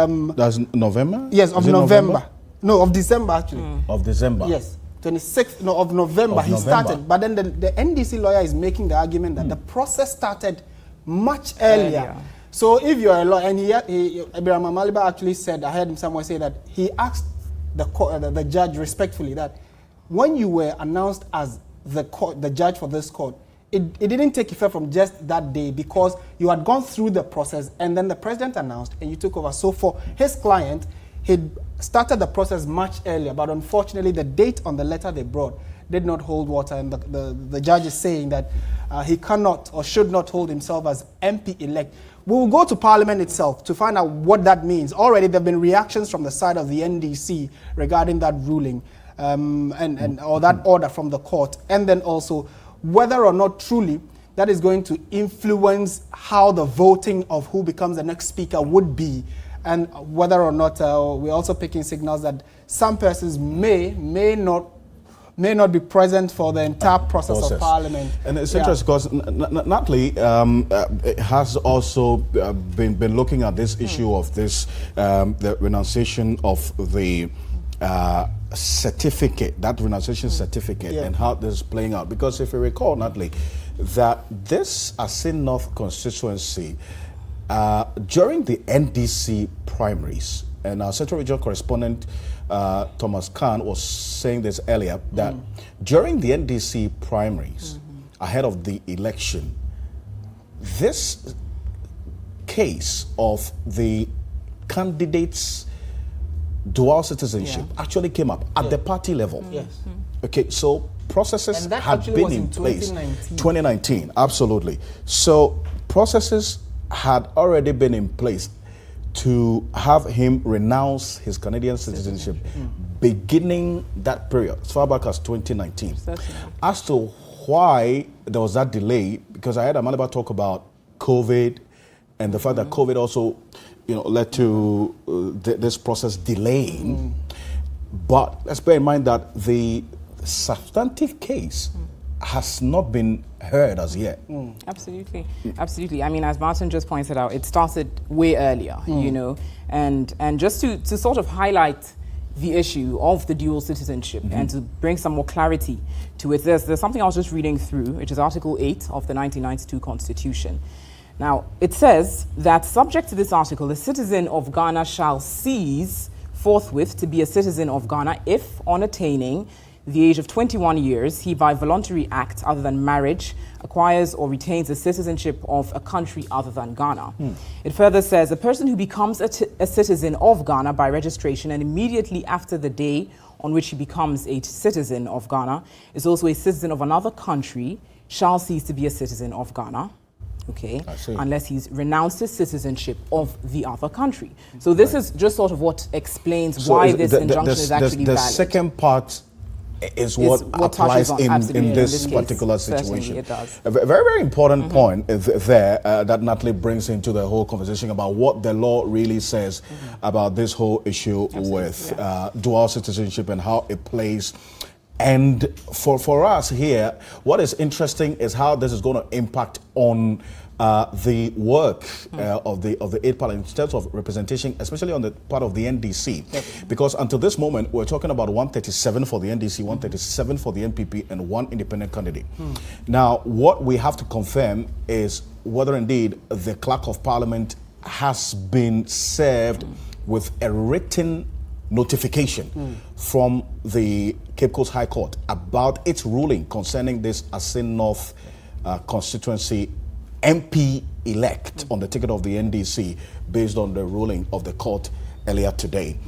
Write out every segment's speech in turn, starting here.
That's November? Yes, of November. No, of December actually. Of December? Yes, 26th of November he started. But then the NDC lawyer is making the argument that the process started much earlier. So if you're a lawyer, and Ibrahim Maliba actually said, I heard him somewhere say that he asked the judge respectfully that when you were announced as the judge for this court, it didn't take effect from just that day because you had gone through the process and then the president announced and you took over. So for his client, he started the process much earlier, but unfortunately the date on the letter they brought did not hold water, and the judge is saying that he cannot or should not hold himself as MP-elect. We will go to Parliament itself to find out what that means. Already there have been reactions from the side of the NDC regarding that ruling or that order from the court, and then also whether or not truly that is going to influence how the voting of who becomes the next speaker would be, and whether or not we're also picking signals that some persons may not be present for the entire process of Parliament. And it's interesting because Natalie has also been looking at this issue of this, the renunciation of the certificate, that renunciation certificate, and how this is playing out. Because if you recall, Natalie, that this Asin North constituency, during the NDC primaries, and our Central Regional correspondent Thomas Khan was saying this earlier, that during the NDC primaries, ahead of the election, this case of the candidates' dual citizenship actually came up at the party level. Okay, so processes had been in place. 2019, absolutely. So processes had already been in place to have him renounce his Canadian citizenship beginning that period, as far back as 2019. As to why there was that delay, because I heard Amaliba talk about COVID and the fact that COVID also led to this process delaying. But let's bear in mind that the substantive case has not been heard as yet. Absolutely, absolutely. I mean, as Martin just pointed out, it started way earlier, and just to sort of highlight the issue of the dual citizenship and to bring some more clarity to it, there's something I was just reading through, which is Article 8 of the 1992 Constitution. Now, it says that subject to this article, the citizen of Ghana shall cease forthwith to be a citizen of Ghana if, on attaining the age of 21 years, he by voluntary act other than marriage acquires or retains the citizenship of a country other than Ghana. It further says a person who becomes a citizen of Ghana by registration and immediately after the day on which he becomes a citizen of Ghana is also a citizen of another country shall cease to be a citizen of Ghana. Okay, unless he's renounced his citizenship of the other country. So this is just sort of what explains why this injunction is actually valid. The second part is what applies in this particular situation. It does. A very, very important point there that Natalie brings into the whole conversation about what the law really says about this whole issue with dual citizenship and how it plays. And for us here, what is interesting is how this is going to impact on the work of the 8 Parliament in terms of representation, especially on the part of the NDC. Because until this moment, we're talking about 137 for the NDC, 137 for the NPP, and 1 independent candidate. Now, what we have to confirm is whether indeed the Clerk of Parliament has been served with a written notification from the Cape Coast High Court about its ruling concerning this Asin North constituency MP-elect on the ticket of the NDC based on the ruling of the court earlier today.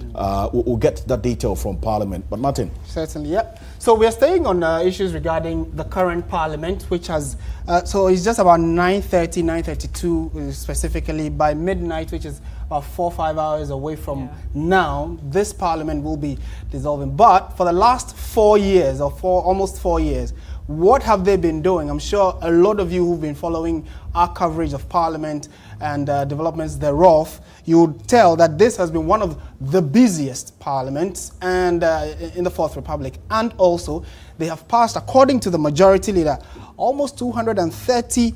We'll get that detail from Parliament. But Martin? Certainly, yeah. So we're staying on issues regarding the current Parliament, which has, so it's just about 9:30, 9:32 specifically. By midnight, which is about 4 or 5 hours away from now, this Parliament will be dissolving. But for the last 4 years, or almost 4 years, what have they been doing? I'm sure a lot of you who've been following our coverage of Parliament and developments thereof, you would tell that this has been one of the busiest parliaments and in the Fourth Republic. And also, they have passed, according to the majority leader, almost 230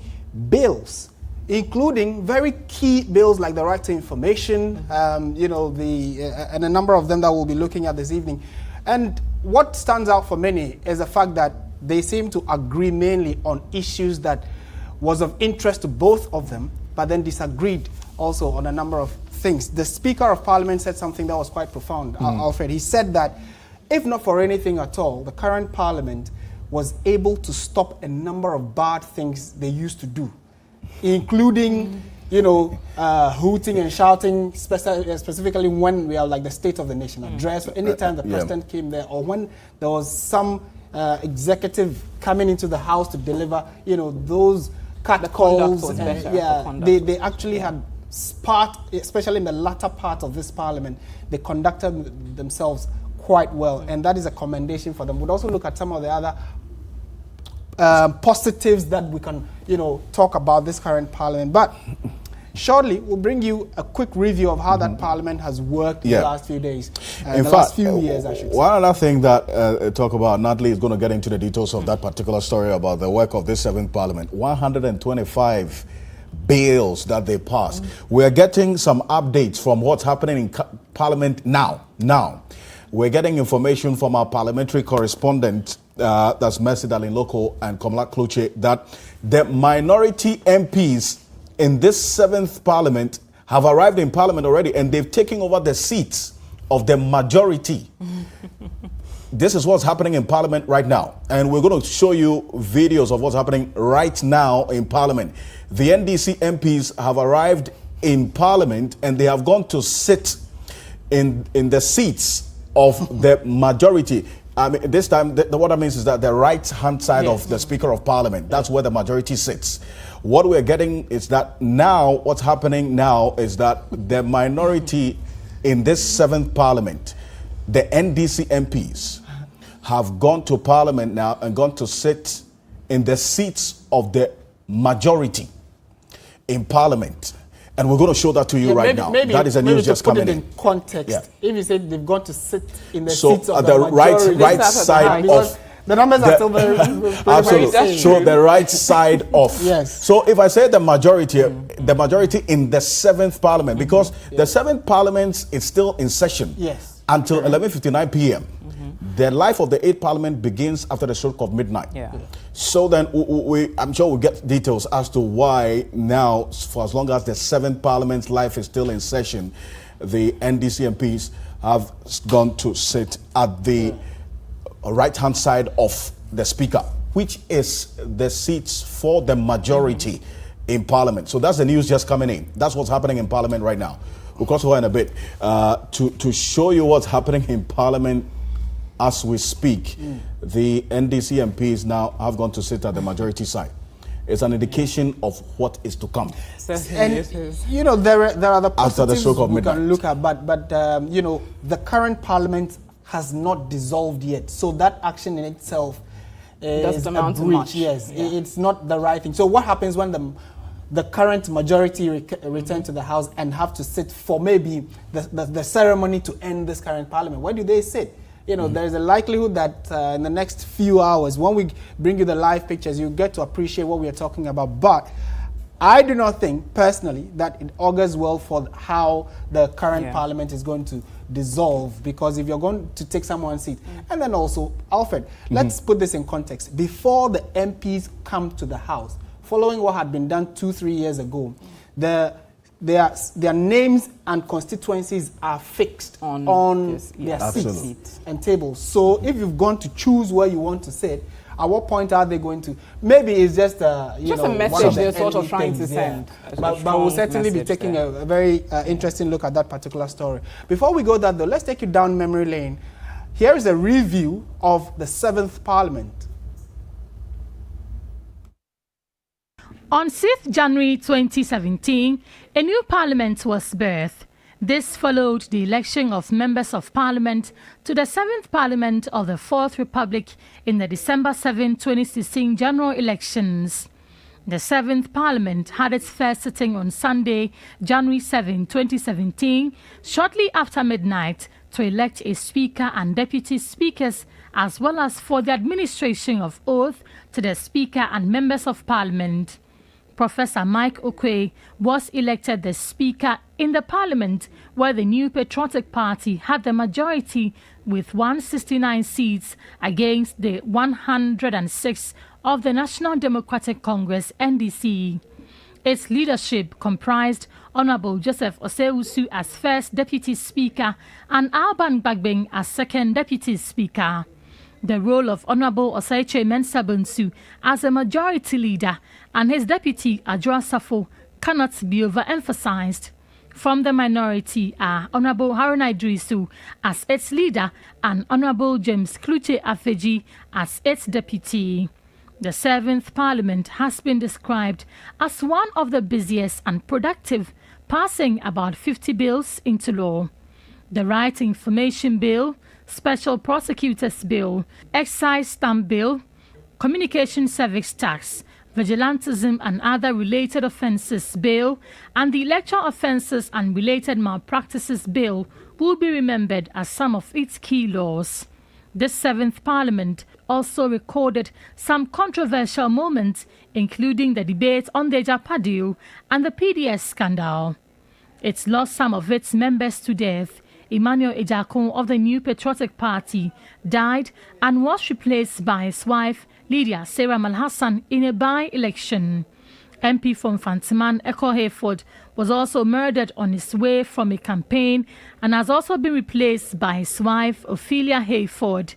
bills including very key bills like the right to information, you know, and a number of them that we'll be looking at this evening. And what stands out for many is the fact that they seem to agree mainly on issues that was of interest to both of them, but then disagreed also on a number of things. The Speaker of Parliament said something that was quite profound, Alfred. He said that if not for anything at all, the current Parliament was able to stop a number of bad things they used to do, including, you know, hooting and shouting, specifically when we are like the State of the Nation address, or anytime the president came there, or when there was some executive coming into the house to deliver, you know, those catcalls. They actually had part, especially in the latter part of this Parliament, they conducted themselves quite well, and that is a commendation for them. We'll also look at some of the other positives that we can, you know, talk about this current Parliament. But shortly, we'll bring you a quick review of how that Parliament has worked in the last few days, in the last few years, I should say. One other thing that talk about, Natalie is going to get into the details of that particular story about the work of this 7th Parliament. 125 bills that they passed. We're getting some updates from what's happening in Parliament now. We're getting information from our parliamentary correspondent, that's Mercy Darlene Loco and Komla Kluche, that the minority MPs in this 7th Parliament have arrived in Parliament already, and they've taken over the seats of the majority. This is what's happening in Parliament right now. And we're going to show you videos of what's happening right now in Parliament. The NDC MPs have arrived in Parliament, and they have gone to sit in the seats of the majority. I mean, this time, what that means is that the right-hand side of the Speaker of Parliament, that's where the majority sits. What we're getting is that now, what's happening now is that the minority in this 7th Parliament, the NDC MPs, have gone to Parliament now and gone to sit in the seats of the majority in Parliament. And we're going to show that to you right now. That is a news just coming in. Put it in context. If you say they've gone to sit in the seats of the majority, right side of the numbers are still very absolutely. So the right side of. Yes. So if I say the majority in the 7th Parliament, because the 7th Parliament is still in session until 11:59 p.m. The life of the 8th Parliament begins after the stroke of midnight. So then I'm sure we'll get details as to why now, for as long as the 7th Parliament's life is still in session, the NDC MPs have gone to sit at the right-hand side of the Speaker, which is the seats for the majority in Parliament. So that's the news just coming in. That's what's happening in Parliament right now. We'll cross over in a bit to show you what's happening in Parliament. As we speak, the NDC MPs now have gone to sit at the majority side. It's an indication of what is to come. And, you know, there are the positives we can look at, but you know, the current Parliament has not dissolved yet. So that action in itself is a breach. It's not the right thing. So what happens when the current majority return to the House and have to sit for maybe the ceremony to end this current Parliament? Where do they sit? You know, there is a likelihood that in the next few hours, when we bring you the live pictures, you get to appreciate what we are talking about. But I do not think, personally, that it augurs well for how the current Parliament is going to dissolve, because if you're going to take someone's seat, and then also, Alfred, let's put this in context. Before the MPs come to the House, following what had been done 2-3 years ago, their names and constituencies are fixed on their seats and tables. So if you've gone to choose where you want to sit, at what point are they going to? Maybe it's just a message they're sort of trying to send. But we'll certainly be taking a very interesting look at that particular story. Before we go there, though, let's take you down memory lane. Here is a review of the 7th Parliament. On 6th January 2017, a new parliament was birthed. This followed the election of members of parliament to the 7th Parliament of the 4th Republic in the December 7, 2016 general elections. The 7th Parliament had its first sitting on Sunday, January 7, 2017, shortly after midnight, to elect a Speaker and Deputy Speakers, as well as for the administration of oath to the Speaker and members of Parliament. Professor Mike Okoye was elected the Speaker in the Parliament where the New Patriotic Party had the majority with 169 seats against the 106 of the National Democratic Congress NDC. Its leadership comprised Honorable Joseph Osewusu as first Deputy Speaker and Alban Bagbing as second Deputy Speaker. The role of Honorable Oseiche Mensah-Bonsu as a majority leader and his deputy Adjoa Safo cannot be overemphasized. From the minority are Honorable Haruna Idrisu as its leader and Honorable James Kluche Afeji as its deputy. The 7th Parliament has been described as one of the busiest and productive, passing about 50 bills into law. The Right Information Bill, Special Prosecutors Bill, Excise Stamp Bill, Communication Service Tax, Vigilantism and Other Related Offences Bill, and the Electoral Offences and Related Malpractices Bill will be remembered as some of its key laws. This 7th Parliament also recorded some controversial moments, including the debate on the Japa deal and the PDS scandal. It lost some of its members to death. Emmanuel Ejakun of the New Patriotic Party died and was replaced by his wife, Lydia Sarah Malhassan, in a by-election. MP from Fantiman Eko Hayford was also murdered on his way from a campaign and has also been replaced by his wife, Ophelia Hayford.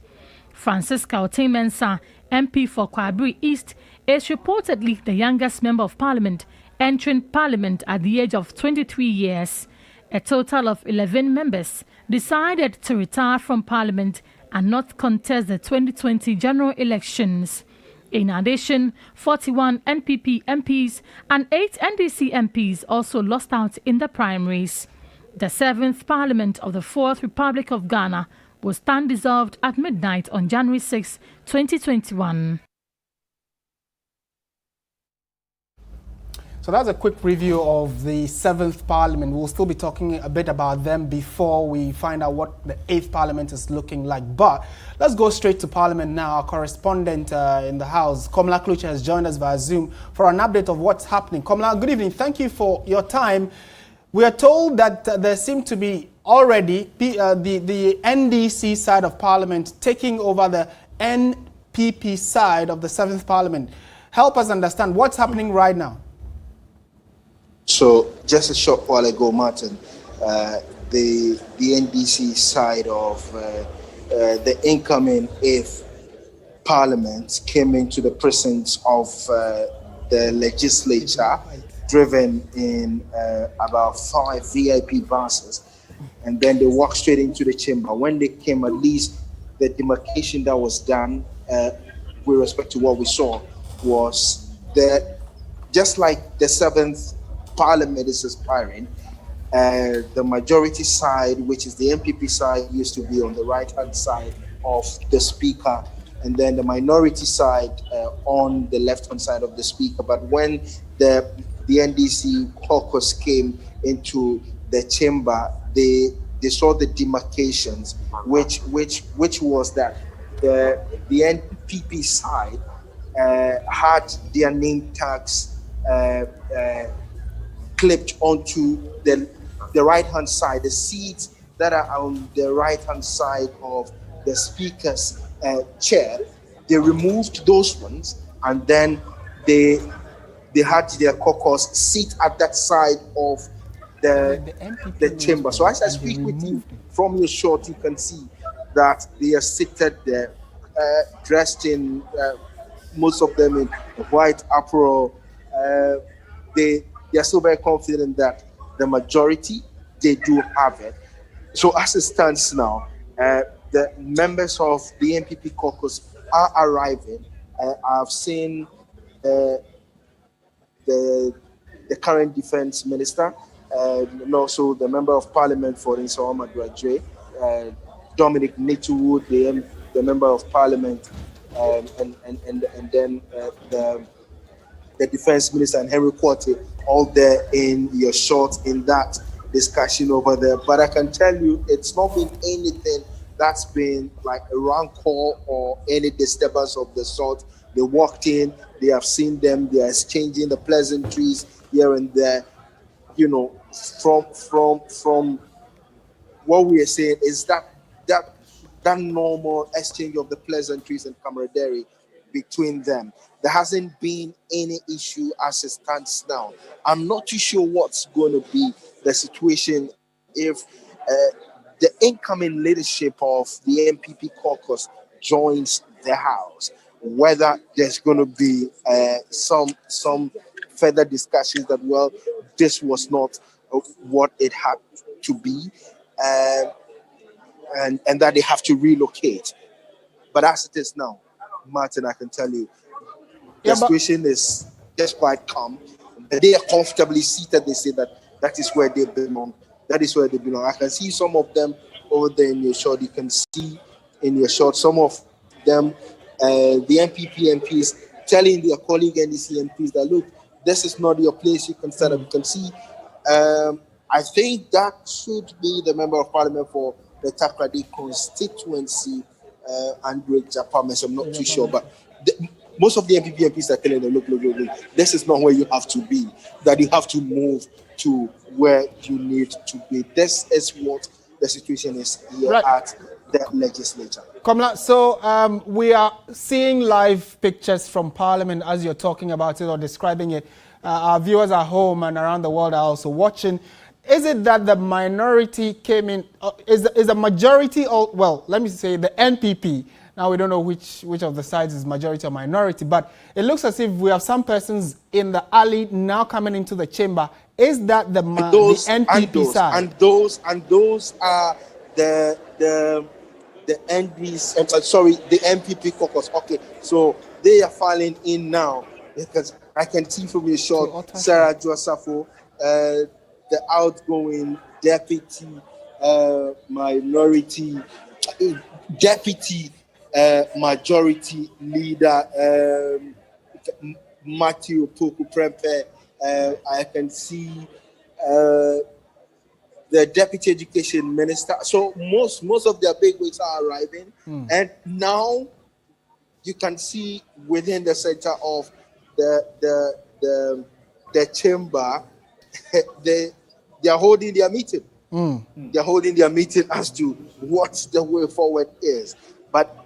Francisca Otemensa, MP for Kwabri East, is reportedly the youngest member of Parliament entering Parliament at the age of 23 years. A total of 11 members decided to retire from Parliament and not contest the 2020 general elections. In addition, 41 NPP MPs and 8 NDC MPs also lost out in the primaries. The 7th Parliament of the 4th Republic of Ghana will stand dissolved at midnight on January 6, 2021. So that's a quick review of the 7th Parliament. We'll still be talking a bit about them before we find out what the 8th Parliament is looking like. But let's go straight to Parliament now. Our correspondent in the House, Komla Kluche, has joined us via Zoom for an update of what's happening. Komla, good evening. Thank you for your time. We are told that there seem to be already the NDC side of Parliament taking over the NPP side of the 7th Parliament. Help us understand what's happening right now. So just a short while ago, Martin, the NDC side of the incoming 8th Parliament came into the presence of the legislature, driven in about 5 VIP buses, and then they walked straight into the chamber. When they came, at least the demarcation that was done with respect to what we saw was that just like the 7th Parliament is aspiring, the majority side, which is the MPP side, used to be on the right-hand side of the Speaker, and then the minority side on the left-hand side of the Speaker. But when the NDC caucus came into the chamber, they saw the demarcations, which was that the NPP side had their name tags clipped onto the right-hand side, the seats that are on the right-hand side of the Speaker's chair. They removed those ones, and then they had their caucus sit at that side of the chamber. So as I speak with you from your shot, you can see that they are seated there, dressed in most of them in white apparel. They are still very confident that the majority, they do have it. So as it stands now, the members of the NPP caucus are arriving. I've seen the current defense minister, and also the member of parliament for Insawama Dwadre, Dominic Nituwood, the member of parliament, and then the defense minister and Henry Quarty, all there in your short in that discussion over there. But I can tell you, it's not been anything that's been like a rancor or any disturbance of the sort They walked in, they have seen them, they are exchanging the pleasantries here and there. You know, from what we are saying is that normal exchange of the pleasantries and camaraderie between them. There hasn't been any issue as it stands now. I'm not too sure what's going to be the situation if the incoming leadership of the MPP caucus joins the House. Whether there's going to be some further discussions that, well, this was not what it had to be, and that they have to relocate. But as it is now, Martin, I can tell you, the situation is just quite calm. They are comfortably seated. They say that is where they belong. That is where they belong. I can see some of them over there in your shot. You can see in your shot some of them, the MPP MPs telling their colleague NDC MPs that, look, this is not your place. You can stand up. You can see. I think that should be the member of parliament for the Takrady constituency, Andre Japames. I'm not too sure, but most of the MPP MPs are telling them, look, this is not where you have to be, that you have to move to where you need to be. This is what the situation is here at the legislature. Kamla, so we are seeing live pictures from Parliament as you're talking about it or describing it. Our viewers at home and around the world are also watching. Is it that the minority came in, is the majority, or, well, let me say the NPP, now we don't know which of the sides is majority or minority, but it looks as if we have some persons in the alley now coming into the chamber. Is that the NPP side? And those are the NDs, the MPP caucus. Okay, so they are filing in now because I can see from your shot, Sarah Joasafo, the outgoing deputy minority deputy majority leader, Matthew Poku Prempe. I can see the deputy education minister. So most of their big wigs are arriving, and now you can see within the center of the chamber, they are holding their meeting. They're holding their meeting as to what the way forward is, but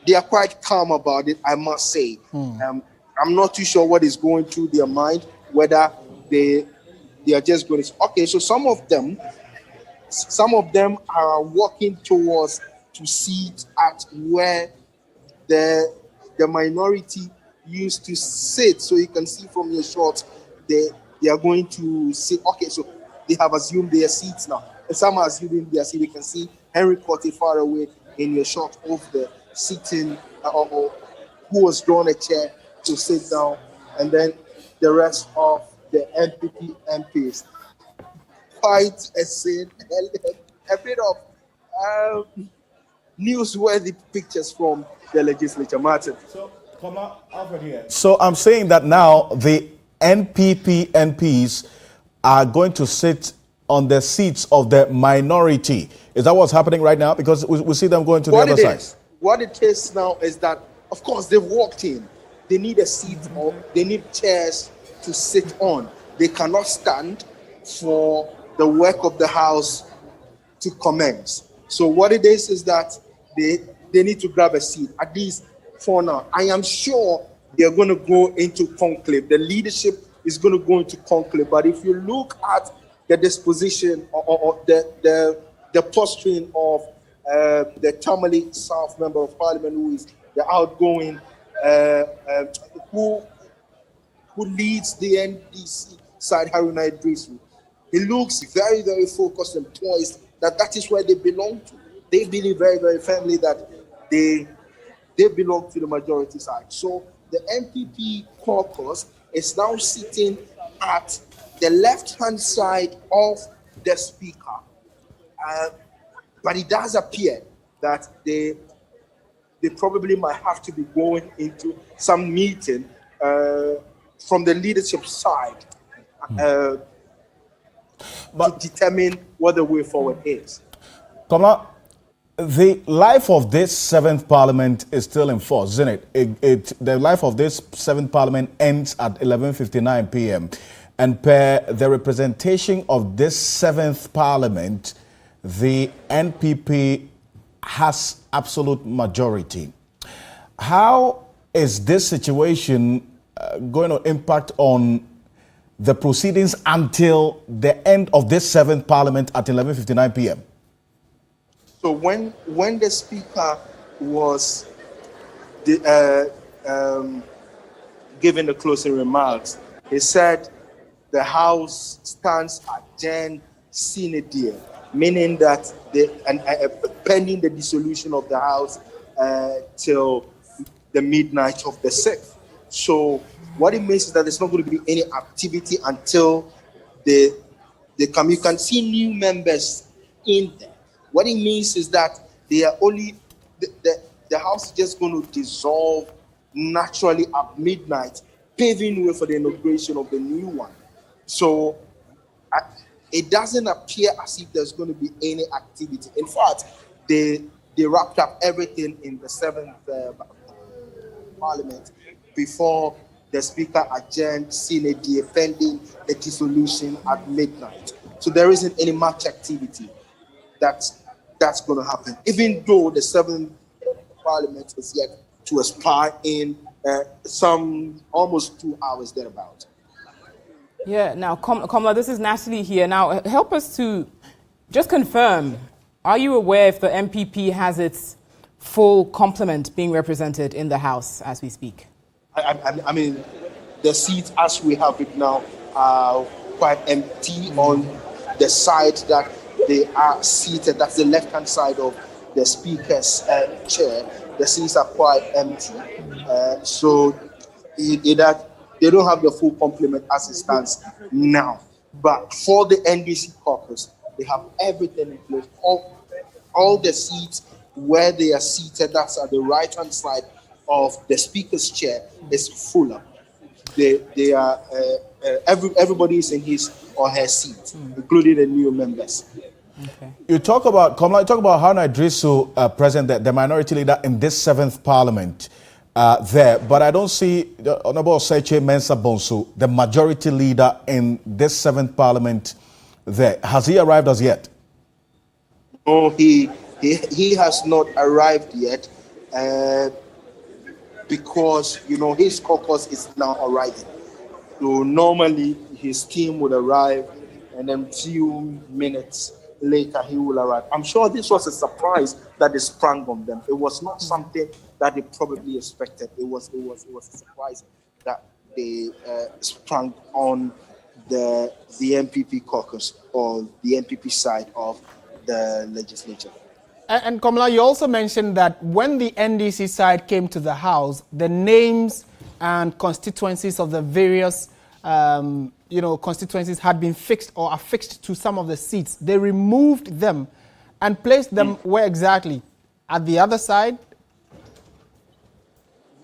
they are quite calm about it, I must say. I'm not too sure what is going through their mind, whether they are just going to, okay, so some of them are walking towards to sit at where the minority used to sit. So you can see from your shot, they are going to sit. Okay, so they have assumed their seats now. And some are assuming their seat. You can see Henry Cote far away in your shot of the sitting, or who was drawn a chair to sit down, and then the rest of the MPP MPs. Quite a scene, a bit of newsworthy pictures from the legislature. Martin. So I'm saying that now the NPP MPs are going to sit on the seats of the minority. Is that what's happening right now? Because we see them going to the other side. What it is now is that, of course, they've walked in. They need a seat, or they need chairs to sit on. They cannot stand for the work of the House to commence. So what it is that they need to grab a seat, at least for now. I am sure they're going to go into conclave. The leadership is going to go into conclave. But if you look at the disposition or the posturing of the Tamale South Member of Parliament, who is the outgoing, who leads the NDC side, Haruna Idrisu, he looks very, very focused and poised that is where they belong to. They believe very, very firmly that they belong to the majority side. So the MPP caucus is now sitting at the left-hand side of the speaker. But it does appear that they probably might have to be going into some meeting from the leadership side but to determine what the way forward is. Kamla, The life of this seventh parliament is still in force, isn't it? The life of this seventh parliament ends at 11:59 p.m. And per the representation of this seventh parliament, the NPP has absolute majority. How is this situation going to impact on the proceedings until the end of this seventh parliament at 11:59 p.m.? So when the speaker was giving the closing remarks, he said the House stands adjourned sine die, meaning that pending the dissolution of the House till the midnight of the 6th. So what it means is that there's not going to be any activity until you can see new members in there. What it means is that they are only the House is just going to dissolve naturally at midnight, paving way for the inauguration of the new one. So it doesn't appear as if there's going to be any activity. In fact, they wrapped up everything in the 7th Parliament before the Speaker adjourned sine die, pending the dissolution at midnight. So there isn't any much activity that's going to happen, even though the 7th Parliament is yet to expire in some almost 2 hours thereabout. Yeah, now, Komla, this is Natalie here. Now, help us to just confirm, are you aware if the MPP has its full complement being represented in the House as we speak? I mean, the seats as we have it now are quite empty on the side that they are seated. That's the left-hand side of the Speaker's chair. The seats are quite empty. So they don't have the full complement as it stands now. But for the NDC caucus, they have everything in place. All the seats where they are seated, that's at the right-hand side of the Speaker's chair, is fuller. They are everybody is in his or her seat, including the new members. Okay. You talk about Haruna Idrisu, present, the minority leader in this 7th Parliament there, but I don't see the Honorable Seche Mensah Bonsu, the majority leader in this 7th Parliament there. Has he arrived as yet? No, he has not arrived yet because, his caucus is now arriving. So normally his team would arrive and then few minutes later he will arrive. I'm sure this was a surprise that they sprang on them. It was not something that they probably expected. It was a surprise that they sprang on the MPP caucus or the MPP side of the legislature. And Komla, you also mentioned that when the NDC side came to the House, the names and constituencies of the various constituencies had been fixed or affixed to some of the seats. They removed them and placed them where exactly? At the other side?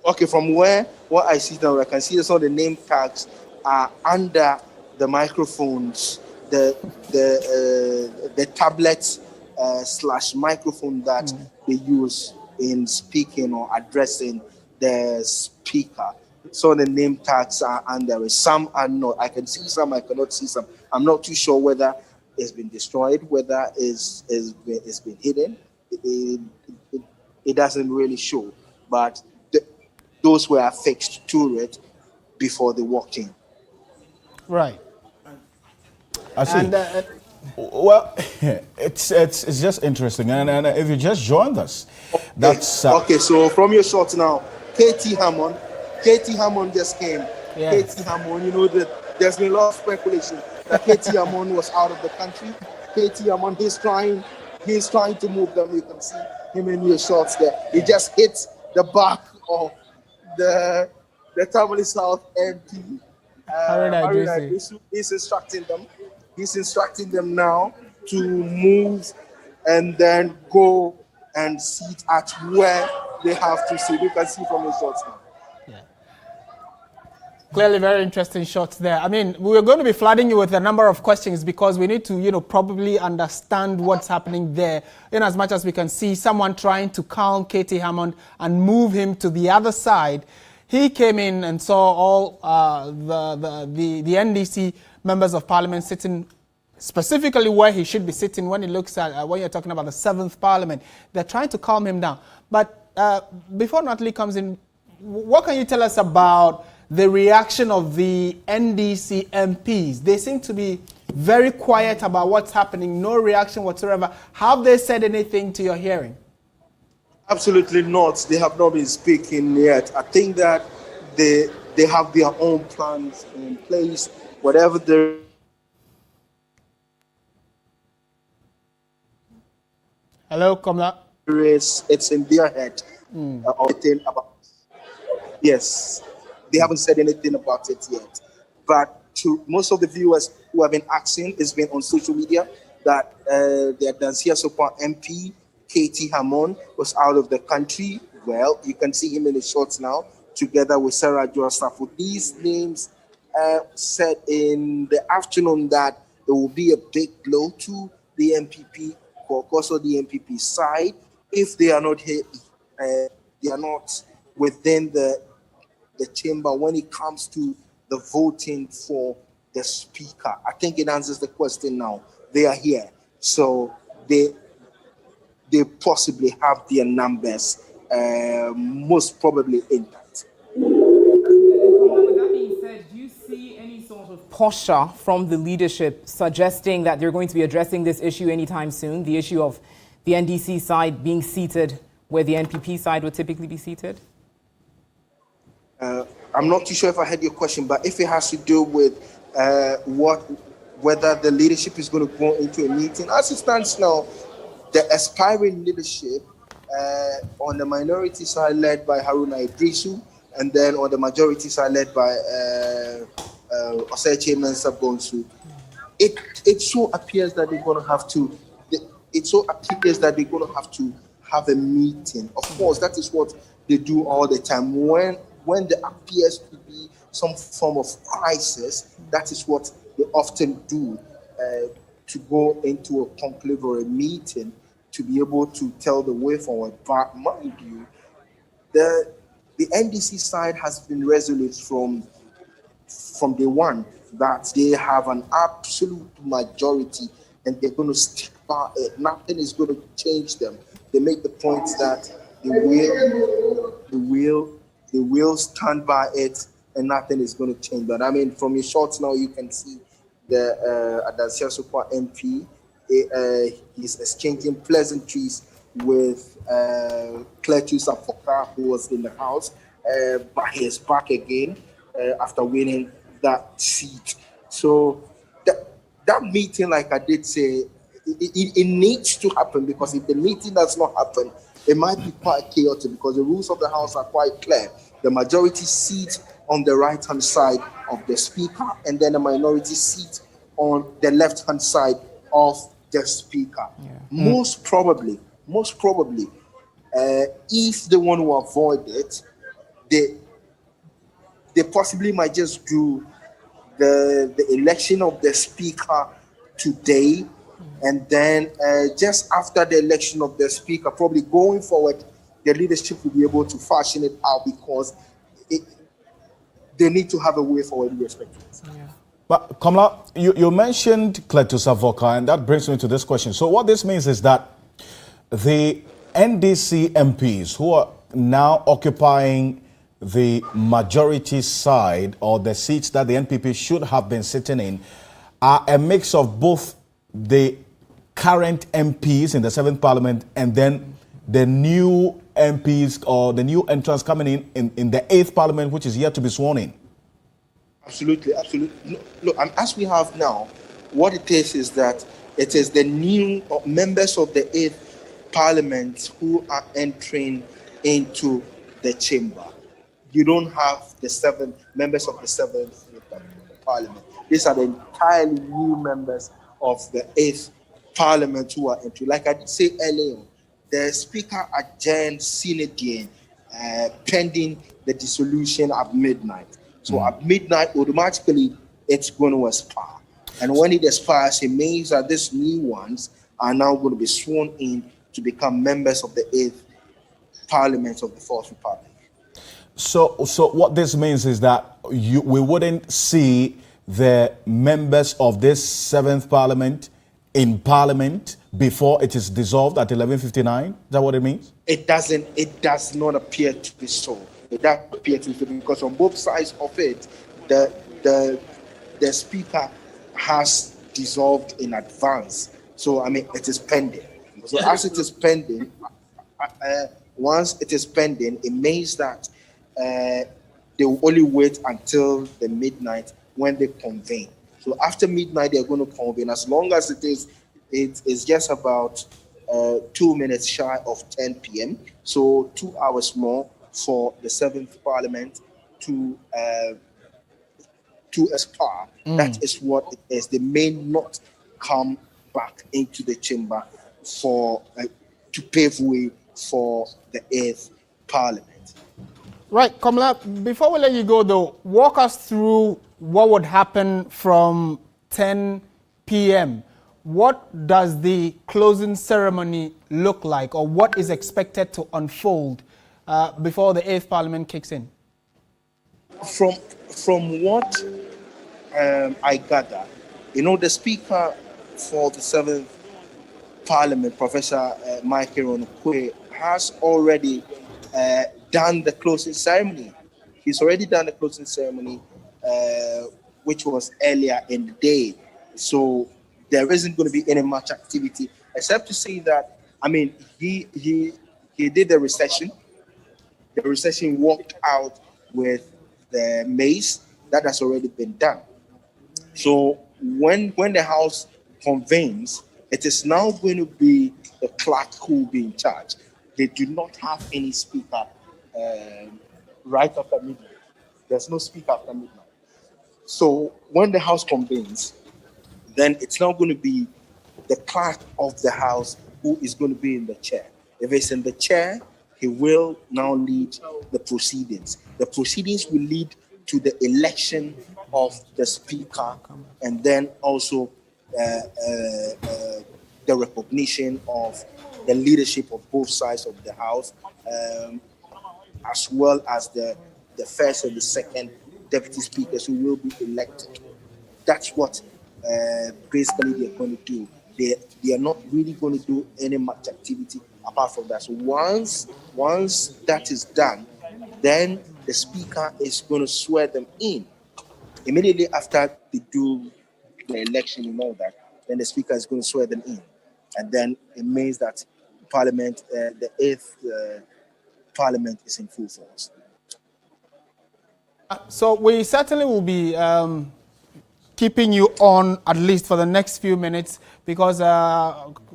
Okay, from what I see now, I can see some of the name tags are under the microphones, the tablets / microphone that they use in speaking or addressing the speaker. So the name tags are under it. Some are not. I can see some, I cannot see some. I'm not too sure whether it's been destroyed, whether it's been hidden. It doesn't really show. But those were affixed to it before they walked in. Right. I see. And, well, it's just interesting. And if you just joined us, that's... okay, so from your shots now, KT Hammond just came. Yeah. KT Hammond, there's been a lot of speculation that KT Hammond was out of the country. KT Hammond, he's trying to move them. You can see him in your shots there. He just hits the back of the Tamale South MP. He's instructing them. He's instructing them now to move and then go and sit at where they have to sit. You can see from the shots now. Clearly, very interesting shots there. I mean, we're going to be flooding you with a number of questions because we need to, probably understand what's happening there. In as much as we can see someone trying to calm Katie Hammond and move him to the other side, he came in and saw all the NDC members of parliament sitting specifically where he should be sitting when he looks at when you're talking about the 7th parliament. They're trying to calm him down. But before Natalie comes in, what can you tell us about the reaction of the NDC MPs? They seem to be very quiet about what's happening, no reaction whatsoever. Have they said anything to your hearing? Absolutely not. They have not been speaking yet. I think that they have their own plans in place. Whatever there Hello, Komla. is, it's in their head. Yes, they haven't said anything about it yet. But to most of the viewers who have been asking, it's been on social media that the Adansia Sopa MP, Katie Hammond, was out of the country. Well, you can see him in the shots now, together with Sarah Joasafo. These names said in the afternoon that there will be a big blow to the MPP, also the MPP side, if they are not here, they are not within the chamber when it comes to the voting for the speaker. I think it answers the question now. They are here, so they possibly have their numbers most probably intact. With that being said, do you see any sort of posture from the leadership suggesting that they're going to be addressing this issue anytime soon, the issue of the NDC side being seated where the NPP side would typically be seated? I'm not too sure if I heard your question, but if it has to do with whether the leadership is going to go into a meeting, as it stands now, the aspiring leadership on the minority side led by Haruna Idrisu, and then on the majority side led by Oseche Mensah Bonsu. It so appears that they're going to have to. It so appears that they're going to have to have a meeting. Of course, that is what they do all the time. When there appears to be some form of crisis, that is what they often do, to go into a conclave or a meeting to be able to tell the way forward. But mind you, the NDC side has been resolute from day one that they have an absolute majority and they're going to stick by it. Nothing is going to change them. They make the point that they will stand by it and nothing is going to change. But I mean, from your shots now, you can see the Adansia Super MP. He's exchanging pleasantries with Cletus Afoka, who was in the house, but he is back again after winning that seat. So that meeting, like I did say, it needs to happen, because if the meeting does not happen, it might be quite chaotic, because the rules of the house are quite clear. The majority seat on the right-hand side of the speaker, and then the minority seat on the left-hand side of the speaker. Yeah. Most probably, if they want to avoid it, they possibly might just do the election of the speaker today, and then just after the election of the speaker, probably going forward, the leadership will be able to fashion it out, because they need to have a way forward in respect to it. Yeah. But Kamla, you mentioned Cletus Avoka, and that brings me to this question. So what this means is that the NDC MPs who are now occupying the majority side, or the seats that the NPP should have been sitting in, are a mix of both the current MPs in the 7th Parliament and then the new MPs or the new entrants coming in the 8th Parliament, which is yet to be sworn in. Absolutely. Look, as we have now, what it is that it is the new members of the 8th Parliament who are entering into the chamber. You don't have the 7 members of the 7th Parliament. These are the entirely new members of the 8th Parliament who are entering. Like I did say earlier, the Speaker adjourned Senate pending the dissolution at midnight. So at midnight, automatically, it's going to expire. And when it expires, it means that these new ones are now going to be sworn in to become members of the 8th Parliament of the Fourth Republic. So what this means is that we wouldn't see the members of this 7th Parliament in Parliament before it is dissolved at 11:59. Is that what it means? It does not appear to be so. It does appear to be, because on both sides of it, the speaker has dissolved in advance. So I mean, it is pending. So as it is pending, once it is pending, it means that they will only wait until the midnight when they convene. So after midnight, they're going to convene. As long as it is just about 2 minutes shy of 10 p.m. So 2 hours more for the 7th Parliament to expire. That is what it is. They may not come back into the chamber for to pave way for the 8th Parliament. Right, Kamala, before we let you go though, walk us through what would happen from 10 p.m. What does the closing ceremony look like, or what is expected to unfold before the 8th Parliament kicks in? From what I gather, the Speaker for the 7th Parliament, Professor Michael Onukwe, has already done the closing ceremony. He's already done the closing ceremony, which was earlier in the day. So there isn't going to be any much activity, except to say that, he did the recession. The recession walked out with the mace. That has already been done. So when the House convenes, it is now going to be the clerk who will be in charge. They do not have any speaker right after midnight. There's no speaker after midnight. So when the House convenes, then it's now going to be the clerk of the House who is going to be in the chair. If it's in the chair, he will now lead the proceedings. The proceedings will lead to the election of the speaker, and then also the recognition of the leadership of both sides of the House, as well as the first and the second deputy speakers who will be elected. That's what basically they're going to do. They are not really going to do any much activity apart from that. So once that is done, then the speaker is going to swear them in. Immediately after they do the election and all that, then the speaker is going to swear them in. And then it means that Parliament, the 8th Parliament is in full force. So we certainly will be keeping you on at least for the next few minutes, because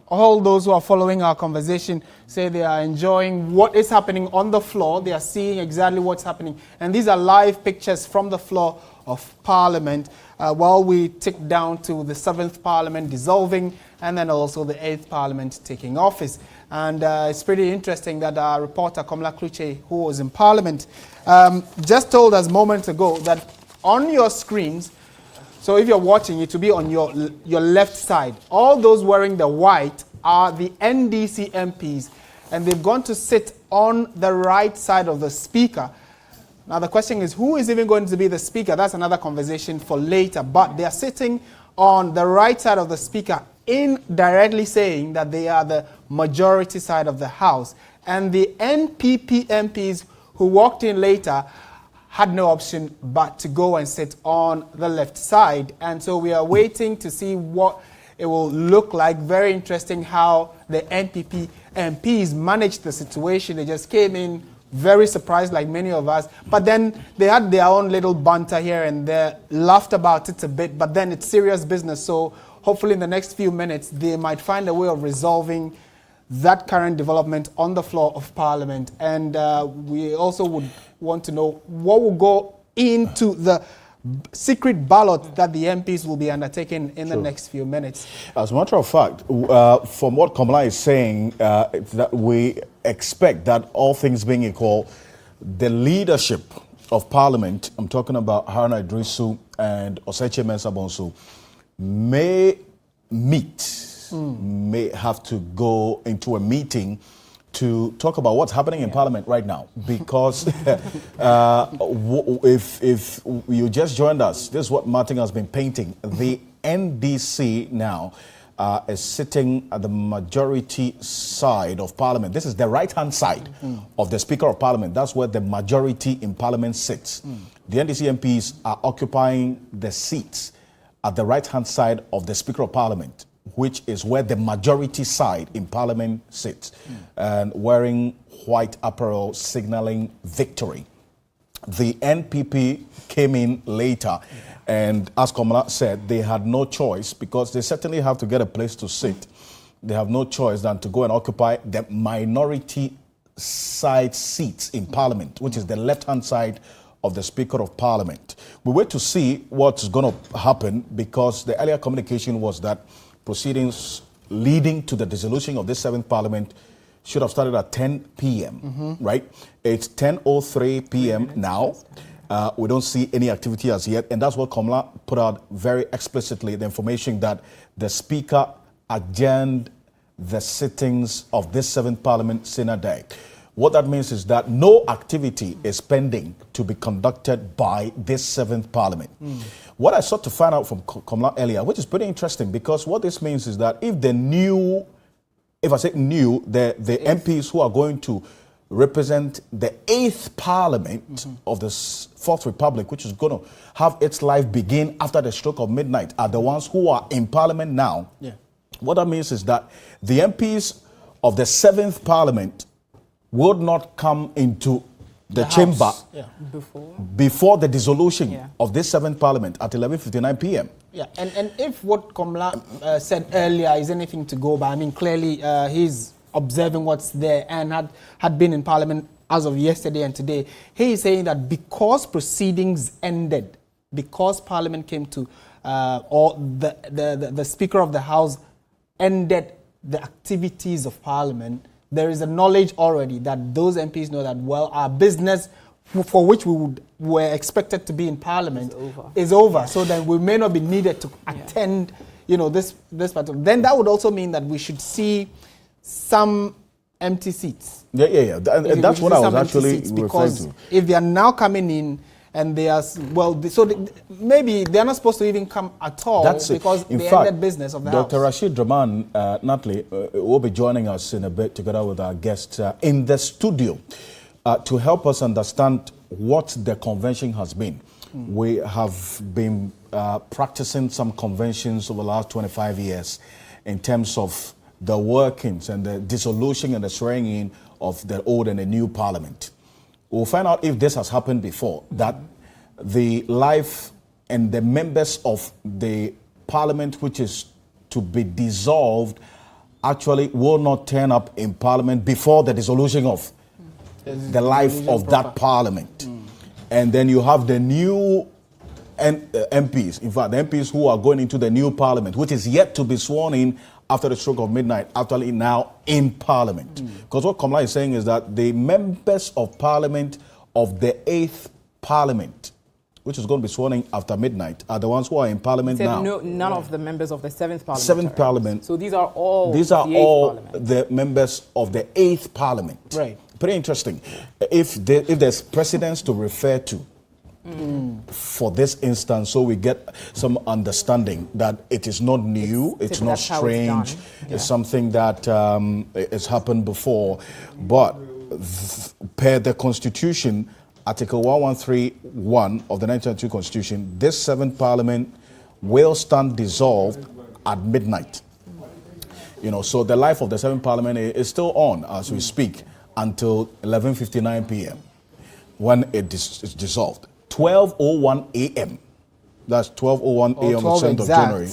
all those who are following our conversation say they are enjoying what is happening on the floor. They are seeing exactly what's happening. And these are live pictures from the floor of Parliament while we tick down to the 7th Parliament dissolving, and then also the 8th Parliament taking office. And it's pretty interesting that our reporter Kamala Kluche, who was in Parliament, just told us moments ago that on your screens, so if you're watching, it will be on your left side. All those wearing the white are the NDC MPs, and they've gone to sit on the right side of the speaker. Now the question is, who is even going to be the speaker? That's another conversation for later. But they are sitting on the right side of the speaker, indirectly saying that they are the majority side of the House. And the NPP MPs who walked in later had no option but to go and sit on the left side. And so we are waiting to see what it will look like. Very interesting how the NPP MPs managed the situation. They just came in very surprised, like many of us. But then they had their own little banter here and there, laughed about it a bit, but then it's serious business. So hopefully in the next few minutes, they might find a way of resolving that current development on the floor of Parliament. And we also would want to know what will go into the secret ballot that the MPs will be undertaking in the next few minutes. As a matter of fact, from what Kamala is saying, that we expect that all things being equal, the leadership of Parliament, I'm talking about Haruna Idrisu and Oseche Mensah Bonsu, may meet, may have to go into a meeting to talk about what's happening in Parliament right now. Because if you just joined us, this is what Martin has been painting. The NDC now is sitting at the majority side of Parliament. This is the right-hand side of the Speaker of Parliament. That's where the majority in Parliament sits. The NDC MPs are occupying the seats at the right-hand side of the Speaker of Parliament, which is where the majority side in Parliament sits, and wearing white apparel signaling victory. The NPP came in later, and as Kamala said, they had no choice because they certainly have to get a place to sit. They have no choice than to go and occupy the minority side seats in Parliament, which is the left-hand side of the Speaker of Parliament. We wait to see what's going to happen because the earlier communication was that proceedings leading to the dissolution of this 7th Parliament should have started at 10 p.m., right? It's 10:03 p.m. now. We don't see any activity as yet, and that's what Kamala put out very explicitly, the information that the Speaker adjourned the sittings of this 7th Parliament Senate Day. What that means is that no activity is pending to be conducted by this 7th Parliament. What I sought to find out from Kamala earlier, which is pretty interesting, because what this means is that if the new, if I say new, the MPs who are going to represent the 8th Parliament of the 4th Republic, which is going to have its life begin after the stroke of midnight, are the ones who are in Parliament now. What that means is that the MPs of the 7th Parliament would not come into the chamber before the dissolution of this 7th Parliament at 11:59 p.m. And if what Kamala said earlier is anything to go by, I mean, clearly he's observing what's there and had been in Parliament as of yesterday and today. He is saying that because proceedings ended, because Parliament came to, or the Speaker of the House ended the activities of Parliament, there is a knowledge already that those MPs know that, well, our business for which we were expected to be in Parliament is over. So then we may not be needed to attend, this part of. Then that would also mean that we should see some empty seats. And that's what I was actually referring to. If they are now coming in and they are, maybe they are not supposed to even come at all because they ended business of the House. Dr. Rashid Draman Natley will be joining us in a bit together with our guest in the studio to help us understand what the convention has been. We have been practicing some conventions over the last 25 years in terms of the workings and the dissolution and the swearing in of the old and the new Parliament. We'll find out if this has happened before, that the life and the members of the Parliament which is to be dissolved actually will not turn up in Parliament before the dissolution of the life of that Parliament. And then you have the new MPs, in fact, the MPs who are going into the new Parliament, which is yet to be sworn in after the stroke of midnight, actually now in Parliament. Because what Kamala is saying is that the members of Parliament of the 8th Parliament, which is going to be sworn in after midnight, are the ones who are in Parliament now. No, none of the members of the 7th Parliament. 7th Parliament. So these are all the members of the 8th Parliament. Right. Pretty interesting. If there's precedents to refer to for this instance, so we get some understanding that it is not new, it's not strange, it's something that has happened before. But per the Constitution, Article 1131 of the 1992 Constitution, this 7th Parliament will stand dissolved at midnight. So the life of the 7th Parliament is still on as we speak until 11:59 p.m. when it is dissolved. 12:01 a.m. That's 12:01 a.m. on the 7th of January.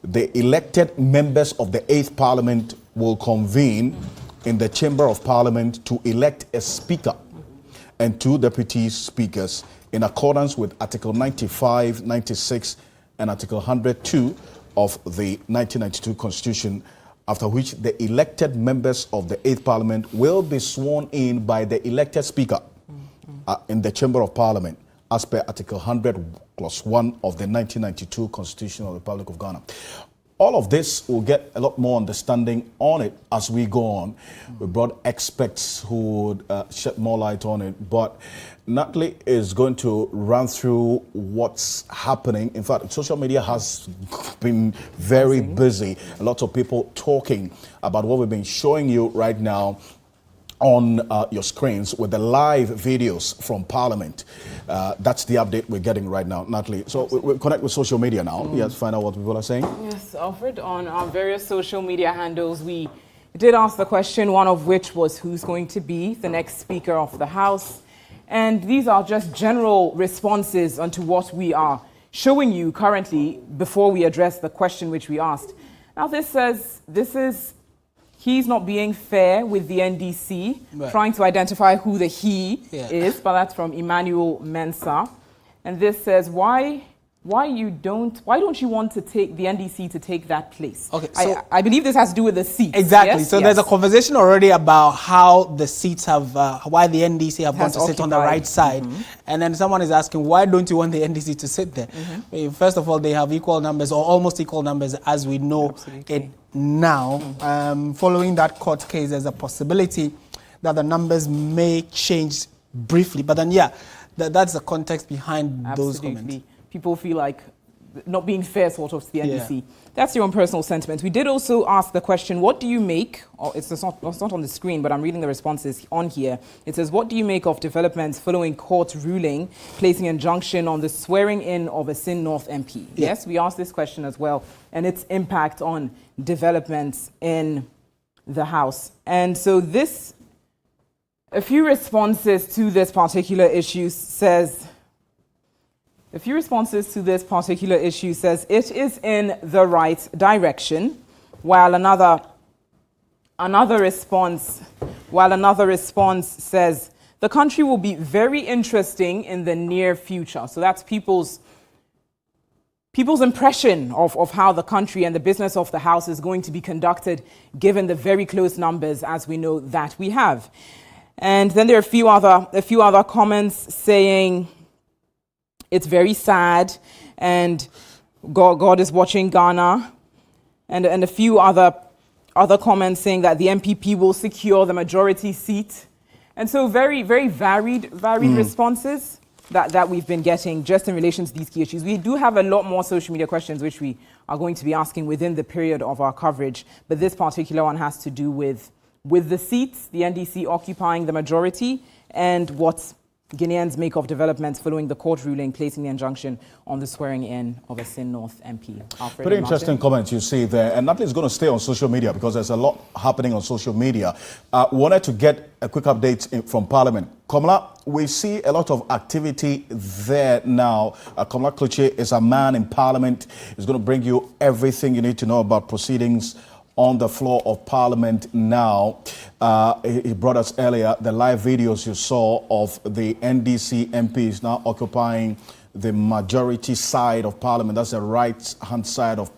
The elected members of the 8th Parliament will convene in the Chamber of Parliament to elect a Speaker and 2 Deputy Speakers in accordance with Article 95, 96, and Article 102 of the 1992 Constitution, after which the elected members of the 8th Parliament will be sworn in by the elected Speaker. in the Chamber of Parliament as per Article 100+1 of the 1992 Constitution of the Republic of Ghana. All of this will get a lot more understanding on it as we go on. We brought experts who would shed more light on it, but Natalie is going to run through what's happening. In fact, social media has been very busy. A lot of people talking about what we've been showing you right now on your screens with the live videos from Parliament. That's the update we're getting right now, Natalie. So we connect with social media now. Yes, find out what people are saying. Yes, Alfred, on our various social media handles, we did ask the question, one of which was who's going to be the next Speaker of the House. And these are just general responses onto what we are showing you currently before we address the question which we asked. Now this says, he's not being fair with the NDC, trying to identify who the he is, but that's from Emmanuel Mensah. And this says, why don't you want to take the NDC to take that place? Okay, so I believe this has to do with the seats. Exactly. Yes? So there's a conversation already about how the seats have, why the NDC have gone to sit on the right side. And then someone is asking, why don't you want the NDC to sit there? First of all, they have equal numbers or almost equal numbers as we know it now. Following that court case, there's a possibility that the numbers may change briefly. But then, that's the context behind those comments. People feel like not being fair sort of to the NDC. That's your own personal sentiment. We did also ask the question, what do you make, it's not on the screen, but I'm reading the responses on here. It says, what do you make of developments following court ruling, placing injunction on the swearing in of a Sin North MP? Yes, we asked this question as well, and its impact on developments in the House. And so a few responses to this particular issue says, it is in the right direction, while another response says the country will be very interesting in the near future. So that's people's impression of how the country and the business of the House is going to be conducted, given the very close numbers as we know that we have. And then there are a few other comments saying it's very sad, and God is watching Ghana, and a few other comments saying that the MPP will secure the majority seat, and so very, very varied responses that we've been getting just in relation to these key issues. We do have a lot more social media questions which we are going to be asking within the period of our coverage, but this particular one has to do with the seats, the NDC occupying the majority, and what Guineans make of developments following the court ruling placing the injunction on the swearing in of a Sin North MP. Alfred. Pretty interesting comments you see there, and Natalie is going to stay on social media because there's a lot happening on social media. Wanted to get a quick update from Parliament. Komla, we see a lot of activity there now. Komla Kluche is a man in Parliament. He's going to bring you everything you need to know about proceedings on the floor of Parliament now. He brought us earlier the live videos you saw of the NDC MPs now occupying the majority side of Parliament. That's the right-hand side of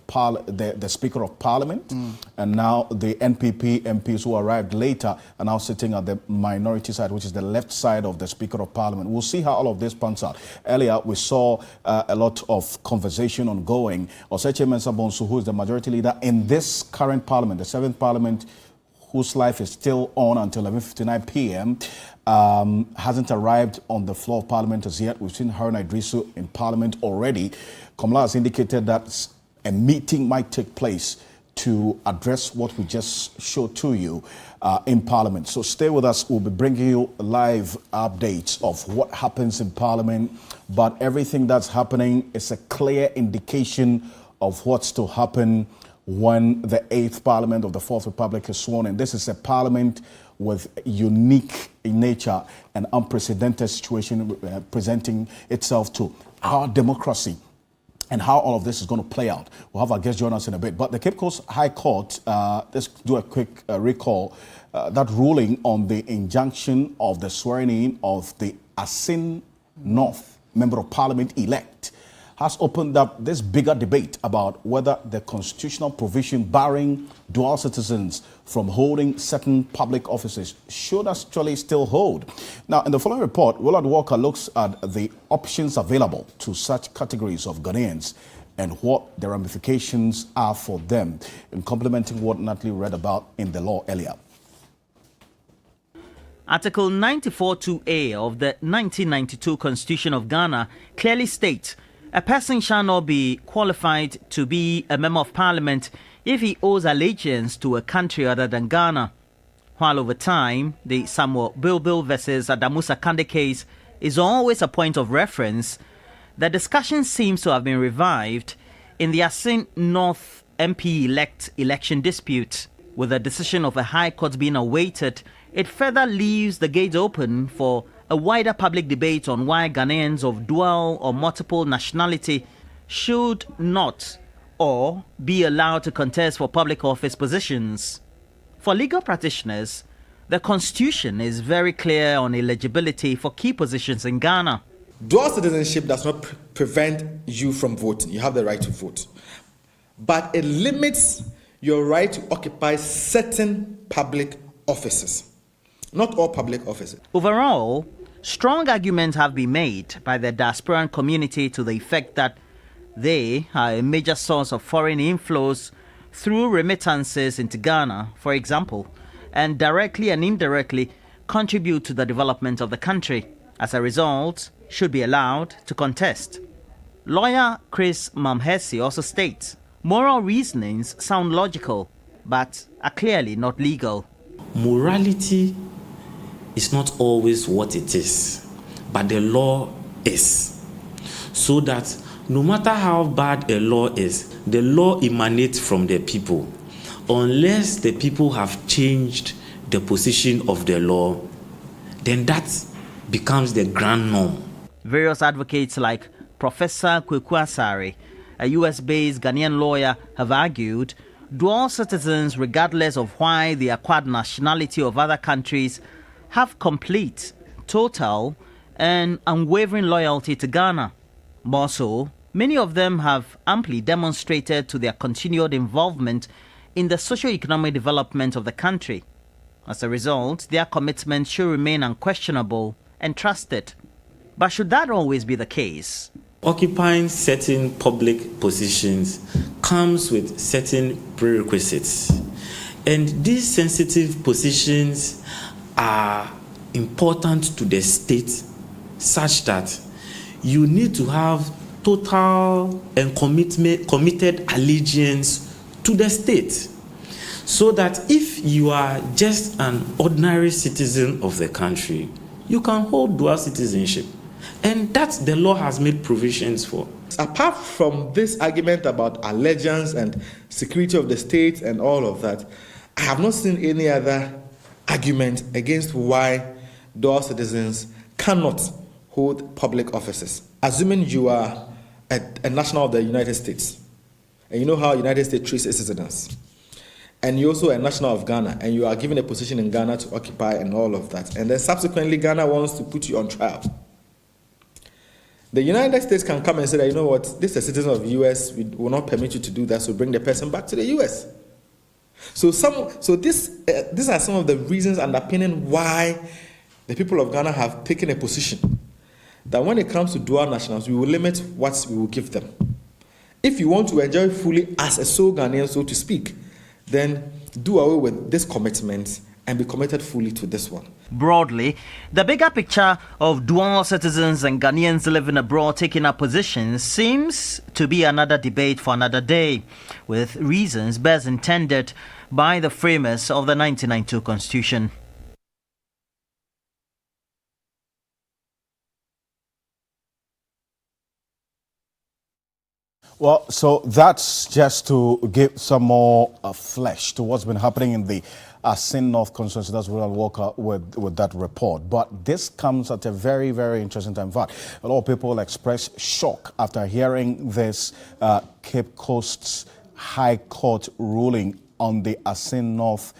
the Speaker of Parliament. And now the NPP MPs who arrived later are now sitting at the minority side, which is the left side of the Speaker of Parliament. We'll see how all of this pans out. Earlier, we saw a lot of conversation ongoing. Oseche Mensah Bonsu, who is the majority leader in this current Parliament, the 7th Parliament, whose life is still on until 11:59 p.m., hasn't arrived on the floor of Parliament as yet. We've seen Haruna Idrisu in Parliament already. Komla has indicated that a meeting might take place to address what we just showed to you in Parliament. So stay with us. We'll be bringing you live updates of what happens in Parliament, but everything that's happening is a clear indication of what's to happen when the 8th Parliament of the 4th Republic is sworn in. This is a Parliament with unique in nature and unprecedented situation presenting itself to our democracy and how all of this is going to play out. We'll have our guest join us in a bit. But the Cape Coast High Court, let's do a quick recall, that ruling on the injunction of the swearing in of the Asin North Member of Parliament elect has opened up this bigger debate about whether the constitutional provision barring dual citizens from holding certain public offices should actually still hold. Now, in the following report, Willard Walker looks at the options available to such categories of Ghanaians and what the ramifications are for them, in complementing what Natalie read about in the law earlier. Article 94(2)A of the 1992 Constitution of Ghana clearly states a person shall not be qualified to be a member of parliament if he owes allegiance to a country other than Ghana. While over time, the Samuel Bilbil versus Adamusa Kande case is always a point of reference, the discussion seems to have been revived in the Asin North MP-elect election dispute. With the decision of a High Court being awaited, it further leaves the gate open for a wider public debate on why Ghanaians of dual or multiple nationality should not or be allowed to contest for public office positions. For legal practitioners, the Constitution is very clear on eligibility for key positions in Ghana. Dual citizenship does not prevent you from voting. You have the right to vote. But it limits your right to occupy certain public offices. Not all public offices. Overall, strong arguments have been made by the diasporan community to the effect that they are a major source of foreign inflows through remittances into Ghana, for example, and directly and indirectly contribute to the development of the country. As a result, should be allowed to contest. Lawyer Chris Mamhesi also states, moral reasonings sound logical, but are clearly not legal. Morality is not always what it is, but the law is. So that no matter how bad a law is, the law emanates from the people. Unless the people have changed the position of the law, then that becomes the grand norm. Various advocates like Professor Kweku Asare, a US-based Ghanaian lawyer, have argued dual citizens, regardless of why they acquired nationality of other countries, have complete, total, and unwavering loyalty to Ghana. More so, many of them have amply demonstrated to their continued involvement in the socio-economic development of the country. As a result, their commitment should remain unquestionable and trusted. But should that always be the case? Occupying certain public positions comes with certain prerequisites. And these sensitive positions are important to the state such that you need to have total and committed allegiance to the state. So that if you are just an ordinary citizen of the country, you can hold dual citizenship. And that the law has made provisions for. Apart from this argument about allegiance and security of the state and all of that, I have not seen any other argument against why dual citizens cannot hold public offices. Assuming you are a national of the United States, and you know how United States treats its citizens, and you're also a national of Ghana, and you are given a position in Ghana to occupy and all of that, and then subsequently Ghana wants to put you on trial. The United States can come and say that, you know what, this is a citizen of the US, we will not permit you to do that, so bring the person back to the US. These are some of the reasons underpinning why the people of Ghana have taken a position that when it comes to dual nationals, we will limit what we will give them. If you want to enjoy fully as a sole Ghanaian, so to speak, then do away with this commitment and be committed fully to this one. Broadly, the bigger picture of dual citizens and Ghanaians living abroad taking up positions seems to be another debate for another day, with reasons best intended by the framers of the 1992 Constitution. Well, so that's just to give some more flesh to what's been happening in the Asin North constituency. That's Willard Walker with that report. But this comes at a very, very interesting time. In fact, a lot of people expressed shock after hearing this Cape Coast's High Court ruling on the Asin North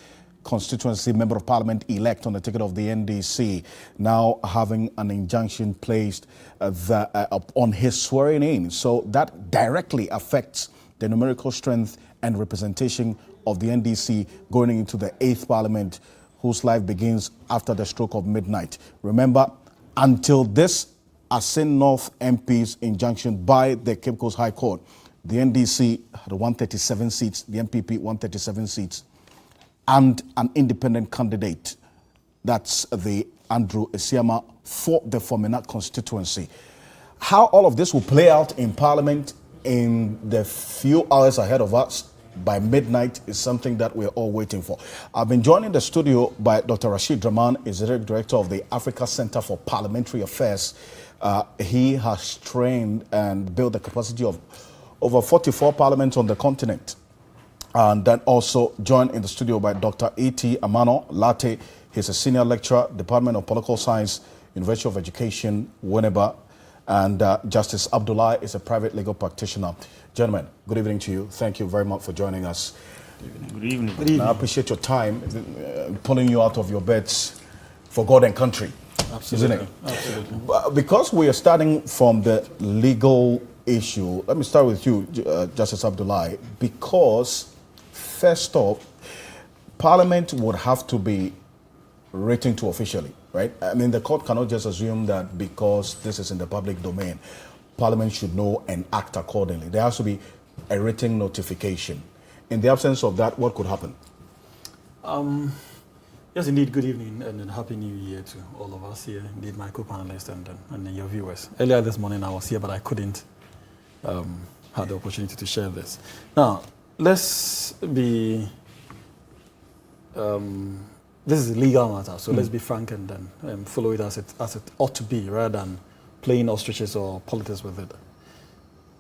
constituency member of parliament elect on the ticket of the NDC, now having an injunction placed on his swearing in. So that directly affects the numerical strength and representation of the NDC going into the 8th parliament, whose life begins after the stroke of midnight. Remember, until this Asin North MP's injunction by the Cape Coast High Court, the NDC had 137 seats, the MPP 137 seats, and an independent candidate, that's the Andrew Esiama, for the Forminak constituency. How all of this will play out in Parliament in the few hours ahead of us by midnight is something that we're all waiting for. I've been joined in the studio by Dr. Rashid Draman, Executive Director of the Africa Center for Parliamentary Affairs. He has trained and built the capacity of over 44 parliaments on the continent. And then also joined in the studio by Dr. E.T. Amano Latte. He's a senior lecturer, Department of Political Science, University of Education, Winneba. And Justice Abdullah is a private legal practitioner. Gentlemen, good evening to you. Thank you very much for joining us. Good evening. Good evening. I appreciate your time, pulling you out of your beds for God and country. Absolutely. Isn't it? Absolutely. Because we are starting from the legal issue, let me start with you, Justice Abdullah, because first off, Parliament would have to be written to officially, right? I mean, the court cannot just assume that because this is in the public domain, Parliament should know and act accordingly. There has to be a written notification. In the absence of that, what could happen? Yes, indeed. Good evening and Happy New Year to all of us here. Indeed, my co-panelists and your viewers. Earlier this morning I was here, but I couldn't have the opportunity to share this. Now, let's be... this is a legal matter, so let's be frank and then follow it as it ought to be, rather than playing ostriches or politics with it.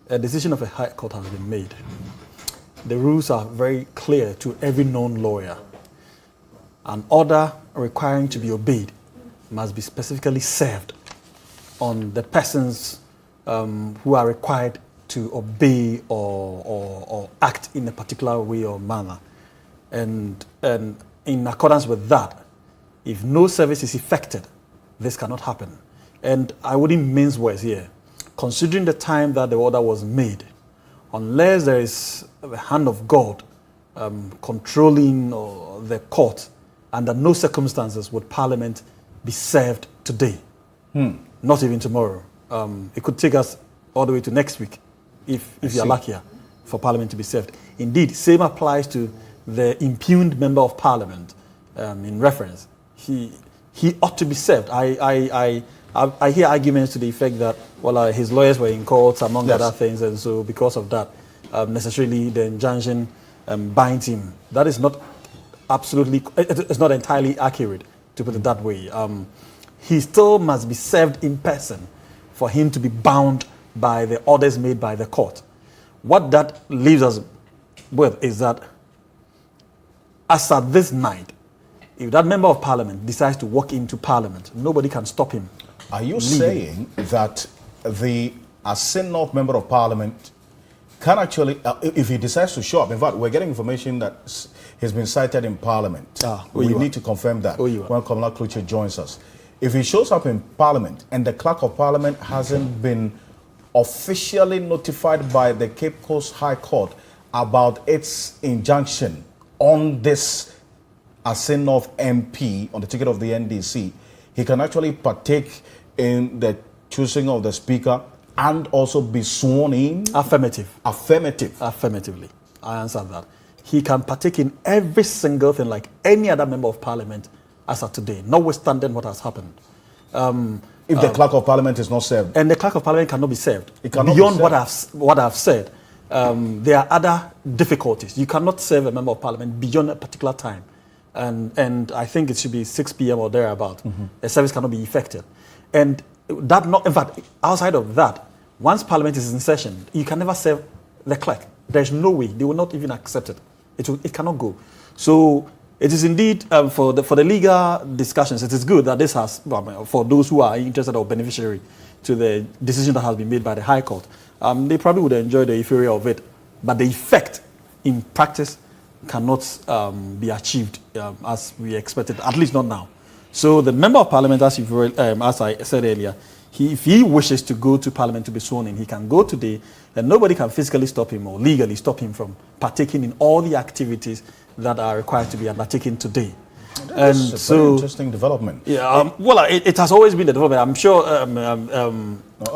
A decision of a high court has been made. The rules are very clear to every known lawyer. An order requiring to be obeyed must be specifically served on the persons who are required to obey or act in a particular way or manner. And in accordance with that, if no service is effected, this cannot happen. And I wouldn't mince words here. Considering the time that the order was made, unless there is the hand of God controlling the court, under no circumstances would Parliament be served today, not even tomorrow. It could take us all the way to next week, if you're luckier, for Parliament to be served. Indeed, same applies to the impugned member of Parliament in reference. He ought to be served. I hear arguments to the effect that, well, his lawyers were in courts, among other things, and so because of that, necessarily the injunction binds him. That is not absolutely, it's not entirely accurate, to put it that way. He still must be served in person for him to be bound by the orders made by the court. What that leaves us with is that, as at this night, if that member of Parliament decides to walk into Parliament, nobody can stop him. Are you saying that the Asin North member of Parliament can actually, if he decides to show up, in fact, we're getting information that he's been cited in Parliament. We need to confirm that when Kamala Kluche joins us. If he shows up in Parliament and the Clerk of Parliament hasn't been officially notified by the Cape Coast High Court about its injunction on this Asin North MP on the ticket of the NDC, he can actually partake in the choosing of the Speaker and also be sworn in? Affirmatively. I answered that. He can partake in every single thing like any other member of Parliament as of today, notwithstanding what has happened. If the Clerk of Parliament is not served? And the Clerk of Parliament cannot be served. It cannot Beyond be served. what I've said, there are other difficulties. You cannot serve a member of Parliament beyond a particular time. And I think it should be 6 p.m. or thereabout. A service cannot be effected. And that in fact, outside of that, once Parliament is in session, you can never serve the clerk. There's no way. They will not even accept it. It cannot go. So it is indeed, for the legal discussions, it is good that this has, for those who are interested or beneficiary to the decision that has been made by the High Court, they probably would enjoy the euphoria of it. But the effect in practice cannot be achieved as we expected, at least not now. So the member of parliament, as I said earlier, if he wishes to go to parliament to be sworn in, he can go today, and nobody can physically stop him or legally stop him from partaking in all the activities that are required to be undertaken today. That's a very interesting development. Yeah, well, it has always been a development. I'm sure.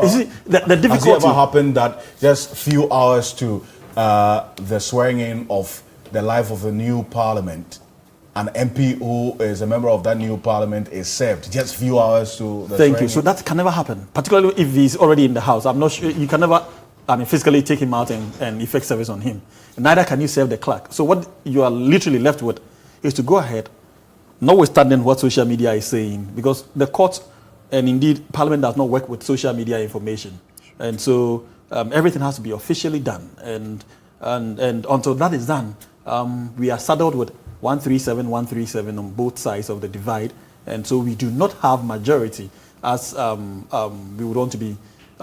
You see, the difficulty. Has it ever happened that just few hours to the swearing in of the life of a new parliament, an MP who is a member of that new parliament is served just few hours to the Thank you. in? So that can never happen, particularly if he's already in the house. I'm not sure you can never, physically take him out and effect service on him. Neither can you serve the clerk. So what you are literally left with is to go ahead, notwithstanding what social media is saying, because the court and indeed Parliament does not work with social media information, and so everything has to be officially done. And until that is done, we are saddled with 137 on both sides of the divide, and so we do not have majority as we would want to be.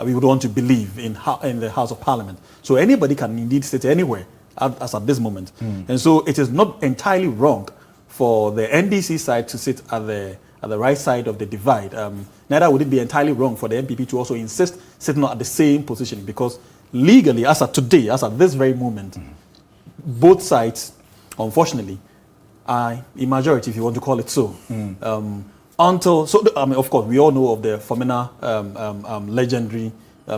We would want to believe in the House of Parliament. So anybody can indeed sit anywhere as at this moment, and so it is not entirely wrong for the NDC side to sit at the right side of the divide. Neither would it be entirely wrong for the NPP to also insist sitting at the same position, because legally, as at today, as at this very moment, both sides, unfortunately, are in majority, if you want to call it so. Of course, we all know of the Fomena legendary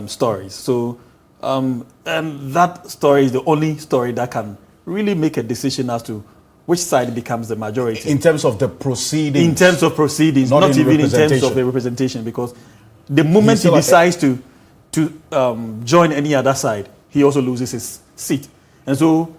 stories. So, and that story is the only story that can really make a decision as to which side becomes the majority. In terms of the proceedings? In terms of proceedings, not even in terms of the representation, because the moment he decides to join any other side, he also loses his seat. And so,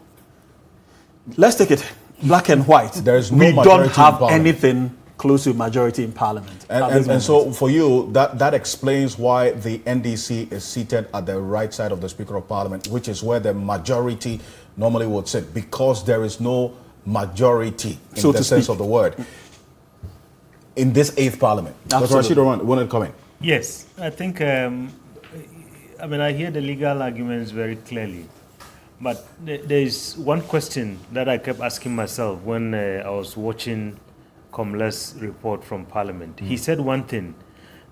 let's take it black and white. There is no we majority don't have in Parliament. anything close to a majority in Parliament. And so for you, that explains why the NDC is seated at the right side of the Speaker of Parliament, which is where the majority normally would sit, because there is no majority in so the sense of the word in this 8th Parliament. Dr. Rashid Rahman, wanted to comment? Yes, I think, I hear the legal arguments very clearly, but there is one question that I kept asking myself when I was watching Komle's report from Parliament. He said one thing,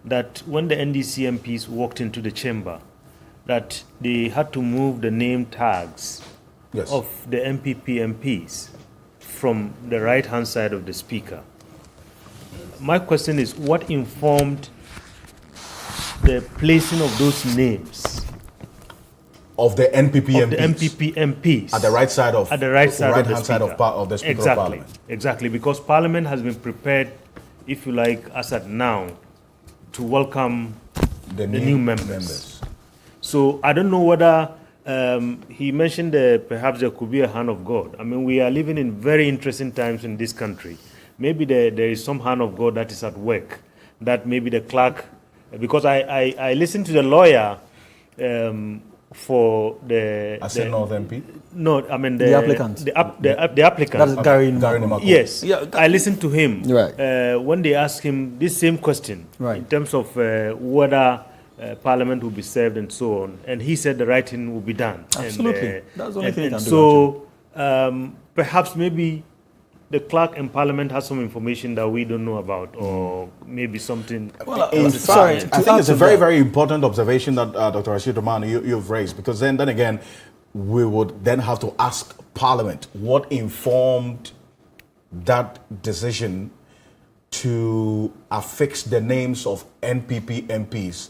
that when the NDC MPs walked into the chamber, that they had to move the name tags of the MPP MPs from the right-hand side of the Speaker. My question is, what informed the placing of those names of the NPP of MPs? The NPP MPs at the right side of at the right-hand side of the Speaker of Parliament. Exactly, because Parliament has been prepared, if you like, as at now, to welcome the new members. So I don't know whether he mentioned perhaps there could be a hand of God. I mean, we are living in very interesting times in this country. Maybe there is some hand of God that is at work, that maybe the clerk, because I listened to the lawyer for the North MP? No, I mean the applicant. The applicant. That is Gary Namaku. Yes, yeah, I listened to him right. When they asked him this same question right. in terms of whether Parliament will be served and so on, and he said the right thing will be done. Absolutely, and, that's the only thing he can do. So perhaps maybe the clerk in Parliament has some information that we don't know about, or maybe something. Well, I think it's a very, very important observation that Dr. Rashid Rahman, you've raised, because then again, we would then have to ask Parliament what informed that decision to affix the names of NPP MPs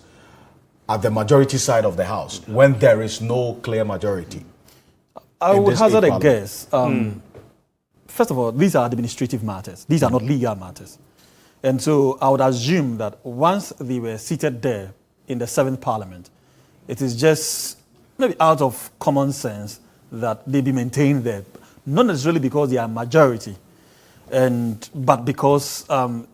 at the majority side of the House when there is no clear majority. I would hazard a guess. First of all, these are administrative matters. These are not legal matters. And so I would assume that once they were seated there in the 7th Parliament, it is just maybe out of common sense that they be maintained there. Not necessarily because they are majority, but because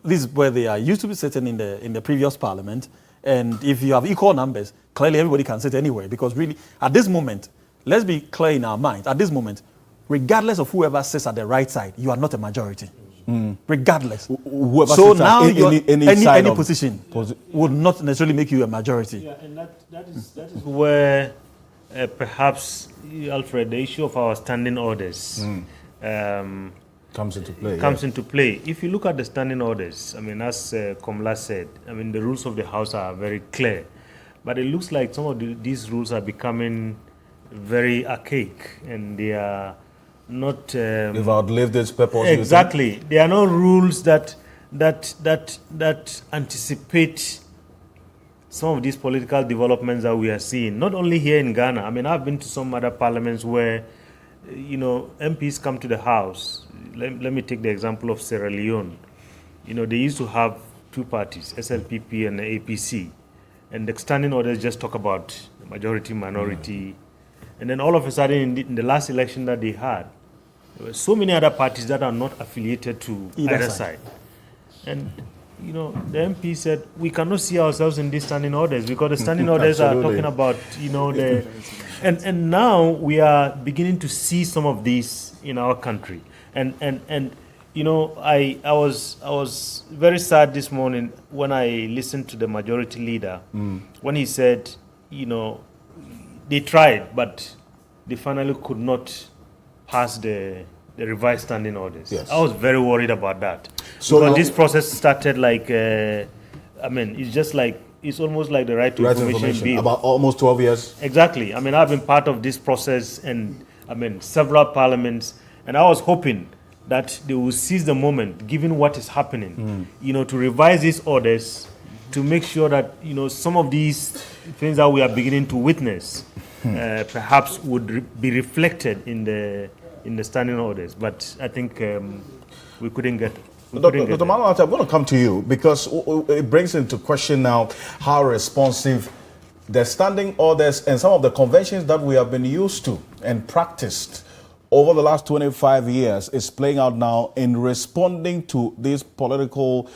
this is where they are used to be sitting in the previous Parliament. And if you have equal numbers, clearly everybody can sit anywhere. Because really, at this moment, let's be clear in our minds, at this moment, regardless of whoever sits at the right side, you are not a majority. Regardless. Whoever so sits now any position would not necessarily make you a majority. Yeah, and that is where perhaps, Alfred, the issue of our standing orders comes into play. Into play. If you look at the standing orders, I mean, as Komla said, I mean, the rules of the House are very clear. But it looks like some of these rules are becoming very archaic, and they are not... They've outlived its purpose. Exactly. There are no rules that anticipate some of these political developments that we are seeing, not only here in Ghana. I mean, I've been to some other parliaments where, you know, MPs come to the House. Let me take the example of Sierra Leone. You know, they used to have two parties, SLPP and the APC. And the standing orders just talk about the majority, minority. And then all of a sudden, in the last election that they had, there were so many other parties that are not affiliated to either side. And, you know, the MP said, we cannot see ourselves in these standing orders because the standing orders are talking about, you know, the... And now we are beginning to see some of these in our country. And you know, I was very sad this morning when I listened to the majority leader when he said, you know, they tried, but they finally could not pass the revised standing orders. Yes. I was very worried about that. So because this process started like, I mean, it's almost like the right to information bill. About almost 12 years. Exactly. I mean, I've been part of this process and, I mean, several parliaments, and I was hoping that they will seize the moment, given what is happening, you know, to revise these orders, to make sure that, you know, some of these things that we are beginning to witness perhaps would be reflected in the standing orders. But I think we couldn't get Dr. Manuel, I'm going to come to you because it brings into question now how responsive the standing orders and some of the conventions that we have been used to and practiced over the last 25 years is playing out now in responding to these political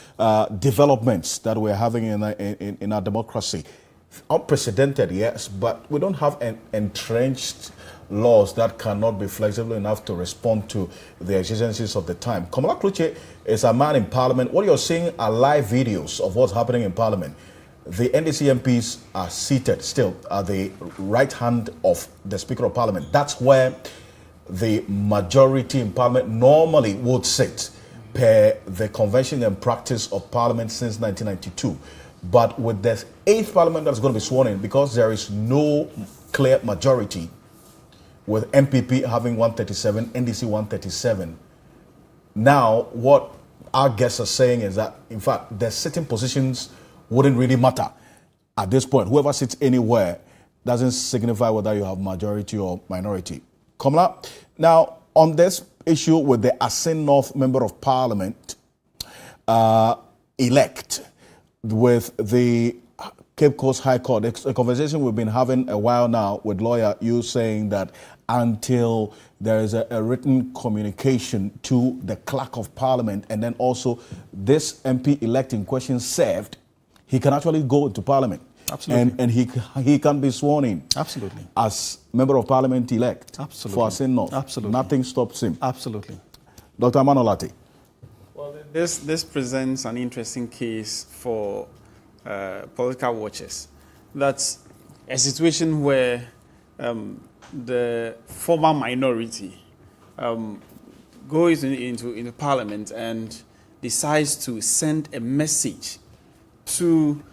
developments that we're having in our democracy. Unprecedented, yes, but we don't have entrenched laws that cannot be flexible enough to respond to the exigencies of the time. Komla Kluche is a man in Parliament. What you're seeing are live videos of what's happening in Parliament. The NDC MPs are seated still at the right hand of the Speaker of Parliament. That's where the majority in Parliament normally would sit per the convention and practice of Parliament since 1992. But with the 8th Parliament that's going to be sworn in, because there is no clear majority, with MPP having 137, NDC 137, now what our guests are saying is that, in fact, the sitting positions wouldn't really matter at this point. Whoever sits anywhere doesn't signify whether you have majority or minority. Komla, now on this issue with the Asin North Member of Parliament elect with the Cape Coast High Court, it's a conversation we've been having a while now with lawyer, you saying that until there is a written communication to the Clerk of Parliament and then also this MP elect in question served, he can actually go into Parliament. Absolutely. And he can be sworn in. Absolutely. As Member of Parliament elect. Absolutely. For Asin North. Absolutely. Nothing stops him. Absolutely. Dr. Manolati. Well, this presents an interesting case for political watchers. That's a situation where the former minority goes into Parliament and decides to send a message to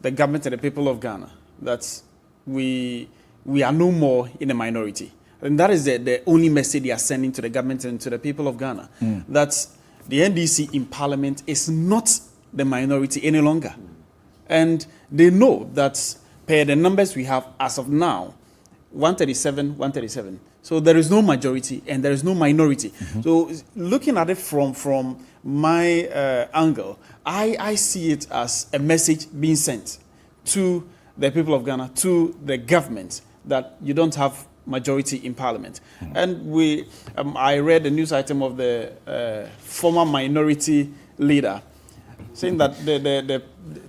the government and the people of Ghana that we are no more in a minority. And that is the only message they are sending to the government and to the people of Ghana. That the NDC in Parliament is not the minority any longer. And they know that per the numbers we have as of now, 137. So there is no majority and there is no minority. So looking at it from my angle, I see it as a message being sent to the people of Ghana, to the government, that you don't have majority in Parliament. And I read a news item of the former minority leader saying that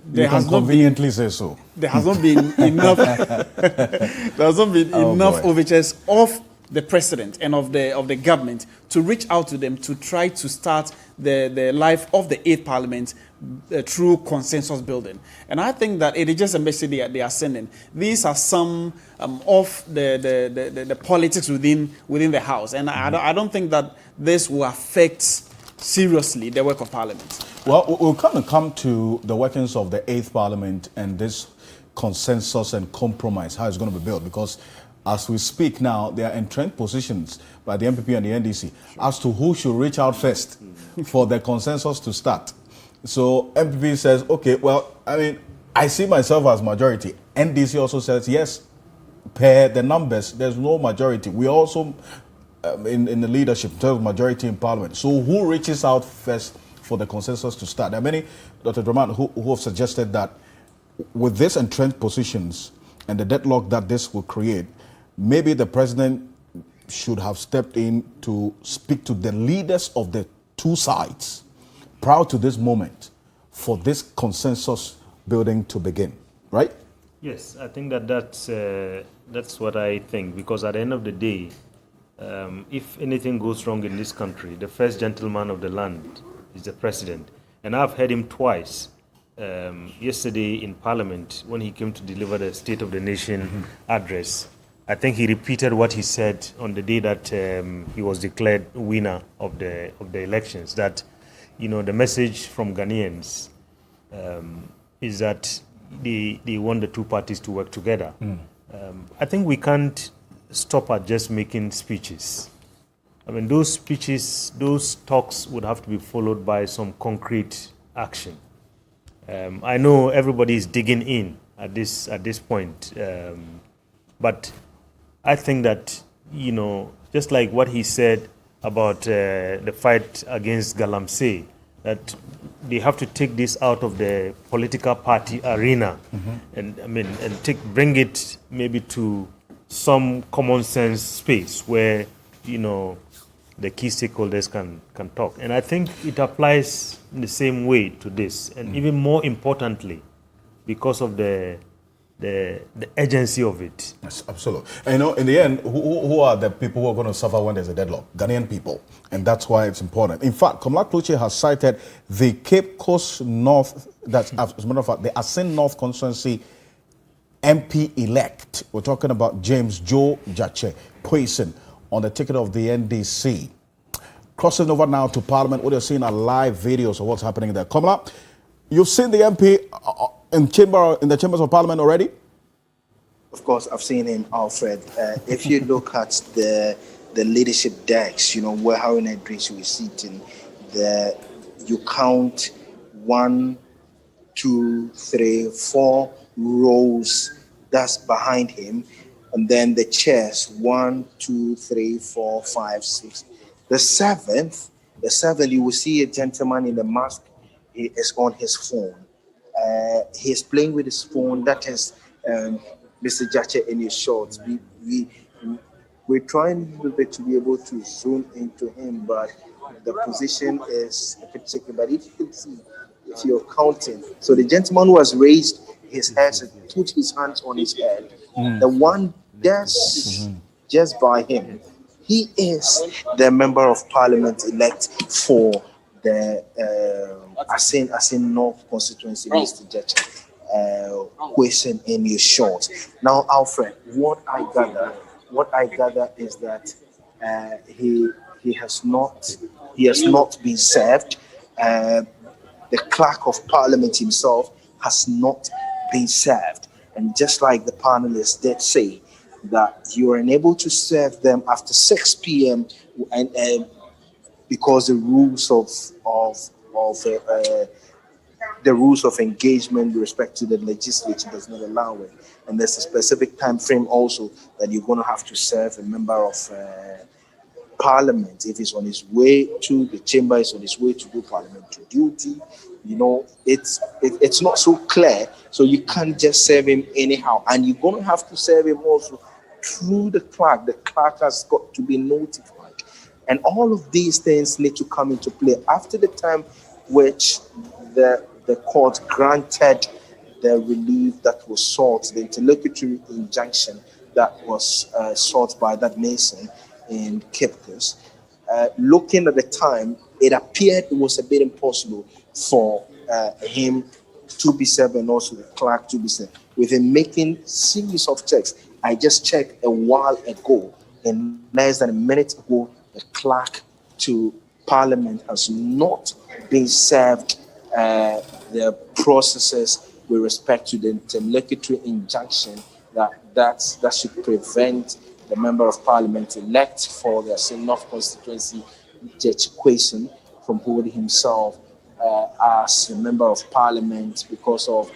there has not been, say so. There has not been enough. There has not been enough overtures of the president and of the government to reach out to them to try to start the life of the 8th Parliament through consensus building. And I think that it is just a message they are sending. These are some of the politics within the House. And I don't think that this will affect seriously the work of Parliament. Well, we'll come to the workings of the 8th Parliament and this consensus and compromise, how it's going to be built, because as we speak now, there are entrenched positions by the MPP and the NDC as to who should reach out first for the consensus to start. So MPP says, okay, well, I mean, I see myself as majority. NDC also says, yes, per the numbers, there's no majority. We also, in the leadership, in terms of majority in Parliament. So who reaches out first for the consensus to start? There are many, Dr. Draman, who have suggested that with these entrenched positions and the deadlock that this will create, maybe the president should have stepped in to speak to the leaders of the two sides prior to this moment for this consensus building to begin, right? Yes, I think that's what I think, because at the end of the day, if anything goes wrong in this country, the first gentleman of the land is the president. And I've heard him twice. Yesterday in Parliament, when he came to deliver the State of the Nation address, I think he repeated what he said on the day that he was declared winner of the elections. That, you know, the message from Ghanaians is that they want the two parties to work together. I think we can't stop at just making speeches. I mean, those speeches, those talks would have to be followed by some concrete action. I know everybody is digging in at this point, but I think that, you know, just like what he said about the fight against Galamsey, that they have to take this out of the political party arena and bring it maybe to some common sense space where, you know, the key stakeholders can talk. And I think it applies in the same way to this, and even more importantly, because of the urgency of it. Yes, absolutely. And, you know, in the end, who are the people who are going to suffer when there's a deadlock? Ghanaian people. And that's why it's important. In fact, Komla Kloche has cited the Cape Coast North, that's, as a matter of fact, the Asin North constituency MP-elect. We're talking about James Joe Jache Poison on the ticket of the NDC. Crossing over now to Parliament, what you're seeing are live videos of what's happening there. Komla, you've seen the MP in the chambers of Parliament already? Of course, I've seen him, Alfred. If you look at the leadership decks, you know, where Haruna Idris is sitting, you count 1, 2, 3, 4 rows that's behind him. And then the chairs, 1, 2, 3, 4, 5, 6. The seventh, you will see a gentleman in the mask. He is on his phone. He is playing with his phone. That is Mr. Jache in his shorts. We're trying a little bit to be able to zoom into him, but the position is a bit tricky. But if you can see, if you're counting, so the gentleman who has raised his hands and put his hands on his head, the one that's just by him, he is the member of Parliament elect for the Asin North constituency, Mr. Jache, question in your short. Now, Alfred, what I gather is that he has not been served. The clerk of Parliament himself has not been served. And just like the panelists did say, that you are unable to serve them after 6 p.m. and because the rules of engagement with respect to the legislature does not allow it. And there's a specific time frame also that you're going to have to serve a member of Parliament if he's on his way to the chamber, is on his way to do parliamentary duty. You know, it's not so clear, so you can't just serve him anyhow, and you're going to have to serve him also through the clerk. The clerk has got to be notified, and all of these things need to come into play after the time which the court granted the relief that was sought, the interlocutory injunction that was sought by that mason in Cape Coast. Looking at the time, it appeared it was a bit impossible for him to be served and also the clerk to be served. With him making series of checks, I just checked a while ago, and less than a minute ago, the clerk to Parliament has not been served the processes with respect to the interlocutory injunction that should prevent the member of Parliament elect for the North constituency, Judge Quayson, from holding himself as a member of Parliament because of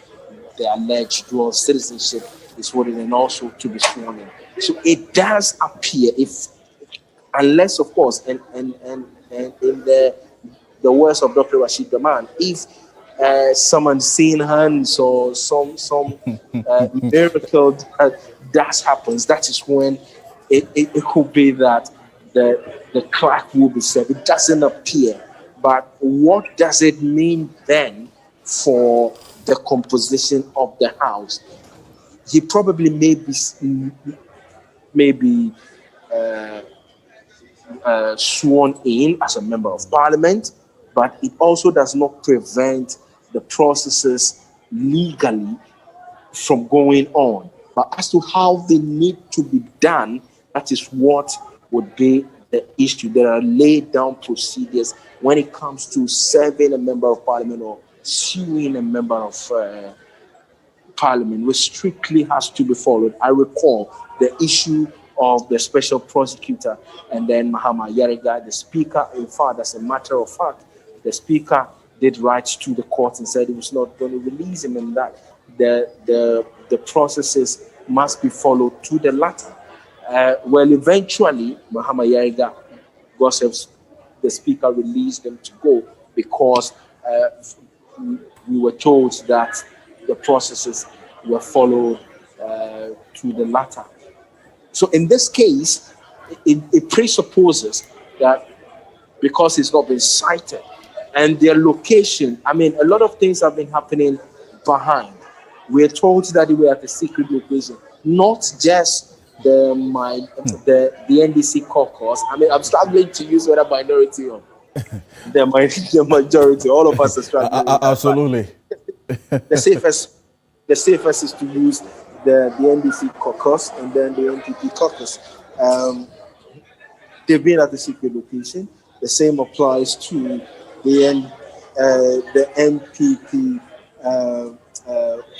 the alleged dual citizenship is holding, and also to be sworn in. So it does appear, if unless of course, and in the words of Dr. Rashid Daman, if someone's seeing hands or some miracle that happens, that is when it could be that the clerk will be served. It doesn't appear. But what does it mean then for the composition of the House? He probably may be sworn in as a member of Parliament, but it also does not prevent the processes legally from going on. But as to how they need to be done, that is what would be the issue. There are laid down procedures when it comes to serving a member of Parliament or suing a member of Parliament, which strictly has to be followed. I recall the issue of the special prosecutor and then Mahama Yariga, the speaker. In fact, as a matter of fact, the speaker did write to the court and said he was not going to release him, and that the processes must be followed to the latter. Well, eventually, Mahama Yariga, the speaker released them to go because we were told that the processes were followed to the latter. So in this case, it presupposes that because it's not been cited and their location, I mean, a lot of things have been happening behind. We're told that they were at a secret location, not just the NDC caucus. I mean, I'm struggling to use whether minority or the majority. All of us are struggling. Absolutely. The safest is to use the NDC caucus and then the NPP caucus. They've been at the secret location. The same applies to the NPP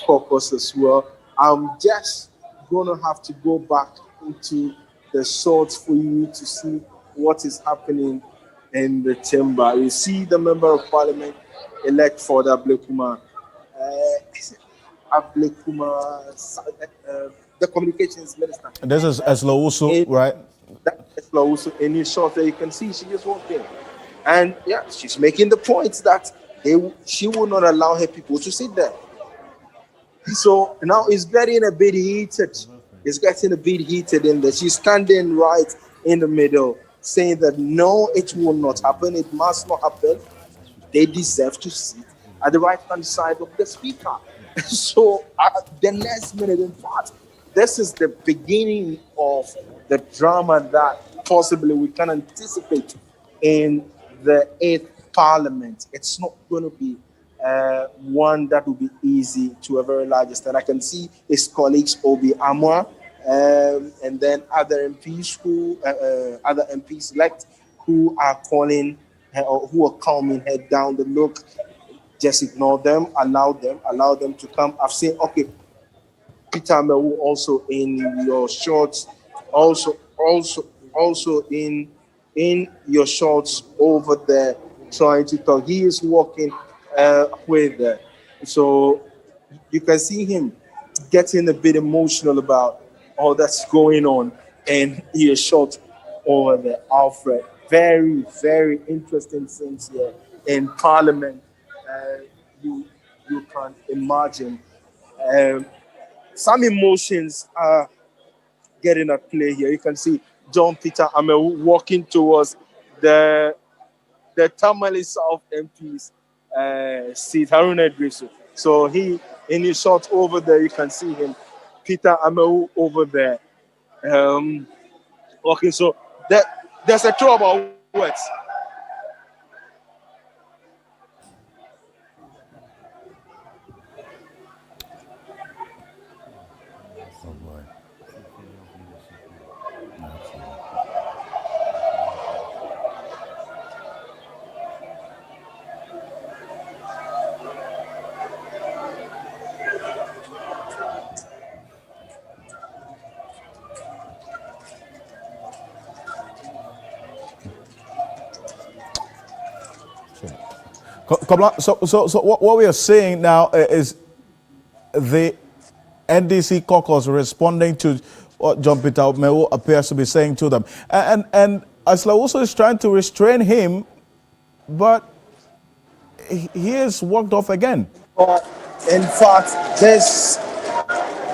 caucus as well. I'm just going to have to go back into the shorts for you to see what is happening in the chamber. You see the member of Parliament elect for the Ablekuma, the communications minister. This is Eslawusu, right? That's Eslawusu. In his short there, you can see she just walked in. And yeah, she's making the point that she will not allow her people to sit there. So now it's getting a bit heated. It's getting a bit heated in there. She's standing right in the middle, saying that no, it will not happen. It must not happen. They deserve to sit at the right-hand side of the speaker. So the next minute, in fact, this is the beginning of the drama that possibly we can anticipate in the 8th Parliament. It's not going to be one that will be easy to a very large extent. I can see his colleagues, Obi Amwa, and then other MPs elect who are calling her, or who are calming her down the look. Just ignore them, allow them to come. I've seen, okay, Peter Mewu also in your shorts, also in your shorts over there trying to talk. He is walking with so you can see him getting a bit emotional about all that's going on, and he is short over there. Alfred, very, very interesting things here in Parliament. You can imagine some emotions are getting at play here. You can see John Peter Amewu walking towards the Tamale South MP's seat, Haruna Idrisu. So he, in his shot over there, you can see him, Peter Amewu over there. Okay, so there's a throw about words. Oh boy. Absolutely. So what we are seeing now is the NDC caucus responding to what John Peter Mewo appears to be saying to them. And Aslawusu is trying to restrain him, but he is walked off again. In fact, this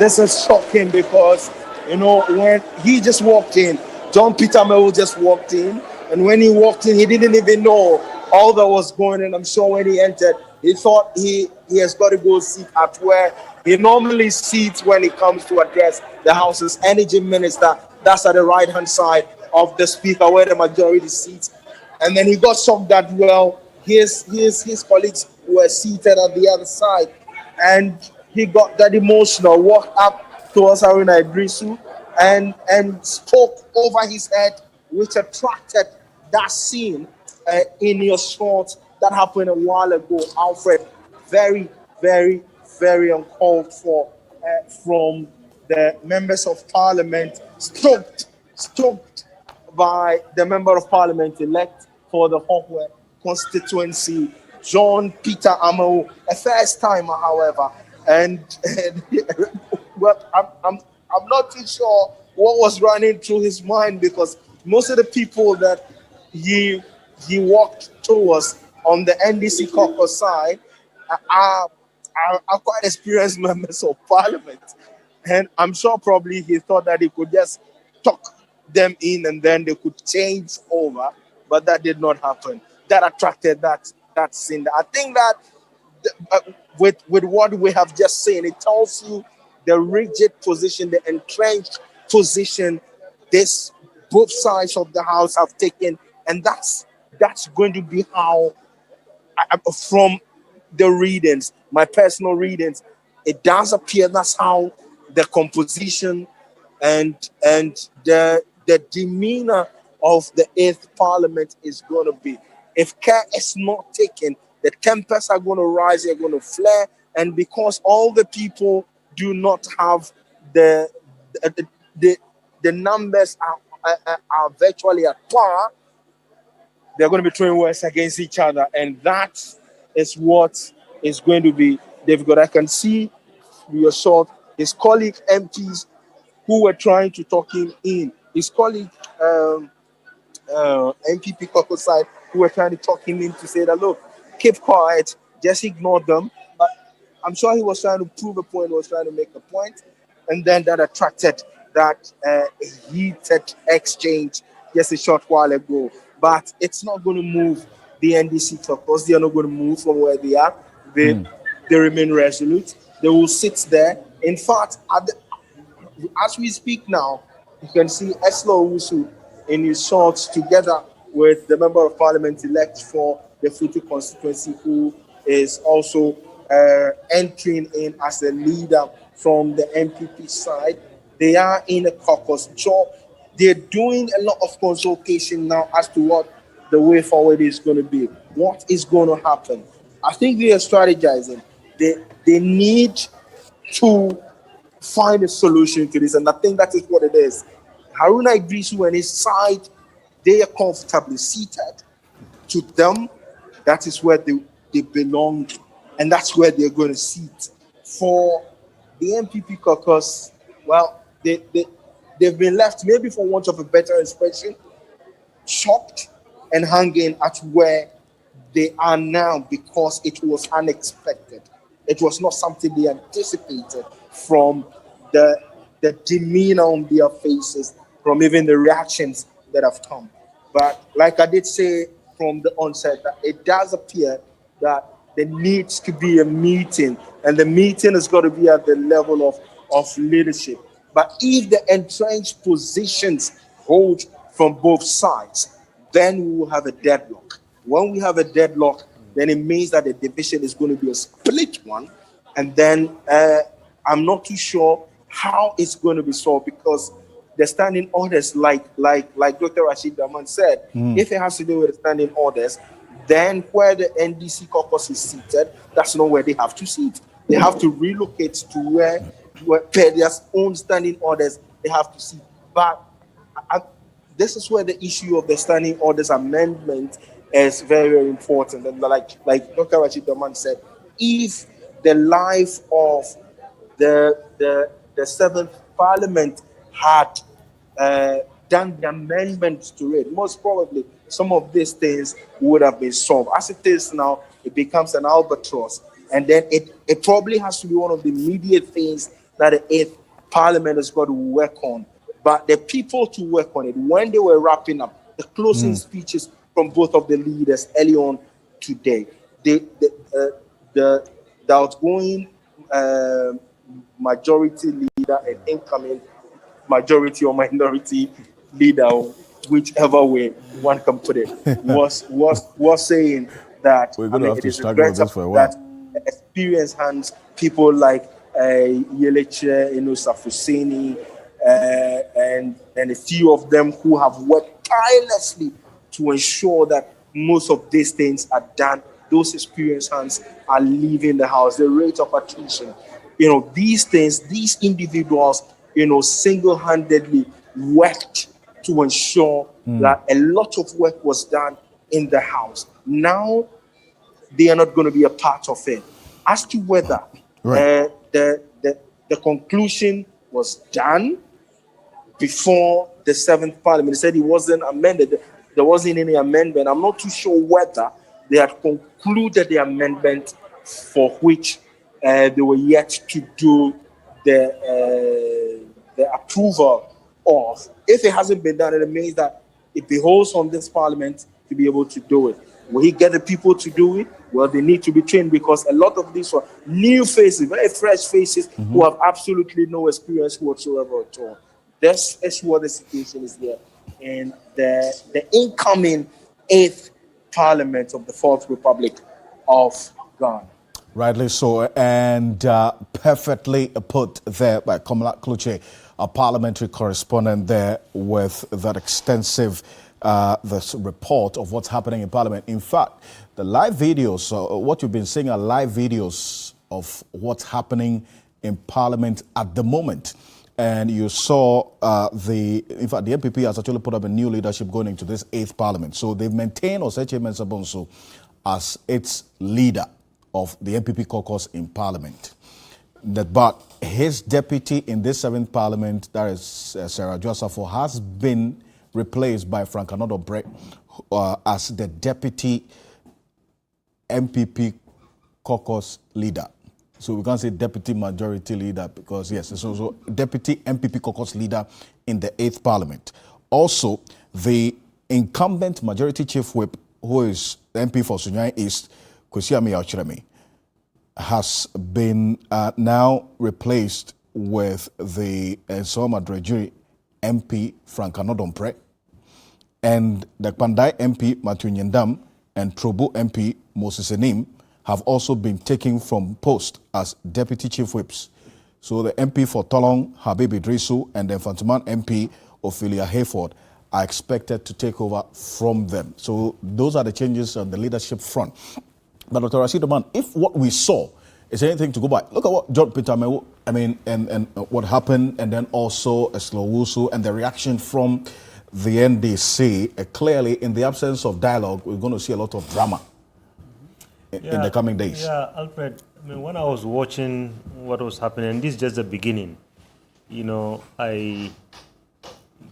is shocking because, when he just walked in, John Peter Mewo just walked in, and when he walked in, he didn't even know all that was going on. I'm sure when he entered, he thought he has got to go sit at where he normally sits when he comes to address the House's energy minister. That's at the right-hand side of the speaker where the majority sits. And then he got shocked that, well, his colleagues were seated at the other side. And he got that emotional, walked up towards Haruna Idrisu and spoke over his head, which attracted that scene in your short that happened a while ago, Alfred. Very, very, very uncalled for from the members of parliament, stoked by the member of parliament elect for the Hokwe constituency, John Peter Amo, a first timer, however. And well, I'm not too sure what was running through his mind, because most of the people that he walked towards on the NDC caucus side are quite experienced members of parliament. And I'm sure probably he thought that he could just talk them in and then they could change over, but that did not happen. That attracted that scene. I think that with what we have just seen, it tells you the rigid position, the entrenched position this both sides of the house have taken, and that's going to be how, from the readings, my personal readings, it does appear that's how the composition and the demeanor of the 8th Parliament is going to be. If care is not taken, the tempers are going to rise, they're going to flare, and because all the people do not have the numbers are virtually at par, they're going to be throwing words against each other, and that is what is going to be difficult. I can see your short his colleague MPs who were trying to talk him in. His colleague MPP caucus side who were trying to talk him in to say that, look, keep quiet, just ignore them. But I'm sure he was trying to prove a point, was trying to make a point, and then that attracted that heated exchange just a short while ago. But it's not going to move the NDC caucus. They are not going to move from where they are. They remain resolute. They will sit there. In fact, as we speak now, you can see Eslo Owusu in his shorts together with the member of parliament elect for the Futu constituency, who is also entering in as a leader from the MPP side. They are in a caucus. So they're doing a lot of consultation now as to what the way forward is going to be. What is going to happen? I think they are strategizing. They need to find a solution to this, and I think that is what it is. Haruna Idrisu and his side, they are comfortably seated. To them, that is where they belong, and that's where they're going to sit. For the MPP caucus, well, they've been left, maybe for want of a better expression, shocked and hanging at where they are now, because it was unexpected. It was not something they anticipated from the demeanor on their faces, from even the reactions that have come. But like I did say from the onset, that it does appear that there needs to be a meeting, and the meeting has got to be at the level of leadership. But if the entrenched positions hold from both sides, then we will have a deadlock. When we have a deadlock, then it means that the division is going to be a split one. And then I'm not too sure how it's going to be solved, because the standing orders, like Dr. Rashid Daman said, if it has to do with the standing orders, then where the NDC caucus is seated, that's not where they have to sit. They have to relocate to where per their own standing orders they have to sit. But this is where the issue of the standing orders amendment is very, very important. And like Dr. Rashid Daman said, if the life of the seventh parliament had done the amendments to it, most probably some of these things would have been solved. As it is now, it becomes an albatross. And then it probably has to be one of the immediate things that the eighth parliament has got to work on. But the people to work on it, when they were wrapping up the closing speeches from both of the leaders early on today, the outgoing majority leader and incoming majority or minority leader, whichever way one can put it, was saying that we're going to have to struggle with this for a that while. experienced hands, people like Yeleche, Safuseni, and a few of them who have worked tirelessly to ensure that most of these things are done. Those experienced hands are leaving the house. The rate of attrition, these things, these individuals, single-handedly worked to ensure that a lot of work was done in the house. Now they are not going to be a part of it. As to whether the conclusion was done before the seventh parliament, they said it wasn't amended. There wasn't any amendment. I'm not too sure whether they had concluded the amendment for which they were yet to do the approval of. If it hasn't been done, it means that it behoves on this parliament to be able to do it. Will he get the people to do it? Well, they need to be trained, because a lot of these were new faces, very fresh faces, who have absolutely no experience whatsoever at all. This is what the situation is there. And the incoming 8th Parliament of the Fourth Republic of Ghana. Rightly so, and perfectly put there by Komala Kluche, a parliamentary correspondent there, with that extensive this report of what's happening in Parliament. In fact, the live videos, what you've been seeing are live videos of what's happening in Parliament at the moment. And you saw the MPP has actually put up a new leadership going into this 8th Parliament. So they've maintained Oseche Mensah Bonsu as its leader of the MPP caucus in Parliament. But his deputy in this 7th Parliament, that is Sarah Joasafo, has been replaced by Frank Anodo-Brett as the deputy MPP caucus leader. So we can't say deputy majority leader, because yes, it's also deputy MPP caucus leader in the 8th Parliament. Also, the incumbent majority chief whip, who is the MP for Sunyani East, Kwesiame Yaochiremi, has been now replaced with the Nsoma Drejuri MP Frank Anodo-Brett, and the Pandai MP Matthew Nyendam and Trobo MP Moses Enim have also been taken from post as deputy chief whips. So the MP for Tolong, Habib Idrisu, and the Fantuman MP, Ophelia Hayford, are expected to take over from them. So those are the changes on the leadership front. But Dr. Rashid Oman, if what we saw is anything to go by, look at what John Peter Mewu, and what happened, and then also Eslowusu and the reaction from the NDC. Clearly, in the absence of dialogue, we're going to see a lot of drama in the coming days. Yeah, Alfred, when I was watching what was happening, and this is just the beginning, I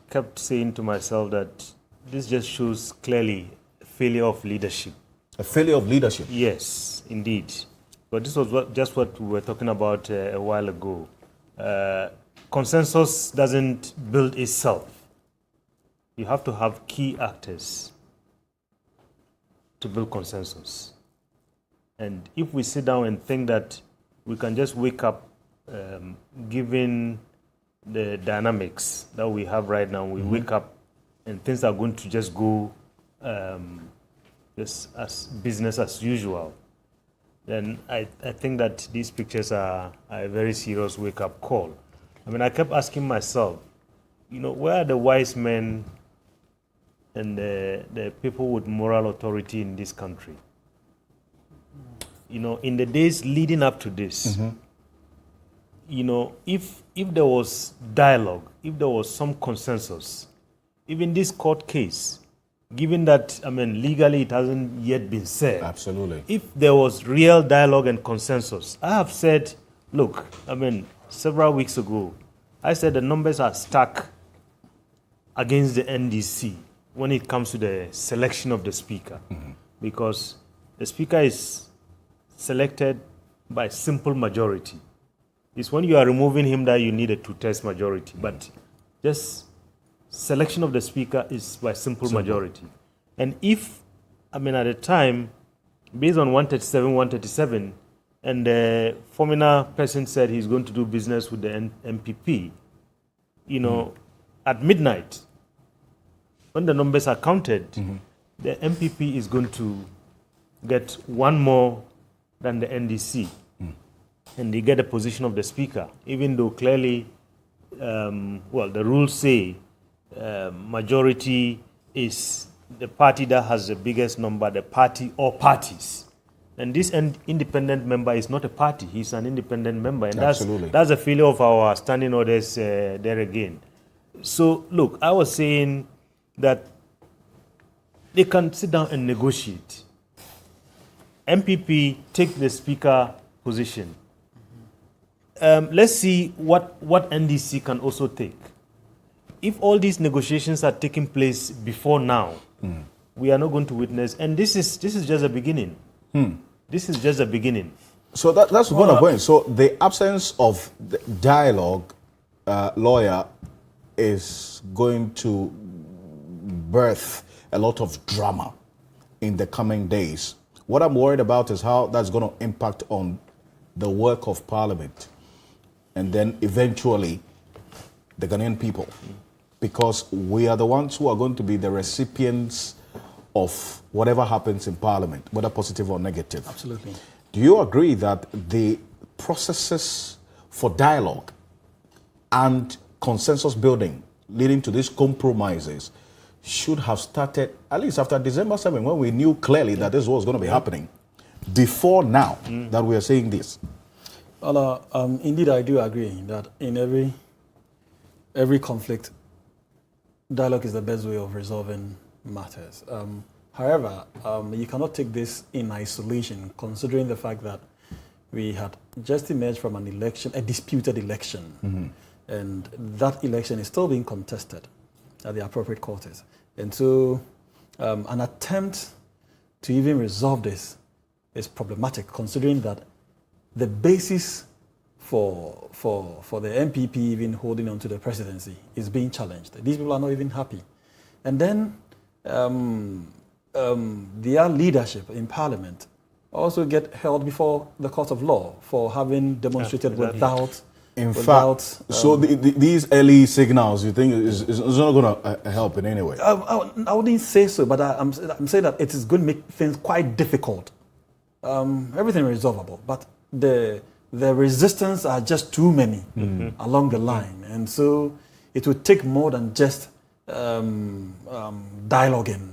kept saying to myself that this just shows clearly a failure of leadership. A failure of leadership? Yes, indeed. But this was just what we were talking about a while ago. Consensus doesn't build itself. You have to have key actors to build consensus. And if we sit down and think that we can just wake up giving the dynamics that we have right now, we wake up and things are going to just go just as business as usual, then I think that these pictures are a very serious wake-up call. I mean, I kept asking myself, where are the wise men and the people with moral authority in this country? In the days leading up to this, if there was dialogue, if there was some consensus, even this court case, given that, legally it hasn't yet been said. Absolutely. If there was real dialogue and consensus, I have said, look, several weeks ago, I said the numbers are stacked against the NDC when it comes to the selection of the speaker. Because the speaker is selected by simple majority. It's when you are removing him that you need a two-thirds majority. But just selection of the speaker is by simple majority. And if, at the time, based on 137, and the former person said he's going to do business with the MPP, at midnight, when the numbers are counted, the MPP is going to get one more than the NDC. And they get a position of the speaker, even though clearly, the rules say majority is the party that has the biggest number, the party or parties. And this independent member is not a party, he's an independent member. And that's a failure of our standing orders there again. So, look, I was saying that they can sit down and negotiate. MPP take the speaker position. Let's see what NDC can also take. If all these negotiations are taking place before now, we are not going to witness, and this is just a beginning. This is just a beginning. So that's one of the points. So the absence of the dialogue, lawyer, is going to birth a lot of drama in the coming days. What I'm worried about is how that's going to impact on the work of Parliament, and then eventually the Ghanaian people, because we are the ones who are going to be the recipients of whatever happens in Parliament, whether positive or negative. Absolutely. Do you agree that the processes for dialogue and consensus building leading to these compromises should have started at least after December 7, when we knew clearly that this was going to be happening, before now that we are saying this? Well, indeed, I do agree that in every conflict, dialogue is the best way of resolving matters. However, you cannot take this in isolation, considering the fact that we had just emerged from an election, a disputed election, and that election is still being contested at the appropriate quarters. And so an attempt to even resolve this is problematic, considering that the basis for the MPP even holding on to the presidency is being challenged. These people are not even happy. And then their leadership in Parliament also get held before the court of law for having demonstrated without... In fact, so these early signals, you think is not going to help in any way? I wouldn't say so, but I'm saying that it is going to make things quite difficult. Everything is resolvable, but the resistance are just too many along the line, and so it would take more than just dialoguing.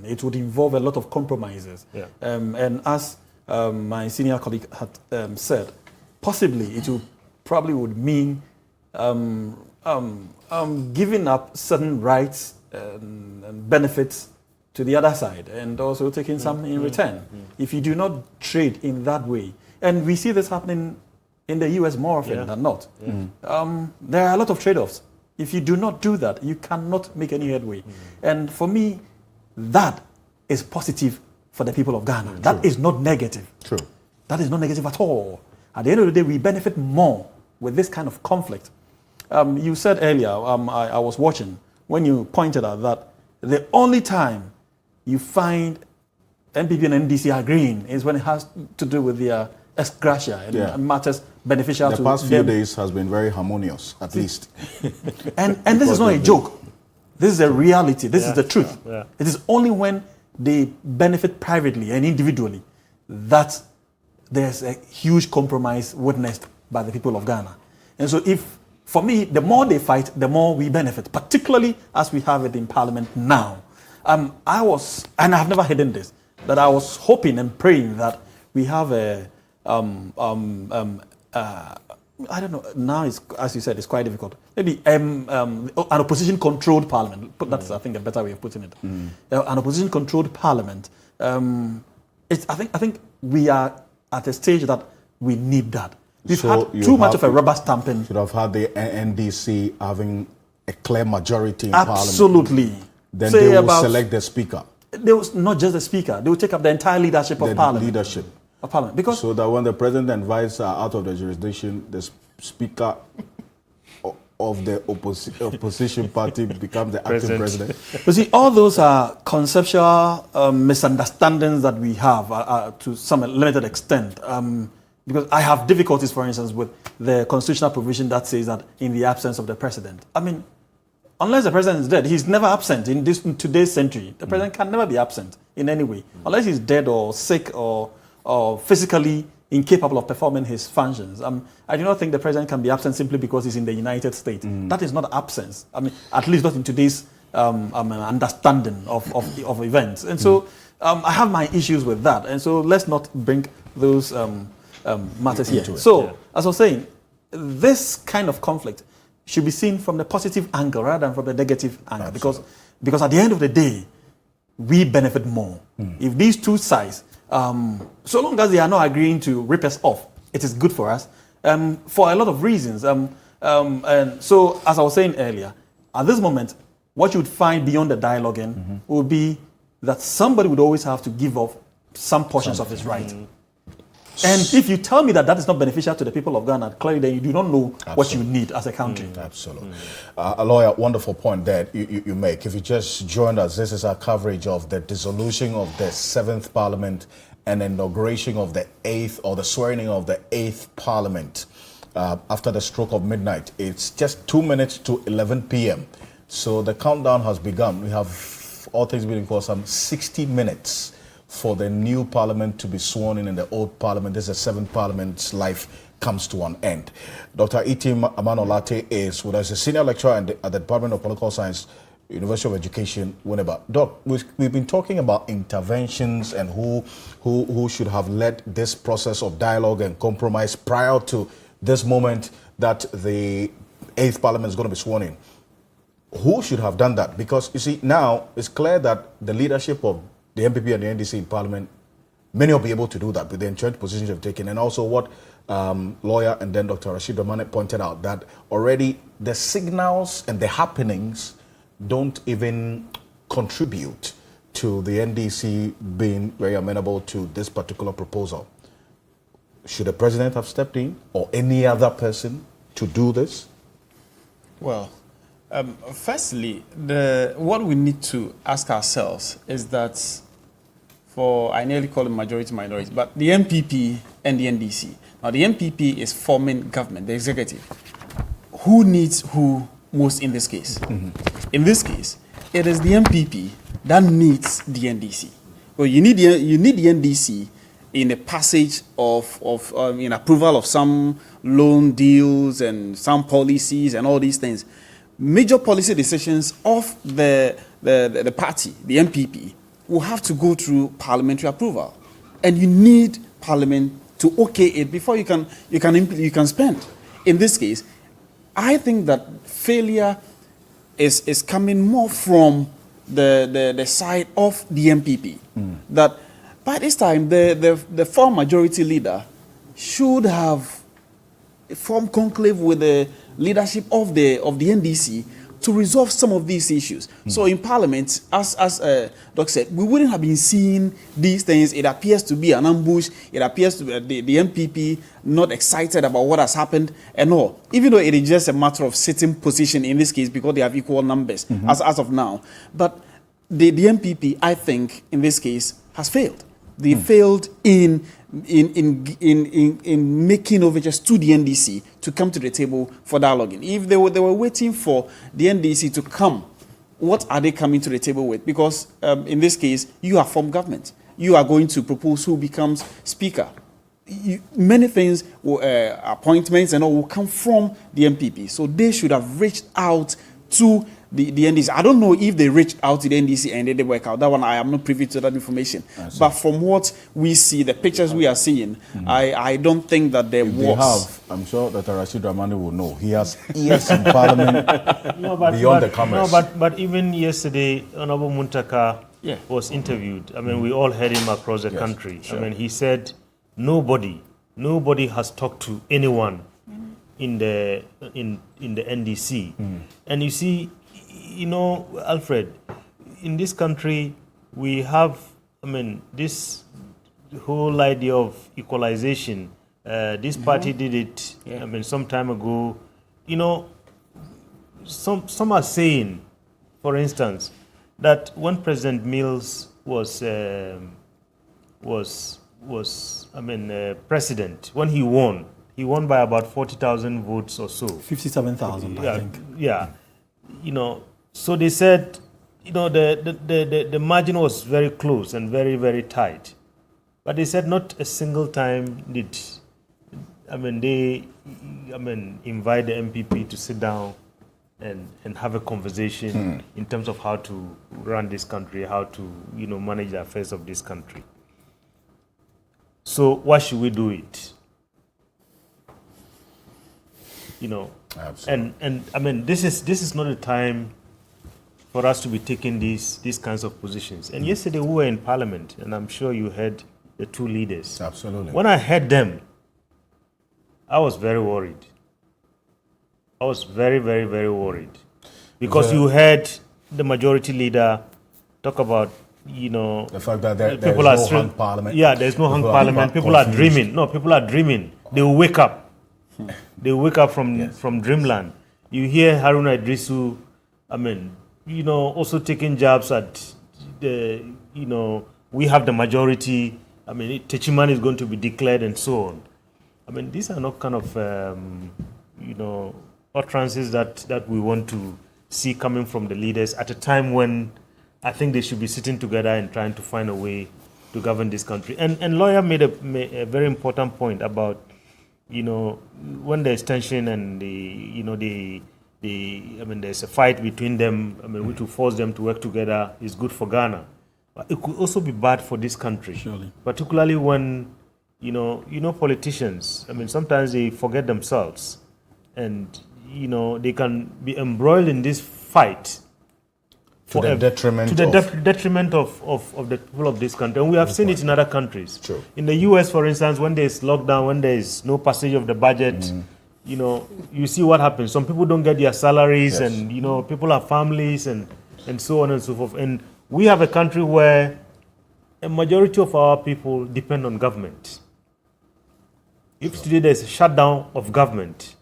It would involve a lot of compromises. And as my senior colleague had said, possibly it will probably would mean giving up certain rights and benefits to the other side, and also taking some in return. If you do not trade in that way, and we see this happening in the US more often than not, there are a lot of trade-offs. If you do not do that, you cannot make any headway. And for me, that is positive for the people of Ghana. That is not negative. True. That is not negative at all. At the end of the day, we benefit more with this kind of conflict. You said earlier, I was watching, when you pointed out that the only time you find MPP and NDC agreeing is when it has to do with their ex gratia and matters beneficial to them. The past few days has been very harmonious, at least. and this is not a joke. This is a reality. This is the truth. It is only when they benefit privately and individually that there's a huge compromise witnessed by the people of Ghana. And so for me, the more they fight, the more we benefit, particularly as we have it in Parliament now. And I've never hidden this, that I was hoping and praying that we have I don't know, now it's, as you said, it's quite difficult. Maybe an opposition-controlled parliament. That's, I think, a better way of putting it. An opposition-controlled parliament. I think we are at a stage that we need that. We've had too much of a rubber stamping. Should have had the NDC having a clear majority in Parliament. Absolutely. Then they will select the speaker. They will, not just the speaker. They will take up the entire leadership of Parliament. Of Parliament. Because so that when the president and vice are out of the jurisdiction, the speaker of the opposition party becomes the acting president. You see, all those are conceptual misunderstandings that we have to some limited extent. Because I have difficulties, for instance, with the constitutional provision that says that in the absence of the president. I mean, unless the president is dead, he's never absent in today's century. The president can never be absent in any way. Unless he's dead or sick or physically incapable of performing his functions. I do not think the president can be absent simply because he's in the United States. That is not absence. I mean, at least not in today's understanding of events. And so I have my issues with that. And so let's not bring those matters here. So, as I was saying, this kind of conflict should be seen from the positive angle rather than from the negative angle. Because at the end of the day, we benefit more. If these two sides, so long as they are not agreeing to rip us off, it is good for us for a lot of reasons. And so, as I was saying earlier, at this moment, what you would find beyond the dialoguing would be that somebody would always have to give up some portions of his right. And if you tell me that that is not beneficial to the people of Ghana, clearly then you do not know what you need as a country. Absolutely. A lawyer, wonderful point there you make. If you just joined us, this is our coverage of the dissolution of the 7th Parliament and inauguration of the 8th, or the swearing of the 8th Parliament after the stroke of midnight. It's just 2 minutes to 11 p.m. So the countdown has begun. We have, all things being equal, some 60 minutes for the new parliament to be sworn in the old parliament. This is the 7th Parliament's life comes to an end. Dr. Itim Amanolate is with us, a senior lecturer at the Department of Political Science, University of Education, Winneba. Doc, we've been talking about interventions and who should have led this process of dialogue and compromise prior to this moment that the 8th Parliament is going to be sworn in. Who should have done that? Because, you see, now it's clear that the leadership of the MPP and the NDC in Parliament, many will be able to do that with the entrenched positions they've taken. And also what lawyer and then Dr. Rashid Ramane pointed out, that already the signals and the happenings don't even contribute to the NDC being very amenable to this particular proposal. Should the president have stepped in, or any other person, to do this? Well, firstly, what we need to ask ourselves is that I nearly call it majority-minority, but the MPP and the NDC. Now, the MPP is forming government, the executive. Who needs who most in this case? In this case, it is the MPP that needs the NDC. Well, you need the NDC in the passage of in approval of some loan deals and some policies and all these things. Major policy decisions of the party, the MPP, will have to go through parliamentary approval, and you need Parliament to okay it before you can spend. In this case, I think that failure is coming more from the side of the MPP. That by this time the former majority leader should have formed conclave with the leadership of the NDC to resolve some of these issues. So in Parliament, as Doc said, we wouldn't have been seeing these things. It appears to be an ambush. It appears to be the MPP not excited about what has happened and all. Even though it is just a matter of sitting position in this case because they have equal numbers as of now. But the MPP, I think, in this case, has failed. They failed in making overtures to the NDC to come to the table for dialoguing. If they were waiting for the NDC to come, what are they coming to the table with? Because in this case, you have formed government. You are going to propose who becomes speaker. Many things, appointments and all, will come from the MPP. So they should have reached out to the NDC. I don't know if they reached out to the NDC and they didn't work out. That one, I am not privy to that information. But from what we see, the pictures we are seeing, I don't think that there was. They have, I'm sure that Rashid Ramani will know. He has ears in Parliament beyond the cameras. No, but even yesterday, Honorable Muntaka was interviewed. I mean, we all heard him across the country. Sure. I mean, he said nobody has talked to anyone in the NDC. And you see, Alfred, in this country, we have, this whole idea of equalization. This party did it, some time ago. Some are saying, for instance, that when President Mills was president, when he won by about 40,000 votes or so. 57,000, I think. Yeah. So they said, the margin was very close and very, very tight. But they said not a single time did, they invite the MPP to sit down and have a conversation in terms of how to run this country, how to, manage the affairs of this country. So why should we do it? Absolutely. This is not a time for us to be taking these kinds of positions. And yesterday we were in Parliament, and I'm sure you heard the two leaders. Absolutely. When I heard them, I was very worried. I was very, very, very worried. Because you heard the majority leader talk about, the fact that there's people no are hung parliament. Yeah, there's no hung parliament. People are dreaming. No, people are dreaming. They will wake up. They wake up from dreamland. You hear Haruna Idrisu, also taking jabs at we have the majority. Techiman is going to be declared and so on. These are not kind of, utterances that we want to see coming from the leaders at a time when I think they should be sitting together and trying to find a way to govern this country. And lawyer made a very important point about, when there's tension and there's a fight between them, which will force them to work together, is good for Ghana. But it could also be bad for this country. Surely. Particularly when, politicians, sometimes they forget themselves and, they can be embroiled in this fight To the detriment of the people of this country. And we have seen it in other countries. True. In the US, for instance, when there's lockdown, when there's no passage of the budget, you see what happens. Some people don't get their salaries and, people have families and so on and so forth. And we have a country where a majority of our people depend on government. If today there's a shutdown of government,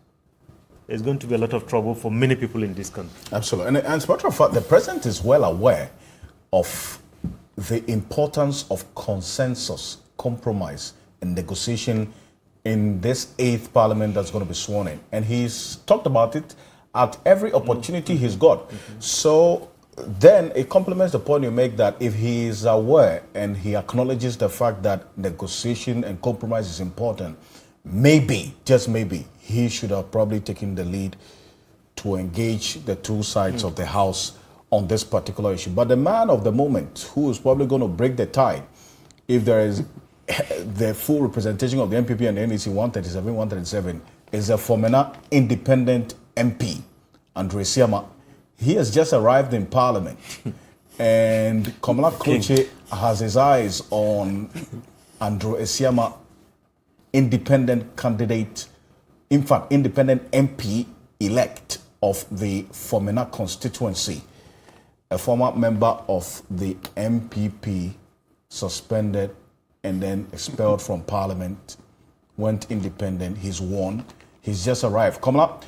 there's going to be a lot of trouble for many people in this country. Absolutely. And as a matter of fact, the president is well aware of the importance of consensus, compromise, and negotiation in this 8th parliament that's going to be sworn in. And he's talked about it at every opportunity he's got. So then it complements the point you make that if he is aware and he acknowledges the fact that negotiation and compromise is important, maybe, just maybe, he should have probably taken the lead to engage the two sides of the House on this particular issue. But the man of the moment, who is probably going to break the tide, if there is the full representation of the MPP and the NDC 137, 137, is a Fomena independent MP, Andrew Esiama. He has just arrived in Parliament, and Komala Koche has his eyes on Andrew Esiama, independent candidate, in fact, independent MP elect of the Fomena constituency, a former member of the MPP, suspended and then expelled from Parliament, went independent, he's won, he's just arrived. Kamala,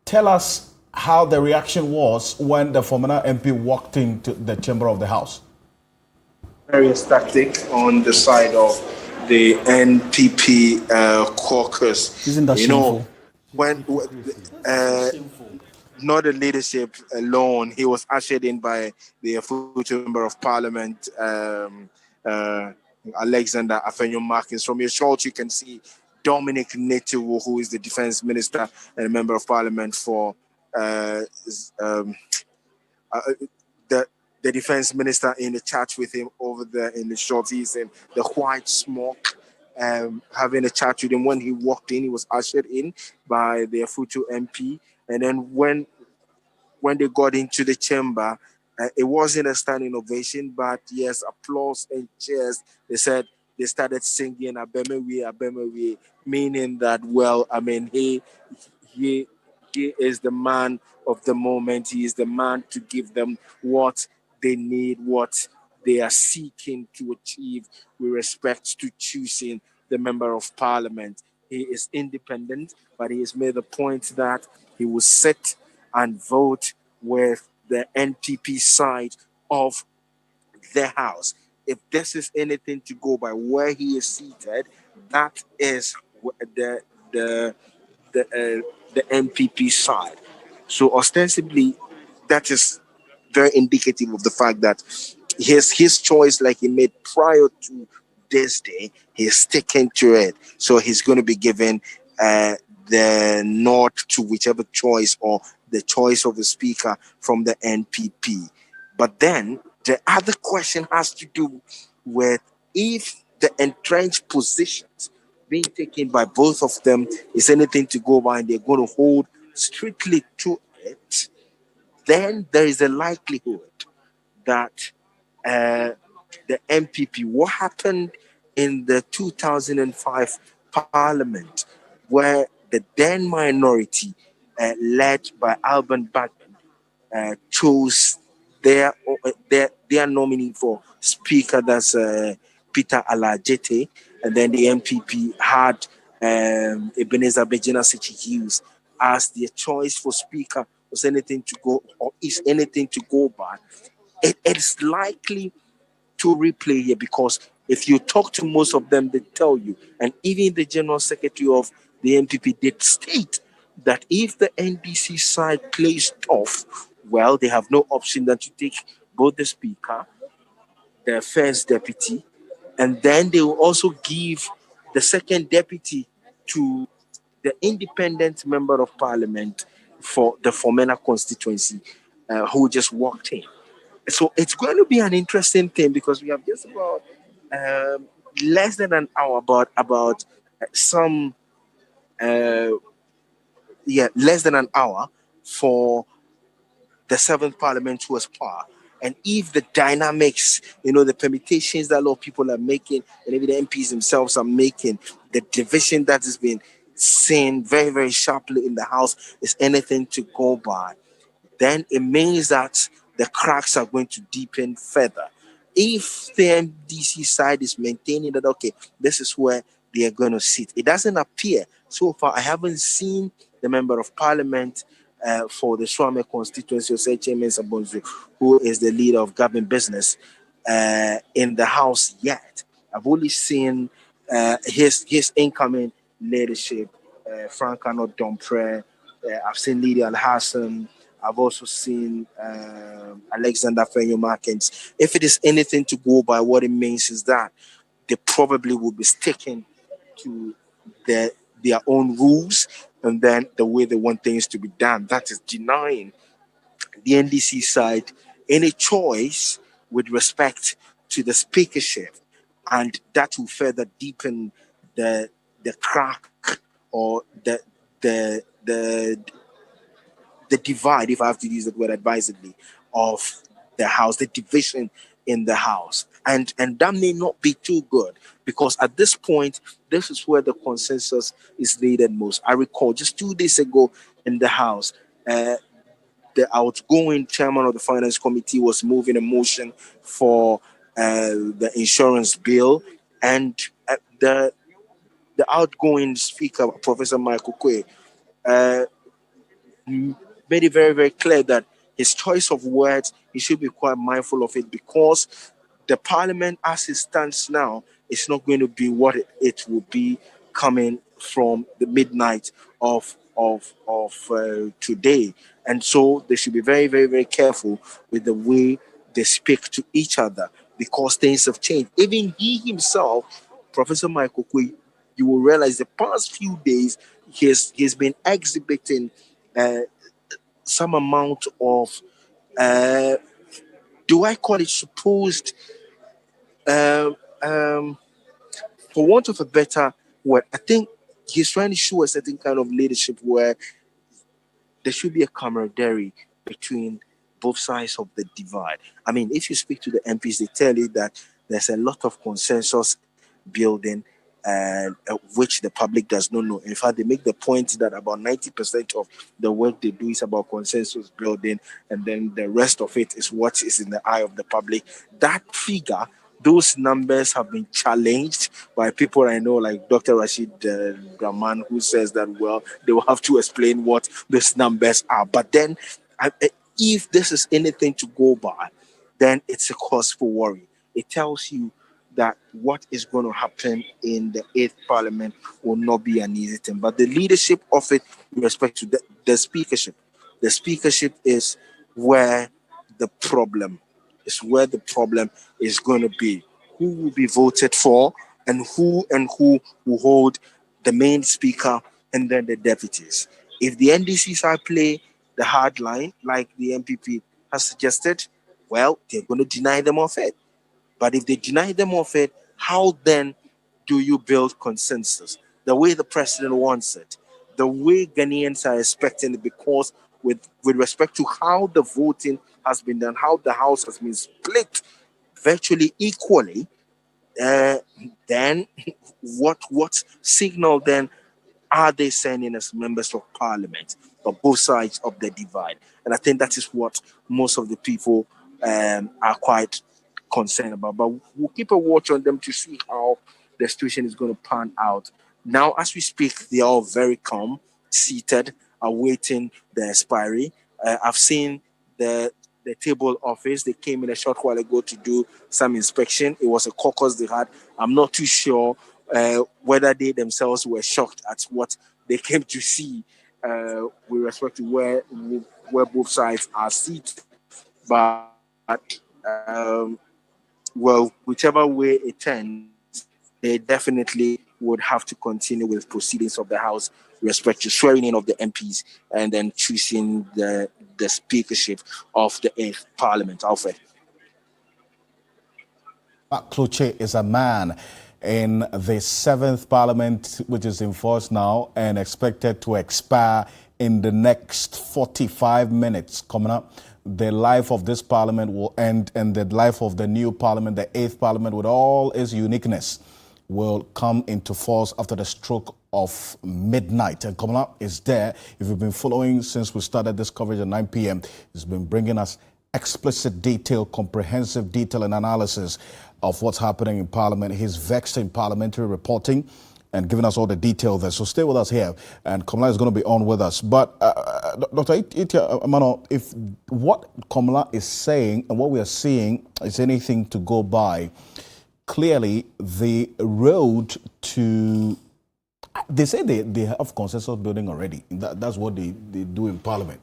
tell us how the reaction was when the Fomena MP walked into the chamber of the House. various tactic on the side of the NPP caucus. Isn't that shameful? When uh, not the leadership alone, he was ushered in by the future member of parliament, uh, Alexander Afenyo Markins. From your shot, you can see Dominic Netu, who is the defense minister and a member of parliament for uh, um, uh, the the defense minister in the chat with him over there in the shot. He's in the white smoke, having a chat with him. When he walked in, he was ushered in by the Futu MP. And then when they got into the chamber, it wasn't a standing ovation, but yes, applause and cheers. They said they started singing Abemewe, Abemewe, meaning that, well, I mean, he is the man of the moment. He is the man to give them what they need, what they are seeking to achieve with respect to choosing the member of parliament. He is independent, but he has made the point that he will sit and vote with the NPP side of the house. If this is anything to go by where he is seated, that is the the NPP side. So ostensibly, that is very indicative of the fact that his choice, like he made prior to this day, he's sticking to it. So he's going to be given the nod to whichever choice or the choice of the speaker from the NPP. But then the other question has to do with if the entrenched positions being taken by both of them is anything to go by and they're going to hold strictly to it, then there is a likelihood that the MPP, what happened in the 2005 Parliament, where the then minority, led by Alban Bagman, chose their nominee for Speaker, that's Peter Alajete, and then the MPP had Ebenezer Bejina Sichi Hughes as their choice for Speaker. Was anything to go, or is anything to go by? It's likely to replay here, because if you talk to most of them, they tell you, and even the General Secretary of the NPP did state that if the NDC side plays tough, well, they have no option than to take both the Speaker, the First Deputy, and then they will also give the Second Deputy to the independent member of Parliament for the Formena constituency, who just walked in. So it's going to be an interesting thing, because we have just about less than an hour, about some less than an hour for the seventh parliament to expire. And if the dynamics, the permutations that a lot of people are making, and even the MPs themselves are making, the division that has been seen very, very sharply in the House is anything to go by, then it means that the cracks are going to deepen further. If the MDC side is maintaining that, okay, this is where they are going to sit, it doesn't appear. So far, I haven't seen the member of parliament for the Swame constituency, Osei Chairman Sabonzu, who is the leader of government business, in the House yet. I've only seen his incoming leadership, Frank Arnold Dompre. I've seen Lydia Al-Hassan. I've also seen Alexander Fenyo Markins. If it is anything to go by, what it means is that they probably will be sticking to their own rules and then the way they want things to be done. That is denying the NDC side any choice with respect to the speakership, and that will further deepen the crack, or the divide, if I have to use that word advisedly, of the House, the division in the House. And that may not be too good, because at this point, this is where the consensus is needed most. I recall just 2 days ago in the House, the outgoing chairman of the Finance Committee was moving a motion for the insurance bill, and the outgoing speaker, Professor Michael Kwe, made it very, very clear that his choice of words, he should be quite mindful of it, because the parliament as it stands now is not going to be what it will be coming from the midnight of today. And so they should be very, very, very careful with the way they speak to each other, because things have changed. Even he himself, Professor Michael Kwe, you will realize the past few days he's been exhibiting some amount of, do I call it supposed, for want of a better word, I think he's trying to show a certain kind of leadership where there should be a camaraderie between both sides of the divide. I mean, if you speak to the MPs, they tell you that there's a lot of consensus building, which the public does not know. In fact, they make the point that about 90% of the work they do is about consensus building, and then the rest of it is what is in the eye of the public. That figure, those numbers have been challenged by people I know, like Dr. Rashid Rahman, who says that, well, they will have to explain what these numbers are. But then, if this is anything to go by, then it's a cause for worry. It tells you that what is going to happen in the 8th Parliament will not be an easy thing. But the leadership of it, with respect to the speakership is where the problem is going to be. Who will be voted for, and who will hold the main speaker and then the deputies. If the NDC side play the hard line, like the MPP has suggested, well, they're going to deny them of it. But if they deny them of it, how then do you build consensus? The way the president wants it, the way Ghanaians are expecting it, because with respect to how the voting has been done, how the House has been split virtually equally, then what signal then are they sending as members of parliament for both sides of the divide? And I think that is what most of the people are quite concerned about. But we'll keep a watch on them to see how the situation is going to pan out. Now, as we speak, they are all very calm, seated, awaiting the expiry. I've seen the table office. They came in a short while ago to do some inspection. It was a caucus they had. I'm not too sure whether they themselves were shocked at what they came to see with respect to where both sides are seated. But well, whichever way it turns, they definitely would have to continue with proceedings of the House with respect to swearing in of the MPs and then choosing the speakership of the 8th Parliament. Alfred. Cloche is a man in the 7th Parliament, which is in force now and expected to expire in the next 45 minutes coming up. The life of this parliament will end, and the life of the new parliament, the 8th Parliament, with all its uniqueness, will come into force after the stroke of midnight. And coming up is there. If you've been following since we started this coverage at 9 p.m., it's been bringing us explicit detail, comprehensive detail and analysis of what's happening in Parliament. He's vexed in parliamentary reporting and giving us all the detail there. So stay with us here, and Kamala is going to be on with us. But Dr. Emmanuel, if what Kamala is saying and what we are seeing is anything to go by, clearly the road to, they say they have consensus building already. That's what they do in Parliament.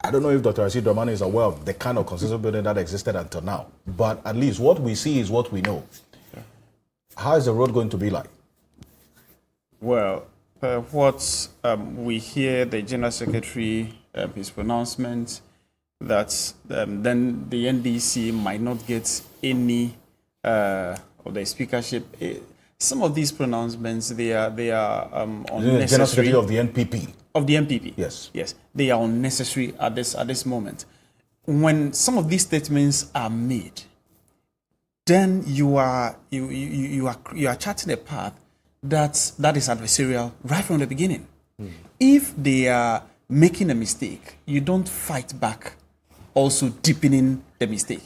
I don't know if Dr. Rashid Rahman is aware of the kind of consensus building that existed until now, but at least what we see is what we know. How is the road going to be like? Well, what we hear, the General Secretary, his pronouncement that then the NDC might not get any of the speakership. Some of these pronouncements, they are unnecessary. The General Secretary of the NPP. Of the NPP. Yes. Yes. They are unnecessary at this moment. When some of these statements are made, then you are charting a path that is adversarial right from the beginning. If they are making a mistake, you don't fight back, also deepening the mistake.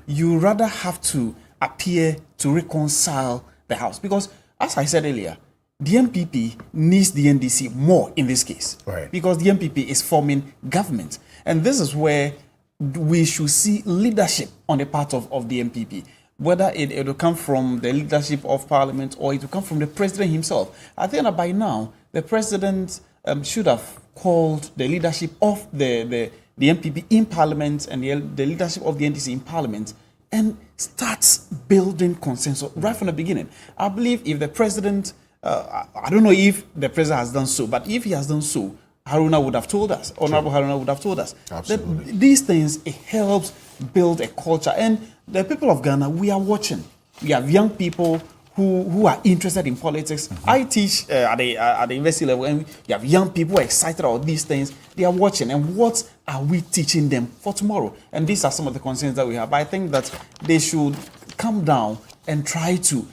You rather have to appear to reconcile the House, because as I said earlier, the NPP needs the NDC more in this case, right? Because the NPP is forming government, and this is where we should see leadership on the part of the NPP. whether it will come from the leadership of Parliament or it will come from the President himself. I think that by now, the President should have called the leadership of the MPP in Parliament and the leadership of the NDC in Parliament and starts building consensus right from the beginning. I believe if the President, I don't know if the President has done so, but if he has done so, Haruna would have told us, Honorable Haruna would have told us. Absolutely. That these things, it helps build a culture. And the people of Ghana, we are watching. We have young people who are interested in politics. Mm-hmm. I teach at the university level, and you have young people who are excited about these things. They are watching. And what are we teaching them for tomorrow? And these are some of the concerns that we have. But I think that they should come down and try to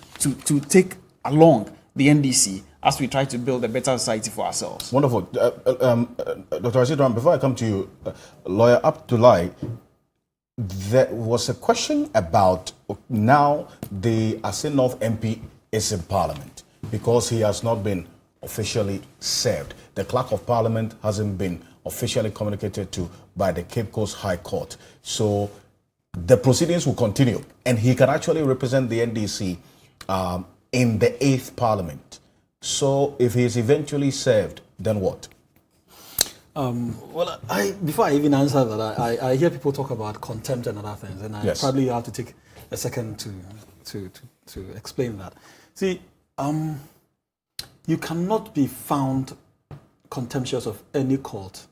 take along the NDC as we try to build a better society for ourselves. Wonderful. Dr. Asidran, before I come to you, Lawyer Abdullahi, there was a question about now the Asin North MP is in Parliament because he has not been officially served. The Clerk of Parliament hasn't been officially communicated to by the Cape Coast High Court. So the proceedings will continue and he can actually represent the NDC in the 8th Parliament. So if he is eventually served, then what? Well, before I even answer that, I hear people talk about contempt and other things, and I probably have to take a second to explain that. See, you cannot be found contemptuous of any court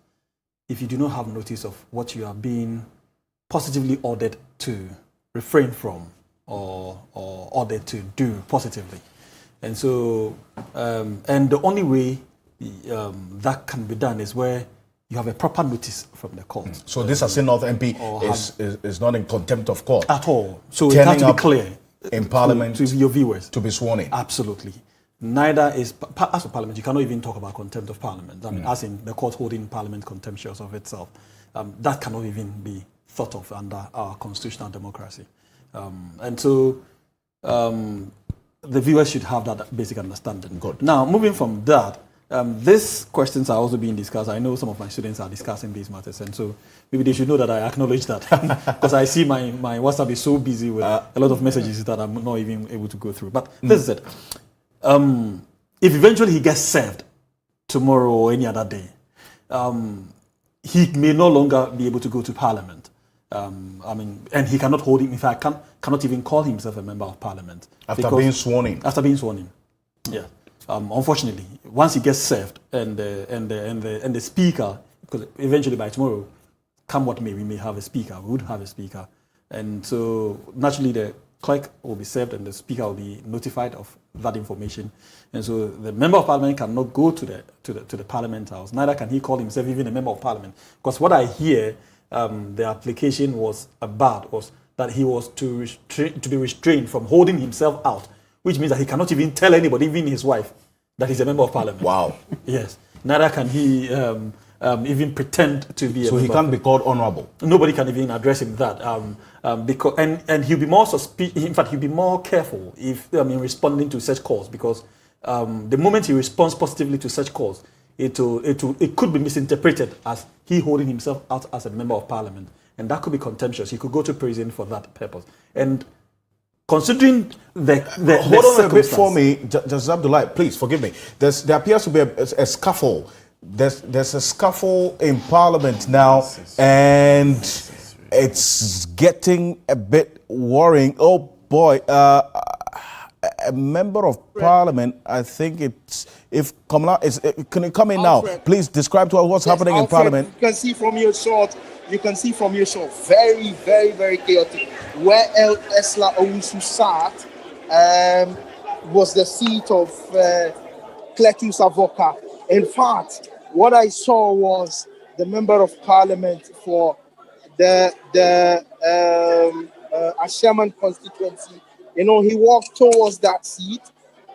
if you do not have notice of what you are being positively ordered to refrain from or ordered to do positively. And so, and the only way that can be done is where you have a proper notice from the court. So this Asin North MP is not in contempt of court at all. So it has to be clear in Parliament to your viewers to be sworn in. Absolutely. Neither is as for Parliament. You cannot even talk about contempt of Parliament. I mean, as in the court holding Parliament contemptuous of itself. That cannot even be thought of under our constitutional democracy. And so the viewers should have that basic understanding. Good. Now, moving from that, these questions are also being discussed. I know some of my students are discussing these matters, and so maybe they should know that I acknowledge that because I see my WhatsApp is so busy with a lot of messages that I'm not even able to go through. But this is it. If eventually he gets served tomorrow or any other day, he may no longer be able to go to Parliament. And he cannot hold him. In fact, cannot even call himself a member of Parliament after being sworn in. After being sworn in, yeah. Unfortunately, once he gets served, and the speaker, because eventually by tomorrow, come what may, we may have a speaker. We would have a speaker, and so naturally the clerk will be served, and the speaker will be notified of that information. And so the member of Parliament cannot go to the Parliament House. Neither can he call himself even a member of Parliament, because what I hear. The application was that he was to be restrained from holding himself out, which means that he cannot even tell anybody, even his wife, that he's a member of Parliament. Wow. Yes. Neither can he even pretend to be a member. So he can't be called honorable. Nobody can even address him that. Because and he'll be more in fact, he'll be more careful if responding to such calls, because the moment he responds positively to such calls, it could be misinterpreted as he holding himself out as a member of Parliament, and that could be contemptuous. He could go to prison for that purpose. And considering hold on a bit for me, Justice Abdullahi, please forgive me. There appears to be a scuffle. There's a scuffle in Parliament now, and it's getting a bit worrying. Oh boy. A member of Parliament, I think it's, if Kamala is, can you come in Alfred, now? Please describe to us what's happening Alfred, in Parliament. You can see from your shot, very, very, very chaotic. Where El Esla Owusu sat was the seat of Cletus Avoka. In fact, what I saw was the member of Parliament for the Ashaman constituency. You know, he walked towards that seat.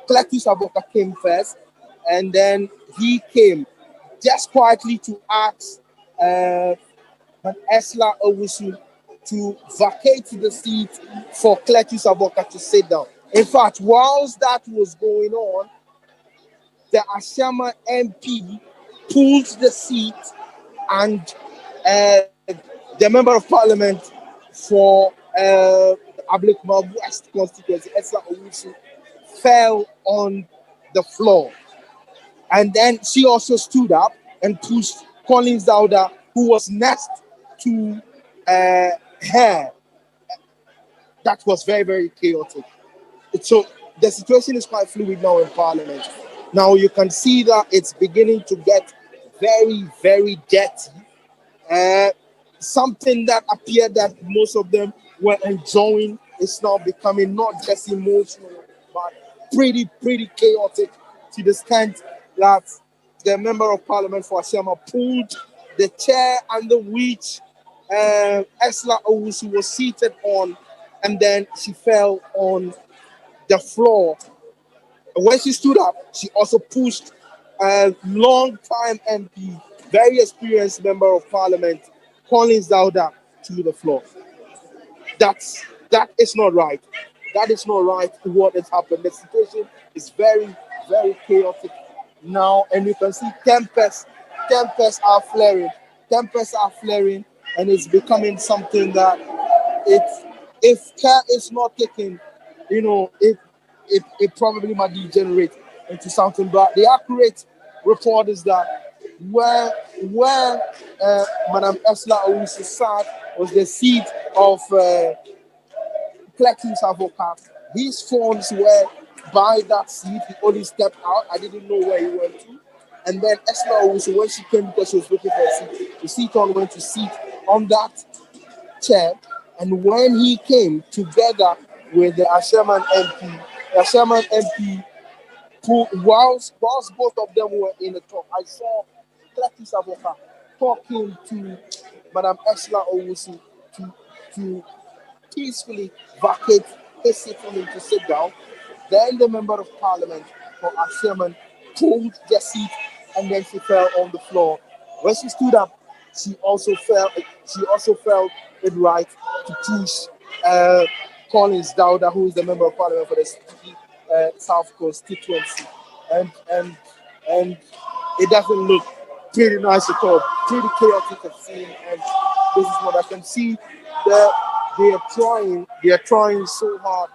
Cletus Avoka came first, and then he came just quietly to ask Esla Owusu to vacate the seat for Cletus Avoka to sit down. In fact, whilst that was going on, the Ashama MP pulled the seat, and the member of Parliament for Ablekuma West constituency, Esther Owusu, fell on the floor. And then she also stood up and pushed Collins Dauda, who was next to her. That was very, very chaotic. So the situation is quite fluid now in Parliament. Now you can see that it's beginning to get very, very dirty. Something that appeared that most of them were enjoying is now becoming not just emotional, but pretty, pretty chaotic, to the extent that the member of Parliament for Ashama pulled the chair under which Esla Owusu was seated on, and then she fell on the floor. When she stood up, she also pushed a long-time MP, very experienced member of Parliament, Collins Dauda, to the floor. That is not right. That is not right. What has happened? The situation is very, very chaotic now, and you can see tempests are flaring. Tempests are flaring, and it's becoming something that if care is not taken, it probably might degenerate into something. But the accurate report is that where Madam Esla Owusu sat was the seat of Clerk's advocate. His phones were by that seat. He only stepped out. I didn't know where he went to. And then Esla Owusu, when she came because she was looking for a seat, the seat on went to sit on that chair. And when he came together with the Asherman MP, who whilst both of them were in the talk, I saw Clerk's advocate talking to Madam Esla Owusu to peacefully vacate his seat for him to sit down. Then the member of Parliament for Asherman pulled the seat, and then she fell on the floor. When she stood up, she also felt it right to push Collins Dauda, who is the member of Parliament for the South constituency, and it doesn't look pretty nice at all. Pretty chaotic at scene, and this is what I can see. They are trying so hard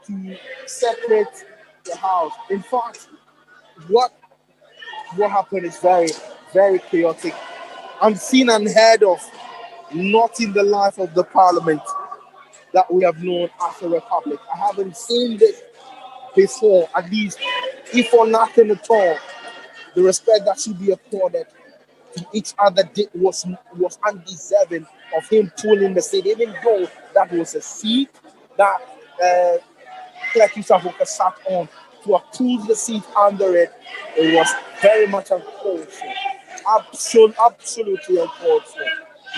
to separate the house. In fact, what happened is very, very chaotic, unseen and heard of, not in the life of the Parliament that we have known as a republic. I haven't seen this before, at least, if for nothing at all. The respect that should be accorded to each other was undeserving of him pulling the seat, even though that was a seat that Clerk Yusafoka sat on. To approve the seat under it, it was very much uncalled for. Absolutely uncalled for.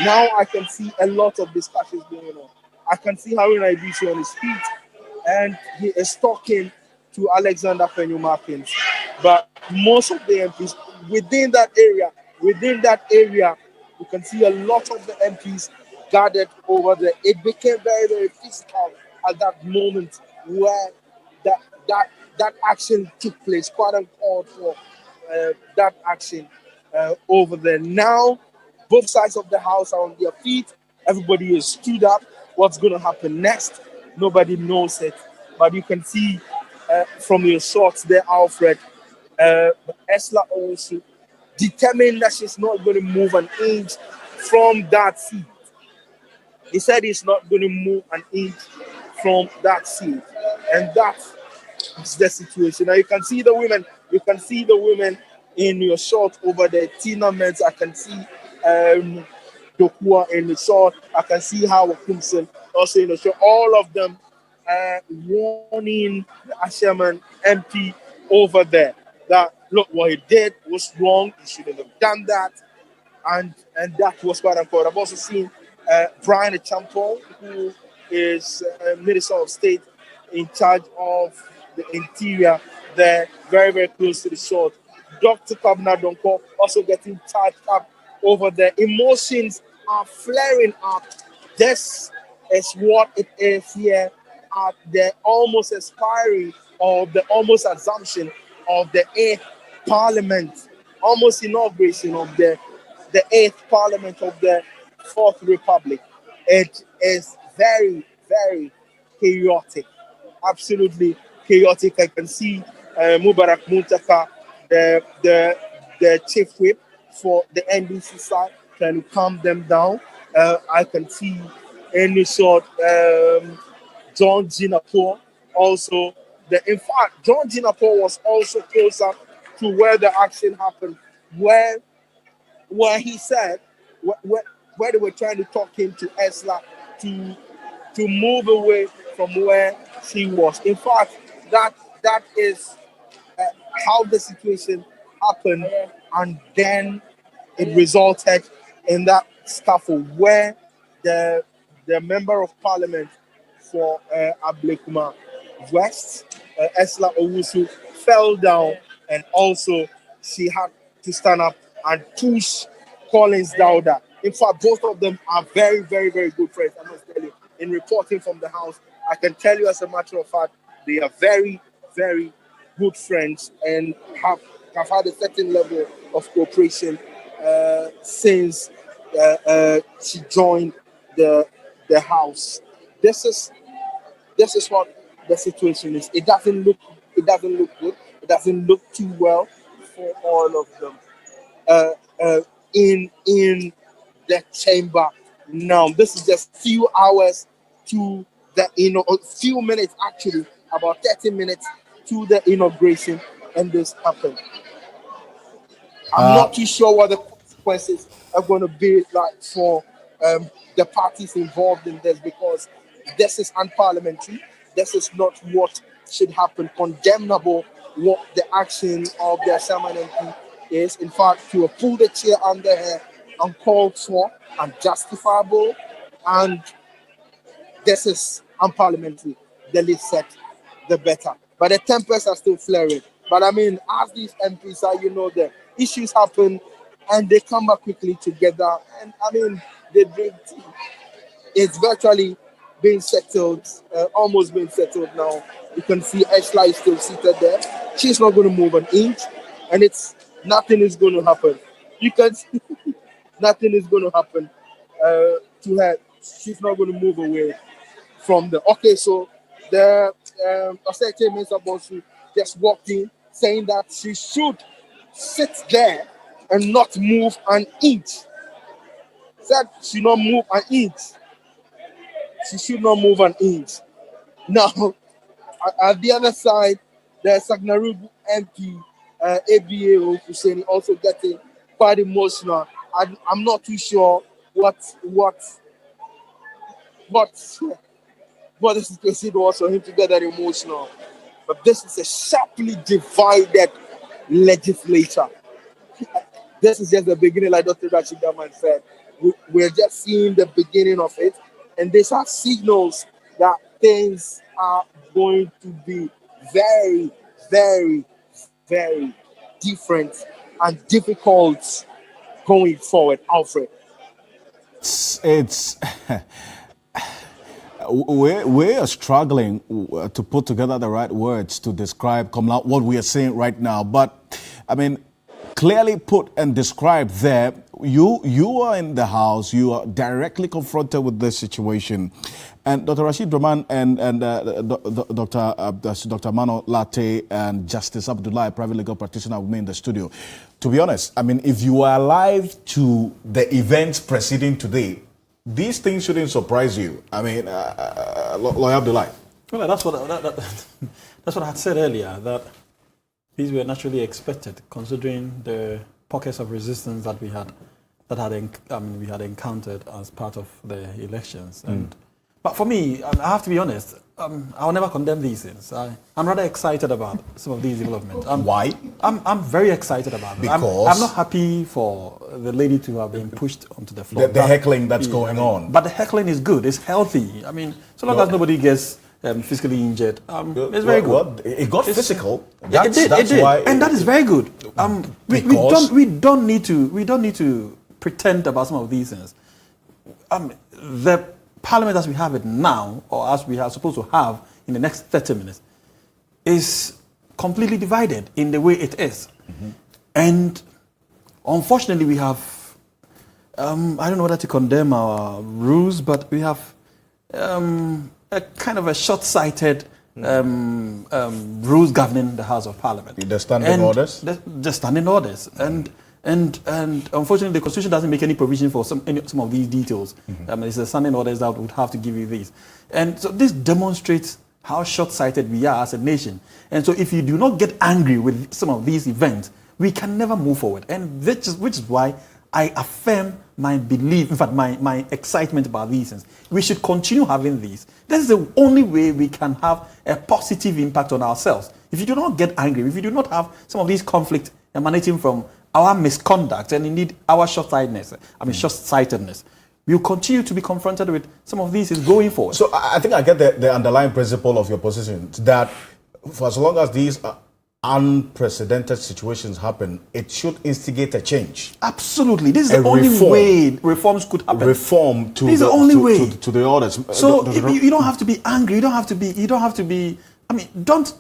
Now I can see a lot of discussions going on. I can see Haruna Ibishi on his feet, and he is talking to Alexander Fenyumakins. But most of the MPs within that area, you can see a lot of the MPs gathered over there. It became very, very physical at that moment where that action took place, quite uncalled for, that action over there. Now, both sides of the house are on their feet. Everybody is stood up. What's going to happen next? Nobody knows it. But you can see from your shots there, Alfred, Esla Owusu, determined that she's not going to move an inch from that seat. He said he's not going to move an inch from that seat. And that's the situation. Now you can see the women in your shot over there. Tina Menz, I can see Dokua in the shot. I can see Howard Kumson also in the shot. All of them warning the Asherman MP over there that look, what he did was wrong. He shouldn't have done that. And that was quite important. I've also seen Brian Champon, who is Minister of State in charge of the interior there, very, very close to the shore. Dr. Kabna Donko also getting charged up over there. Emotions are flaring up. This is what it is here at the almost expiry of the almost assumption of the 8th Parliament, almost inauguration of the 8th Parliament of the 4th Republic. It is very, very chaotic, absolutely chaotic. I can see Mubarak Muntaka, the chief whip for the NDC side, trying to calm them down. I can see any sort John Jinapur also. In fact, John Jinapur was also closer to where the action happened, where he said where they were trying to talk him to Esla to move away from where she was. In fact, that is how the situation happened, and then it resulted in that scuffle where the member of parliament for Ablekuma West, Esla Owusu, fell down, and also she had to stand up and push Collins Dowda. In fact, both of them are very, very, very good friends, I must tell you. In reporting from the house, I can tell you as a matter of fact, they are very, very good friends and have had a certain level of cooperation since she joined the house. This is what the situation is. It doesn't look good. It doesn't look too well for all of them in the chamber now. This is just few hours to the few minutes actually, about 30 minutes to the inauguration, and this happened. I'm not too sure what the consequences are going to be like for the parties involved in this, because this is unparliamentary. This is not what should happen. Condemnable what the action of the Shaman MP is. In fact, to pull the chair under her, uncalled for, unjustifiable, and this is unparliamentary. The least said, the better. But the tempers are still flaring. But I mean, as these MPs are, the issues happen and they come back quickly together. And I mean, they drink tea. It's virtually being settled, almost being settled now. You can see Ashla is still seated there. She's not going to move an inch, and nothing is going to happen. You can see nothing is going to happen to her. She's not going to move away from the. Okay, so the Oseke Mensah just walked in saying that she should sit there and not move an inch. Said she not move an inch. She should not move an inch. Now, at the other side, there's Sagnarubu MP, ABA Hussein, also getting quite emotional. I'm not too sure what the situation was for him to get that emotional. But this is a sharply divided legislature. This is just the beginning, like Dr. Rashid Gaman said. We're just seeing the beginning of it. And these are signals that things are going to be very, very, very different and difficult going forward, Alfred. It's we are struggling to put together the right words to describe what we are seeing right now. But I mean, clearly put and described there, you are in the house, you are directly confronted with this situation. And Dr. Rashid Draman and Dr. Mano Latte and Justice Abdullah, a private legal practitioner with me in the studio. To be honest, I mean, if you are alive to the events preceding today, these things shouldn't surprise you. I mean, Lawyer Abdullah. Well, that's what I had said earlier, that these were naturally expected, considering the pockets of resistance that we had encountered as part of the elections. But for me, I have to be honest, I'll never condemn these things. I'm rather excited about some of these developments. Why? I'm very excited about it. Because? I'm not happy for the lady to have been pushed onto the floor. The heckling that's going on. But the heckling is good. It's healthy. I mean, so long as nobody gets physically injured, it's very good. Well, it got physical. It did. And that is very good. We don't need to pretend about some of these things. The Parliament as we have it now, or as we are supposed to have in the next 30 minutes, is completely divided in the way it is. And unfortunately, we have, I don't know whether to condemn our rules, but we have a kind of a short-sighted rules governing the House of Parliament. The standing orders? The standing orders. And unfortunately, the Constitution doesn't make any provision for some of these details. It's the standing orders that would have to give you these. And so this demonstrates how short-sighted we are as a nation. And so if you do not get angry with some of these events, we can never move forward. And which is why I affirm my belief, in fact, my excitement about these things. We should continue having these. This is the only way we can have a positive impact on ourselves. If you do not get angry, if you do not have some of these conflicts emanating from our misconduct and indeed our short-sightedness, we'll continue to be confronted with some of these going forward. So I think I get the underlying principle of your position, that for as long as these unprecedented situations happen, it should instigate a change. Absolutely. This is the only way reforms could happen. Reform to this is the only way. To the orders. So you don't have to be angry. You don't have to be. I mean, don't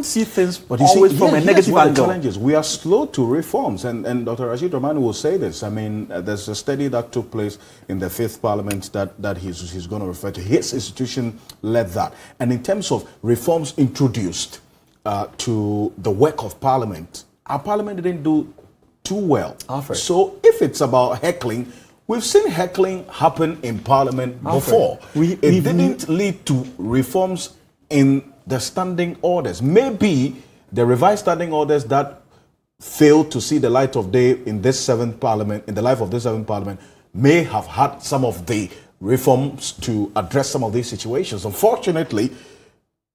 see things always from a negative angle. The challenges. We are slow to reforms, and Dr. Rashid Rahman will say this. I mean, there's a study that took place in the 5th Parliament that he's going to refer to. His institution led that. And in terms of reforms introduced to the work of Parliament, our Parliament didn't do too well. Alfred. So if it's about heckling, we've seen heckling happen in Parliament before. It didn't lead to reforms in the standing orders. Maybe the revised standing orders that failed to see the light of day in this 7th Parliament, in the life of this 7th Parliament, may have had some of the reforms to address some of these situations. Unfortunately,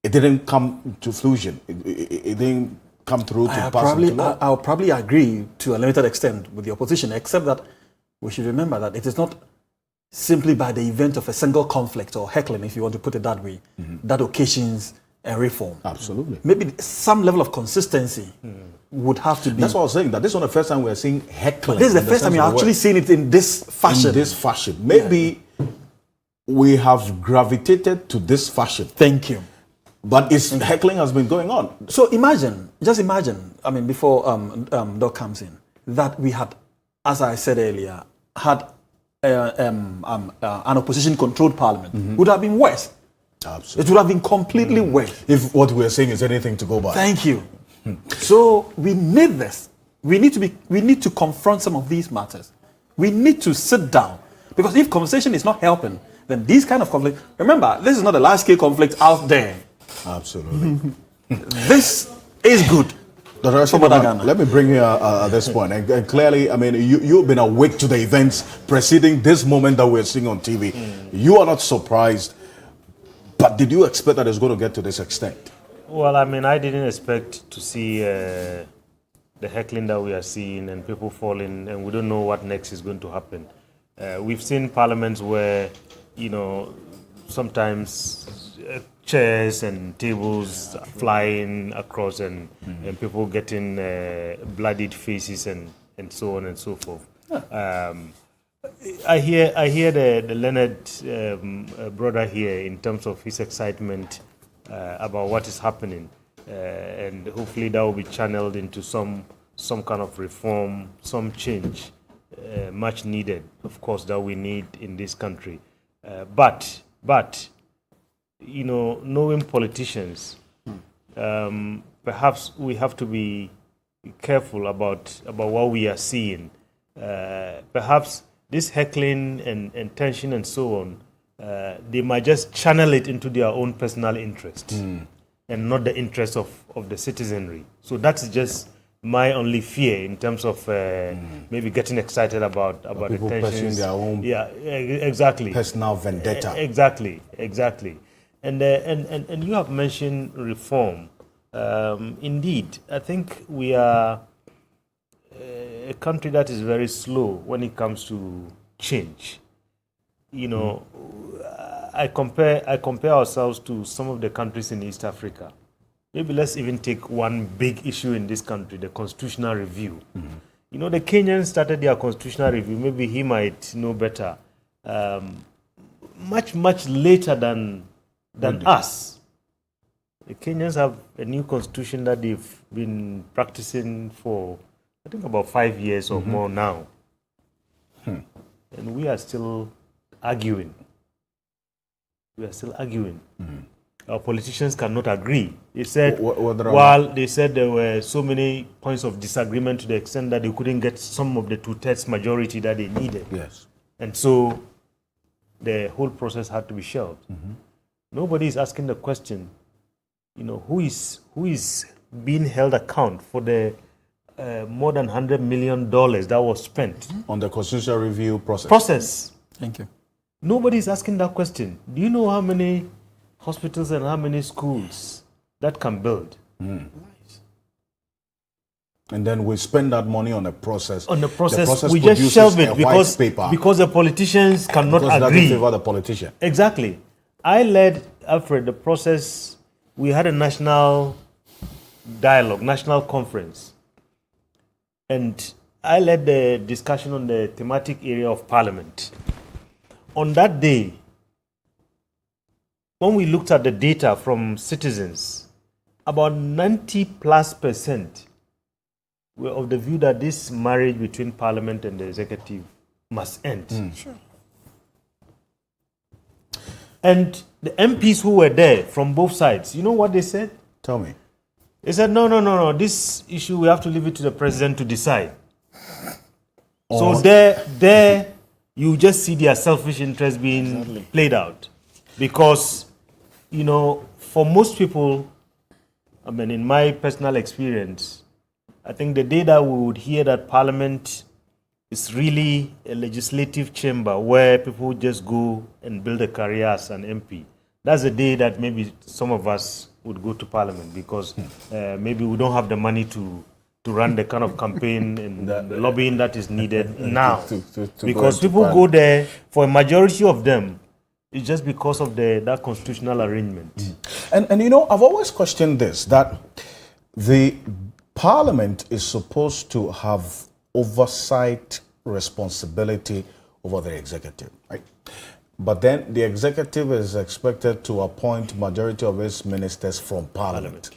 it didn't come to fruition. It didn't come through to pass into law. I'll probably agree to a limited extent with the opposition, except that we should remember that it is not simply by the event of a single conflict or heckling, if you want to put it that way, that occasions a reform. Absolutely. Maybe some level of consistency would have to be. That's what I was saying, that this is not the first time we're seeing heckling. This is the first time you're actually seeing it in this fashion. In this fashion. Maybe we have gravitated to this fashion. Thank you. But heckling has been going on. So just imagine, I mean, before Doc comes in, that we had, as I said earlier, had an opposition-controlled parliament. Would have been worse. Absolutely. It would have been completely worse. If what we're saying is anything to go by. Thank you. So we need this. We need to confront some of these matters. We need to sit down. Because if conversation is not helping, then these kind of conflict, remember, this is not a large-scale conflict out there. Absolutely. This is good. Dr. Rashid, let me bring you at this point. And clearly, I mean, you've been awake to the events preceding this moment that we're seeing on TV. You are not surprised, but did you expect that it's going to get to this extent? Well, I mean, I didn't expect to see the heckling that we are seeing and people falling, and we don't know what next is going to happen. We've seen parliaments where, sometimes chairs and tables flying across and people getting bloodied faces and so on and so forth. I hear the Leonard brother here in terms of his excitement about what is happening, and hopefully that will be channeled into some kind of reform, some change, much needed, of course, that we need in this country. But knowing politicians, perhaps we have to be careful about what we are seeing. Perhaps this heckling and tension and so on, they might just channel it into their own personal interest and not the interest of the citizenry. So that's just my only fear in terms of maybe getting excited about the tensions. Their own exactly. Personal vendetta. Exactly. And you have mentioned reform. Indeed, I think we are a country that is very slow when it comes to change. I compare ourselves to some of the countries in East Africa. Maybe let's even take one big issue in this country, the constitutional review. The Kenyans started their constitutional review. Maybe he might know better. Much later than us. The Kenyans have a new constitution that they've been practicing for, I think, about 5 years or more now. And we are still arguing. we are still arguing. Our politicians cannot agree. They said, while they said there were so many points of disagreement to the extent that they couldn't get some of the 2/3 majority that they needed. Yes. And so the whole process had to be shelved. Nobody is asking the question, who is being held account for the more than $100 million that was spent on the constitutional review process. Thank you. Nobody is asking that question. Do you know how many hospitals and how many schools that can build? And then we spend that money on a process. On the process we just shelve it because the politicians cannot agree. Doesn't favor the politician. Exactly. I led, Alfred, the process. We had a national dialogue, national conference. And I led the discussion on the thematic area of parliament. On that day, when we looked at the data from citizens, about 90+% were of the view that this marriage between parliament and the executive must end. Sure. And the MPs who were there from both sides, you know what they said? Tell me. They said, no, this issue we have to leave it to the president to decide. So there you just see their selfish interest being played out. Because, for most people, in my personal experience, I think the day that we would hear that Parliament is really a legislative chamber where people just go and build a career as an MP, that's the day that maybe some of us would go to Parliament because maybe we don't have the money to run the kind of campaign and the lobbying that is needed now. Because people go there, for a majority of them, it's just because of that constitutional arrangement. And I've always questioned this, that the Parliament is supposed to have oversight responsibility over the executive, right? But then the executive is expected to appoint majority of its ministers from Parliament.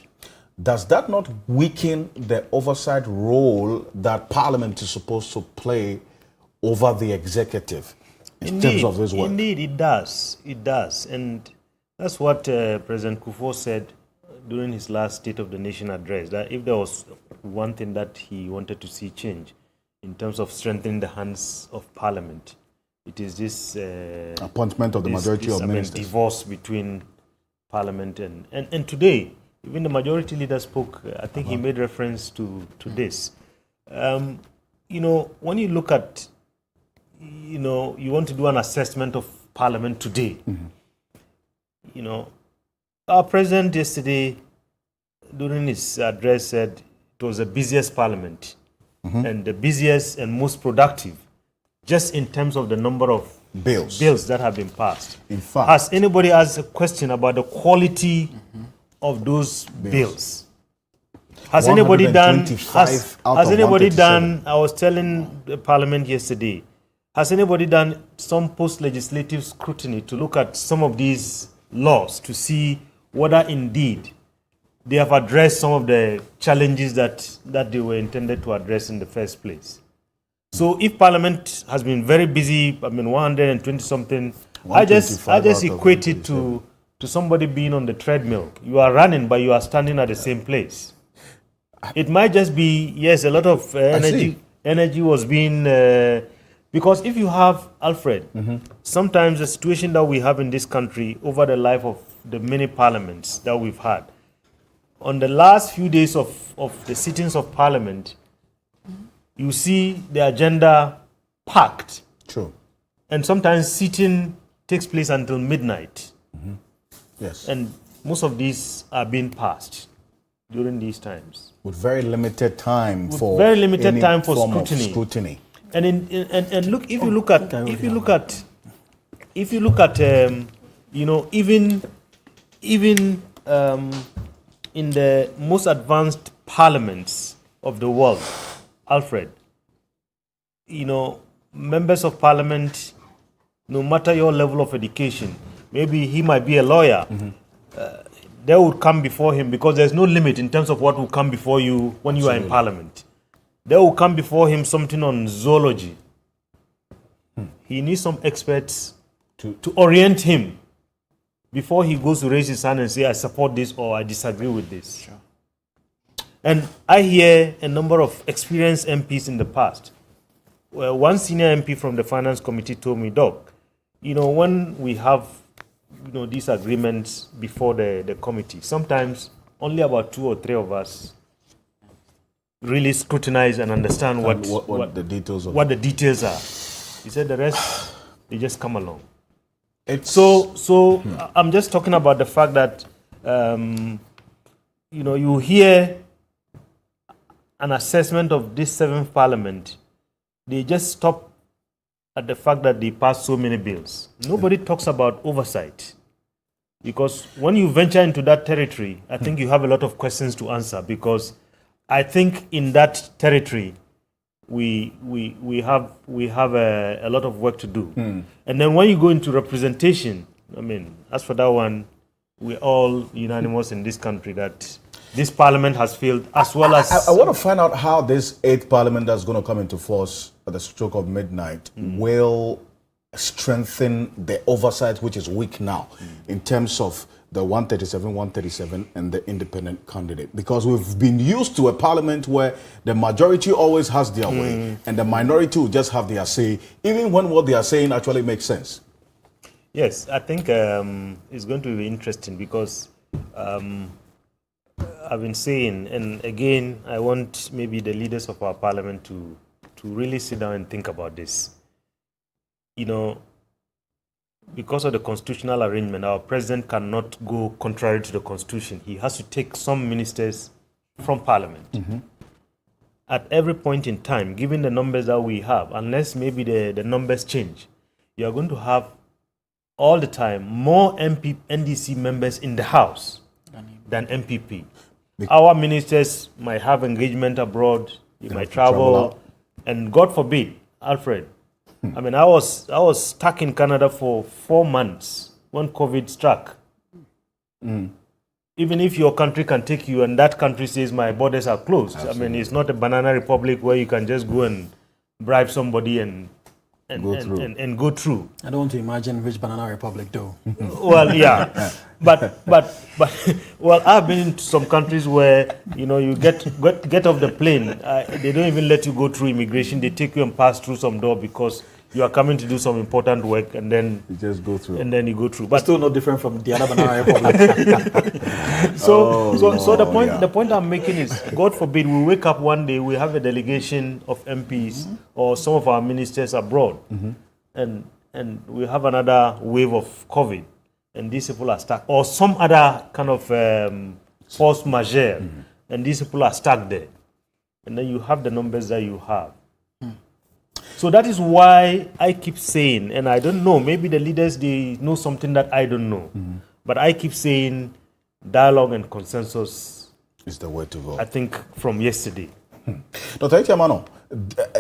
Does that not weaken the oversight role that Parliament is supposed to play over the executive in terms of this work? Indeed, it does. It does. And that's what President Kufuor said during his last State of the Nation address, that if there was one thing that he wanted to see change in terms of strengthening the hands of Parliament, it is this appointment of the majority of ministers. Divorce between Parliament and today, even the majority leader spoke. I think he made reference to this. When you look at, you want to do an assessment of Parliament today. Our president yesterday, during his address, said it was the busiest Parliament and the busiest and most productive, just in terms of the number of bills that have been passed. In fact, has anybody asked a question about the quality of those bills? Has anybody done? Has anybody done? I was telling the Parliament yesterday. Has anybody done some post-legislative scrutiny to look at some of these laws to see whether indeed they have addressed some of the challenges that they were intended to address in the first place? So if Parliament has been very busy, 120 something, I just equate it to somebody being on the treadmill. You are running, but you are standing at the same place. It might just be, yes, a lot of energy was being, because if you have, Alfred, sometimes the situation that we have in this country over the life of the many parliaments that we've had, on the last few days of the sittings of Parliament, you see the agenda packed. True. And sometimes sitting takes place until midnight. Yes. And most of these are being passed during these times. With very limited time for scrutiny. And look, if you look at even in the most advanced parliaments of the world, Alfred, members of parliament, no matter your level of education, maybe he might be a lawyer, they would come before him because there's no limit in terms of what will come before you when you are in parliament. They will come before him something on zoology. He needs some experts to orient him before he goes to raise his hand and say, I support this or I disagree with this. Sure. And I hear a number of experienced MPs in the past. Well, one senior MP from the Finance Committee told me, Doc, when we have these agreements before the committee, sometimes only about 2 or 3 of us really scrutinize and understand what the details are. He said the rest, they just come along. I'm just talking about the fact that you hear an assessment of this 7th Parliament, they just stop at the fact that they passed so many bills. Nobody talks about oversight. Because when you venture into that territory, I think you have a lot of questions to answer, because I think in that territory we have a lot of work to do. And then when you go into representation, as for that one, we're all unanimous in this country that this parliament has failed, as well as... I want to find out how this 8th parliament that's going to come into force at the stroke of midnight will strengthen the oversight, which is weak now, in terms of the 137, and the independent candidate. Because we've been used to a parliament where the majority always has their way, and the minority will just have their say, even when what they are saying actually makes sense. Yes, I think it's going to be interesting, because I've been saying, and again, I want maybe the leaders of our parliament to really sit down and think about this. Because of the constitutional arrangement, our president cannot go contrary to the constitution. He has to take some ministers from parliament. At every point in time, given the numbers that we have, unless maybe the numbers change, you are going to have all the time more NDC members in the House than MPP. Our ministers might have engagement abroad, you might travel, and God forbid, Alfred, I was stuck in Canada for 4 months when COVID struck. Even if your country can take you and that country says my borders are closed, absolutely. It's not a banana republic where you can just go and bribe somebody and go through. I don't want to imagine which banana republic though. Well, yeah, but well, I've been in some countries where you get off the plane, they don't even let you go through immigration. They take you and pass through some door because you are coming to do some important work, and then you just go through. And then you go through. But still not different from the other banana republic. So the point I'm making is, God forbid we wake up one day, we have a delegation of MPs or some of our ministers abroad, and we have another wave of COVID, and these people are stuck, or some other kind of force majeure, and these people are stuck there, and then you have the numbers that you have. So that is why I keep saying, and I don't know, maybe the leaders, they know something that I don't know, but I keep saying dialogue and consensus is the way to go. I think from yesterday. Dr. Etiamano,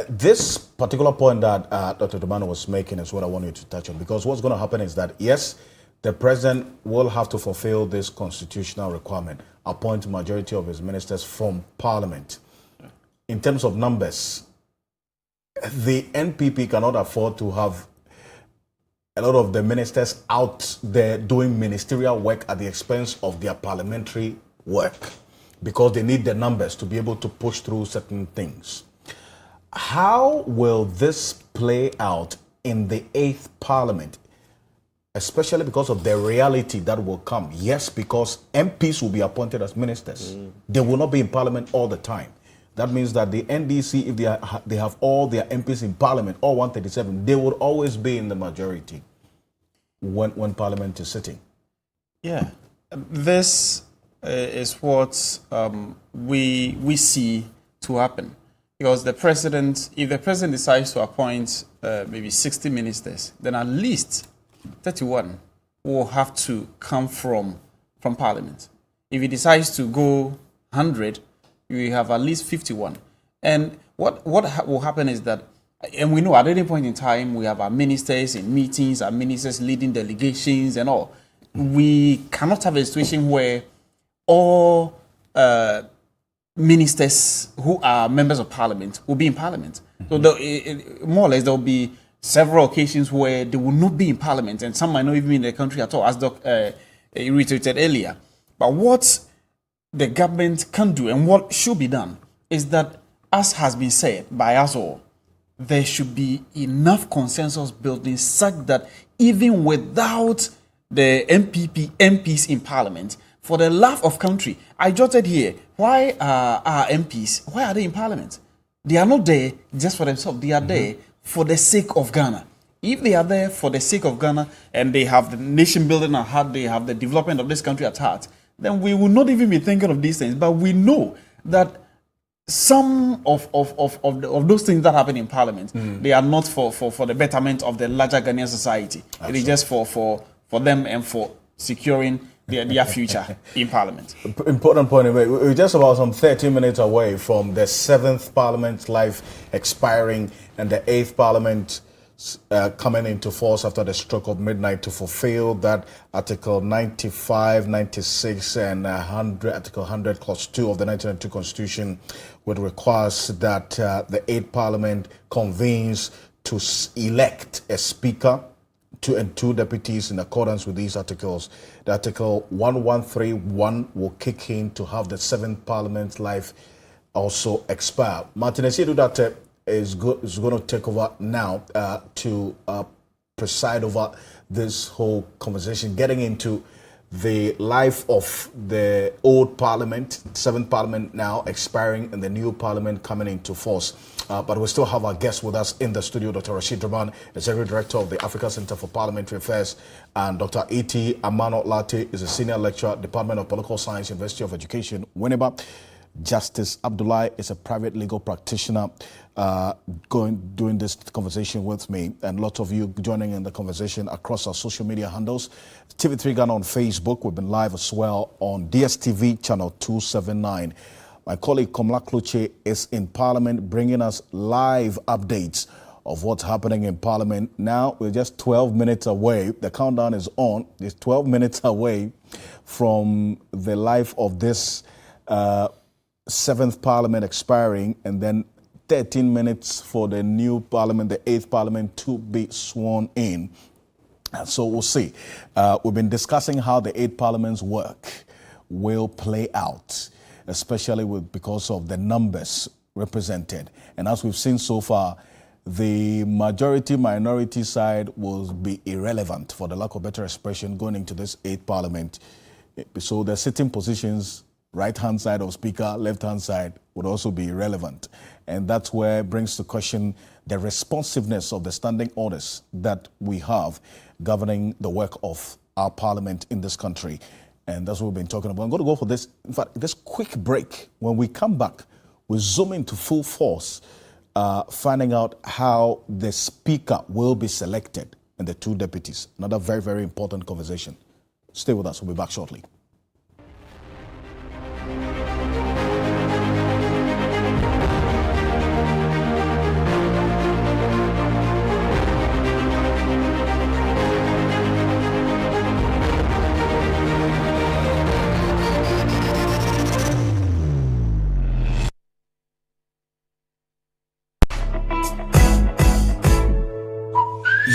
this particular point that Dr. Domano was making is what I want you to touch on, because what's going to happen is that, yes, the president will have to fulfill this constitutional requirement, appoint a majority of his ministers from parliament. In terms of numbers, the NPP cannot afford to have a lot of the ministers out there doing ministerial work at the expense of their parliamentary work, because they need the numbers to be able to push through certain things. How will this play out in the 8th Parliament, especially because of the reality that will come? Yes, because MPs will be appointed as ministers. They will not be in Parliament all the time. That means that the NDC, if they have all their MPs in Parliament, all 137, they would always be in the majority when Parliament is sitting. Yeah, this is what we see to happen. Because if the president decides to appoint maybe 60 ministers, then at least 31 will have to come from Parliament. If he decides to go 100, we have at least 51. And what will happen is that, and we know at any point in time, we have our ministers in meetings, our ministers leading delegations and all. We cannot have a situation where all ministers who are members of parliament will be in parliament. So more or less there will be several occasions where they will not be in parliament, and some might not even be in the country at all. As reiterated earlier. But what the government can do and what should be done is that, as has been said by us all, there should be enough consensus building such that even without the MPs in Parliament, for the love of country, I jotted here, why are our MPs, why are they in Parliament? They are not there just for themselves. They are there for the sake of Ghana. If they are there for the sake of Ghana and they have the nation building at heart, they have the development of this country at heart, then we will not even be thinking of these things. But we know that some of those things that happen in Parliament, they are not for the betterment of the larger Ghanaian society. Absolutely. It is just for them and for securing their future in Parliament. Important point. We're just about some 30 minutes away from the 7th Parliament life expiring and the 8th Parliament coming into force after the stroke of midnight to fulfill that Article 95, 96 and 100, Article 100 Clause 2 of the 1992 Constitution, which requires that the 8th Parliament convenes to elect a Speaker and two deputies in accordance with these articles. The Article 1131 will kick in to have the 7th Parliament life also expire. Martin Esidu is going to take over now to preside over this whole conversation, getting into the life of the old Parliament, 7th Parliament now expiring and the new Parliament coming into force. But we still have our guest with us in the studio, Dr. Rashid Draman, Executive Director of the Africa Center for Parliamentary Affairs, and Dr. E.T. Amano Late is a Senior Lecturer, Department of Political Science, University of Education, Winneba. Justice Abdullahi is a private legal practitioner doing this conversation with me, and lots of you joining in the conversation across our social media handles. TV3 Ghana on Facebook. We've been live as well on DSTV channel 279. My colleague Komla Kluche is in Parliament bringing us live updates of what's happening in Parliament. Now we're just 12 minutes away. The countdown is on. It's 12 minutes away from the life of this 7th Parliament expiring, and then 13 minutes for the new Parliament, the 8th Parliament, to be sworn in. And so we'll see. We've been discussing how the 8th Parliament's work will play out, especially because of the numbers represented. And as we've seen so far, the majority-minority side will be irrelevant, for the lack of better expression, going into this 8th Parliament. So the sitting positions, right-hand side of Speaker, left-hand side, would also be irrelevant. And that's where it brings to question the responsiveness of the standing orders that we have governing the work of our Parliament in this country. And that's what we've been talking about. I'm going to go for this, in fact, this quick break. When we come back, we'll zoom into full force, finding out how the Speaker will be selected and the two deputies. Another very, very important conversation. Stay with us. We'll be back shortly.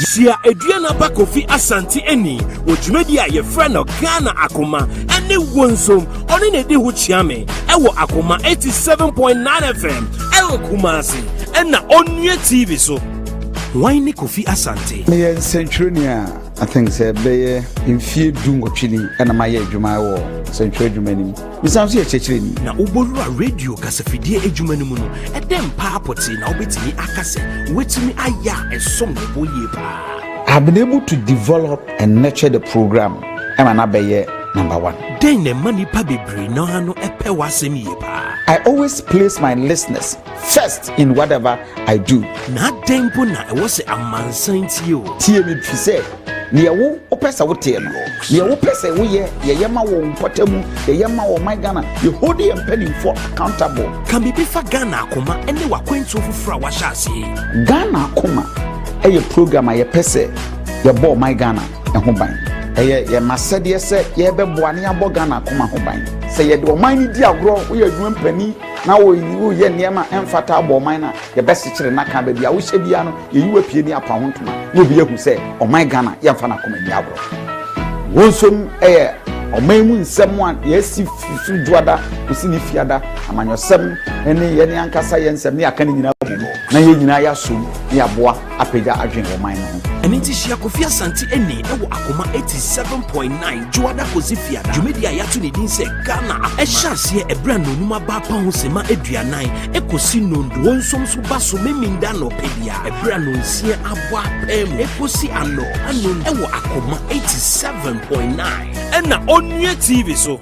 Sia Adriana Bakofi Asante Eni, Ojumedi a ye friend of Ghana Akoma, and the Wonsom, on in a day which yame, Ewo Akoma 87.9 FM, Ewo Kumasi, and na on your TV so. Why Kofi Asante? Me Centuria, I think say be in fear dungo chini and my ejuma wo Centuria Jumani. We sound here chechini. Na Uborua radio kasafidie ejumani muno, e dem papoti na obetini akase, wetimi aya e song boye pa. I've been able to develop and nurture the program. I'm an abeye number one. Then the money pabebre no hano epe wasemi pa. I always place my listeners first in whatever I do. Na dempo na e was a man saint you. Tie me fi say, near wo opesa wo tie no. Near wo pesa wo ye yema wo mpotemu, yema wo my Ghana. You hold the penny for accountable. Can be for Ghana Akoma and they were going to for washasi. Ghana Akoma. A program I pese your boy my Ghana and Hoban. A Massadia said, ye be Buania Bogana Kuma Hoban. Say, you do mine dear grow, we are doing penny. Now you ye Niama and Fata Bomina, the best teacher in Naka baby. I wish Ebiano, you a penny upon to me. You be able to say, oh my Ghana, Yafana Come Diabro. wonsom omemu nsem wan yesi fisu juada kusi ni fiada amanyosem ene yene ankasa yensem ne aka ne nyina na ye nyina ya som ne aboa apega adwen oman no Eniti Shia Kofi Asante ene ewo akoma 87.9 Juada kosi fiada Jumedi ayatu ni dinse Ghana Eshasiye ebra nonuma bapa honsema eduanan Ekosi nondo wonsom so baso meminda no pedia Ebra nonsie abwa pem Ekosi ano ewo akoma 87.9 Ena onye TV so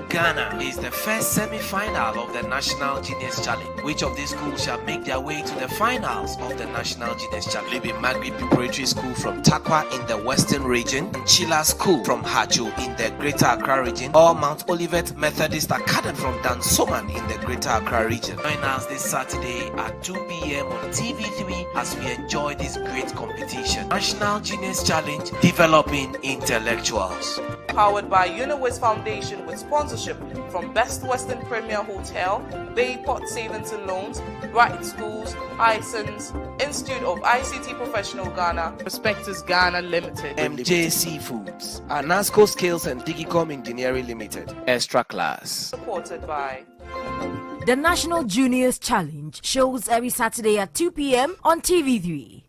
Ghana is the first semi-final of the National Genius Challenge. Which of these schools shall make their way to the finals of the National Genius Challenge? Libby Magri Preparatory School from Takwa in the Western region, and Chila School from Hajo in the Greater Accra region, or Mount Olivet Methodist Academy from Dansoman in the Greater Accra region. Join us this Saturday at 2 p.m. on TV3 as we enjoy this great competition. National Genius Challenge, developing intellectuals. Powered by Uniwest Foundation with sponsorship from Best Western Premier Hotel, Bayport Savings and Loans, Bright Schools, ISONS, Institute of ICT Professional Ghana, Prospectus Ghana Limited, MJ Seafoods, Anasco Skills and Digicom Engineering Limited, Extra Class. Supported by The National Juniors Challenge shows every Saturday at 2 p.m. on TV3.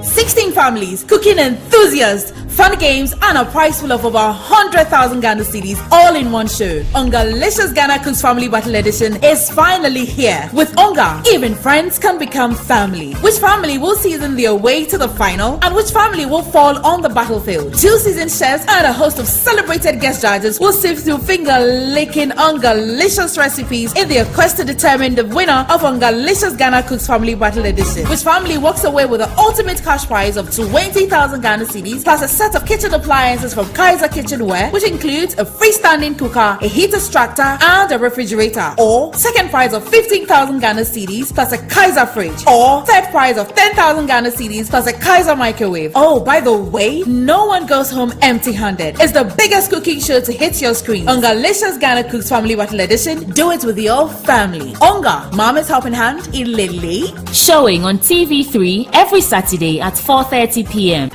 16 families, cooking enthusiasts, fun games, and a prize pool of over 100,000 Ghana cedis all in one show. Ongalicious Ghana Cooks Family Battle Edition is finally here. With Onga, even friends can become family. Which family will season their way to the final, and which family will fall on the battlefield? 2 seasoned chefs and a host of celebrated guest judges will sift through finger-licking Ongalicious recipes in their quest to determine the winner of Ongalicious Ghana Cooks Family Battle Edition. Which family walks away with the ultimate cash prize of 20,000 Ghana cedis plus a set of kitchen appliances from Kaiser Kitchenware, which includes a freestanding cooker, a heat extractor, and a refrigerator. Or second prize of 15,000 Ghana cedis plus a Kaiser fridge. Or third prize of 10,000 Ghana cedis plus a Kaiser microwave. Oh, by the way, no one goes home empty-handed. It's the biggest cooking show to hit your screen. Ongalicious Ghana Cooks Family Battle Edition. Do it with your family. Onga, Mama's Helping Hand in Lily. Showing on TV3 every Saturday at 4:30 p.m.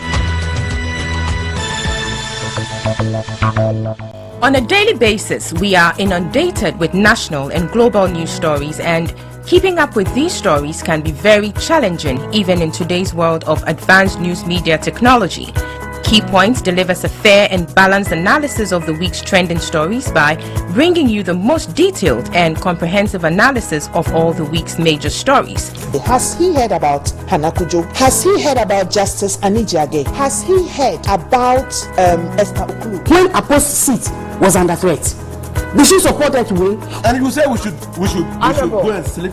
On a daily basis, we are inundated with national and global news stories, and keeping up with these stories can be very challenging even in today's world of advanced news media technology. Key Points delivers a fair and balanced analysis of the week's trending stories by bringing you the most detailed and comprehensive analysis of all the week's major stories. Has he heard about Hanakujo? Has he heard about Justice Anijage? Has he heard about Esther Okulu? When a post seat was under threat, we should support that way. And you say we should go and sleep.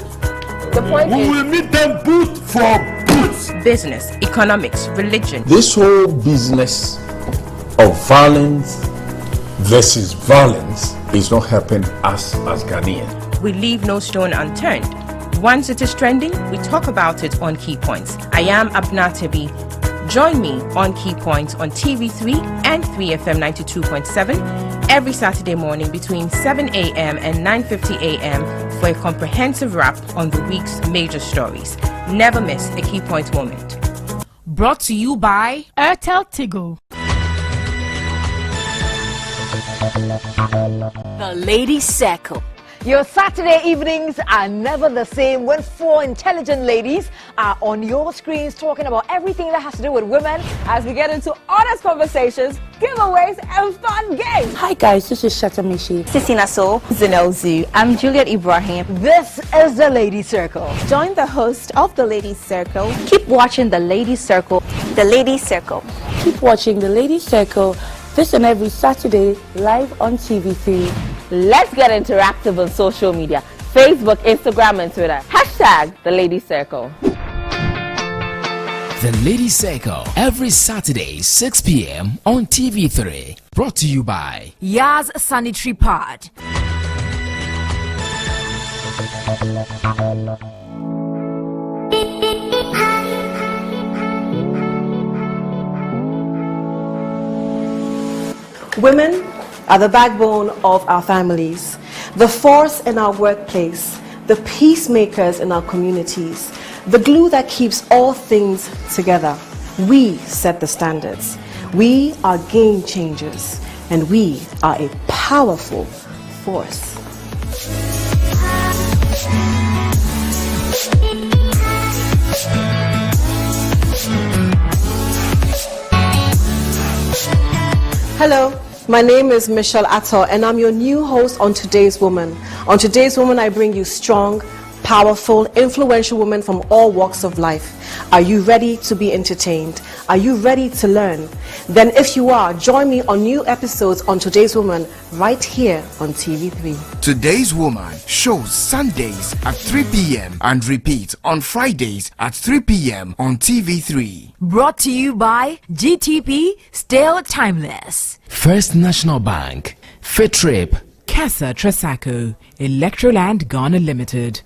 The point we will meet them boot for boots. Business, economics, religion. This whole business of violence versus violence is not helping us as Ghanaians. We leave no stone unturned. Once it is trending, we talk about it on Key Points. I am Abna Tebi. Join me on Key Points on TV3 and 3FM 92.7 every Saturday morning between 7 a.m. and 9:50 a.m. for a comprehensive wrap on the week's major stories. Never miss a Key Point moment. Brought to you by Airtel Tigo. The Ladies Circle. Your Saturday evenings are never the same when 4 intelligent ladies are on your screens talking about everything that has to do with women as we get into honest conversations, giveaways, and fun games. Hi guys, this is Shatamishi. Sissina So, Zinel Zu. I'm Juliet Ibrahim. This is the Ladies Circle. Join the host of the Ladies Circle. Keep watching the Ladies Circle. The Ladies Circle. Keep watching the Ladies Circle this and every Saturday live on TV3. Let's get interactive on social media. Facebook, Instagram, and Twitter. Hashtag the Ladies Circle. The Ladies Circle every Saturday 6 p.m. on TV3. Brought to you by Yaz Sanitary Pad. Women are the backbone of our families, the force in our workplace, the peacemakers in our communities, the glue that keeps all things together. We set the standards. We are game changers, and we are a powerful force. Hello, my name is Michelle Atto, and I'm your new host on Today's Woman. On Today's Woman, I bring you strong, powerful, influential women from all walks of life. Are you ready to be entertained? Are you ready to learn? Then if you are, join me on new episodes on Today's Woman right here on TV3. Today's Woman shows Sundays at 3 p.m. and repeats on Fridays at 3 p.m. on TV3. Brought to you by GTP, Still Timeless. First National Bank, Fitrip, Casa Tresaco, Electroland Ghana Limited.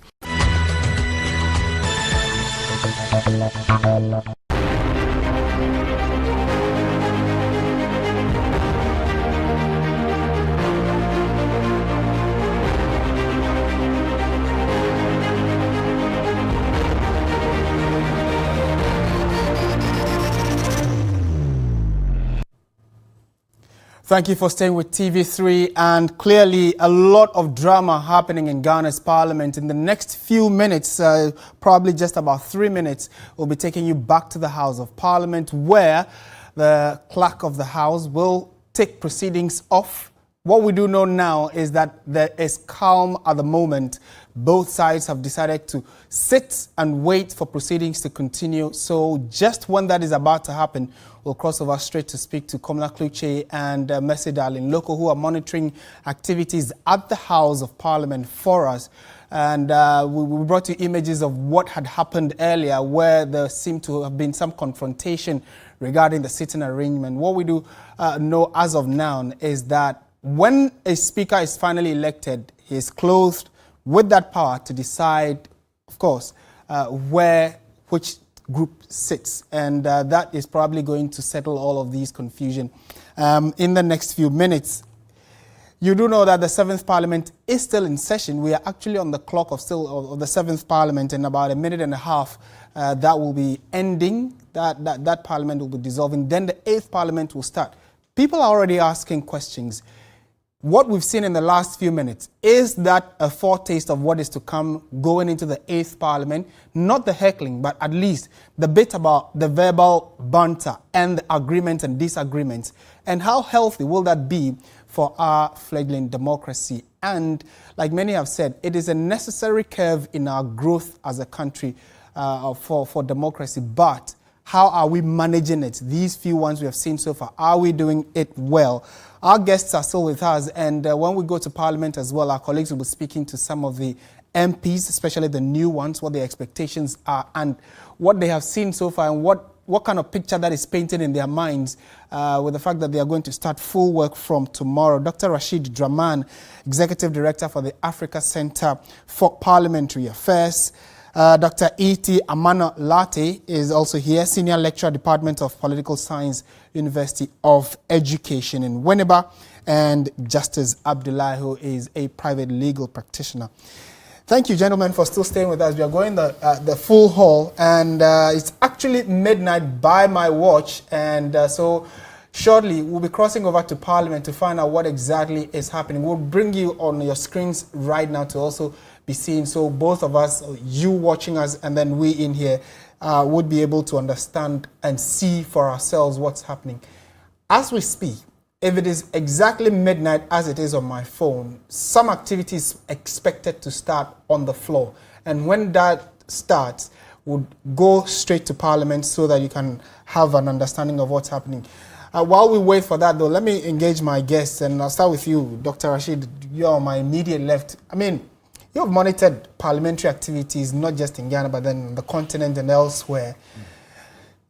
Thank you for staying with TV3, and clearly a lot of drama happening in Ghana's parliament. In the next few minutes, probably just about 3 minutes, we'll be taking you back to the House of Parliament, where the clerk of the House will take proceedings off. What we do know now is that there is calm at the moment. Both sides have decided to sit and wait for proceedings to continue. So just when that is about to happen, we'll cross over straight to speak to Komla Kluche and Mercy Darling Loco, who are monitoring activities at the House of Parliament for us. And we brought you images of what had happened earlier, where there seemed to have been some confrontation regarding the sitting arrangement. What we do know as of now is that when a speaker is finally elected, he is clothed with that power to decide, of course, which group sits. And that is probably going to settle all of these confusion in the next few minutes. You do know that the 7th Parliament is still in session. We are actually on the clock of the 7th Parliament. In about a minute and a half, that will be ending. That Parliament will be dissolving. Then the 8th Parliament will start. People are already asking questions. What we've seen in the last few minutes, is that a foretaste of what is to come going into the 8th Parliament? Not the heckling, but at least the bit about the verbal banter and the agreements and disagreements. And how healthy will that be for our fledgling democracy? And like many have said, it is a necessary curve in our growth as a country for democracy. But how are we managing it? These few ones we have seen so far, are we doing it well? Our guests are still with us, and when we go to Parliament as well, our colleagues will be speaking to some of the MPs, especially the new ones, what their expectations are and what they have seen so far, and what kind of picture that is painted in their minds with the fact that they are going to start full work from tomorrow. Dr. Rashid Draman, Executive Director for the Africa Center for Parliamentary Affairs. Dr. E.T. Amana Latte is also here, Senior Lecturer, Department of Political Science, University of Education in Winneba, and Justice Abdullahi, who is a private legal practitioner. Thank you, gentlemen, for still staying with us. We are going the full haul, and it's actually midnight by my watch, and so shortly we'll be crossing over to Parliament to find out what exactly is happening. We'll bring you on your screens right now to also be seen, so both of us, you watching us and then we in here, would be able to understand and see for ourselves what's happening. As we speak, if it is exactly midnight as it is on my phone, some activity is expected to start on the floor. And when that starts, we'll go straight to Parliament so that you can have an understanding of what's happening. While we wait for that, though, let me engage my guests, and I'll start with you, Dr. Rashid. You're on my immediate left. I mean, you have monitored parliamentary activities, not just in Ghana, but then on the continent and elsewhere.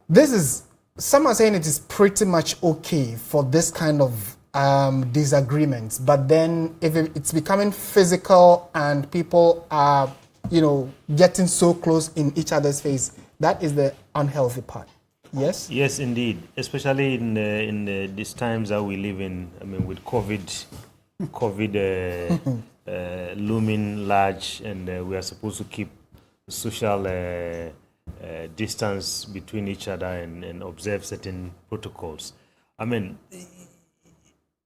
This is, some are saying it is pretty much okay for this kind of disagreements. But then if it's becoming physical and people are, getting so close in each other's face, that is the unhealthy part. Yes. Yes, indeed. Especially in these times that we live in. I mean, with COVID looming large, and we are supposed to keep social distance between each other and observe certain protocols. I mean,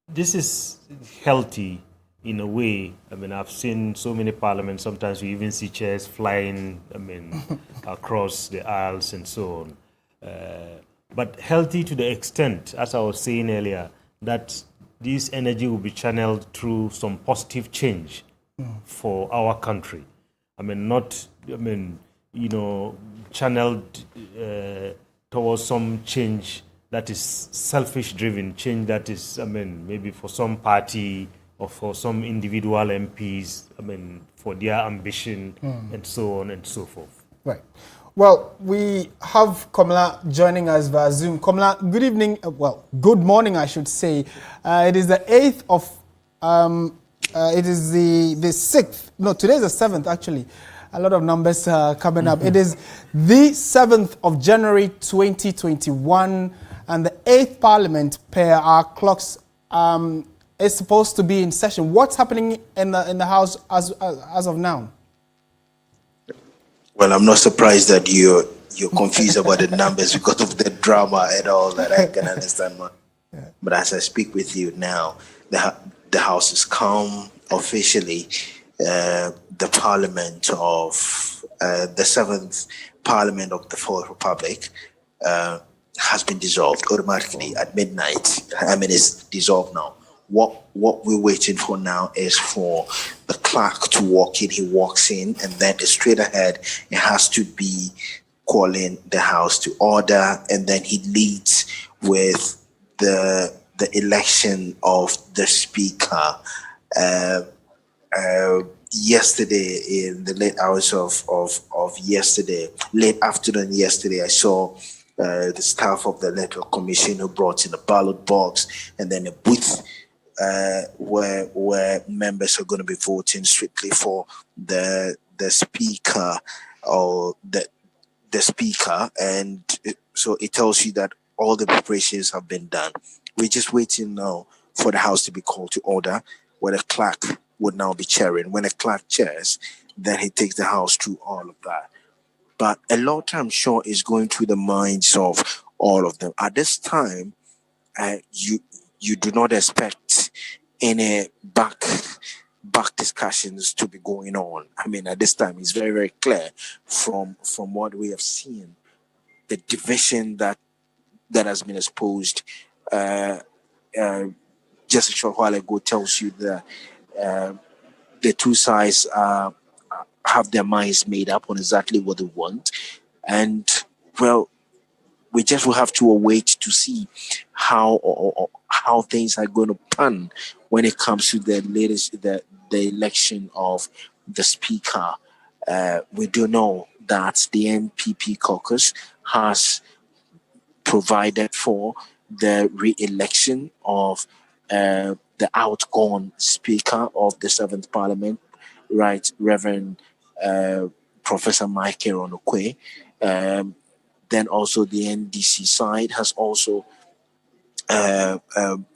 this is healthy in a way. I mean, I've seen so many parliaments. Sometimes you even see chairs flying, I mean, across the aisles and so on. But healthy to the extent, as I was saying earlier, that this energy will be channeled through some positive change for our country. I mean, not, I mean, you know, channeled towards some change that is selfish-driven, change that is, I mean, maybe for some party or for some individual MPs, I mean, for their ambition and so on and so forth. Right. Well, we have Komla joining us via Zoom. Komla, good evening. Well, good morning, I should say. It is the 8th of, it is the 6th. No, today is the 7th, actually. A lot of numbers coming up. It is the 7th of January 2021, and the 8th Parliament, per our clocks, is supposed to be in session. What's happening in the House as of now? Well, I'm not surprised that you're confused about the numbers because of the drama and all that. I can understand. But as I speak with you now, the House is calm officially. The Parliament of the 7th Parliament of the Fourth Republic has been dissolved automatically at midnight. I mean, it's dissolved now. What we're waiting for now is for the clerk to walk in. He walks in, and then straight ahead, it has to be calling the House to order, and then he leads with the election of the Speaker. Yesterday, in the late hours of yesterday, late afternoon yesterday, I saw the staff of the Electoral Commission who brought in a ballot box and then a booth where members are going to be voting strictly for the Speaker or the Speaker, and so it tells you that all the preparations have been done. We're just waiting now for the House to be called to order, where the clerk would now be chairing. When the clerk chairs, then he takes the House through all of that. But a lot, I'm sure, is going through the minds of all of them. At this time, you do not expect any back discussions to be going on. I mean, at this time, it's very, very clear from what we have seen, the division that has been exposed just a short while ago tells you that the two sides have their minds made up on exactly what they want. And, well, we just will have to await to see how things are going to pan when it comes to the election of the Speaker. We do know that the NPP caucus has provided for the re-election of the outgone Speaker of the 7th Parliament, right, Reverend Professor Michael Onokwe. Then also the NDC side has also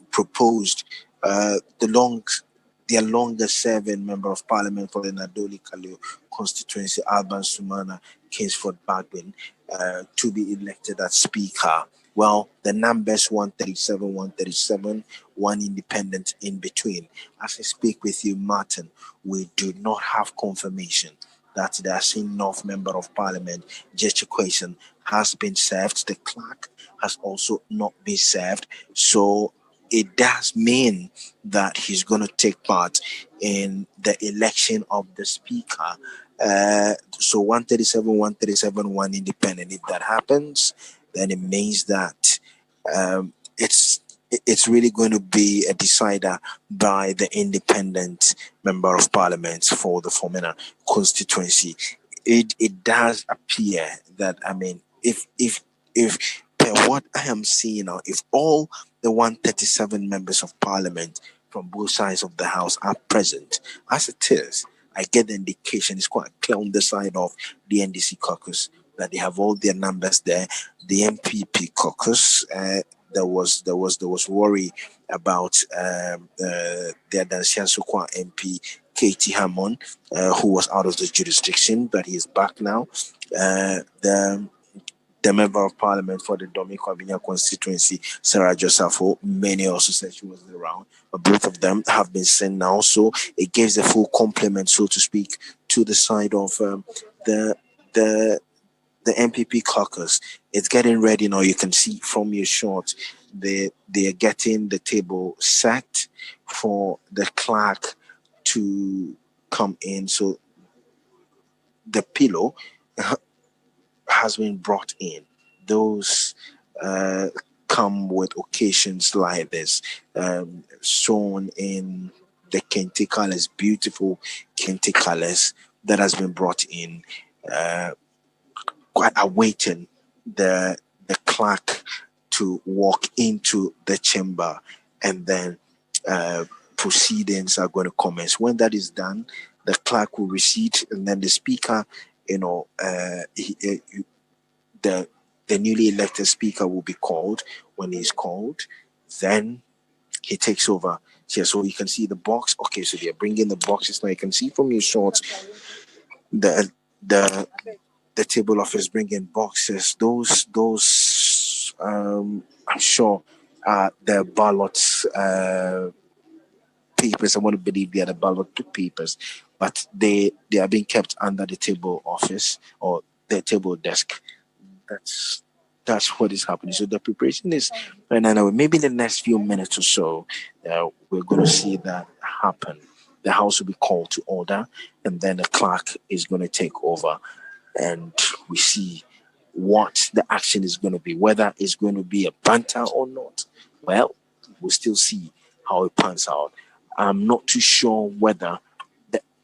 proposed their longest-serving member of Parliament for the Nadoli Kaleo constituency, Alban Sumana Kingsford Bagwin, to be elected as Speaker. Well, the numbers 137, one independent in between. As I speak with you, Martin, we do not have confirmation that the Asin member of Parliament, Gesture Question, has been served. The clerk has also not been served. So it does mean that he's going to take part in the election of the Speaker. So 137, one independent. If that happens, then it means that it's really going to be a decider by the independent member of Parliament for the Fomena constituency. It does appear that, I mean, if per what I am seeing now, if all the 137 members of Parliament from both sides of the House are present, as it is, I get the indication it's quite clear on the side of the NDC caucus that they have all their numbers there. The MPP caucus, there was worry about the Adansian Sukwa MP Katie Hammond, who was out of the jurisdiction, but he is back now. The member of parliament for the Dominic Abinya constituency, Sarah Josafo, many also said she wasn't around, but both of them have been sent now. So it gives the full complement, so to speak, to the side of the MPP caucus. It's getting ready now. You can see from your shot, they are getting the table set for the clerk to come in. So the pillow has been brought in. Those come with occasions like this, shown in the kente colors, beautiful kente colors that has been brought in, quite awaiting the clerk to walk into the chamber, and then proceedings are going to commence. When that is done, the clerk will receipt, and then the speaker, the newly elected speaker will be called. When he's called, then he takes over. Yeah, so you can see the box. Okay, so they're bringing the boxes now. You can see from your shots the table office bringing boxes. Those I'm sure the ballots papers. I want to believe they are the ballot papers, but they are being kept under the table office or the table desk. That's what is happening. So the preparation is right now. Maybe in the next few minutes or so, we're going to see that happen. The house will be called to order, and then the clerk is going to take over, and we see what the action is going to be, whether it's going to be a banter or not. Well, we'll still see how it pans out. I'm not too sure whether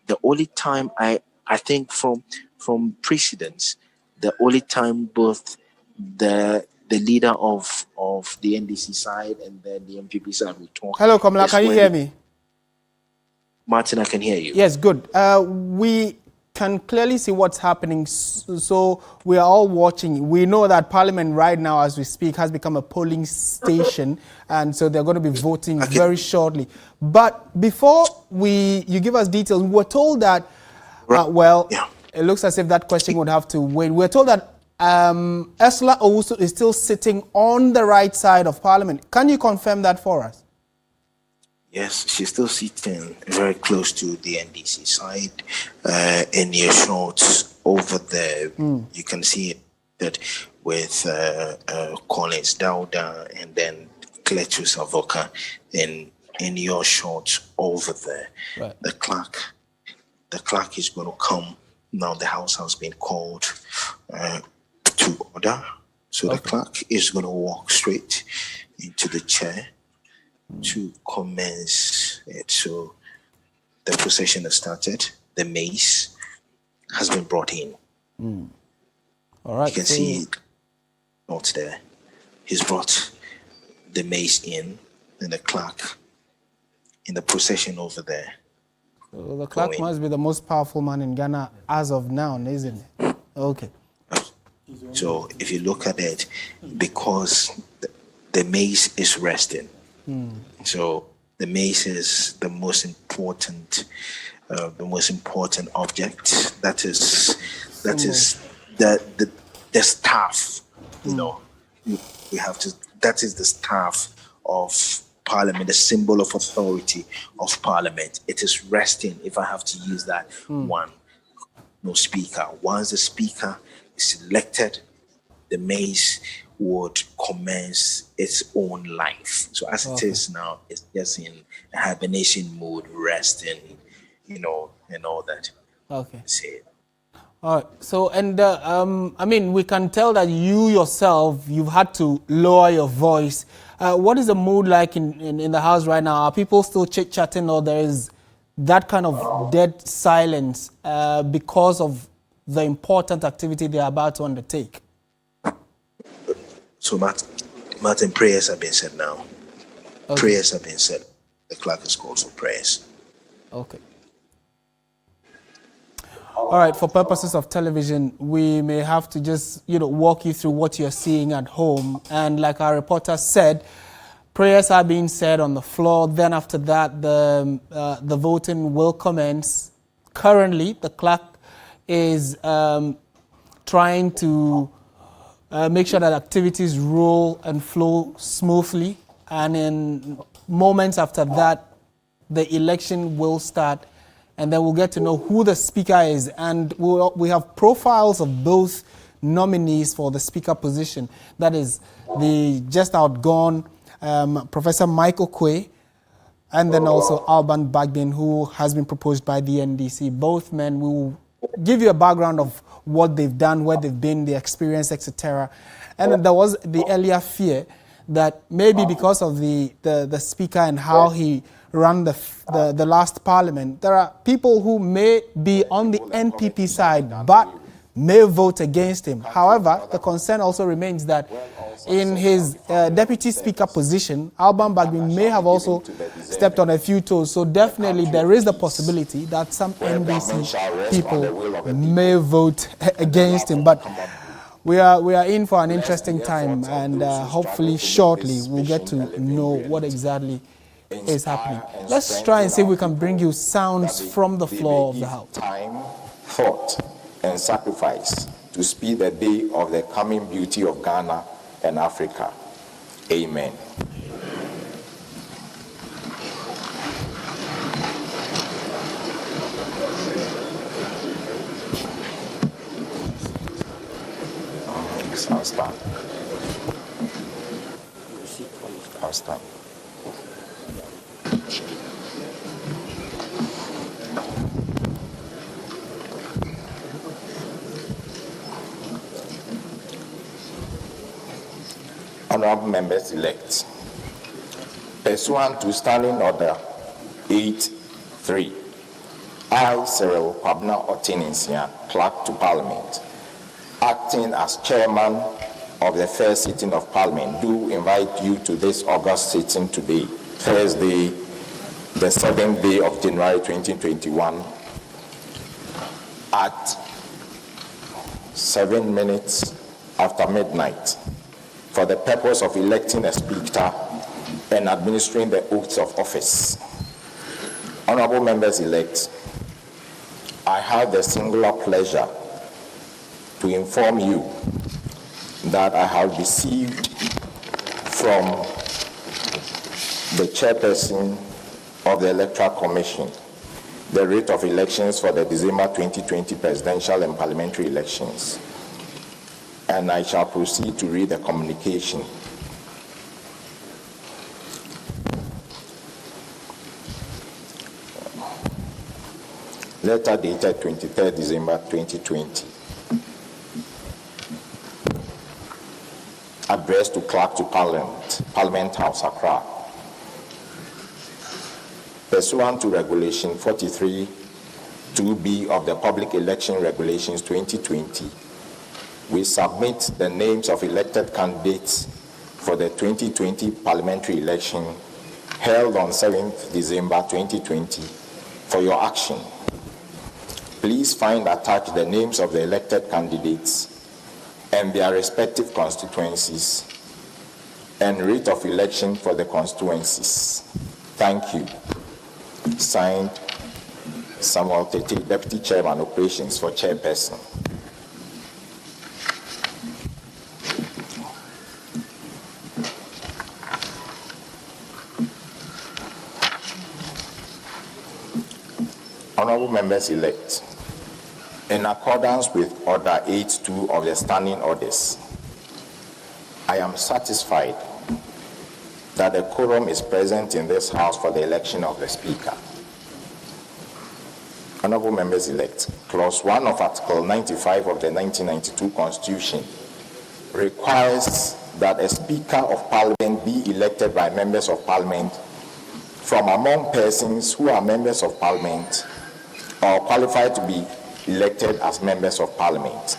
the only time I think from precedents, the only time both the leader of the NDC side and then the MPP side will talk. Hello, Kamala, can you hear me? Martin, I can hear you. Yes, good. We can clearly see what's happening, so we are all watching. We know that Parliament right now, as we speak, has become a polling station, and so they're going to be voting very shortly. But before you give us details, we were told that, it looks as if that question would have to wait. We're told that Ursula Owusu is still sitting on the right side of Parliament. Can you confirm that for us? Yes, she's still sitting very close to the NDC side. In your shots over there, you can see that with Collins Dauda and then Cletus Avoka in your shots over there. Right. The clerk is going to come. Now the house has been called to order. So the clerk is going to walk straight into the chair to commence it. So the procession has started. The mace has been brought in. All right. You can see it out there. He's brought the mace in, and the clerk in the procession over there. So the clerk must be the most powerful man in Ghana as of now, isn't it? Okay. So if you look at it, because the mace is resting, so the mace is the most important object. That is the staff. You know, we have to. That is the staff of Parliament, the symbol of authority of Parliament. It is resting, if I have to use that one. No speaker. Once the speaker is elected, the mace would commence its own life. So as it is now, it's just in a hibernation mode, resting, and all that. Okay. See. All right. So, and I mean, we can tell that you yourself, you've had to lower your voice. What is the mood like in the house right now? Are people still chit-chatting, or there is that kind of dead silence because of the important activity they are about to undertake? So, Martin, prayers have been said now. Okay. Prayers have been said. The clerk is called for prayers. Okay. All right, for purposes of television, we may have to just, walk you through what you're seeing at home. And like our reporter said, prayers are being said on the floor. Then after that, the voting will commence. Currently, the clerk is trying to make sure that activities roll and flow smoothly. And in moments after that, the election will start. And then we'll get to know who the speaker is. And we have profiles of both nominees for the speaker position. That is the just outgone Professor Mike Okoye, and then also Alban Bagdin, who has been proposed by the NDC. Both men will give you a background of what they've done, where they've been, their experience, etc. And then there was the earlier fear that maybe because of the speaker and how he ran the last parliament, there are people who may be on the NPP side but may vote against him. However, the concern also remains that in his deputy speaker position, Alban Bagdin may have also stepped on a few toes. So definitely there is the possibility that some NDC people may vote against him. But we are in for an interesting time, and hopefully shortly we'll get to know what exactly is happening. Let's try and see if we can bring you sounds from the floor of the House. Time, thought, and sacrifice to speed the day of the coming beauty of Ghana and Africa. Amen. I'll start. Honorable members-elect, pursuant to Standing Order 8.3, I, Cyril Kwabena Otininsia, Clerk to Parliament, acting as chairman of the first sitting of Parliament, do invite you to this August sitting today, Thursday, the 7th day of January 2021, at 7 minutes after midnight, for the purpose of electing a speaker and administering the oaths of office. Honorable members-elect, I have the singular pleasure to inform you that I have received from the chairperson of the Electoral Commission the rate of elections for the December 2020 presidential and parliamentary elections. And I shall proceed to read the communication. Letter dated 23rd December 2020. Addressed to Clerk to Parliament House, Accra. Pursuant to Regulation 43 2B of the Public Election Regulations 2020, we submit the names of elected candidates for the 2020 parliamentary election held on 7th December 2020 for your action. Please find attached the names of the elected candidates and their respective constituencies and rate of election for the constituencies. Thank you. Signed, Samuel Tete, Deputy Chairman Operations for Chairperson. Honorable members-elect, in accordance with Order 8.2 of the Standing Orders, I am satisfied that the quorum is present in this House for the election of the Speaker. Honorable members-elect, Clause 1 of Article 95 of the 1992 Constitution requires that a Speaker of Parliament be elected by members of Parliament from among persons who are members of Parliament or qualified to be elected as members of Parliament.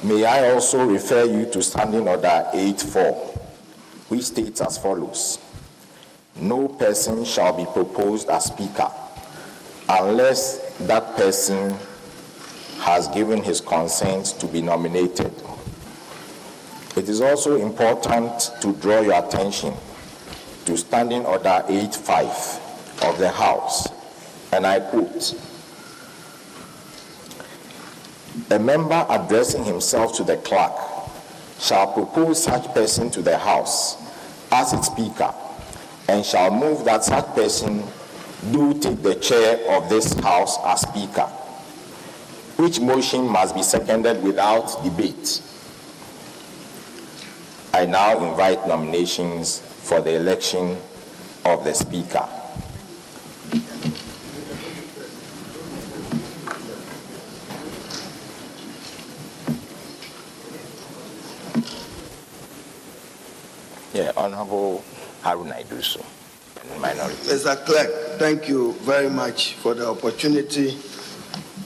May I also refer you to Standing Order 8.4, which states as follows: no person shall be proposed as Speaker unless that person has given his consent to be nominated. It is also important to draw your attention to Standing Order 8.5 of the House, and I quote, "A member addressing himself to the clerk shall propose such person to the House as its Speaker, and shall move that such person do take the chair of this House as Speaker, which motion must be seconded without debate." I now invite nominations for the election of the Speaker. Honorable Haruna Idrisu, minority. Mr. Clerk, thank you very much for the opportunity.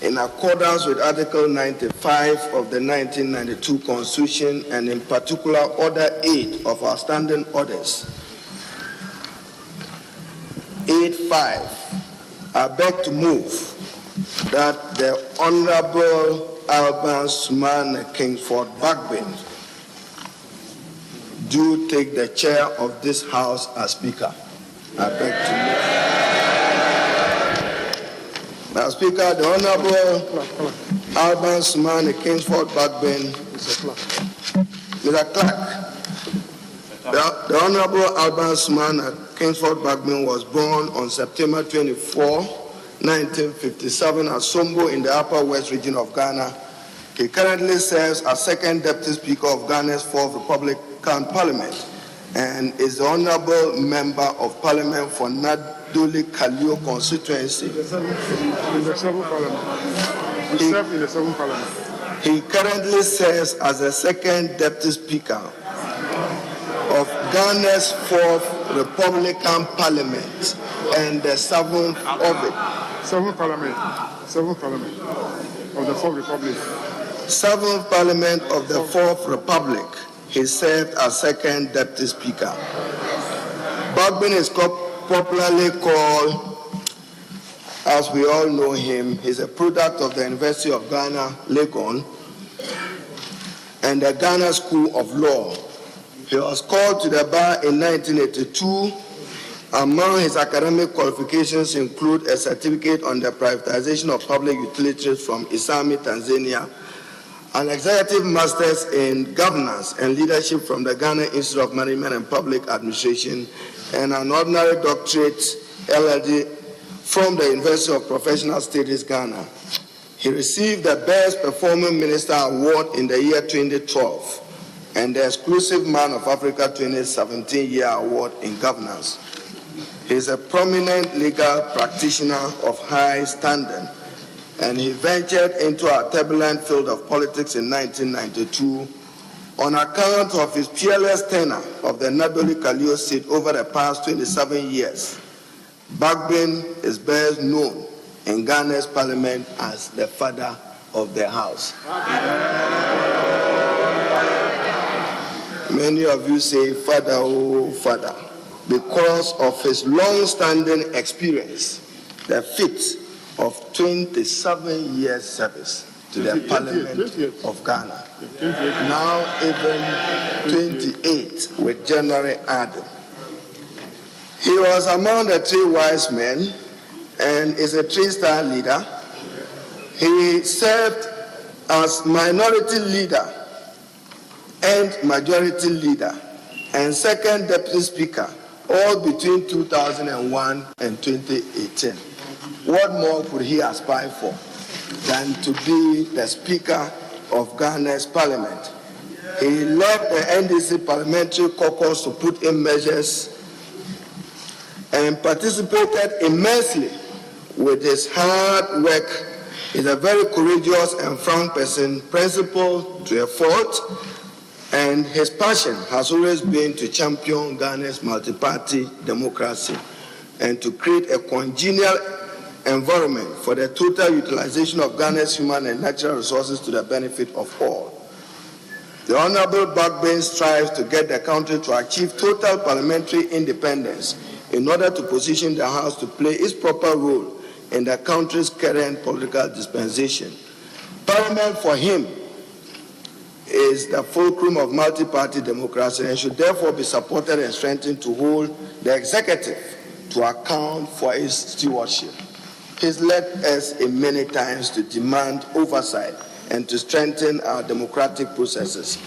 In accordance with Article 95 of the 1992 Constitution, and in particular Order 8 of our Standing Orders, 8.5, I beg to move that the Honorable Alban Suman Kingsford Bagbin do take the chair of this House as Speaker. I beg to move. Now, Speaker, the Honorable Alban Suman Kingsford Bagbin, Mr. Clerk, the Honorable Alban Suman Kingsford Bagbin was born on September 24, 1957 at Sombo in the Upper West region of Ghana. He currently serves as second Deputy Speaker of Ghana's 4th Republican Parliament and is the Honorable Member of Parliament for Nadoli Kalio constituency. He currently serves as the second Deputy Speaker of Ghana's 4th Republican Parliament and the 7th of it. 7th Parliament of the 4th Republic. 7th Parliament of the 4th Republic. He served as second Deputy Speaker. Bagbin is popularly called, as we all know him, he's a product of the University of Ghana, Legon, and the Ghana School of Law. He was called to the bar in 1982. Among his academic qualifications include a certificate on the privatization of public utilities from Isami, Tanzania, an executive master's in governance and leadership from the Ghana Institute of Management and Public Administration, and an ordinary doctorate, LLD, from the University of Professional Studies, Ghana. He received the Best Performing Minister Award in the year 2012 and the Exclusive Man of Africa 2017 Award in Governance. He is a prominent legal practitioner of high standing, and he ventured into a turbulent field of politics in 1992 on account of his peerless tenure of the Nadoli Kalio seat over the past 27 years. Bagbin is best known in Ghana's parliament as the father of the house. Many of you say, "Father, oh Father," because of his long-standing experience, the feat of 27 years service to the Parliament of Ghana. Now even 28 with January added. He was among the 3 wise men and is a 3-star leader. He served as minority leader and majority leader and second Deputy Speaker, all between 2001 and 2018. What more could he aspire for than to be the Speaker of Ghana's Parliament? He led the NDC Parliamentary Caucus to put in measures and participated immensely with his hard work. He's a very courageous and frank person, principled to a fault, and his passion has always been to champion Ghana's multi-party democracy and to create a congenial environment for the total utilization of Ghana's human and natural resources to the benefit of all. The Honorable Bagbin strives to get the country to achieve total parliamentary independence in order to position the House to play its proper role in the country's current political dispensation. Parliament for him is the fulcrum of multi-party democracy and should therefore be supported and strengthened to hold the executive to account for its stewardship. He's led us in many times to demand oversight and to strengthen our democratic processes.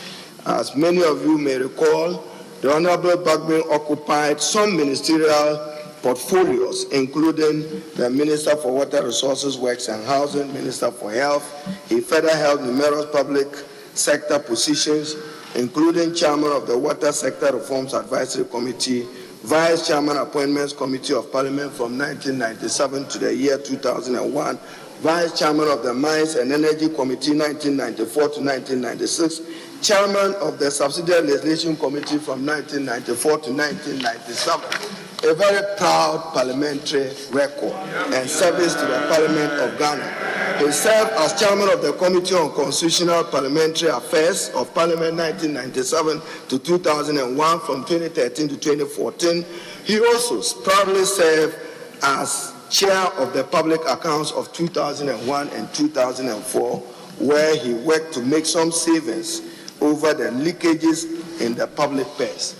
As many of you may recall, the Honorable Bagbin occupied some ministerial portfolios, including the Minister for Water Resources, Works and Housing, Minister for Health. He further held numerous public sector positions, including Chairman of the Water Sector Reforms Advisory Committee, Vice Chairman Appointments Committee of Parliament from 1997 to the year 2001, Vice Chairman of the Mines and Energy Committee 1994 to 1996, Chairman of the Subsidiary Legislation Committee from 1994 to 1997. A very proud parliamentary record and service to the Parliament of Ghana. He served as Chairman of the Committee on Constitutional Parliamentary Affairs of Parliament 1997 to 2001 from 2013 to 2014. He also proudly served as Chair of the Public Accounts of 2001 and 2004, where he worked to make some savings over the leakages in the public purse.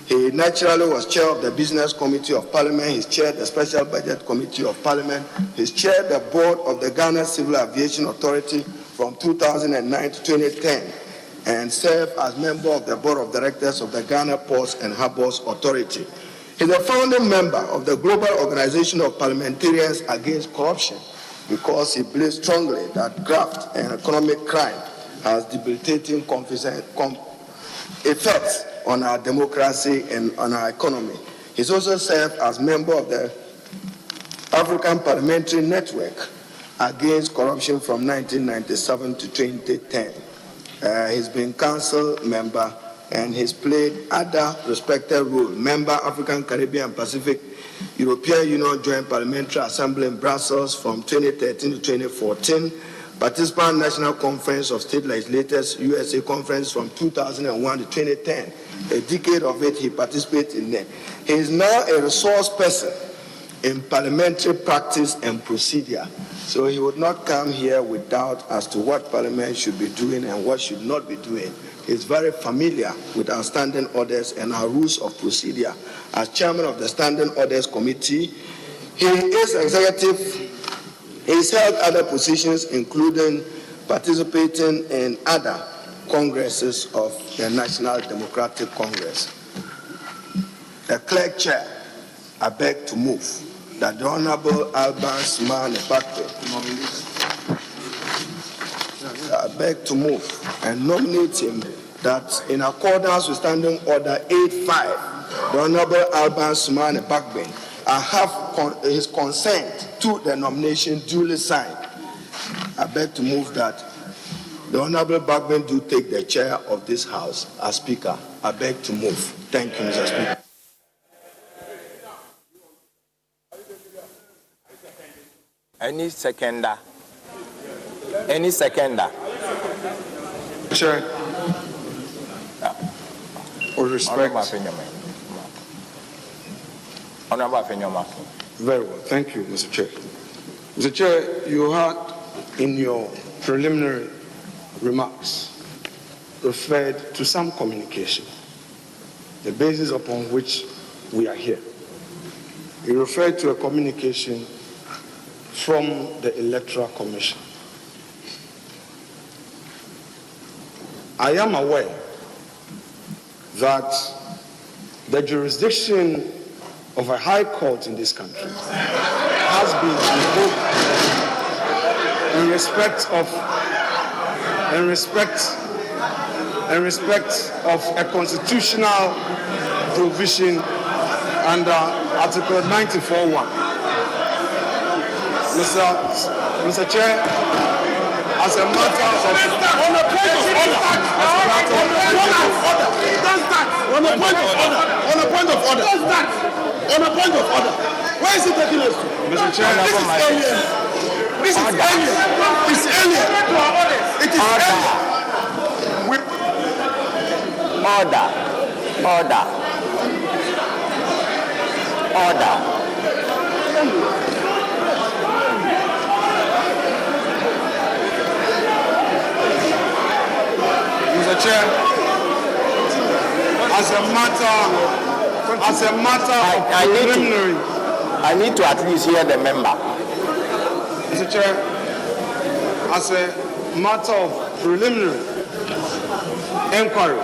He naturally was chair of the Business Committee of Parliament. He's chaired the Special Budget Committee of Parliament. He's chaired the board of the Ghana Civil Aviation Authority from 2009 to 2010 and served as member of the board of directors of the Ghana Ports and Harbours Authority. He's a founding member of the Global Organization of Parliamentarians Against Corruption because he believes strongly that graft and economic crime has debilitating effects on our democracy and on our economy. He's also served as member of the African Parliamentary Network Against Corruption from 1997 to 2010. He's been council member and he's played other respected roles. Member African, Caribbean, Pacific, European Union Joint Parliamentary Assembly in Brussels from 2013 to 2014. Participant National Conference of State Legislators, USA Conference from 2001 to 2010. A decade of it he participated in there. He is now a resource person in parliamentary practice and procedure. So he would not come here with doubt as to what Parliament should be doing and what should not be doing. He's very familiar with our standing orders and our rules of procedure. As chairman of the Standing Orders Committee, he is executive. He's held other positions, including participating in other congresses of the National Democratic Congress. The clerk chair, I beg to move that the Honorable Alban Sumane Bakpe, I beg to move and nominate him that in accordance with Standing Order 85, the Honorable Alban Sumane Bakpe, I have his consent to the nomination duly signed. I beg to move that the Honorable Bagman do take the chair of this House as Speaker. I beg to move. Thank you, Mr. Speaker. Any seconder? Any seconder? Chair. With respect. Very well. Thank you, Mr. Chair. Mr. Chair, you had in your preliminary remarks referred to some communication, the basis upon which we are here. You referred to a communication from the Electoral Commission. I am aware that the jurisdiction of a high court in this country has been invoked in respect of a constitutional provision under Article 94(1). Mr. Chair, as a matter of on a point of order. Where is it taking us to? Mr. Chair, this is alien. It's alien. It is Order. preliminary. I need to at least hear the member. Mr. Chair, as a matter of preliminary inquiry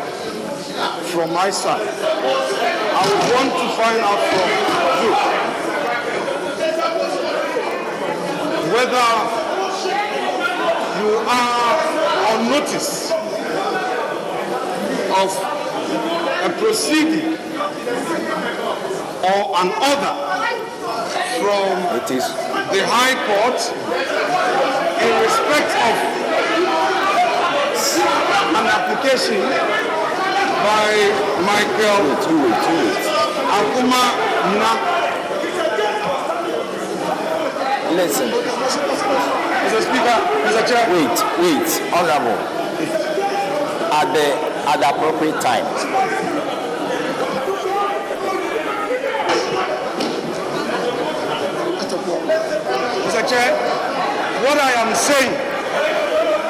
from my side, I would want to find out from you whether you are on notice of a proceeding or an order from the High Court in respect of an application by Michael Akuma Nina. Listen. Mr. Speaker, Mr. Chair. Wait, Honorable. At the appropriate time. Mr. Chair, what I am saying,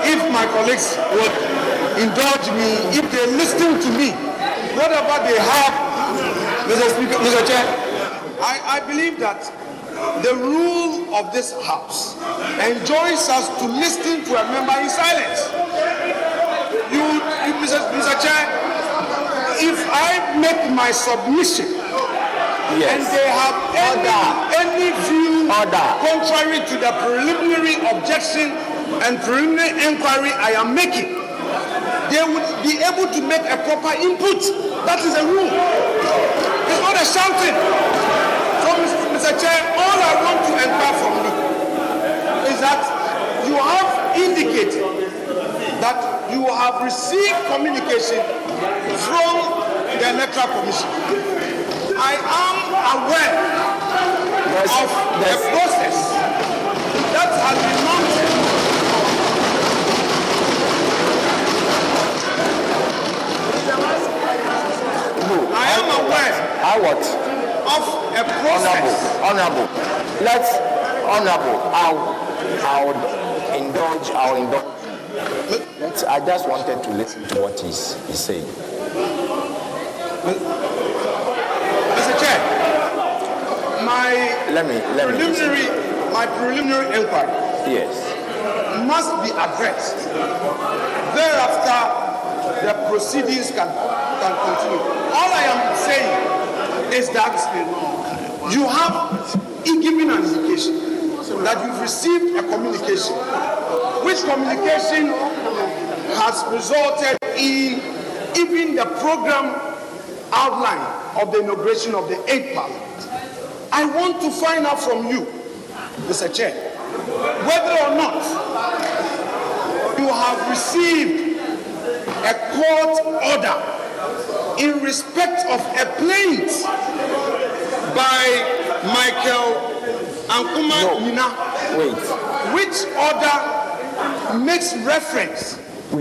if my colleagues would indulge me, if they listen to me, whatever they have, Mr. Speaker, Mr. Chair, I believe that the rule of this House enjoins us to listen to a member in silence. Mr. Chair, if I make my submission and they have any view contrary to the preliminary objection and preliminary inquiry I am making, they would be able to make a proper input. That is a rule. It's not a shouting. So, Mr. Chair, all I want to inquire from you is that you have indicated that you have received communication from the Electoral Commission. I am aware of the process that has been mounted. I am aware of a process. Honorable. I'll indulge. I just wanted to listen to what he's saying. Mr. Chair, my preliminary inquiry must be addressed. Thereafter, the proceedings can continue. All I am saying is that you have given an indication that you've received a communication, which communication has resulted in even the program outline of the inauguration of the 8th Parliament. I want to find out from you, Mr. Chair, whether or not you have received a court order in respect of a plaint by Michael Ankuma Nina, which order makes reference to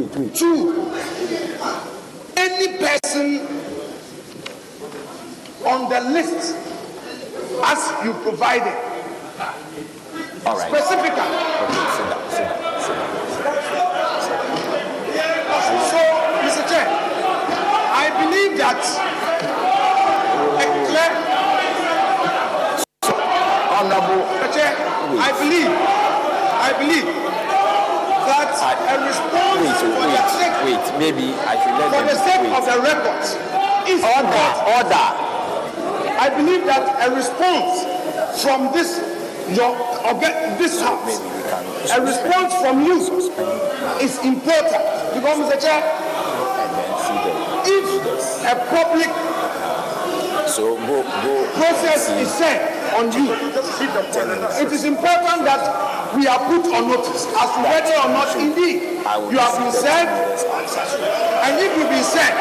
any person on the list as you provided. All right. Specifically. Okay, sit down. So, Mr. Chair, I believe that a clear... Honorable... Mr. Chair, I believe that a response for the sake... maybe I should let for the sake of the records is... Order. I believe that a response from this House, a response from you is important. Because, Mr. Chair, if a public process is set on you, it is important that we are put on notice as to whether or not indeed you have been said, and if you've been said,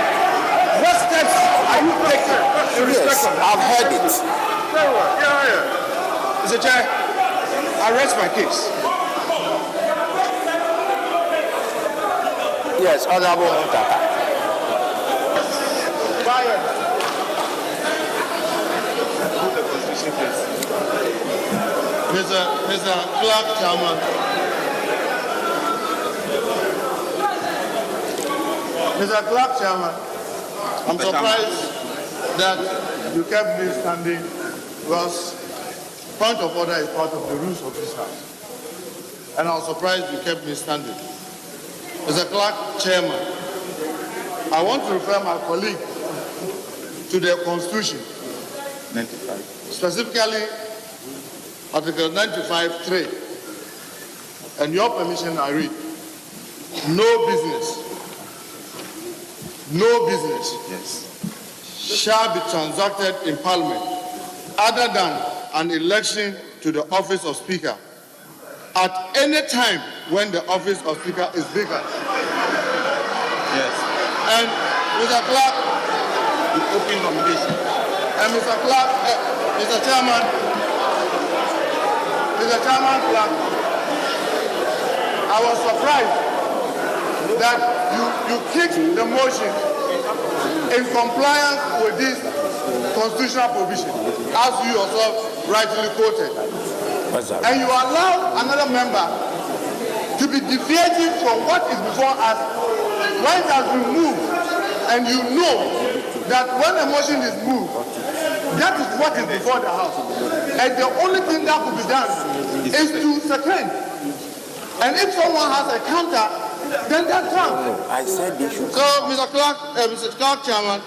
what steps are you taking in respect of that? I've heard it. Mr. Chair, I rest my case. Yes, Honorable Mutaka. Mr. Clerk Chairman. Mr. Clerk Chairman, I'm surprised that you kept me standing because point of order is part of the rules of this House. And I was surprised you kept me standing. As a clerk chairman, I want to refer my colleague to the Constitution, 95. Specifically Article 95(3). And your permission, I read, no business shall be transacted in Parliament other than an election to the office of Speaker at any time when the office of Speaker is vacant. Yes. And Mr. Clerk, the open nomination. And Mr. Clerk, Mr. Chairman, Clerk, I was surprised that you kicked the motion in compliance with this constitutional provision, as you yourself rightly quoted. And you allow another member to be deviating from what is before us when it has been moved. And you know that when a motion is moved, that is what is before the House. And the only thing that could be done is to second. And if someone has a counter, then that counts. I said this. So, Mr. Clerk, Chairman,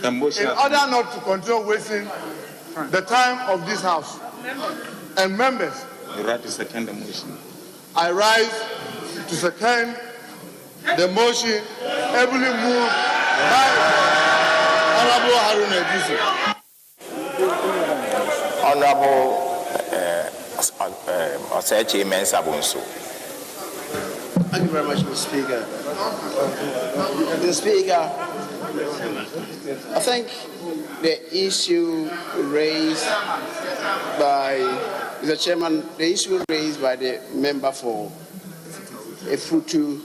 in order not to continue wasting the time of this House and members, you right to second the motion. I rise to second the motion ably moved by Honorable Haruna Idrisu. Honorable Osechi Mensah-Bonsu. Thank you very much, Mr. Speaker. Mr. Speaker, I think the issue raised by Mr. Chairman, the issue raised by the member for Efutu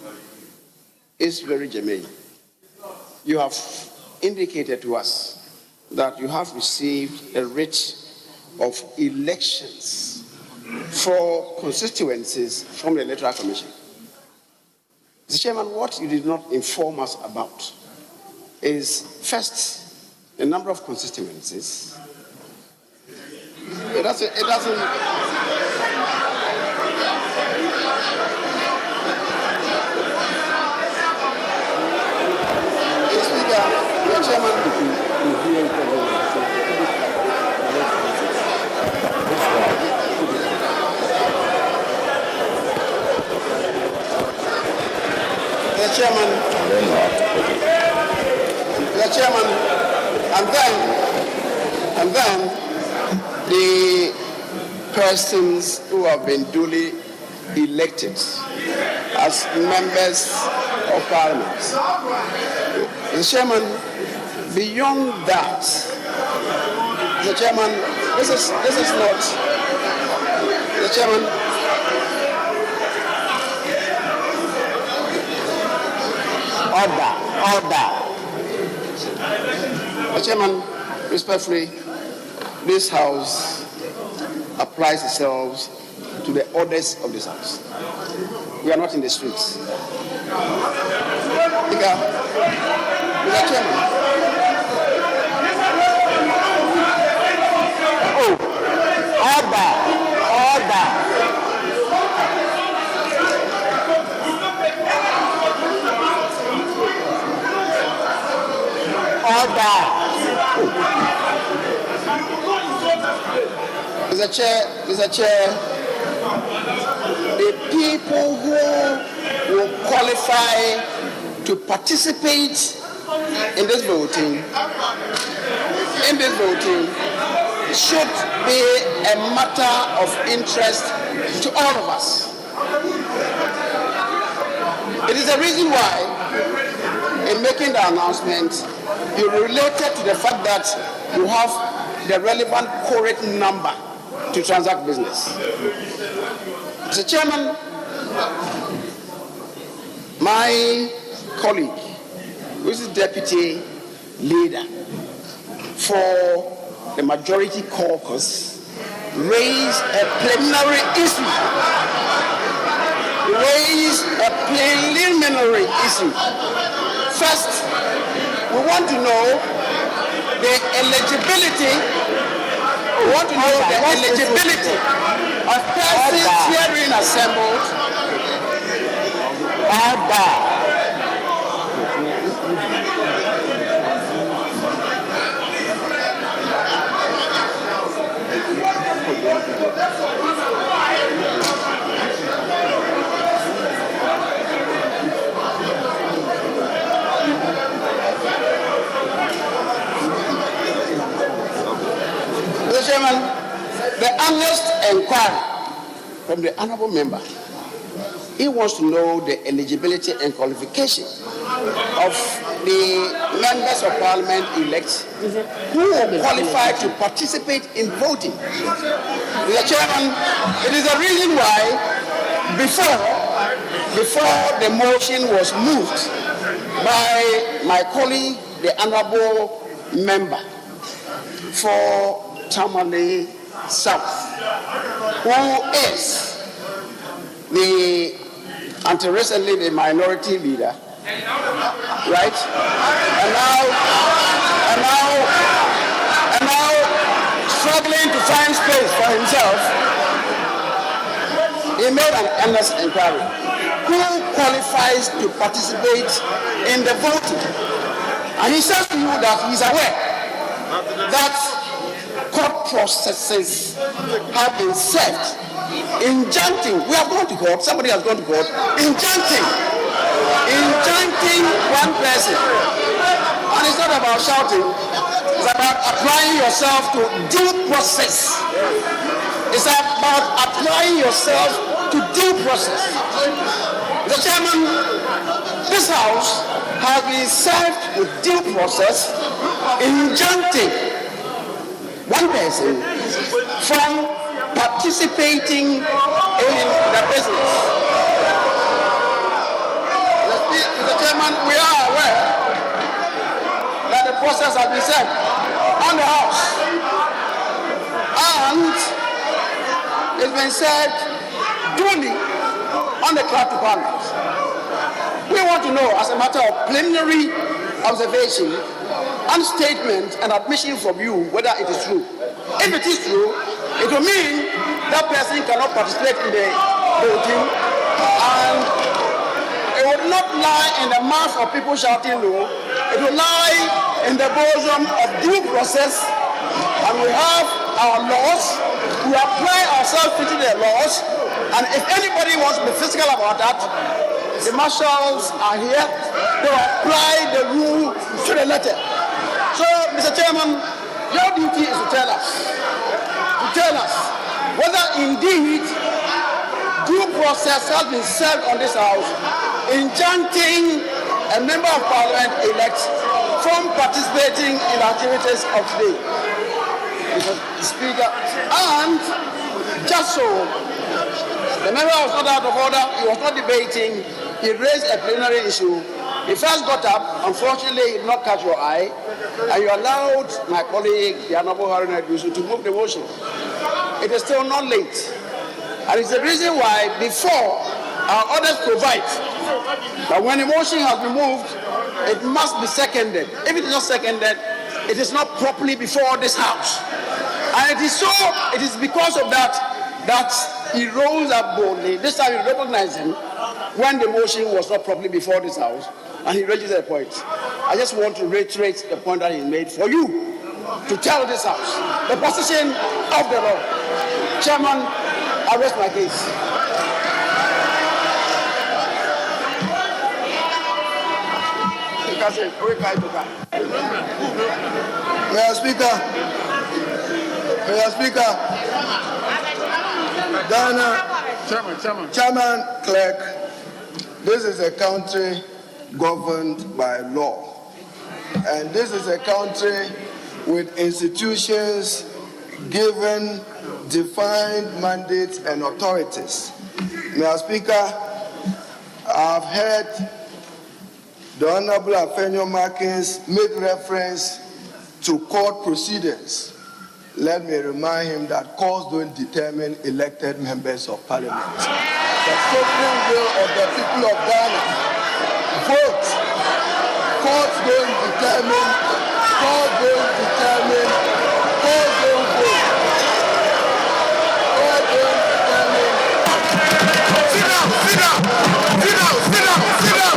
is very germane. You have indicated to us that you have received a writ of elections for constituencies from the Electoral Commission. Mr. Chairman, what you did not inform us about is, first, the number of constituencies. It doesn't Speaker, Mr. Chairman, and then the persons who have been duly elected as members of Parliament. Mr. Chairman, beyond that, Mr. Chairman, this is not, Mr. Chairman, order. Mr. Chairman, respectfully, this House applies itself to the orders of this House. We are not in the streets. Mr. Chairman. Order. Mr. Chair, the people who will qualify to participate in this voting should be a matter of interest to all of us. It is the reason why, in making the announcement, you related to the fact that you have the relevant quorum number to transact business. Mr. Chairman, my colleague, who is the deputy leader for the majority caucus, raised a preliminary issue. First, we want to know the eligibility. We want to know the eligibility of persons herein assembled. Mr. Chairman, the honest inquiry from the honorable member, he wants to know the eligibility and qualification of the members of parliament elect who are qualified to participate in voting. Mr. Chairman, it is the reason why before the motion was moved by my colleague, the honorable member for Tamale South, who is until recently the minority leader, right? And now struggling to find space for himself. He made an endless inquiry. Who qualifies to participate in the voting? And he says to you that he's aware that court processes have been set. Injuncting, we have gone to court, somebody has gone to court, injuncting one person. And it's not about shouting, it's about applying yourself to due process. It's about applying yourself to due process. The chairman, this house has been served with due process, injuncting one person from participating in the business. Mr. Chairman, we are aware that the process has been set on the house, and it's been said duly on the clerk to Parliament. We want to know, as a matter of preliminary observation and statement and admission from you, whether it is true. If it is true, it will mean that person cannot participate in the voting, and it would not lie in the mouth of people shouting no. It will lie in the bosom of due process, and we have our laws. We apply ourselves to the laws, and if anybody wants to be physical about that, the marshals are here. They will apply the rule to the letter. So, Mr. Chairman, your duty is to tell us whether indeed due process has been served on this house, injuncting a member of parliament elect from participating in activities of today. Mr. Speaker, and just so the member was not out of order, he was not debating, he raised a plenary issue. He first got up, unfortunately, he did not catch your eye, and you allowed my colleague, the Honorable Haruna Dusu, to move the motion. It is still not late. And it's the reason why, before our orders provide that when a motion has been moved, it must be seconded. If it is not seconded, it is not properly before this house. And it is so, it is because of that he rose up boldly. This time he recognized him when the motion was not properly before this house, and he registered a point. I just want to reiterate the point that he made for you to tell this house the position of the law. Chairman, I rest my case. Mr. Speaker, Ghana, Chairman, Clerk, this is a country governed by law. And this is a country with institutions given defined mandates and authorities. Mr. Speaker, I've heard the Honorable Afenyo Markins make reference to court proceedings. Let me remind him that courts don't determine elected members of parliament. The sovereign will of the people of Ghana vote. Courts don't determine God will determine. God will vote. God will determine. Sit down, sit down, sit down, sit down, sit down.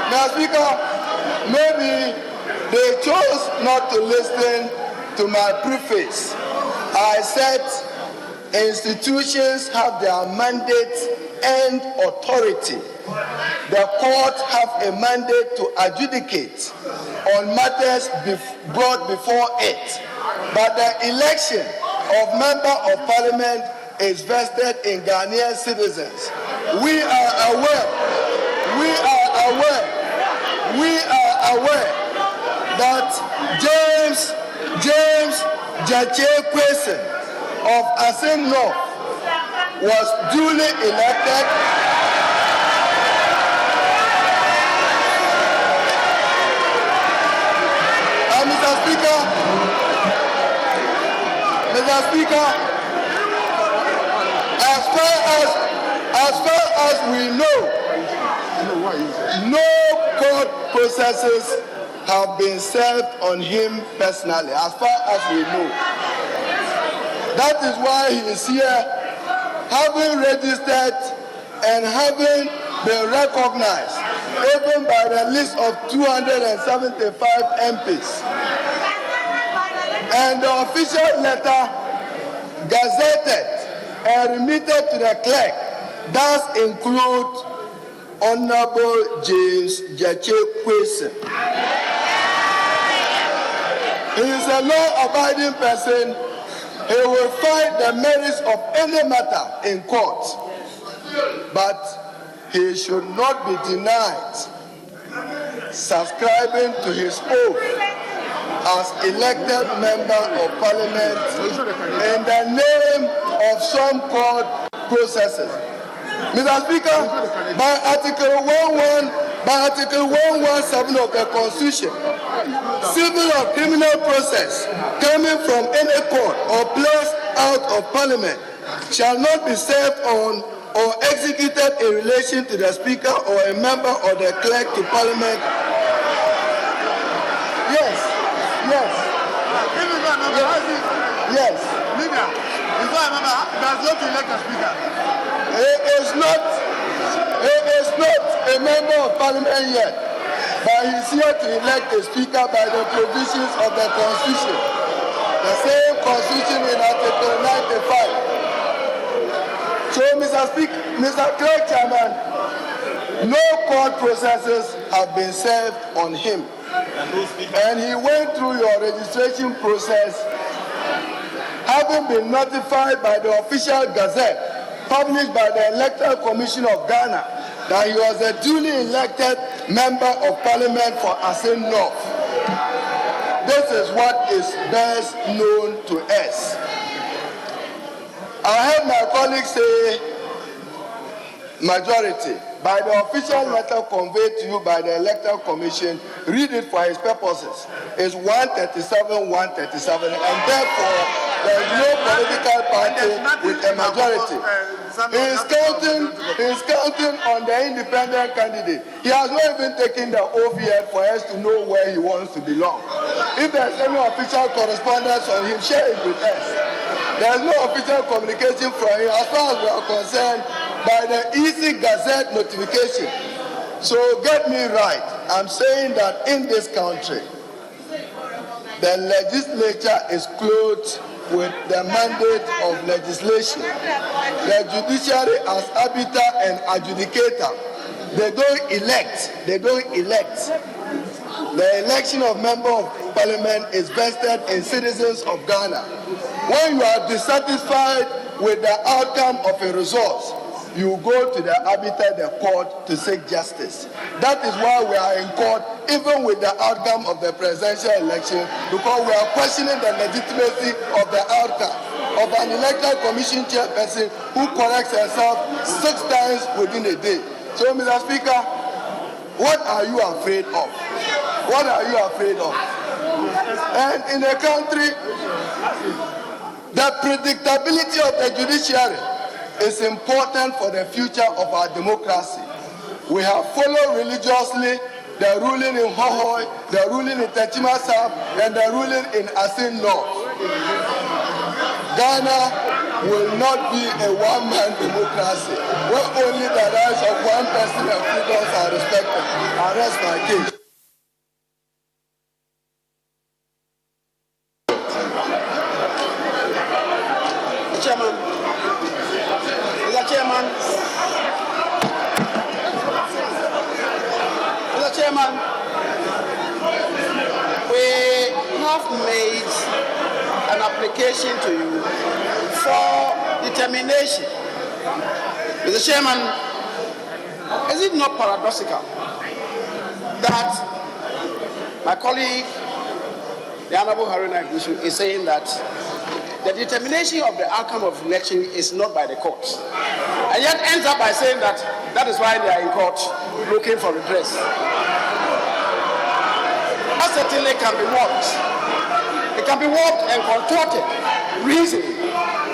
Mr. Speaker, maybe they chose not to listen to my preface. I said institutions have their mandate and authority. The court have a mandate to adjudicate on matters brought before it. But the election of member of parliament is vested in Ghanaian citizens. We are aware that James Jache Kwesen of Asin North was duly elected Mr. Speaker, as far as we know, no court processes have been served on him personally, as far as we know. That is why he is here, having registered and having been recognized, even by the list of 275 MPs. And the official letter gazetted and remitted to the clerk does include Honorable James Jache Kwesen. He is a law-abiding person. He will fight the merits of any matter in court. But he should not be denied subscribing to his oath as elected member of parliament in the name of some court processes. Mr. Speaker, by Article 117 of the Constitution, civil or criminal process coming from any court or placed out of parliament shall not be served on or executed in relation to the Speaker or a member or the clerk to parliament. Yes. He is not a member of parliament yet, but he is here to elect a speaker by the provisions of the Constitution. The same Constitution in Article 95. So, Mr. Clerk Chairman, no court processes have been served on him. And he went through your registration process, having been notified by the official gazette published by the Electoral Commission of Ghana that he was a duly elected member of parliament for Asin North. This is what is best known to us. I heard my colleagues say majority. By the official letter conveyed to you by the Electoral Commission, read it for his purposes. It's 137, and therefore there is no political party with a majority. He is counting on the independent candidate. He has not even taken the oath yet for us to know where he wants to belong. If there is any official correspondence on him, share it with us. There is no official communication from him as far as we are concerned by the Easy Gazette notification. So get me right. I'm saying that in this country, the legislature is clothed with the mandate of legislation. The judiciary as arbiter and adjudicator. They don't elect. The election of member of parliament is vested in citizens of Ghana. When you are dissatisfied with the outcome of a resource, you go to the arbiter, the court, to seek justice. That is why we are in court, even with the outcome of the presidential election, because we are questioning the legitimacy of the outcome of an electoral commission chairperson who corrects herself 6 times within a day. So, Mr. Speaker, what are you afraid of? What are you afraid of? And in a country, the predictability of the judiciary is important for the future of our democracy. We have followed religiously the ruling in Hohoi, the ruling in Techima South, and the ruling in Asin North. Ghana will not be a one-man democracy where only the rights of one person and freedoms are respected. I rest my case. Mr. Chairman, we have made an application to you for determination. Mr. Chairman, is it not paradoxical that my colleague, the Honorable Haruna Igbishu, is saying that the determination of the outcome of election is not by the courts, and yet ends up by saying that that is why they are in court looking for redress? That certainly can be warped. It can be warped and contorted, reasoning,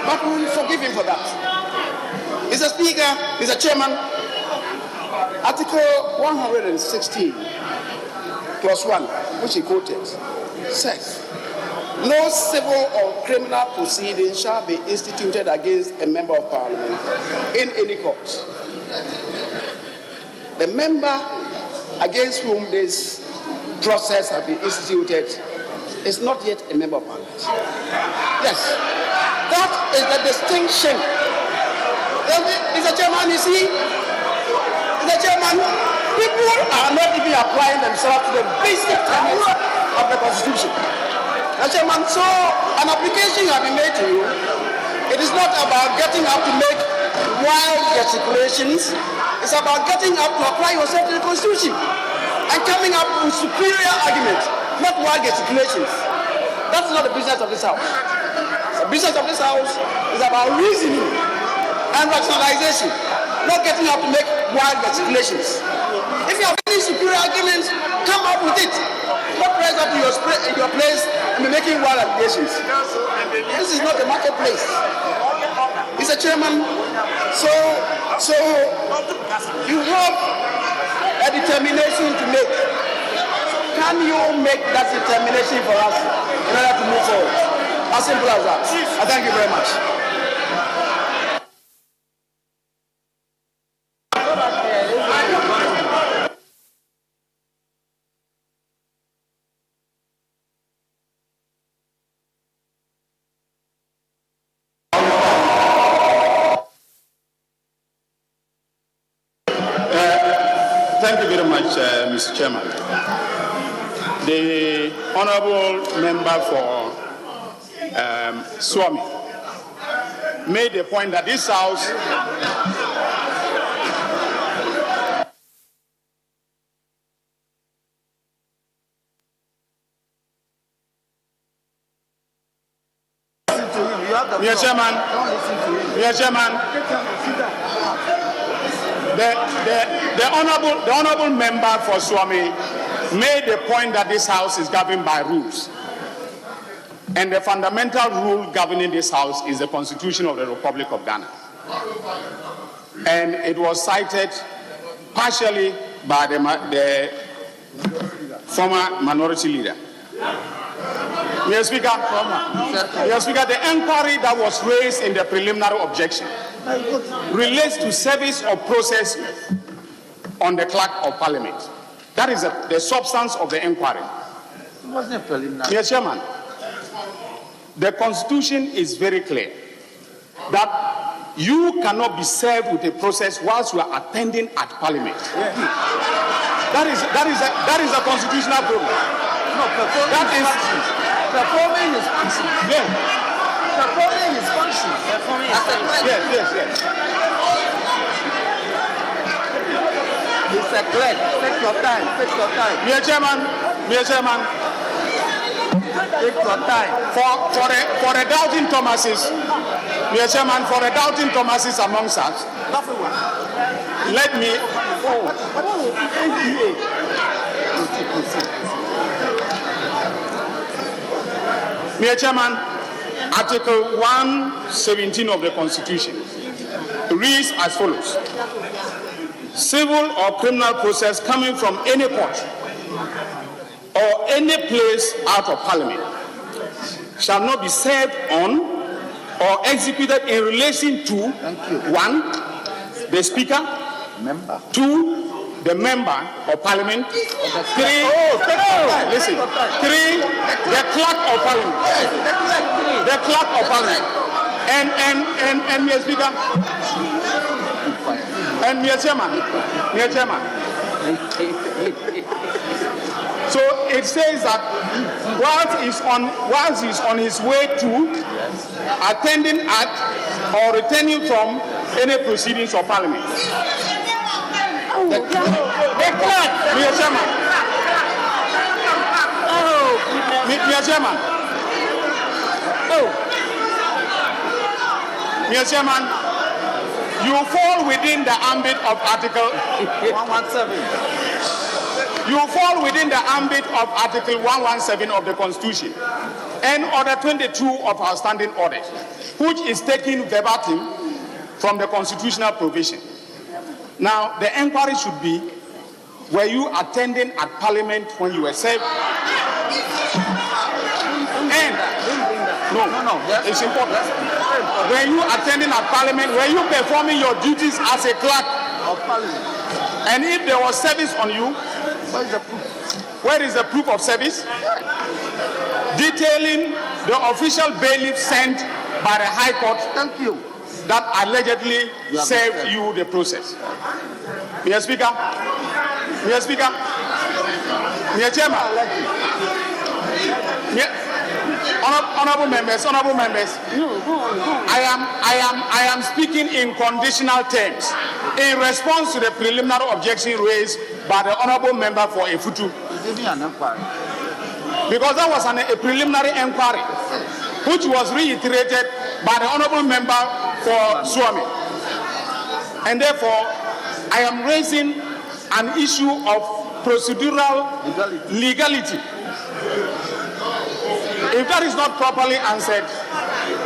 but we will forgive him for that. Mr. Speaker, Mr. Chairman, Article 116, clause 1, which he quoted, says, no civil or criminal proceeding shall be instituted against a member of parliament in any court. The member against whom this process has been instituted is not yet a member of parliament. Yes, that is the distinction. Mr. Chairman, you see, Mr. Chairman, people are not even applying themselves to the basic tenets of the Constitution. Mr. Chairman, so an application has been made to you. It is not about getting up to make wild gesticulations. It's about getting up to apply yourself to the Constitution and coming up with superior arguments, not wild gesticulations. That's not the business of this House. The business of this House is about reasoning and rationalization, not getting up to make wild gesticulations. If you have any superior arguments, come up with it. Not rise up to your place and be making wild allegations. This is not the marketplace. Mr. Chairman, so you have a determination to make. Can you make that determination for us in order to move forward? As simple as that. I thank you very much. Thank you very much, Mr. Chairman. The honorable member for Swami made the point that this House Mr. Chairman, the honorable member for Swami made the point that this House is governed by rules. And the fundamental rule governing this House is the Constitution of the Republic of Ghana. And it was cited partially by the former minority leader. Mr. Speaker, the inquiry that was raised in the preliminary objection relates to service or process on the clerk of parliament. That is the substance of the inquiry. It wasn't preliminary. Mr. Chairman, the Constitution is very clear that you cannot be served with a process whilst you are attending at parliament. Yeah. That is a constitutional problem. No, performing is action. Yeah. Performing his function. Yes. Mr. Clerk, take your time. Mr. Chairman. Take your time. For the doubting Thomases, Mr. Chairman, for the doubting Thomases amongst us, let me. Mr. Chairman, Article 117 of the Constitution reads as follows: civil or criminal process coming from any court or any place out of Parliament shall not be served on or executed in relation to 1. the Speaker, 2. the Member of Parliament, 3. Listen, 3. the Clerk of Parliament, and Mr. Speaker, and Mr. Chairman. So it says that whilst he's on his way to attending at or returning from any proceedings of Parliament. The clerk, Mr. Chairman. Mr. Chairman. Mr. Chairman, you fall within the ambit of Article 117. You fall within the ambit of Article 117 of the Constitution and Order 22 of our standing orders, which is taken verbatim from the constitutional provision. Now, the inquiry should be, were you attending at Parliament when you were served? And, no, it's important. Were you attending at Parliament? Were you performing your duties as a clerk of Parliament? And if there was service on you, where is the proof of service? Detailing the official bailiff sent by the High Court that allegedly served you the process. Mr. Speaker, Mr. Chairman, honorable members, I am speaking in conditional terms in response to the preliminary objection raised by the honorable member for Efutu. Because that was a preliminary inquiry which was reiterated by the honorable member for Swami. And therefore, I am raising an issue of procedural legality. If that is not properly answered,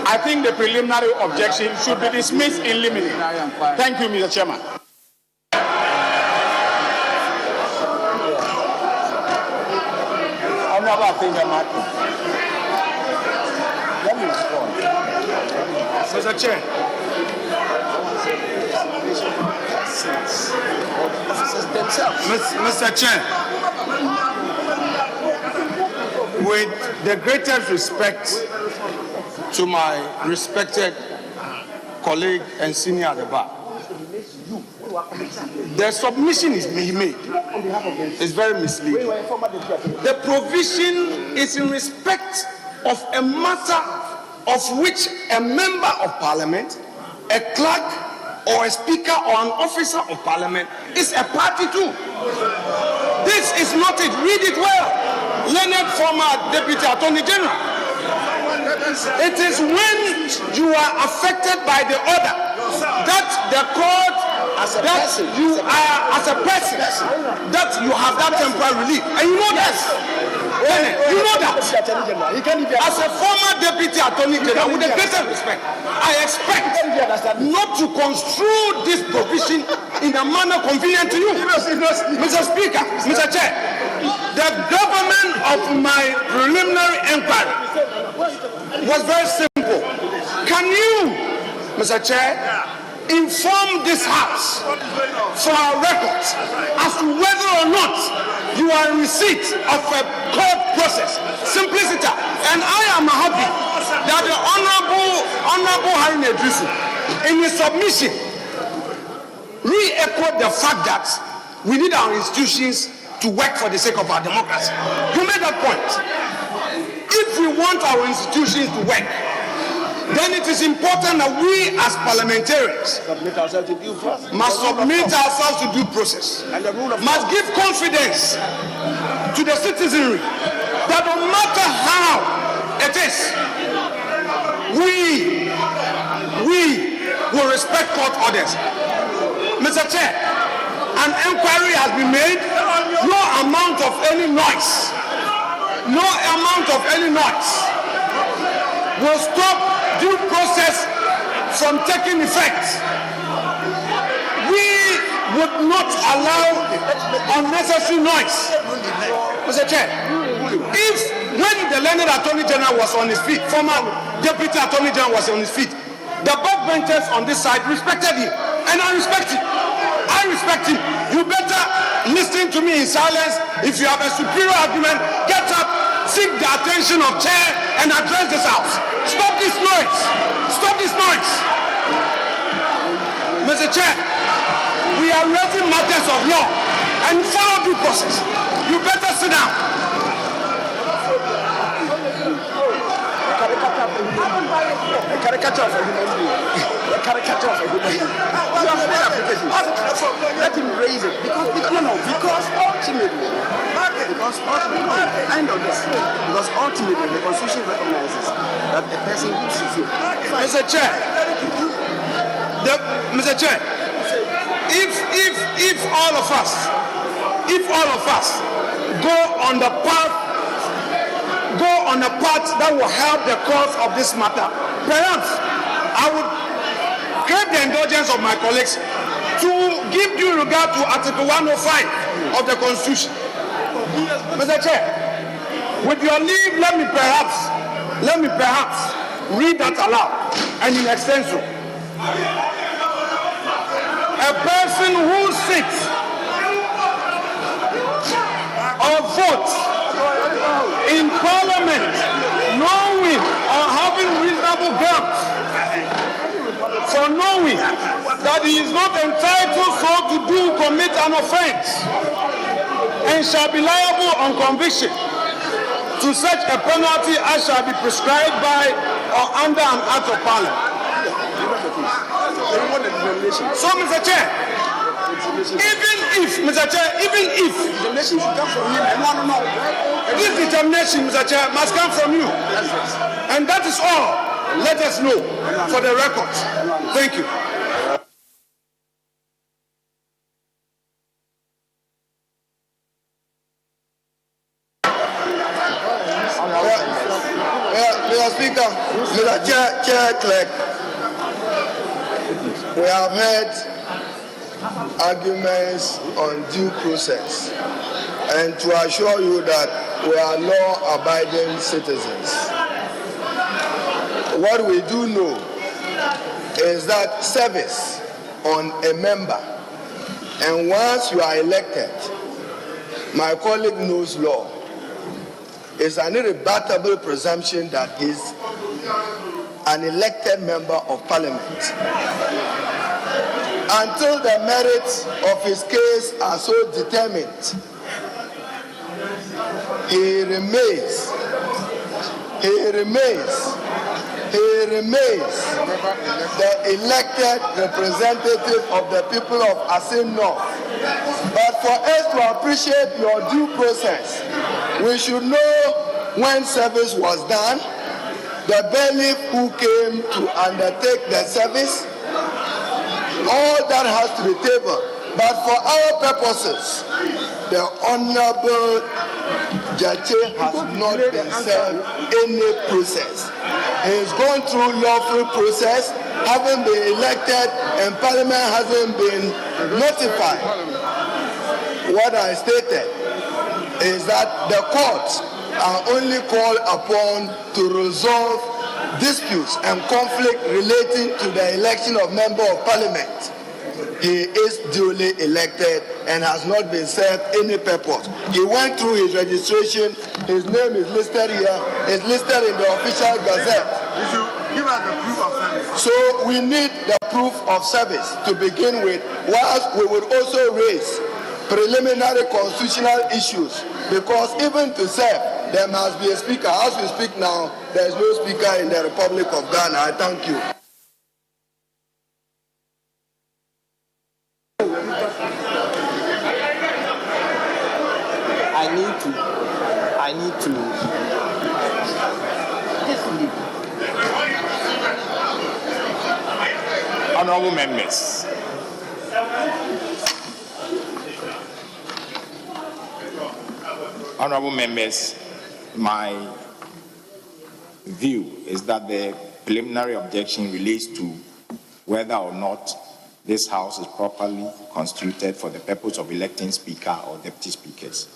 I think the preliminary objection should be dismissed in limine. Thank you, Mr. Chairman. Let me respond. Mr. Chair. Mr. Chair, with the greatest respect to my respected colleague and senior at the bar, the submission is made. It's very misleading. The provision is in respect of a matter of which a member of Parliament, a clerk, or a speaker or an officer of Parliament is a party to. This is not it. Read it well. Learned former Deputy Attorney General. It is when you are affected by the order that the court, that you are as a person, that you have that temporary relief. And you know that. You know that. As a former Deputy Attorney General, with the greatest respect, I expect not to construe this provision in a manner convenient to you. Mr. Speaker, Mr. Chair, the government of my preliminary inquiry was very simple. Can you, Mr. Chair, inform this House for our records as to whether or not you are in receipt of a court process? Simplicity. And I am happy that the Honorable Harry Nedrisu, in his submission, re-echoed the fact that we need our institutions to work for the sake of our democracy. You made that point. If we want our institutions to work, then it is important that we as parliamentarians must submit ourselves to due process, must give confidence to the citizenry that no matter how it is, we will respect court orders. Mr. Chair, an inquiry has been made. No amount of any noise will stop due process from taking effect. We would not allow unnecessary noise. Mr. Chair, if when the learned Attorney General was on his feet, former Deputy Attorney General was on his feet, the backbenchers on this side respected him, and I respect him. You better listen to me in silence. If you have a superior argument, get up, seek the attention of chair, and address this house. Stop this noise. Mr. Chair, we are raising matters of law and follow due process. You better sit down. Let him raise it because ultimately, end of this. Because ultimately, the Constitution recognizes that a person who is here. Mr. Chair, if all of us go on the path that will help the cause of this matter, perhaps I would crave the indulgence of my colleagues to give due regard to Article 105 of the Constitution. Mr. Chair, with your leave, let me perhaps read that aloud and in extenso. A person who sits or votes in Parliament knowing or having reasonable grounds for knowing that he is not entitled so to do commit an offense and shall be liable on conviction to such a penalty as shall be prescribed by or under an act of Parliament. So, Mr. Chair, even if this determination, Mr. Chair, must come from you, and that is all. Let us know for the records. Thank you. Mr. Speaker, Mr. Chair Clerk, we have heard arguments on due process, and to assure you that we are law-abiding citizens. What we do know is that service on a member, and once you are elected, my colleague knows law, is an irrebuttable presumption that he is an elected member of Parliament. Until the merits of his case are so determined, he remains the elected representative of the people of Asin North. But for us to appreciate your due process, we should know when service was done, the bailiff who came to undertake the service, all that has to be tabled. But for our purposes, the Honorable Jache has not been served any process. He is going through lawful process, having been elected, and Parliament hasn't been notified. What I stated is that the courts are only called upon to resolve disputes and conflict relating to the election of member of Parliament. He is duly elected and has not been served any purpose. He went through his registration. His name is listed here. It's listed in the official gazette. Give us the proof of service. So we need the proof of service to begin with, whilst we would also raise preliminary constitutional issues, because even to serve, there must be a speaker. As we speak now, there is no speaker in the Republic of Ghana. I thank you. I need to. Honorable members, my view is that the preliminary objection relates to whether or not this House is properly constituted for the purpose of electing Speaker or Deputy Speakers.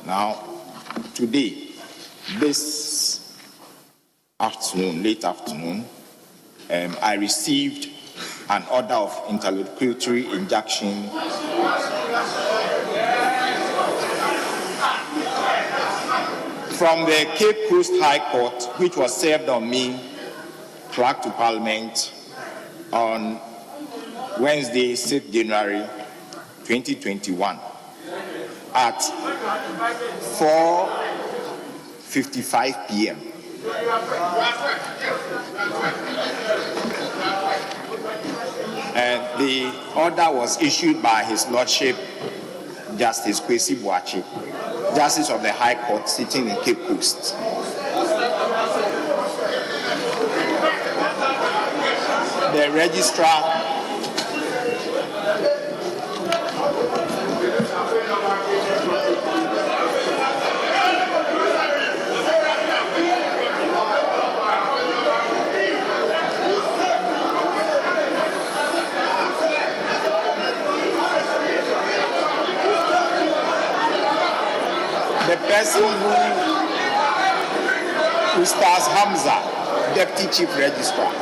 Now, today, this afternoon, late afternoon, I received an order of interlocutory injunction from the Cape Coast High Court, which was served on me prior to Parliament on Wednesday, 6th January 2021 at 4:55 p.m. And the order was issued by His Lordship Justice Kwesi Boakye, Justice of the High Court sitting in Cape Coast. The registrar the person who stars Hamza, Deputy Chief Registrar.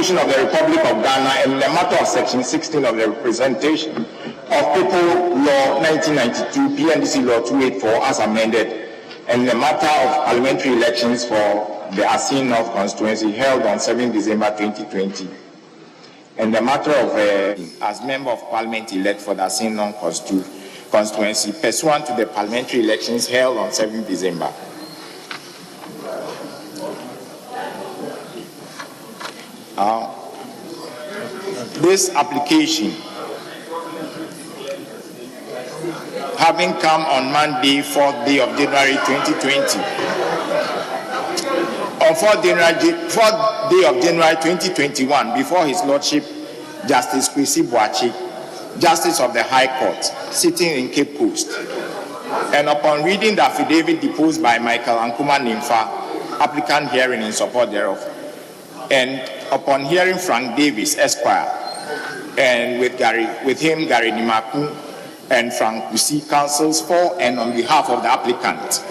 Of the Republic of Ghana and in the matter of Section 16 of the Representation of People Law 1992, PNDC Law 284 as amended, and in the matter of parliamentary elections for the Asin North constituency held on 7 December 2020, and the matter of as Member of Parliament elect for the Asin North constituency pursuant to the parliamentary elections held on 7 December. This application, having come on Monday, 4th day of January 2020, on 4th day of January 2021, before His Lordship Justice Kwesi Boakye, Justice of the High Court, sitting in Cape Coast, and upon reading the affidavit deposed by Michael Ankuma Nimfa, applicant hearing in support thereof, and upon hearing Frank Davis, Esquire, and with him Gary Nimaku and Frank Kusi, counsels for and on behalf of the applicant,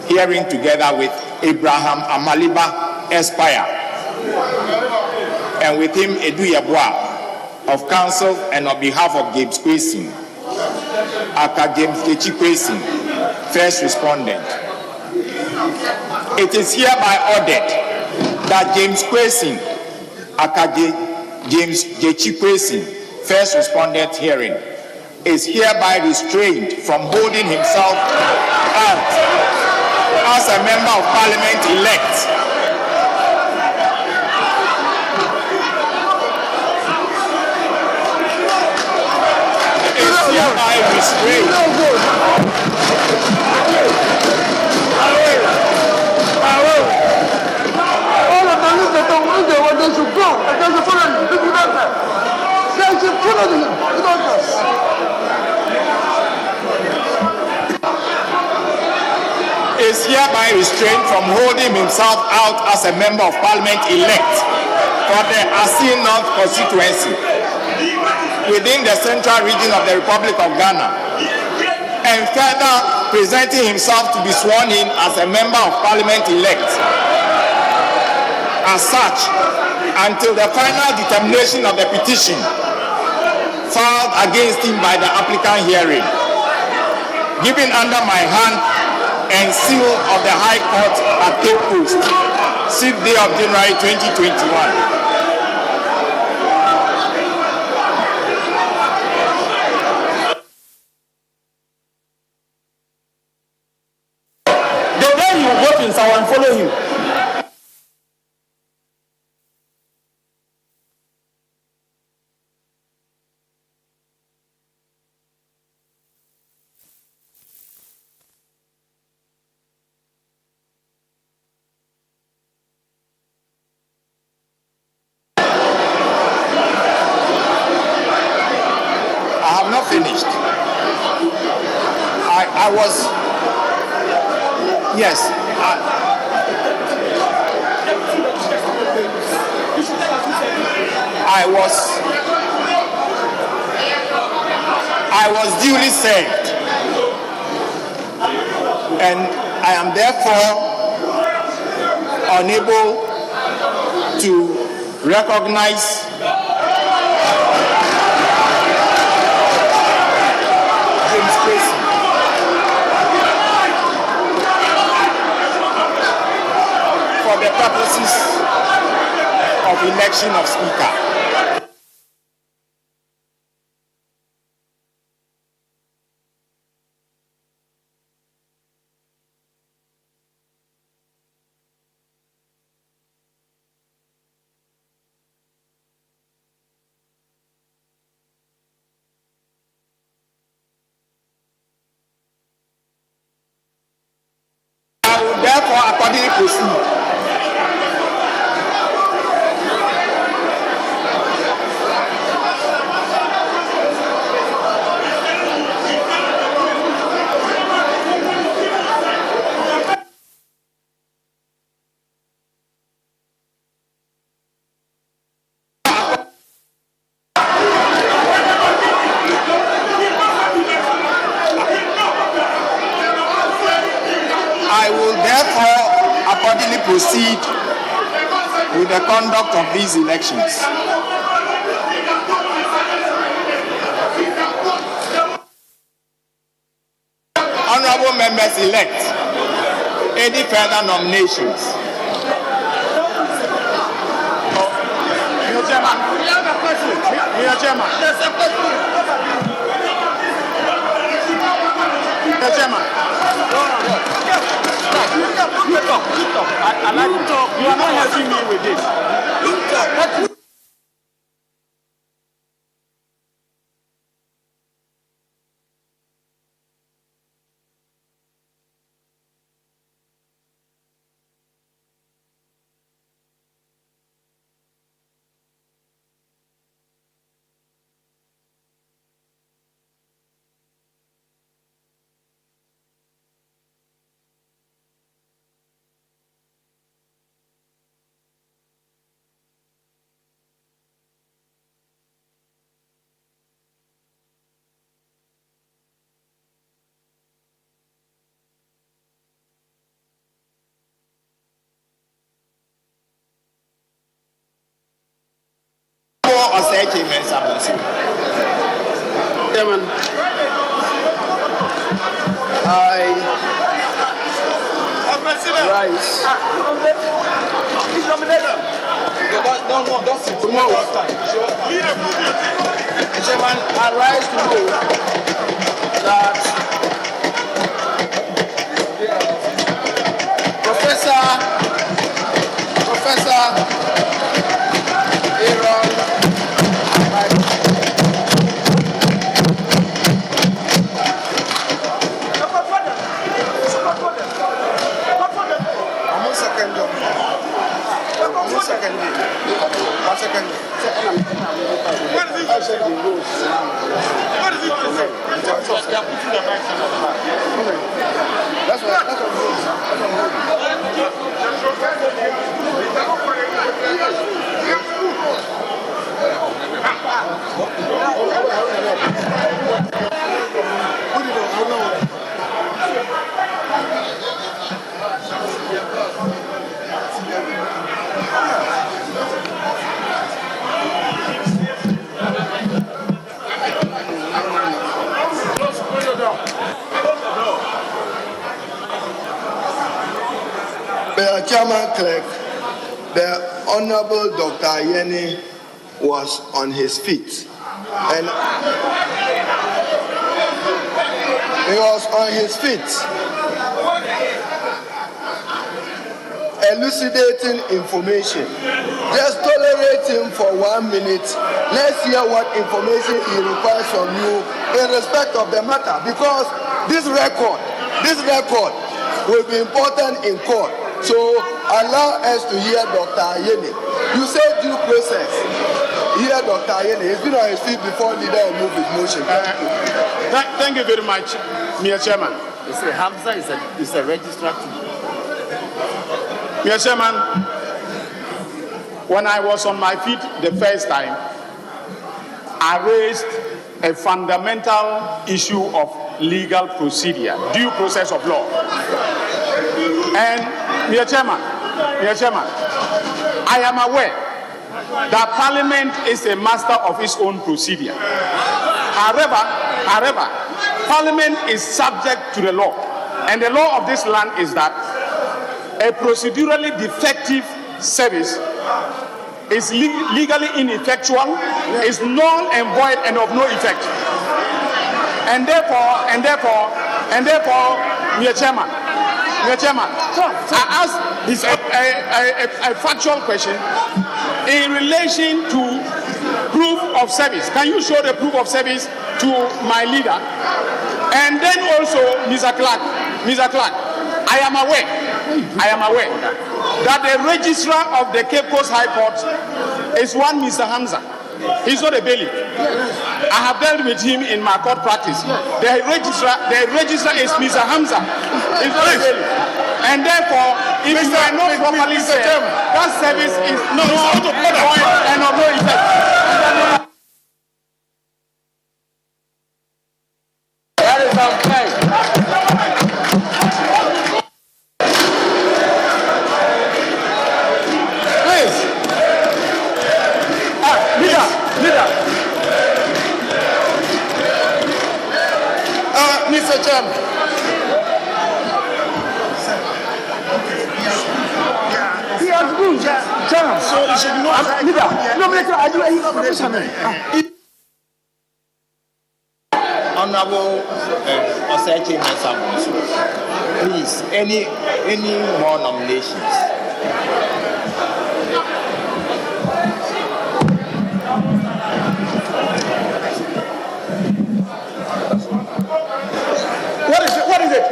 hearing together with Abraham Amaliba, Esquire, and with him Edu Yabua of counsel and on behalf of James Kwesi, aka James Kechi Kwesi, first respondent. It is hereby ordered that James Kwesi, aka James Kechi Kwesi, first respondent hearing, is hereby restrained from holding himself out as a Member of Parliament elect is hereby restrained is hereby restrained from holding himself out as a member of parliament elect for the Asi North constituency within the central region of the Republic of Ghana, and further presenting himself to be sworn in as a member of parliament elect as such until the final determination of the petition filed against him by the applicant hearing, given under my hand and seal of the High Court at Cape Coast, 6th day of January 2021. The way you go to Sawan and follow him. Finished. I was, yes. I was duly served, and I am therefore unable to recognize for the purposes of election of speaker. I will therefore accordingly proceed. I will therefore accordingly proceed with the conduct of these elections. Honorable members elect, any further nominations? Mr. Chairman, we have a question. Mr. Chairman. There's a question. Mr. Chairman. You talk. I like you talk. You are not helping me with this. You talk. Chairman, I rise. Chairman, I rise to move that Professor Aaron second. What is it? That's what Chairman Clerk, the Honorable Dr. Yeni was on his feet. And he was on his feet, elucidating information. Just tolerate him for 1 minute. Let's hear what information he requires from you in respect of the matter, because this record will be important in court. So allow us to hear Dr. Yeni. You said due process. Hear Dr. Yeni. He's been on his feet before leader will move his motion. Thank you very much, Mr. Chairman. You say Hamza is a registrar. Mr. Chairman, when I was on my feet the first time, I raised a fundamental issue of legal procedure, due process of law. And Mr. Chairman, I am aware that Parliament is a master of its own procedure. However, Parliament is subject to the law, and the law of this land is that a procedurally defective service is legally ineffectual, is null and void and of no effect. And therefore, Mr. Chairman, I ask a factual question in relation to proof of service. Can you show the proof of service to my leader? And then also, Mr. Clark, I am aware that the registrar of the Cape Coast High Court is one Mr. Hamza. He's not a bailiff. I have dealt with him in my court practice. The registrar is Mr. Hamza. He's not a bailiff. And therefore, if you are not properly served, that service is not and of no effect. That is unfair. Please. Leader. Mr. Chairman. He has been Chairman. So it should not. Leader. No, I do any proposition. Honorable Osachi Mensah, please, any more nominations? What is it?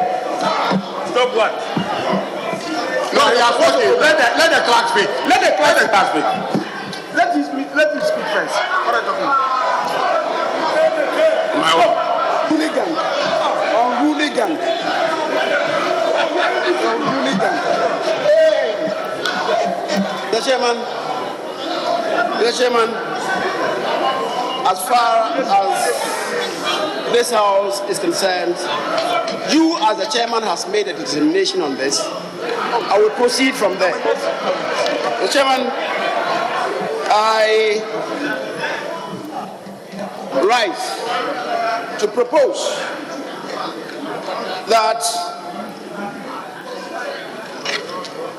Stop what? No, you are supposed to let the clerk speak. Let the clerk speak. Let him speak first. What are you talking about? My own. Hooligan. The chairman, as far as this house is concerned, you as the chairman has made a determination on this. I will proceed from there. The chairman, I rise to propose that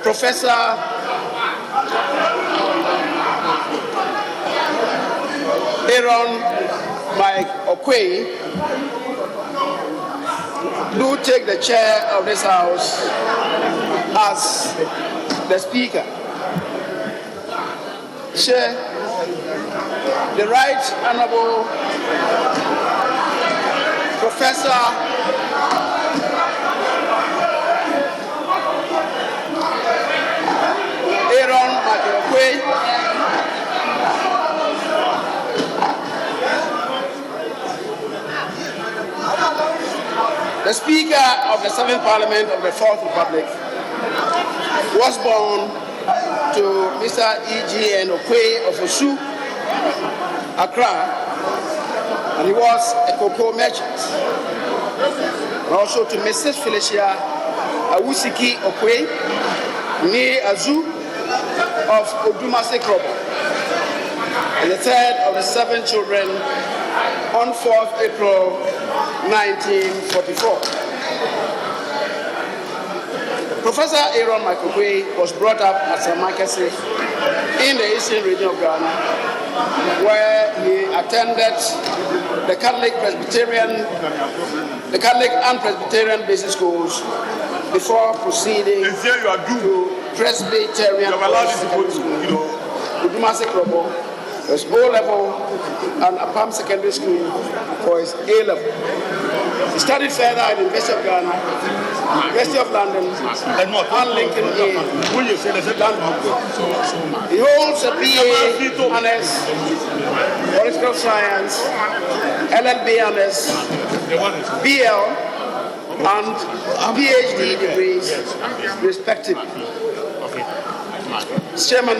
Professor Aaron Mike Okwei do take the chair of this house as the speaker. Chair, the Right Honorable Professor Aaron Mike Okwei The Speaker of the 7th Parliament of the 4th Republic was born to Mr. E.G.N. Okwe of Osu, Accra, and he was a cocoa merchant. And also to Mrs. Felicia Awusiki Okwe, Nee Azu of Odumase Krobo, and the third of the 7 children on 4th April 1944. Professor Aaron Michael Okwe was brought up at Samakase in the eastern region of Ghana, where he attended the Catholic and Presbyterian basic schools before proceeding to Presbyterian Secondary School, Udumase Krobo, his O-level and Apam Secondary School for his A-level. He studied further at the University of Ghana, University of London, and Lincoln A. London. He holds a BA Honors, Political Science, LLB Honors, BL, and PhD degrees, respectively. Chairman,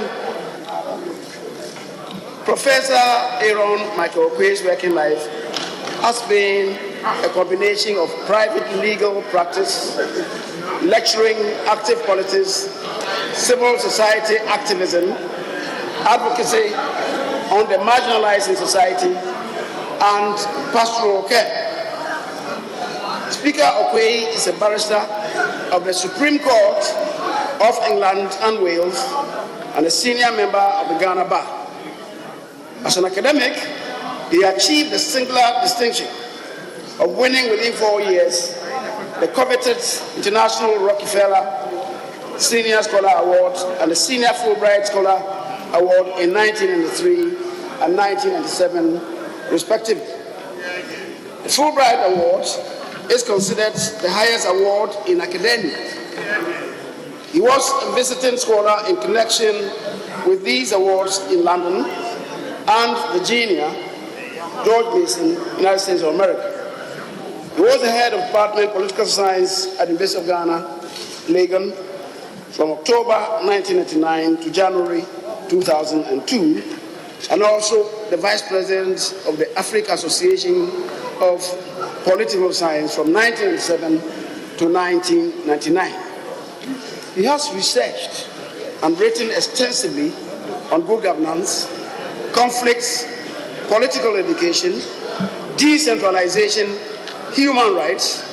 Professor Aaron Michael Okwe's working life has been a combination of private legal practice, lecturing, active politics, civil society activism, advocacy on the marginalized in society, and pastoral care. Speaker Okwe is a barrister of the Supreme Court of England and Wales and a senior member of the Ghana Bar. As an academic, he achieved the singular distinction of winning within 4 years the coveted International Rockefeller Senior Scholar Award and the Senior Fulbright Scholar Award in 1993 and 1997, respectively. The Fulbright Award is considered the highest award in academia. He was a visiting scholar in connection with these awards in London and Virginia, George Mason, United States of America. He was the head of Department of Political Science at the University of Ghana, Legon, from October 1999 to January 2002, and also the Vice President of the Africa Association of Political Science from 1997 to 1999. He has researched and written extensively on good governance, conflicts, political education, decentralization, human rights,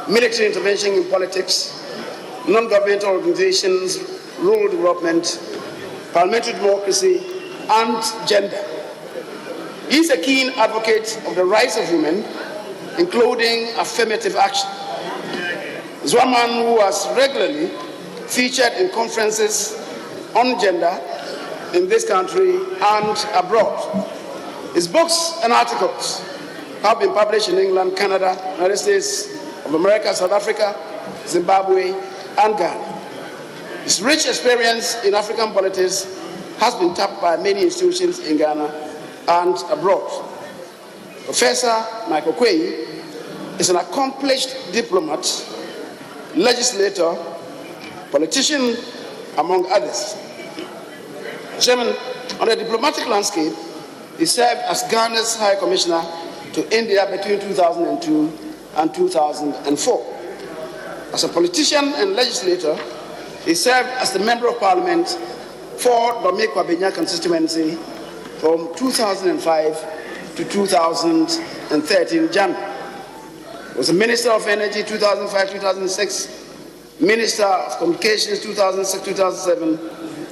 military intervention in politics, non-governmental organizations, rural development, parliamentary democracy, and gender. He is a keen advocate of the rights of women, including affirmative action. He's one man who has regularly featured in conferences on gender in this country and abroad. His books and articles have been published in England, Canada, United States of America, South Africa, Zimbabwe, and Ghana. His rich experience in African politics has been tapped by many institutions in Ghana and abroad. Professor Michael Okwe is an accomplished diplomat, legislator, politician, among others. Chairman, on the diplomatic landscape, he served as Ghana's High Commissioner to India between 2002 and 2004. As a politician and legislator, he served as the Member of Parliament for Domekwa-Benya constituency from 2005 to 2013 January. He was a Minister of Energy 2005-2006, Minister of Communications 2006-2007,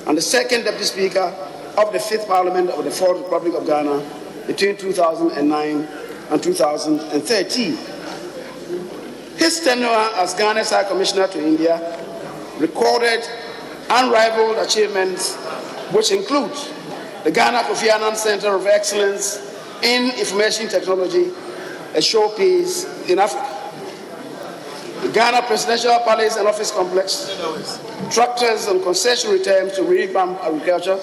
and the second Deputy Speaker of the 5th Parliament of the 4th Republic of Ghana between 2009 and 2013. His tenure as Ghana's High Commissioner to India recorded unrivaled achievements, which include the Ghana Kofi Annan Center of Excellence in Information Technology, a showpiece in Africa. The Ghana Presidential Palace and Office Complex, tractors and concession returns to revamp agriculture,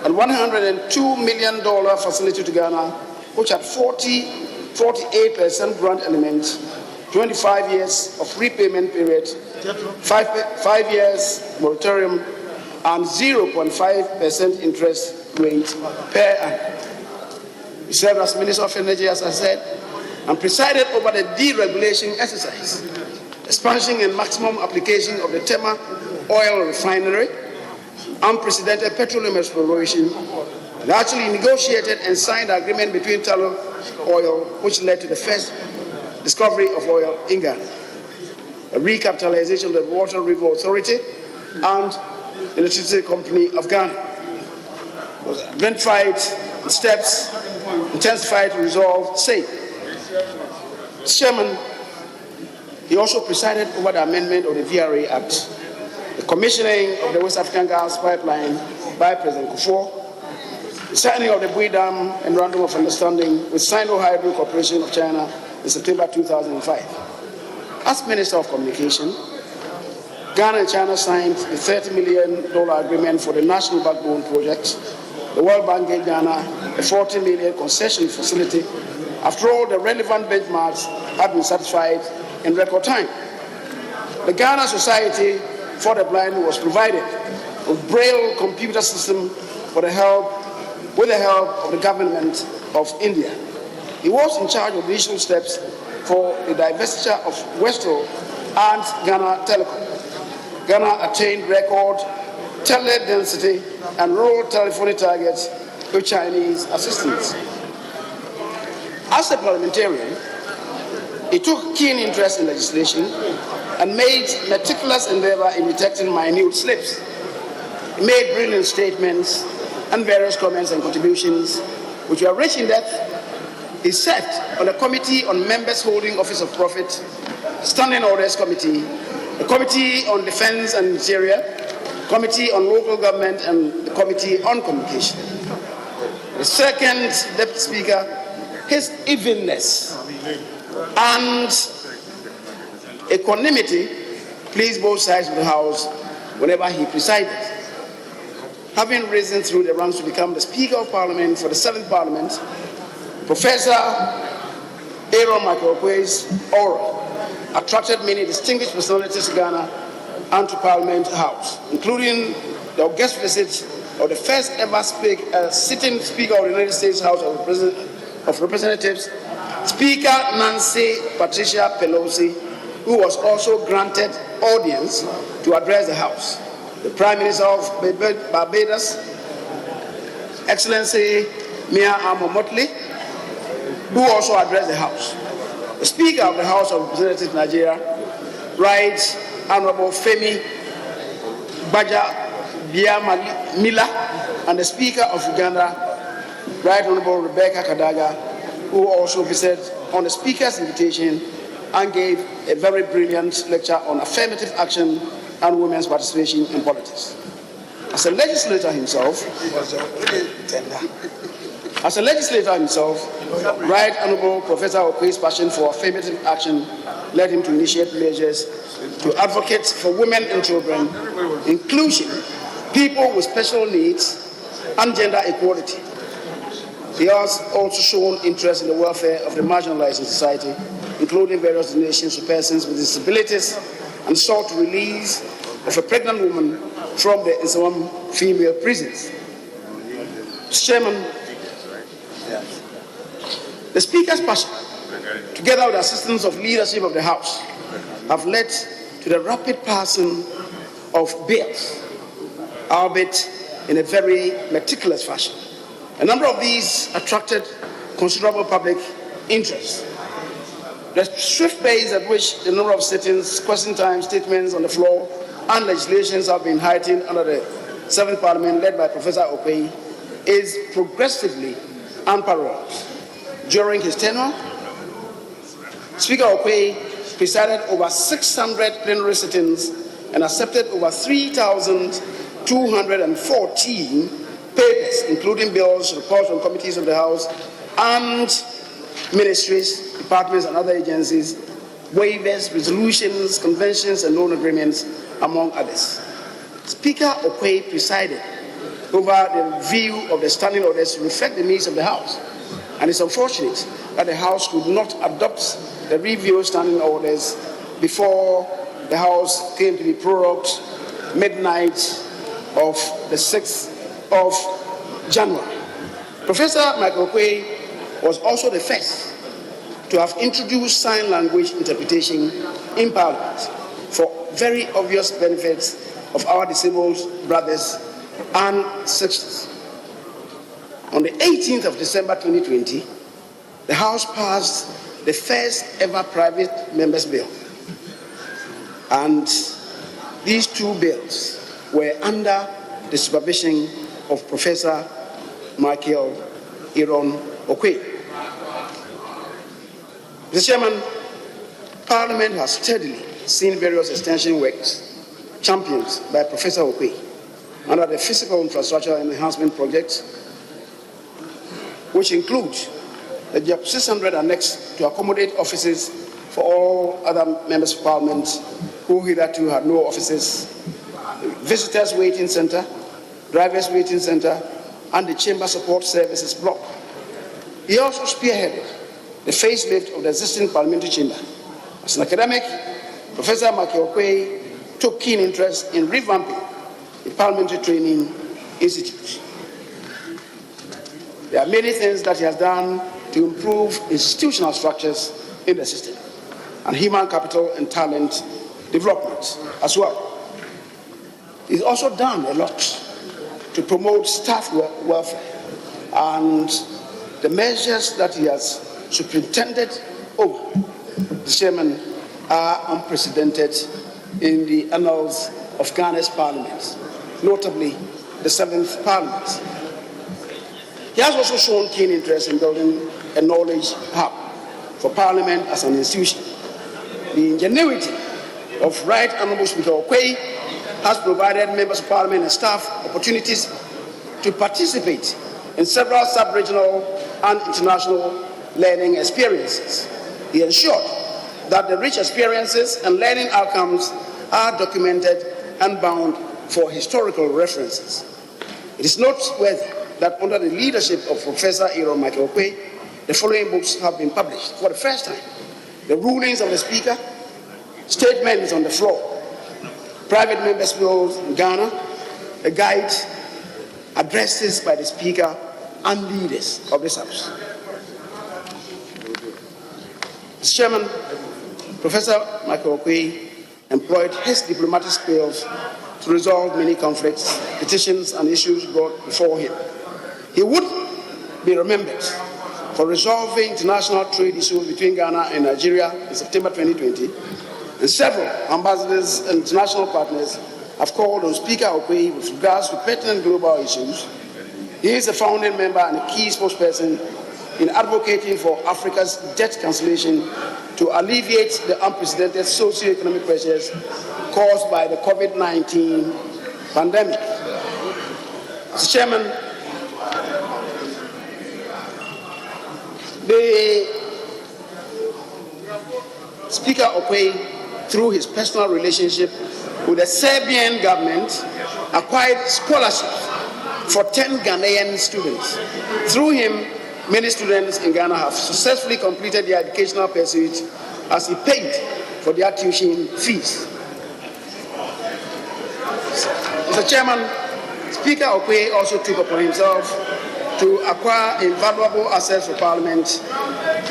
and $102 million facility to Ghana, which had 48% grant element 25 years of repayment period, 5 years moratorium, and 0.5% interest rate per annum. He served as Minister of Energy, as I said, and presided over the deregulation exercise, expansion and maximum application of the Tema oil refinery, unprecedented petroleum exploration, and actually negotiated and signed an agreement between Tullow Oil, which led to the first discovery of oil in Ghana, a recapitalization of the Water River Authority and the Electricity Company of Ghana. Identified steps intensified to resolve same. Chairman, he also presided over the amendment of the VRA Act, the commissioning of the West African gas pipeline by President Kufuor, the signing of the Bui Dam Memorandum of Understanding with Sino-Hydro Corporation of China in September 2005. As Minister of Communication, Ghana and China signed the $30 million agreement for the National Backbone Project. The World Bank gave Ghana a $40 million concession facility. After all, the relevant benchmarks have been satisfied in record time. The Ghana Society for the Blind was provided with Braille computer system with the help of the government of India. He was in charge of the initial steps for the divestiture of Westel and Ghana Telecom. Ghana attained record tele-density and rural telephony targets with Chinese assistance. As a parliamentarian, he took keen interest in legislation and made meticulous endeavor in detecting minute slips. He made brilliant statements and various comments and contributions, which were rich in depth. He served on a committee on members holding office of profit, Standing Orders Committee, the Committee on Defense and Interior, Committee on Local Government, and the Committee on Communication. The second Deputy Speaker, his evenness and equanimity pleased both sides of the House whenever he presided. Having risen through the ranks to become the Speaker of Parliament for the 7th Parliament, Professor Aaron Michael Okwe's aura attracted many distinguished personalities to Ghana and to Parliament House, including the august visit of the first ever sitting Speaker of the United States House of Representatives, Speaker Nancy Patricia Pelosi, who was also granted audience to address the House. The Prime Minister of Barbados, Excellency Mia Motley, who also addressed the House. The Speaker of the House of Representatives Nigeria, Right Honorable Femi Baja Mila, and the Speaker of Uganda, Right Honorable Rebecca Kadaga, who also visited on the Speaker's invitation and gave a very brilliant lecture on affirmative action and women's participation in politics. As a legislator himself, Right Honorable Professor Okwe's passion for affirmative action led him to initiate measures to advocate for women and children, inclusion, people with special needs, and gender equality. He has also shown interest in the welfare of the marginalized in society, including various donations to persons with disabilities, and sought release of a pregnant woman from the Islam female prisons. Chairman, the Speaker's passion, together with the assistance of leadership of the House, have led to the rapid passing of bills, albeit in a very meticulous fashion. A number of these attracted considerable public interest. The swift pace at which the number of sittings, question time, statements on the floor, and legislations have been heightened under the 7th Parliament led by Professor Okwe is progressively unparalleled. During his tenure, Speaker Okwe presided over 600 plenary sittings and accepted over 3,214 papers, including bills, reports from committees of the House and ministries, departments, and other agencies, waivers, resolutions, conventions, and loan agreements, among others. Speaker Okwe presided over the review of the standing orders to reflect the needs of the House. And it's unfortunate that the House could not adopt the review standing orders before the House came to be prorogued midnight of the 6th of January. Professor Michael Oquaye was also the first to have introduced sign language interpretation in Parliament for very obvious benefits of our disabled brothers and sisters. On the 18th of December 2020, the House passed the first ever private members' bill. And these two bills were under the supervision of Professor Michael Aaron Oquaye. Mr. Chairman, Parliament has steadily seen various extension works championed by Professor Oquaye under the Physical Infrastructure Enhancement Project, which includes the JEP 600 annex to accommodate offices for all other members of Parliament who hitherto had no offices, visitors waiting center, drivers waiting center, and the Chamber Support Services block. He also spearheaded the facelift of the existing parliamentary chamber. As an academic, Professor Michael Oquaye took keen interest in revamping the Parliamentary Training Institute. There are many things that he has done to improve institutional structures in the system and human capital and talent development as well. He's also done a lot to promote staff welfare, and the measures that he has superintended over, the chairman, are unprecedented in the annals of Ghana's parliament, notably the 7th Parliament. He has also shown keen interest in building a knowledge hub for Parliament as an institution. The ingenuity of Right Honourable Speaker Oquaye has provided members of Parliament and staff opportunities to participate in several sub-regional and international learning experiences. He ensured that the rich experiences and learning outcomes are documented and bound for historical references. It is noteworthy that under the leadership of Professor Aaron Michael Oquaye, the following books have been published for the first time: The Rulings of the Speaker, Statements on the Floor, Private Members' Bills in Ghana, a guide, addresses by the Speaker and leaders of this House. Mr. Chairman, Professor Michael Oquaye employed his diplomatic skills to resolve many conflicts, petitions, and issues brought before him. He would be remembered for resolving international trade issues between Ghana and Nigeria in September 2020, and several ambassadors and international partners have called on Speaker Oquaye with regards to pertinent global issues. He is a founding member and a key spokesperson in advocating for Africa's debt cancellation to alleviate the unprecedented socio-economic pressures caused by the COVID-19 pandemic. Mr. Chairman, the Speaker Oquaye, through his personal relationship with the Serbian government, acquired scholarships for 10 Ghanaian students. Through him, many students in Ghana have successfully completed their educational pursuits as he paid for their tuition fees. Mr. Chairman, Speaker Oquaye also took upon himself to acquire invaluable assets for Parliament,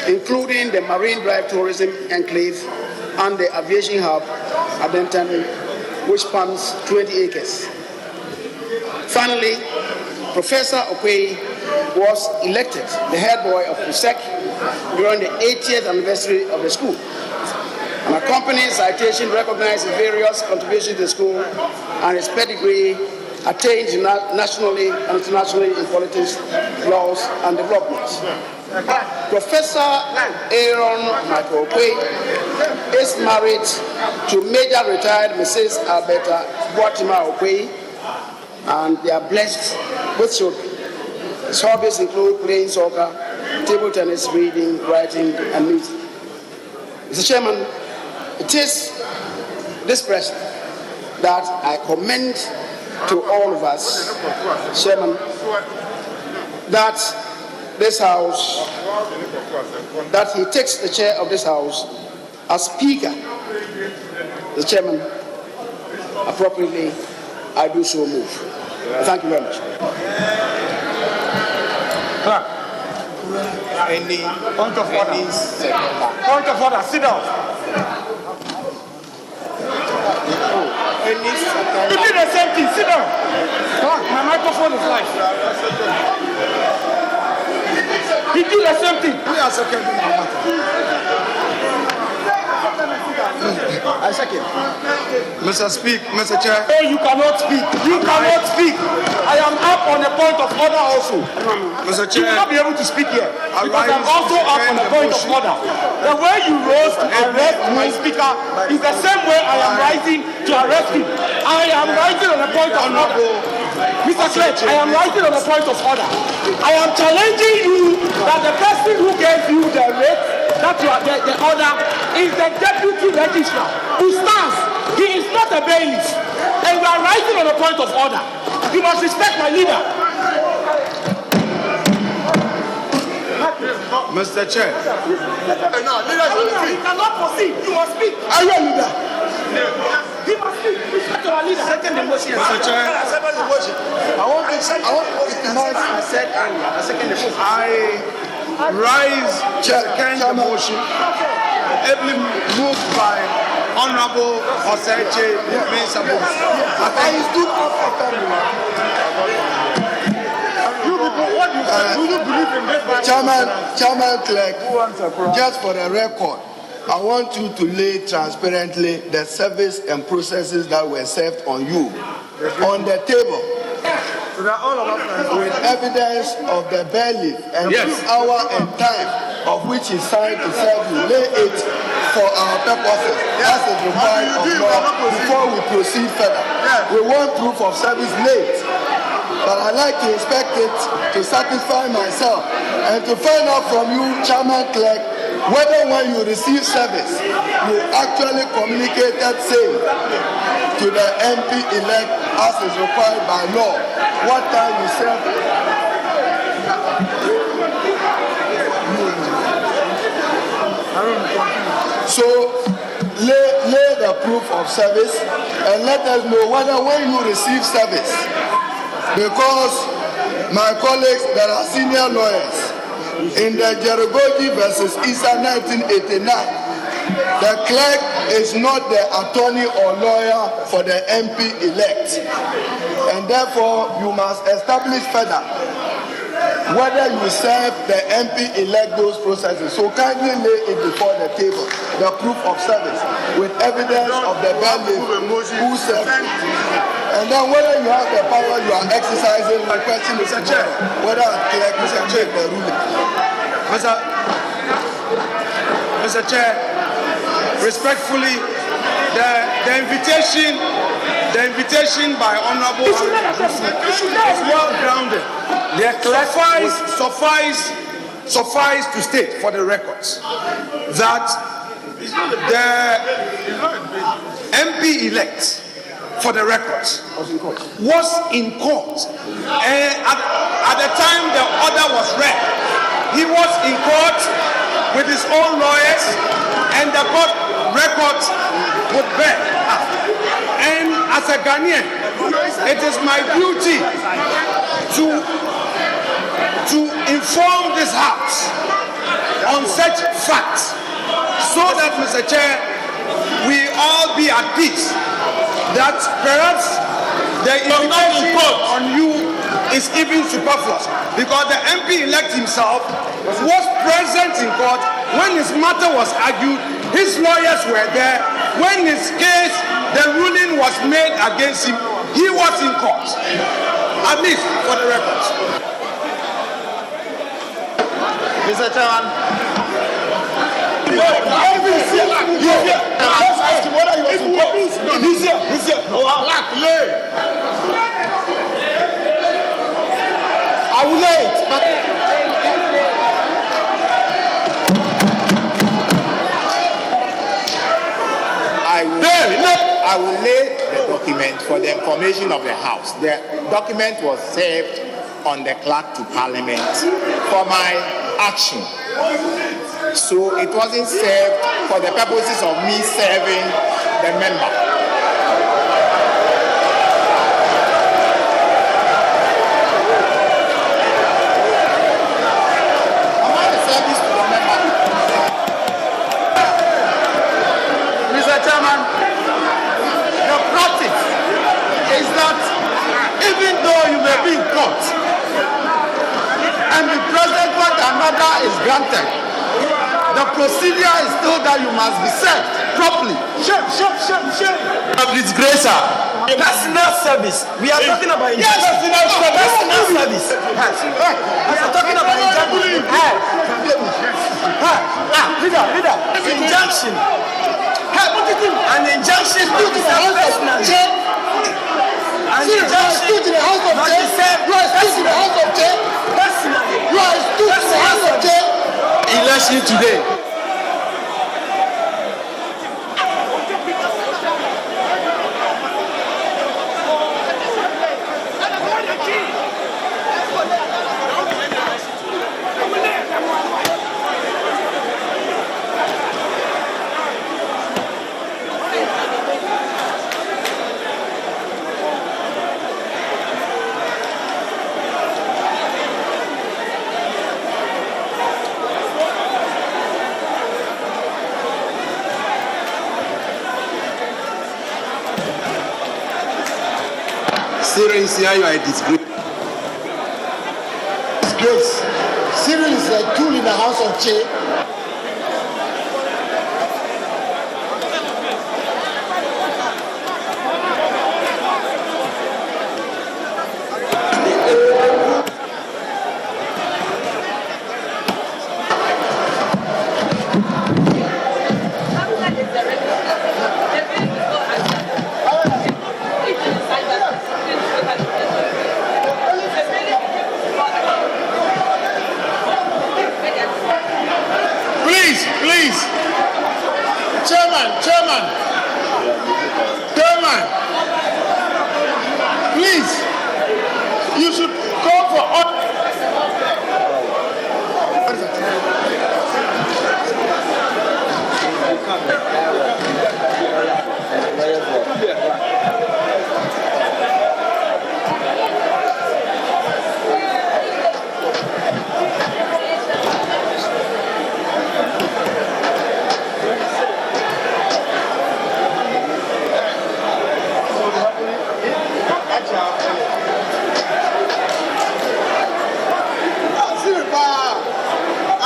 including the Marine Drive Tourism Enclave and the Aviation Hub at Denton, which spans 20 acres. Finally, Professor Oquaye was elected the head boy of PUSEC during the 80th anniversary of the school. An accompanying citation recognizes various contributions to the school and its pedigree attained nationally and internationally in politics, laws, and development. Professor Aaron Michael Oquaye is married to Major Retired Mrs. Alberta Boatima Oquaye, and they are blessed with children. His hobbies include playing soccer, table tennis, reading, writing, and music. Mr. Chairman, it is this president that I commend to all of us, Chairman, that this House that he takes the chair of this House as Speaker, the Chairman, appropriately, I do so move. Thank you very much. Any point of order? Point of order. Sit down. You did the same thing. Sit down. Come on, my microphone is live. He did the same thing. I second. Mr. Chair. Oh, you cannot speak. You cannot speak. I am up on a point of order also. Mr. Chair. You will not be able to speak here. Because I'm also up on a point of order. The way you rose to arrest my speaker is the same way I am rising to arrest him. I am rising on a point of order. Mr. Clerk, I am rising on a point of order. I am challenging you that the person who gave you the rate, that you are the order, is the deputy registrar who stands. He is not a bailiff. And we are rising on a point of order. You must respect my leader. Mr. Chair. No, he cannot proceed. You must speak. Are you a leader? He must speak. Respect our leader. Second the motion. Mr. Chair. I want to I said earlier. I second the motion. I rise to second the motion. Ably moved by Honorable Oseche Mensabo. I stood up after Chairman Clerk, just for the record, I want you to lay transparently the service and processes that were served on you on the table with evidence of the bailiff and hour and time of which he signed to serve you. Lay it for our purposes as is required of law before we proceed further. We want proof of service late, but I'd like to inspect it to satisfy myself and to find out from you, Chairman Clerk, whether when you receive service, you actually communicated same to the MP-elect as is required by law. What time you serve? So lay the proof of service and let us know whether when you receive service, because my colleagues that are senior lawyers in the Jerigoji versus Issa 1989, the clerk is not the attorney or lawyer for the MP-elect, and therefore you must establish further whether you serve the MP-elect those processes. So kindly lay it before the table, the proof of service with evidence of the bailiff who served it. And then whether you have the power you are exercising, the question is whether a clerk can make the ruling. Mr. Chair, respectfully, the invitation by Honorable is well grounded. Suffice to state for the records that the MP-elect, for the records, was in court. And at the time the order was read, he was in court with his own lawyers, and the court records would bear. And as a Ghanaian, it is my duty to inform this House on such facts, so that, Mr. Chair, we all be at peace that perhaps the invitation on you is even superfluous, because the MP-elect himself was present in court when his matter was argued. His lawyers were there. When his case, the ruling was made against him, he was in court. At least for the records. Mr. Chairman. He's here. Let's ask him whether he was in court. He's here. I will lay it, but I will lay the document for the information of the House. The document was served on the clerk to Parliament for my action. So it wasn't served for the purposes of me serving the member. Mr. Chairman, the practice is that even though you may be in court and the president what another is granted, the procedure is still that you must be served properly. Shame. Of disgracer. Personal service. We are talking about injunction. Personal service. We are talking about injunction. Leader. Injunction. An injunction to the personal. An injunction to the house of jail. You are still in the house of jail. Personally. You are still in the house of jail. Election today. Cyril, you are a disgrace. Cyril is a tool in the house of Che. Chairman, please, you should call for all.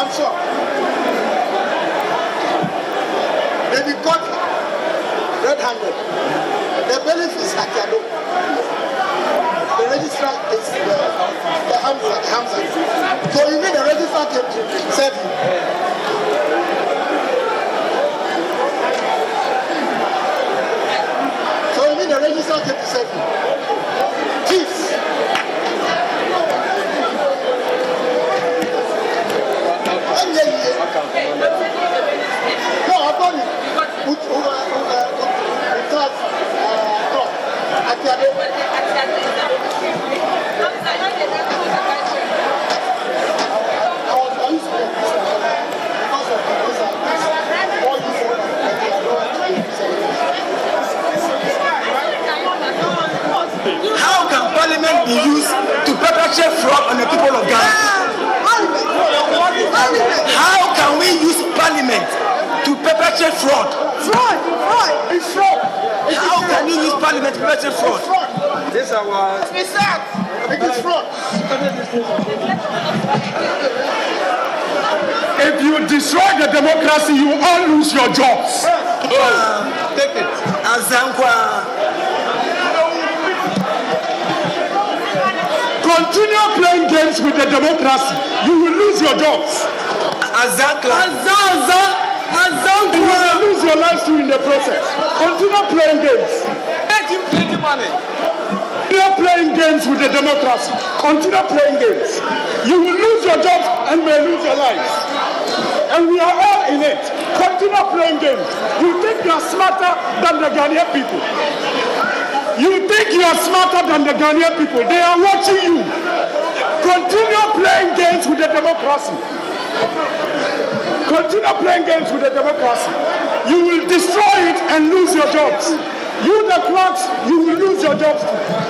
I'm sure. They be caught red-handed. The bailiff is Akiado. The registrar is the Hamza. So you mean the registrar came to serve you? So you mean the registrar came to serve you? Chiefs. No, I've done it. How can Parliament be used to perpetrate fraud on the people of Ghana? How can we use Parliament to perpetrate fraud? It's fraud. How can you use Parliament to perpetrate fraud? This is our. It's that. It is fraud. If you destroy the democracy, you all lose your jobs. Take it. Azankwa. Continue playing games with the democracy. You will lose your jobs. You will lose your lives too in the process. Continue playing games. Plenty money. Continue playing games with the democracy. Continue playing games. You will lose your jobs and may lose your lives. And we are all in it. Continue playing games. You think you are smarter than the Ghanaian people. You think you are smarter than the Ghanaian people. They are watching you. Continue playing games with the democracy. Continue playing games with the democracy. You will destroy it and lose your jobs. You, the clerks, you will lose your jobs too.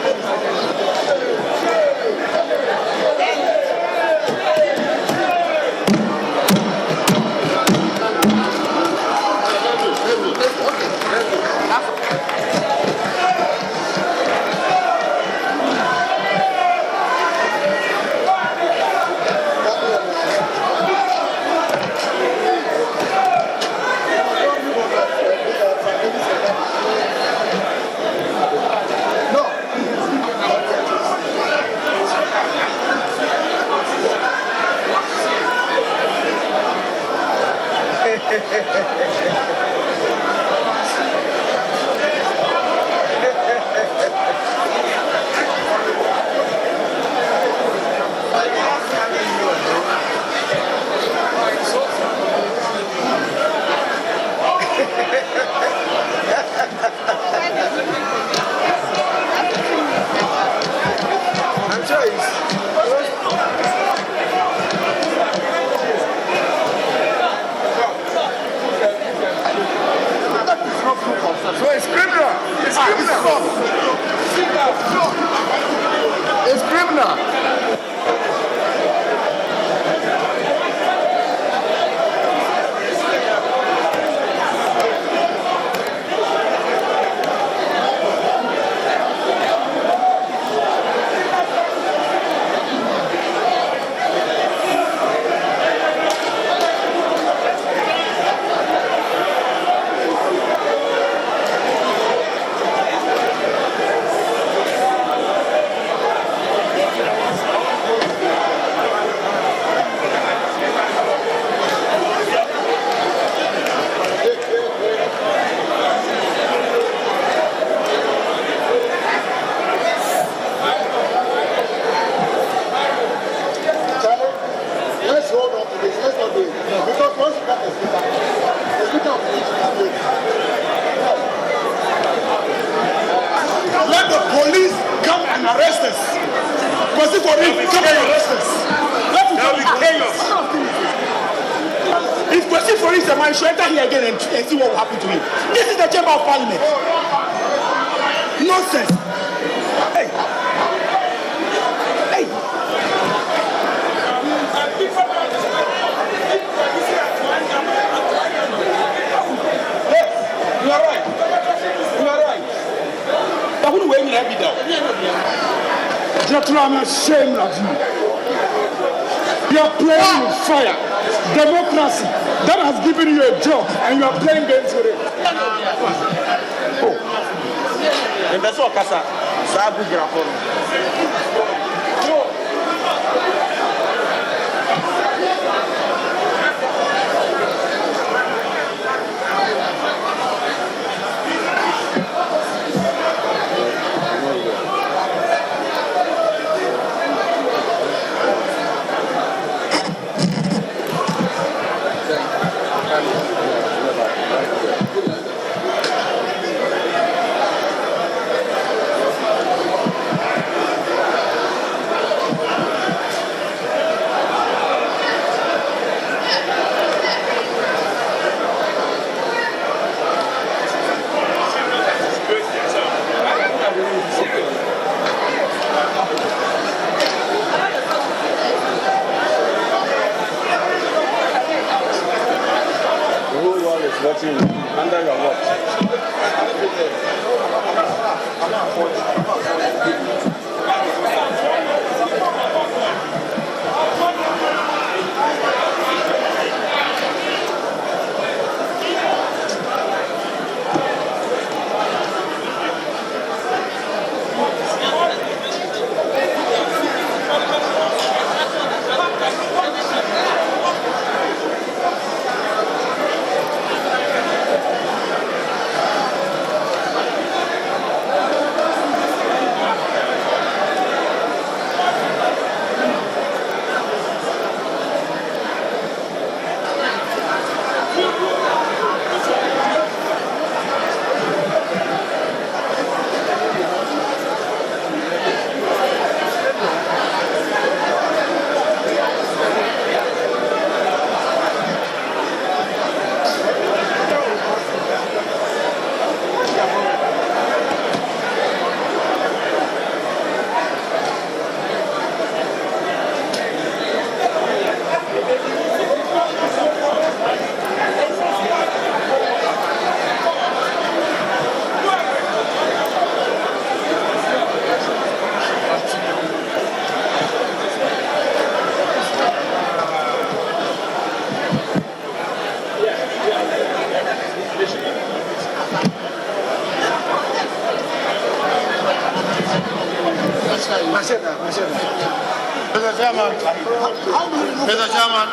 I'm ashamed of you. You are playing with fire. Democracy that has given you a job and you are playing games with it. Under your watch. Mr. Chairman. Mr. Chairman.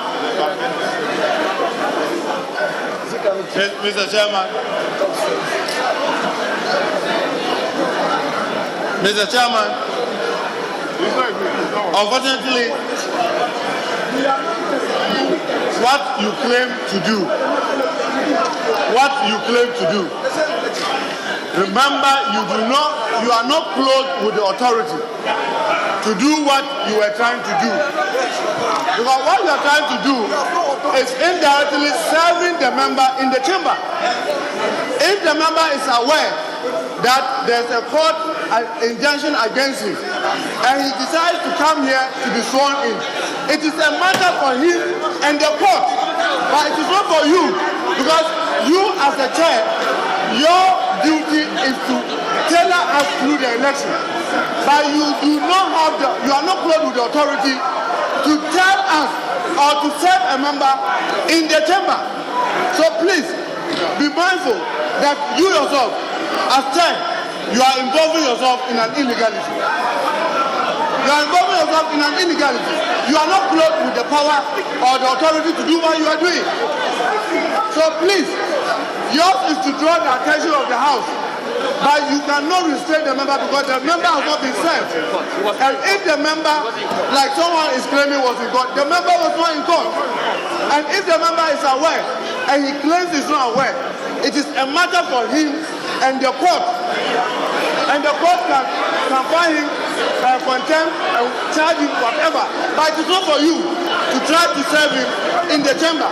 Mr. Chairman. Mr. Chairman. Unfortunately, what you claim to do, remember you are not clothed with the authority to do what you were trying to do. Because what you are trying to do is indirectly serving the member in the chamber. If the member is aware that there's a court injunction against him and he decides to come here to be sworn in, it is a matter for him and the court, but it is not for you, because you as a chair, your duty is to tailor us through the election, but you are not clothed with the authority to tell us or to serve a member in the chamber. So please be mindful that you yourself, as chair, you are involving yourself in an illegality. You are involving yourself in an illegality. You are not clothed with the power or the authority to do what you are doing. So please, yours is to draw the attention of the House, but you cannot restrain the member because the member has not been served. And if the member, like someone is claiming was in court, the member was not in court. And if the member is aware and he claims he's not aware, it is a matter for him and the court. And the court can find him contempt and charge him whatever. But it is not for you to try to serve him in the chamber.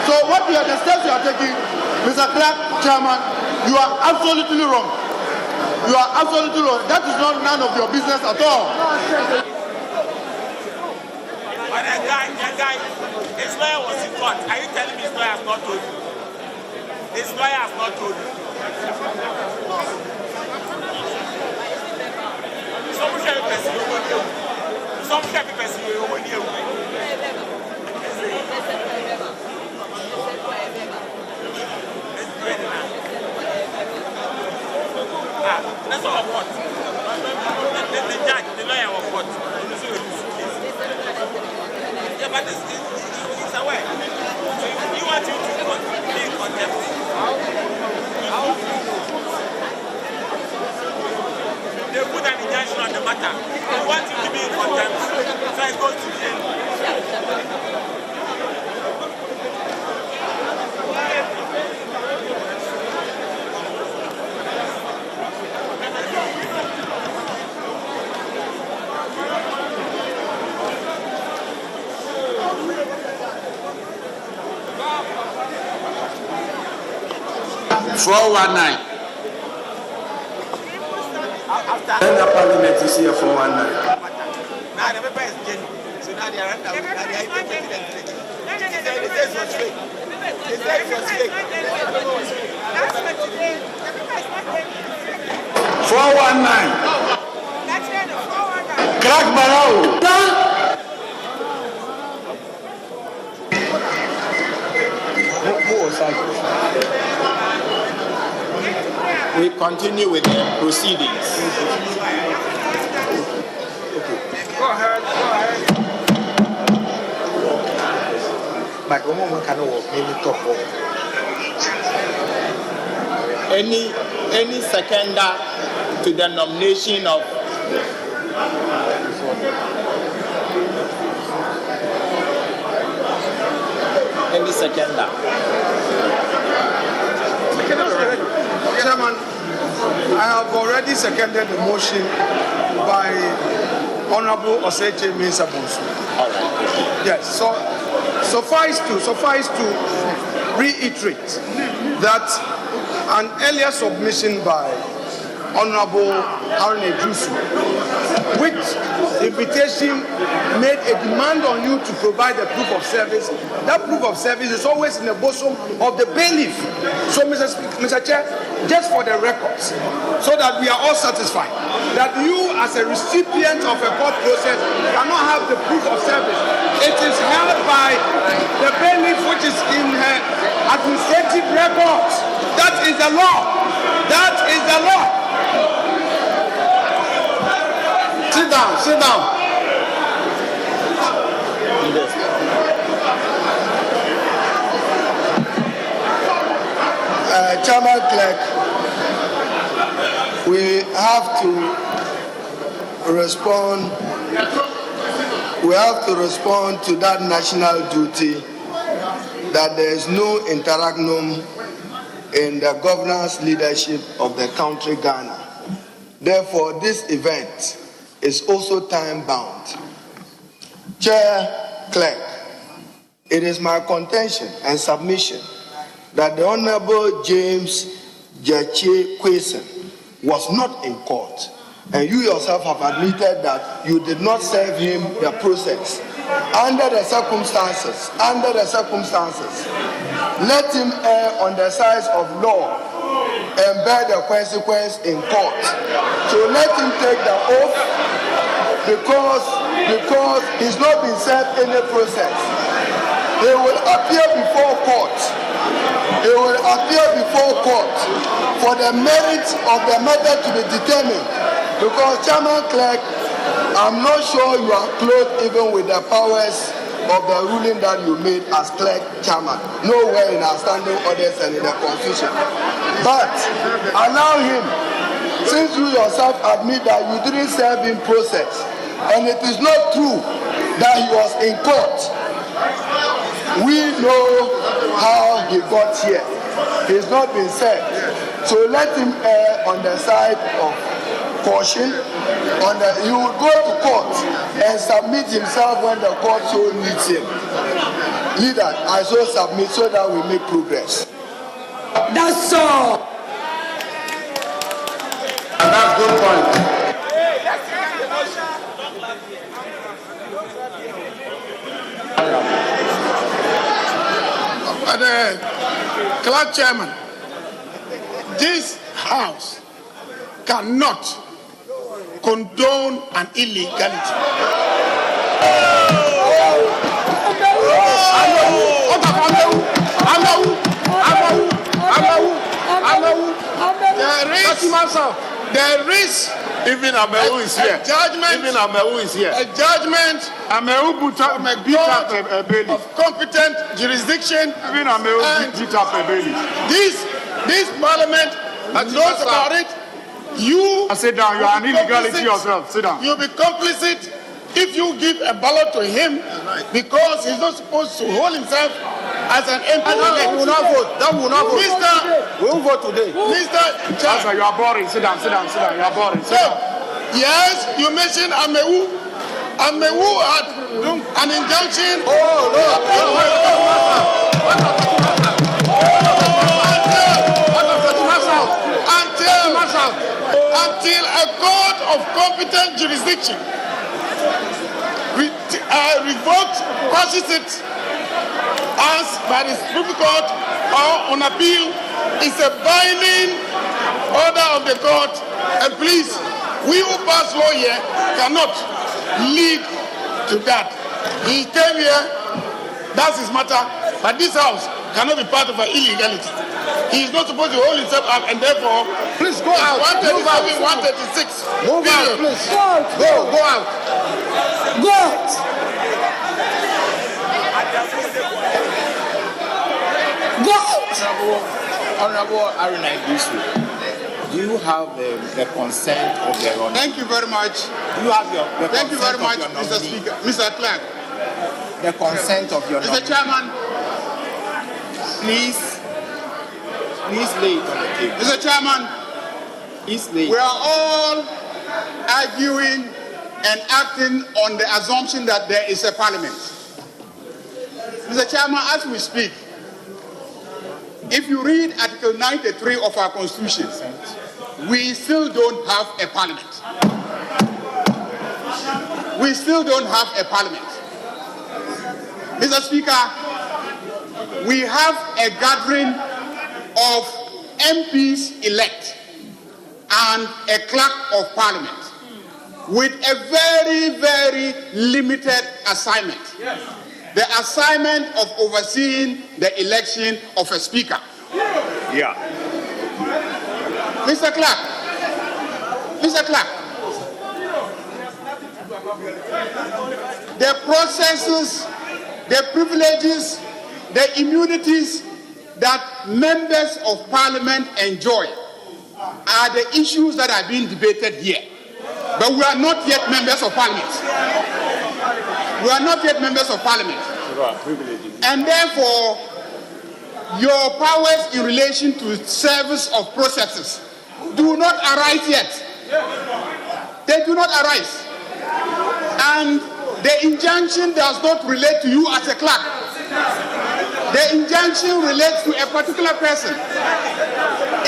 So the steps you are taking, Mr. Clerk, Chairman, you are absolutely wrong. You are absolutely wrong. That is not none of your business at all. But the guy, his lawyer was in court. Are you telling me his lawyer has not told you? His lawyer has not told you. That's all of what? The judge, the lawyer of what? Yeah, but it's aware. You want you to be in contempt. They put an injunction on the matter. They want you to be in contempt. So it goes to jail. Then the parliament is here 419. Now the paper is genuine. So now they are under. It says was fake. It says it was fake. 419. Crack Barao. We continue with the proceedings. Go ahead. But the woman cannot maybe talk over. Any seconder to the nomination of any seconder. Chairman, I have already seconded the motion by Honorable Oseche Mensah-Bonsu. Yes, so suffice to reiterate that an earlier submission by Honorable Harune Jusu, which invitation made a demand on you to provide a proof of service. That proof of service is always in the bosom of the bailiff. So, Mr. Chair, just for the records, so that we are all satisfied, that you as a recipient of a court process cannot have the proof of service. It is held by the bailiff, which is in her administrative records. That is the law. That is the law. Sit down. Chairman Clerk, we have to respond. We have to respond to that national duty that there is no interregnum in the governance leadership of the country Ghana. Therefore, this event is also time-bound. Chair Clerk, it is my contention and submission that the Honorable James Jache Kwesen was not in court, and you yourself have admitted that you did not serve him the process. Under the circumstances, let him err on the side of law and bear the consequence in court. So let him take the oath because he's not been served any process. He will appear before court. He will appear before court for the merits of the matter to be determined. Because Chairman Clerk, I'm not sure you are clothed even with the powers of the ruling that you made as Clerk Chairman. Nowhere in our standing orders and in the Constitution. But allow him, since you yourself admit that you didn't serve him process, and it is not true that he was in court, we know how he got here. He's not been served. So let him err on the side of caution. He will go to court and submit himself when the court so needs him. Leader, I so submit so that we make progress. That's all. And that's good point. Clerk Chairman, this House cannot condone an illegality. There is even Amewu is here. Even Amewu is here. A judgment Amewu beat up a bailiff of competent jurisdiction. Even Amewu beat up a bailiff. This parliament knows about it. You sit down. You are an illegality yourself. Sit down. You'll be complicit if you give a ballot to him because he's not supposed to hold himself as an MP. That will not vote. That will not vote. We will vote today. Mr. Chairman, you are boring. Sit down. You are boring. Sit down. Yes, you mentioned Amewu. Amewu had an injunction. Until a court of competent jurisdiction revoked, quashes it as by the Supreme Court or on appeal, is a binding order of the court. And please, we who pass law here cannot lead to that. He came here, that's his matter, but this House cannot be part of an illegality. He is not supposed to hold himself up, and therefore, please go out. 137, 136. Move out, please. Go out. Go out. Go out. Go out. Honorable Aruna Ibusu, do you have the consent of the Honorable? Thank you very much. Do you have the Thank you very much, Mr. Speaker. Mr. Clerk. The consent of your Mr. Chairman. Please lay it on the table. Mr. Chairman, we are all arguing and acting on the assumption that there is a parliament. Mr. Chairman, as we speak, if you read Article 93 of our Constitution, we still don't have a parliament. We still don't have a parliament. Mr. Speaker, we have a gathering of MPs elect and a clerk of parliament with a very, very limited assignment. Yes. The assignment of overseeing the election of a speaker. Yeah. Mr. Clerk, the processes, the privileges, the immunities that members of parliament enjoy are the issues that are being debated here. But we are not yet members of parliament. We are not yet members of parliament. And therefore, your powers in relation to service of processes do not arise yet. They do not arise. And the injunction does not relate to you as a clerk. The injunction relates to a particular person.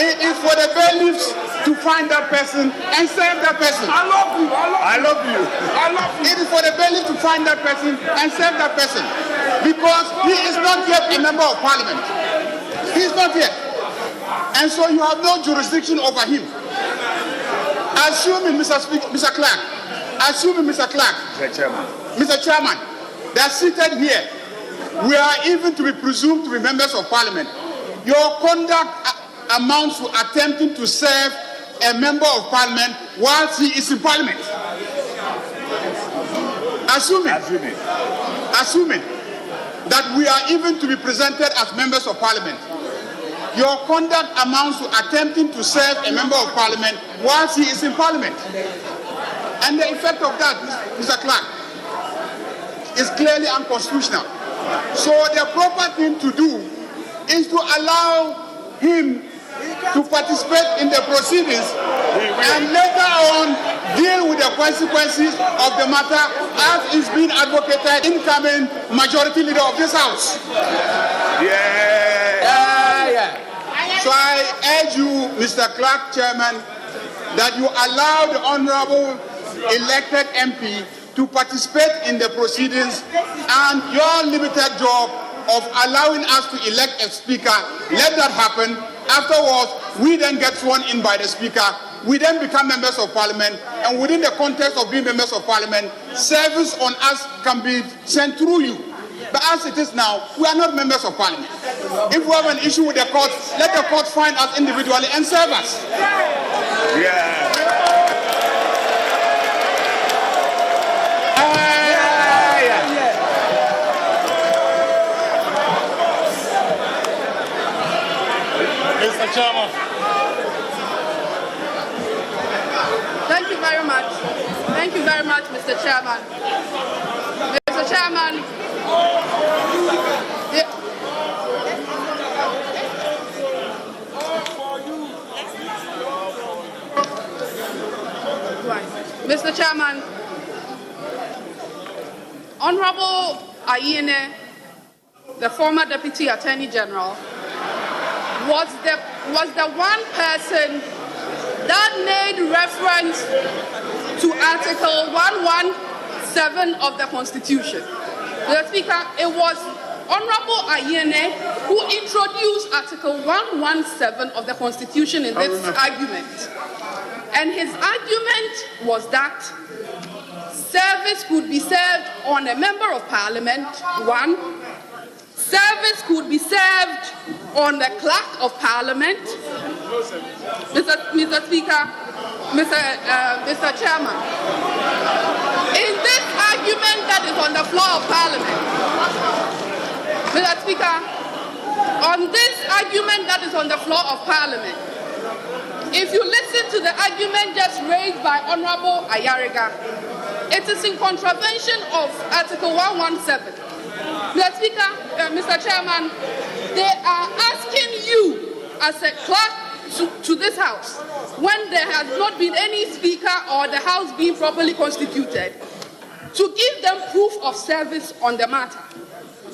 It is for the bailiffs to find that person and serve that person. I love you. I love you. I love you. It is for the bailiff to find that person and serve that person. Because he is not yet a member of parliament. He is not yet. And so you have no jurisdiction over him. Assuming, Mr. Clerk, Mr. Chairman, that seated here, we are even to be presumed to be members of parliament. Your conduct amounts to attempting to serve a member of parliament whilst he is in parliament. Assuming that we are even to be presented as members of parliament, your conduct amounts to attempting to serve a member of parliament whilst he is in parliament. And the effect of that, Mr. Clerk, is clearly unconstitutional. So the proper thing to do is to allow him to participate in the proceedings and later on deal with the consequences of the matter as is being advocated incoming majority leader of this house. So I urge you, Mr. Clerk, Chairman, that you allow the honorable elected MP to participate in the proceedings, and your limited job of allowing us to elect a speaker, let that happen. Afterwards, we then get sworn in by the speaker. We then become members of parliament, and within the context of being members of parliament, service on us can be sent through you. But as it is now, we are not members of parliament. If we have an issue with the court, let the court find us individually and serve us. Mr. Chairman. Thank you very much. Thank you very much, Mr. Chairman. Mr. Chairman, Mr. Chairman, Honorable Ayine, the former Deputy Attorney General, was the one person that made reference to Article 117 of the Constitution. Mr. Speaker, it was Honorable Ayine who introduced Article 117 of the Constitution in this argument. And his argument was that service could be served on a member of parliament, one. Service could be served on the clerk of parliament. Mr. Speaker, Mr. Chairman, in this argument that is on the floor of parliament, Mr. Speaker, on this argument that is on the floor of parliament, if you listen to the argument just raised by Honorable Ayariga, it is in contravention of Article 117. Mr. Speaker, Mr. Chairman, they are asking you as a clerk to this house, when there has not been any speaker or the house being properly constituted, to give them proof of service on the matter.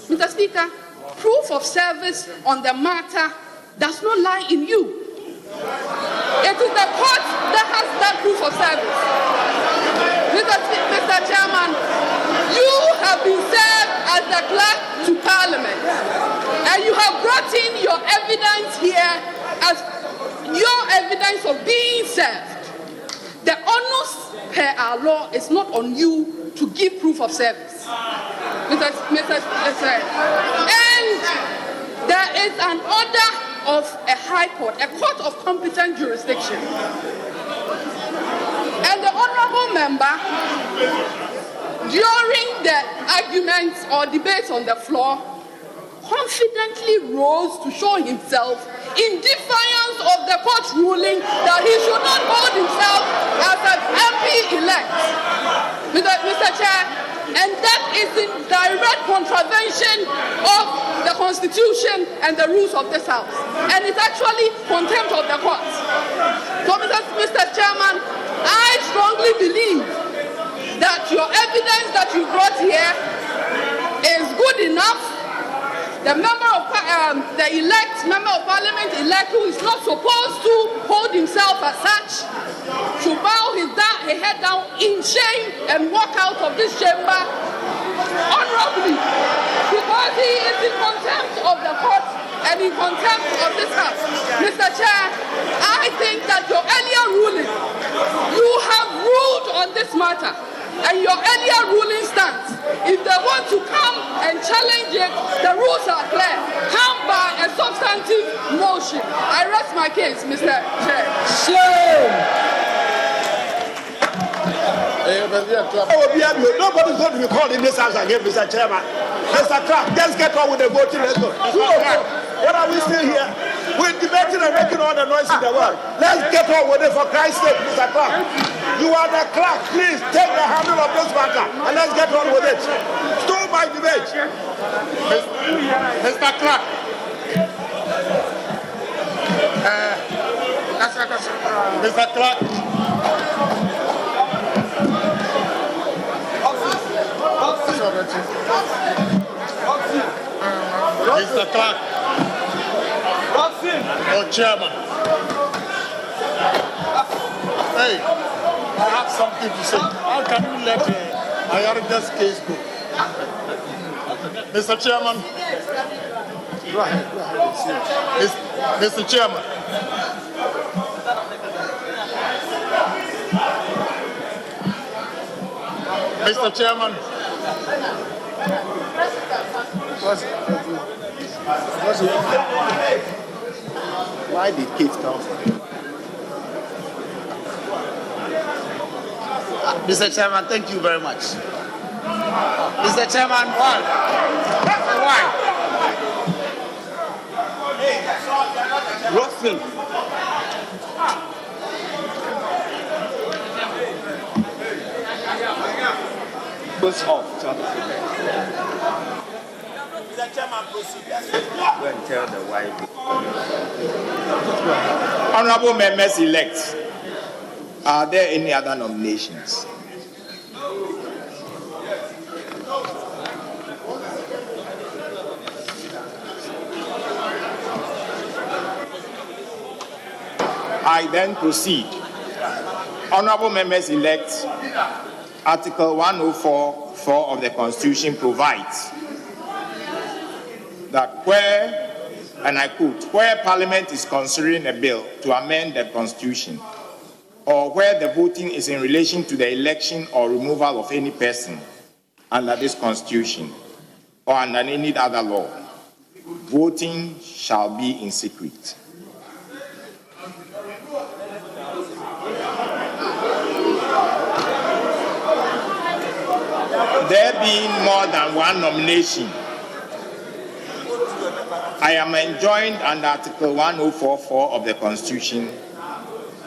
Mr. Speaker, proof of service on the matter does not lie in you. It is the court that has that proof of service. Mr. Chairman, you have been served as the clerk to Parliament, and you have brought in your evidence here as your evidence of being served. The onus per our law is not on you to give proof of service. And there is an order of a high court, a court of competent jurisdiction. And the honorable member, during the arguments or debates on the floor, confidently rose to show himself in defiance of the court's ruling that he should not hold himself as an MP-elect. Mr. Chair, and that is in direct contravention of the Constitution and the rules of this House. And it's actually contempt of the court. So, Mr. Chairman, I strongly believe that your evidence that you brought here is good enough. The member of member of parliament elect who is not supposed to hold himself as such should bow his head down in shame and walk out of this chamber honorably, because he is in contempt of the court and in contempt of this House. Mr. Chair, I think that your earlier ruling, you have ruled on this matter, and your earlier ruling stands. If they want to come and challenge it, the rules are clear. Come by a substantive motion. I rest my case, Mr. Chair. Shame! Nobody's going to be called in this house again, Mr. Chairman. Mr. Clark, let's get on with the voting. Let's go. What are we still here? We're debating and making all the noise in the world. Let's get on with it, for Christ's sake, Mr. Clark. You are the clerk. Please take the handle of this matter and let's get on with it. Stop my debate. Mr. Clark. Mr. Clark. Mr. Clark. Oh, Chairman. Hey, I have something to say. How can you let Ayarida's case go? Mr. Chairman. Go ahead and see. Mr. Chairman. Mr. Chairman. Why did Kate come from? Mr. Chairman, thank you very much. Mr. Chairman, why? Russell. Goes off. Mr. Chairman, proceed. Go and tell the wife. Honorable members elect, are there any other nominations? I then proceed. Honorable members elect, Article 104(4) of the Constitution provides that where, and I quote, where Parliament is considering a bill to amend the Constitution, or where the voting is in relation to the election or removal of any person under this Constitution or under any other law, voting shall be in secret. There being more than one nomination, I am enjoined under Article 104(4) of the Constitution,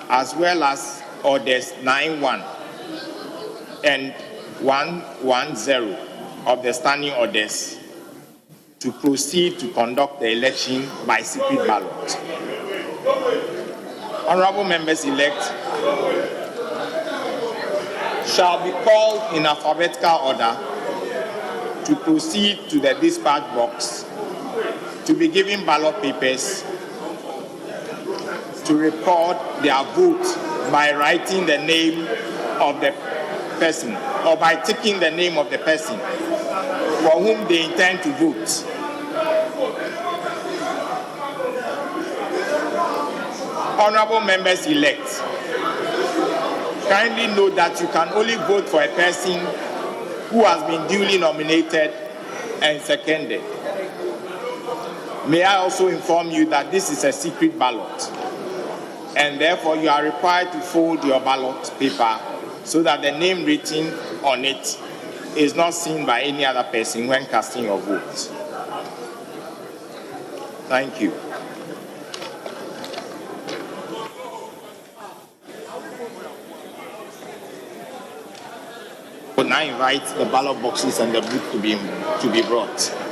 as well as Orders 9.1 and 110 of the Standing Orders, to proceed to conduct the election by secret ballot. Honorable members elect shall be called in alphabetical order to proceed to the dispatch box to be given ballot papers to record their vote by writing the name of the person or by ticking the name of the person for whom they intend to vote. Honorable members elect, kindly note that you can only vote for a person who has been duly nominated and seconded. May I also inform you that this is a secret ballot, and therefore you are required to fold your ballot paper so that the name written on it is not seen by any other person when casting your vote. Thank you. But now invite the ballot boxes and the booth to be brought.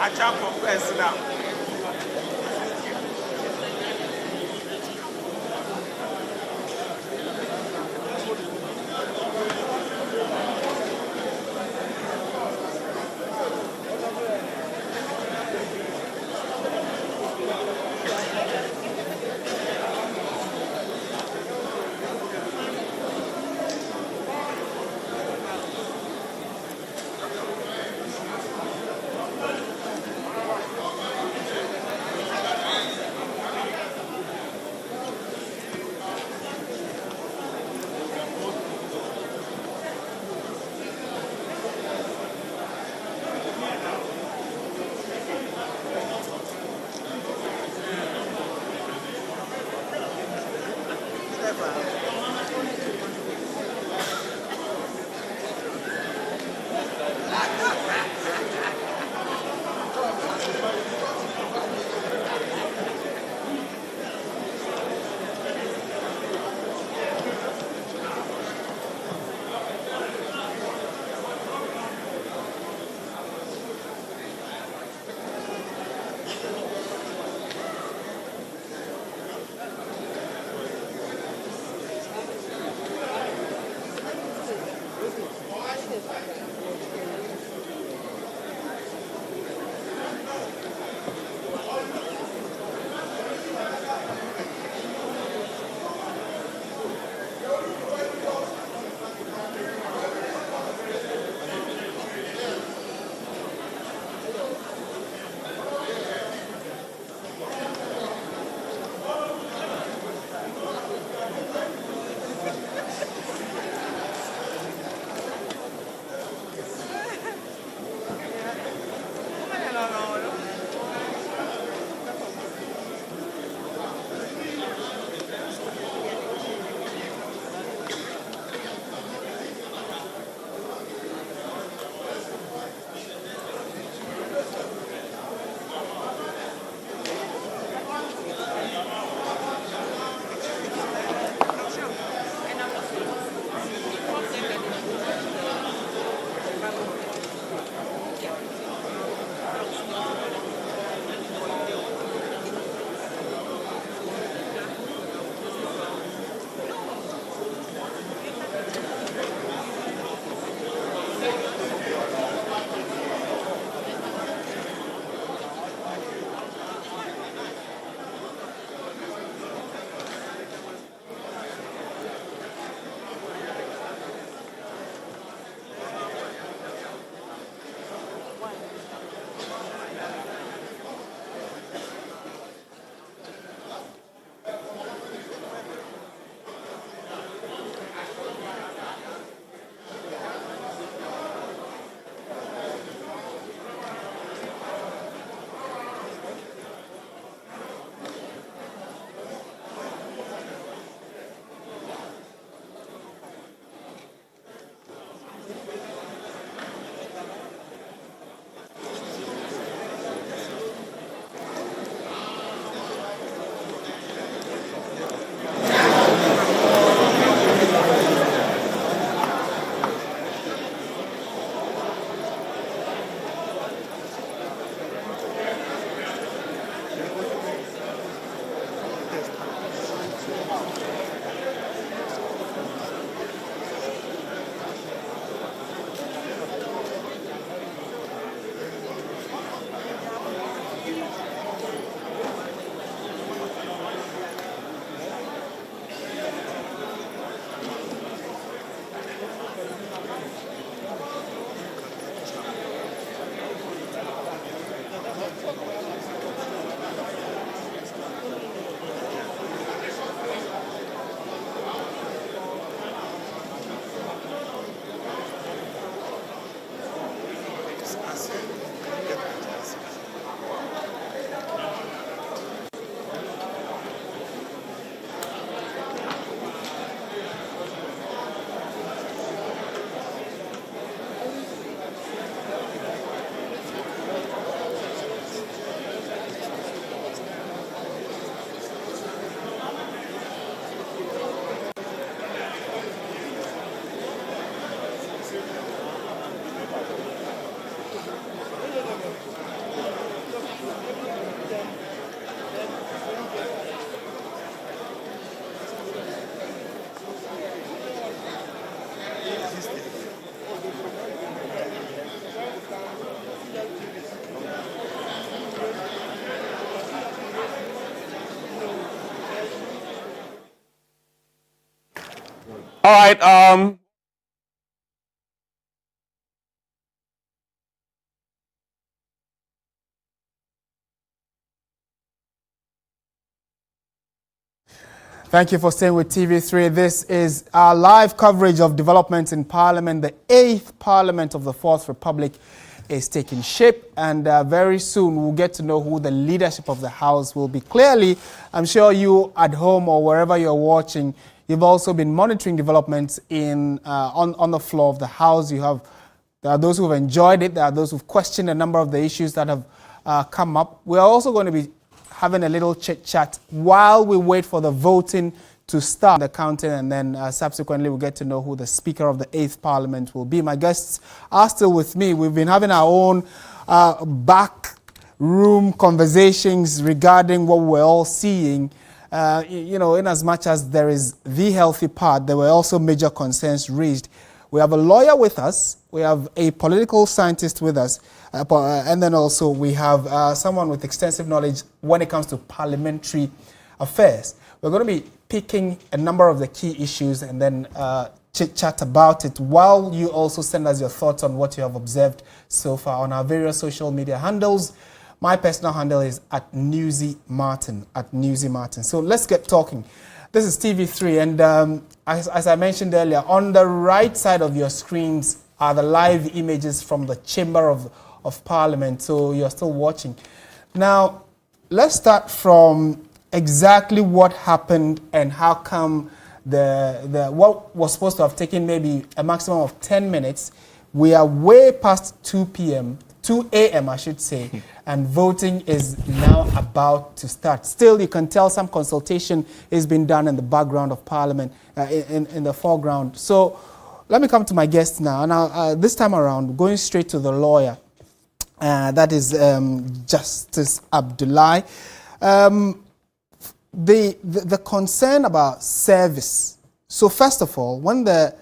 Achapo first now. All right. Thank you for staying with TV3. This is our live coverage of developments in Parliament. The 8th Parliament of the 4th Republic is taking shape, and very soon we'll get to know who the leadership of the House will be. Clearly, I'm sure you at home or wherever you're watching, you've also been monitoring developments on the floor of the House. There are those who've enjoyed it. There are those who've questioned a number of the issues that have come up. We're also going to be having a little chit-chat while we wait for the voting to start the counting, and then subsequently we'll get to know who the Speaker of the 8th Parliament will be. My guests are still with me. We've been having our own back room conversations regarding what we're all seeing. In as much as there is the healthy part, there were also major concerns raised. We have a lawyer with us, we have a political scientist with us, and then also we have someone with extensive knowledge when it comes to parliamentary affairs. We're going to be picking a number of the key issues and then chit-chat about it while you also send us your thoughts on what you have observed so far on our various social media handles. My personal handle is @NewsyMartin, @NewsyMartin. So let's get talking. This is TV3, and as I mentioned earlier, on the right side of your screens are the live images from the Chamber of Parliament, so you're still watching. Now, let's start from exactly what happened and how come what was supposed to have taken maybe a maximum of 10 minutes. We are way past 2 a.m. I should say, and voting is now about to start. Still, you can tell some consultation is being done in the background of Parliament, in the foreground. So let me come to my guests now. Now, this time around, going straight to the lawyer, that is Justice Abdullahi. The concern about service. So first of all, when the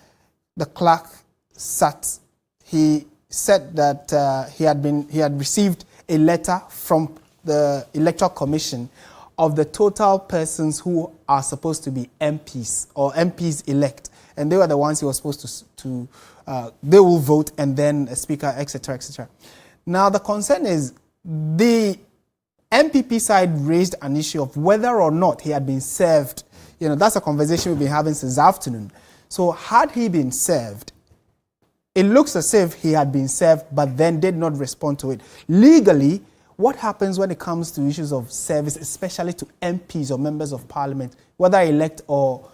clerk sat, he said that he had received a letter from the Electoral Commission of the total persons who are supposed to be MPs or MPs elect, and they were the ones he was supposed to they will vote, and then a speaker, etc., etc. Now the concern is the MPP side raised an issue of whether or not he had been served. That's a conversation we've been having since afternoon. So had he been served, it looks as if he had been served, but then did not respond to it. Legally, what happens when it comes to issues of service, especially to MPs or members of Parliament, whether elect or,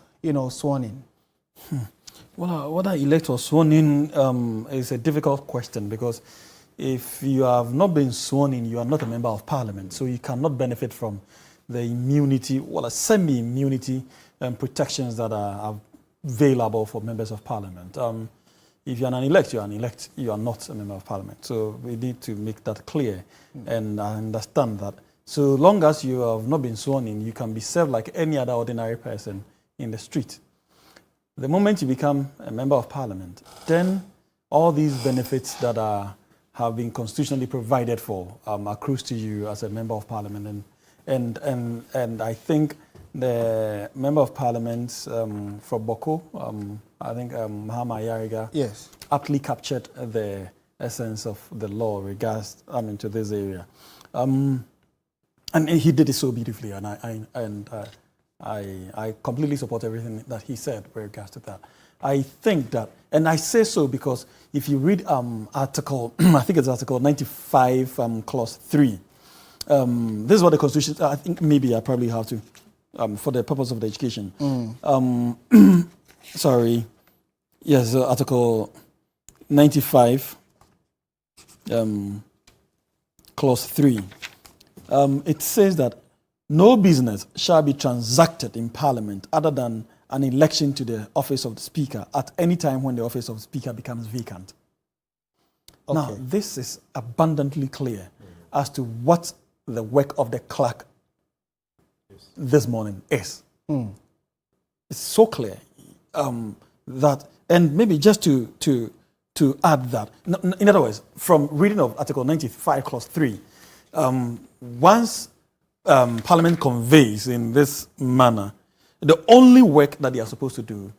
sworn in? Well, whether elect or sworn in is a difficult question, because if you have not been sworn in, you are not a member of Parliament, so you cannot benefit from the immunity, a semi-immunity protections that are available for members of Parliament. If you are an elect, you are an elect. You are not a member of Parliament. So we need to make that clear, and I understand that. So long as you have not been sworn in, you can be served like any other ordinary person in the street. The moment you become a member of Parliament, then all these benefits that have been constitutionally provided for accrues to you as a member of Parliament, and I think the member of Parliament from Boko, I think Mahama Yariga, yes, aptly captured the essence of the law regards to this area, and he did it so beautifully, and I completely support everything that he said with regards to that. I think that, and I say so because if you read article, I think it's article 95, clause 3. This is what the Constitution. I think maybe I probably have to. For the purpose of the education. Sorry. Yes, Article 95, Clause 3. It says that no business shall be transacted in Parliament other than an election to the office of the Speaker at any time when the office of the Speaker becomes vacant. Okay. Now, this is abundantly clear as to what the work of the clerk this morning is. It's so clear that, and maybe just to add that, in other words, from reading of Article 95, Clause 3, once Parliament conveys in this manner, the only work that they are supposed to do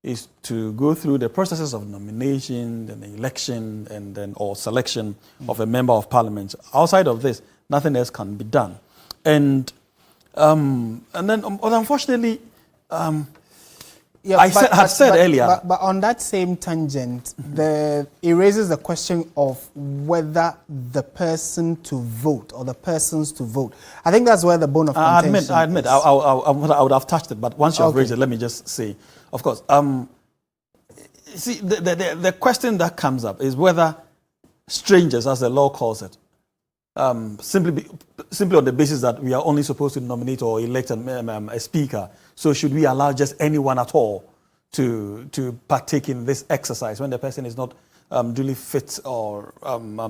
is to go through the processes of nomination, then the election, and then or selection of a member of parliament. Outside of this, nothing else can be done. And then, unfortunately, I said earlier. But on that same tangent, it raises the question of whether the person to vote or the persons to vote. I think that's where the bone of contention I admit, I would have touched it, but once you have raised it, let me just say, of course, see, the question that comes up is whether strangers, as the law calls it, simply on the basis that we are only supposed to nominate or elect a speaker. So should we allow just anyone at all to partake in this exercise when the person is not duly fit or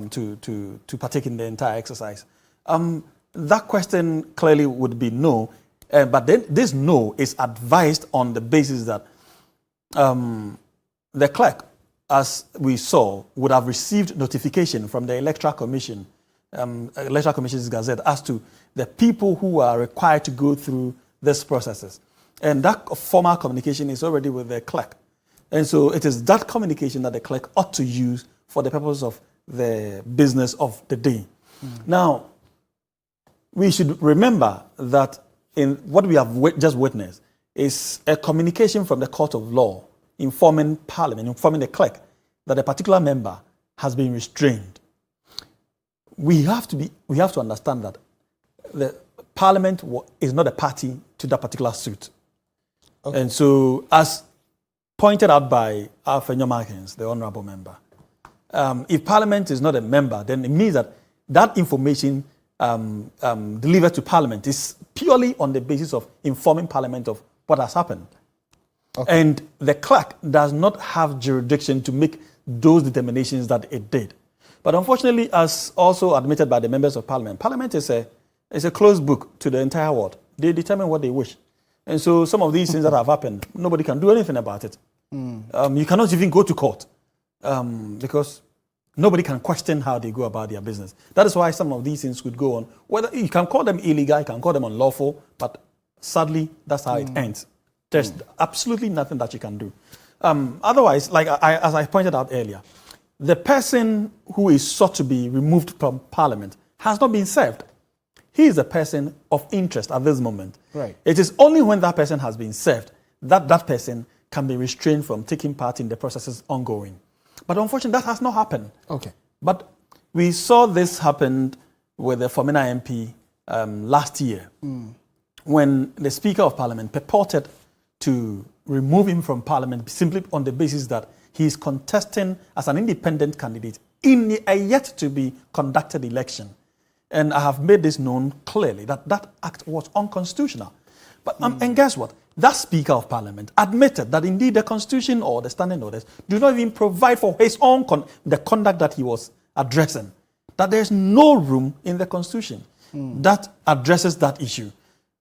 to partake in the entire exercise? That question clearly would be no. But then this no is advised on the basis that the clerk, as we saw, would have received notification from the Electoral Commission, Electoral Commission's Gazette, as to the people who are required to go through these processes. And that formal communication is already with the clerk. And so it is that communication that the clerk ought to use for the purpose of the business of the day. Now, we should remember that in what we have just witnessed is a communication from the court of law informing Parliament, informing the clerk that a particular member has been restrained. We have to understand that the Parliament is not a party to that particular suit. Okay. And so, as pointed out by Alfenyo Markins, the honourable member, if Parliament is not a member, then it means that that information delivered to Parliament is purely on the basis of informing Parliament of what has happened. Okay. And the clerk does not have jurisdiction to make those determinations that it did. But unfortunately, as also admitted by the members of Parliament, Parliament is a closed book to the entire world. They determine what they wish. And so some of these things that have happened, nobody can do anything about it. You cannot even go to court because nobody can question how they go about their business. That is why some of these things could go on. Whether you can call them illegal, you can call them unlawful, but sadly, that's how it ends. There's absolutely nothing that you can do. Otherwise, like as I pointed out earlier, the person who is sought to be removed from Parliament has not been served. He is a person of interest at this moment. Right. It is only when that person has been served that that person can be restrained from taking part in the processes ongoing. But unfortunately, that has not happened. Okay. But we saw this happen with the Fomena MP last year when the Speaker of Parliament purported to remove him from Parliament simply on the basis that he is contesting as an independent candidate in a yet-to-be conducted election. And I have made this known clearly that that act was unconstitutional. But and guess what? That Speaker of Parliament admitted that indeed the Constitution or the standing orders do not even provide for his own the conduct that he was addressing. That there's no room in the Constitution that addresses that issue.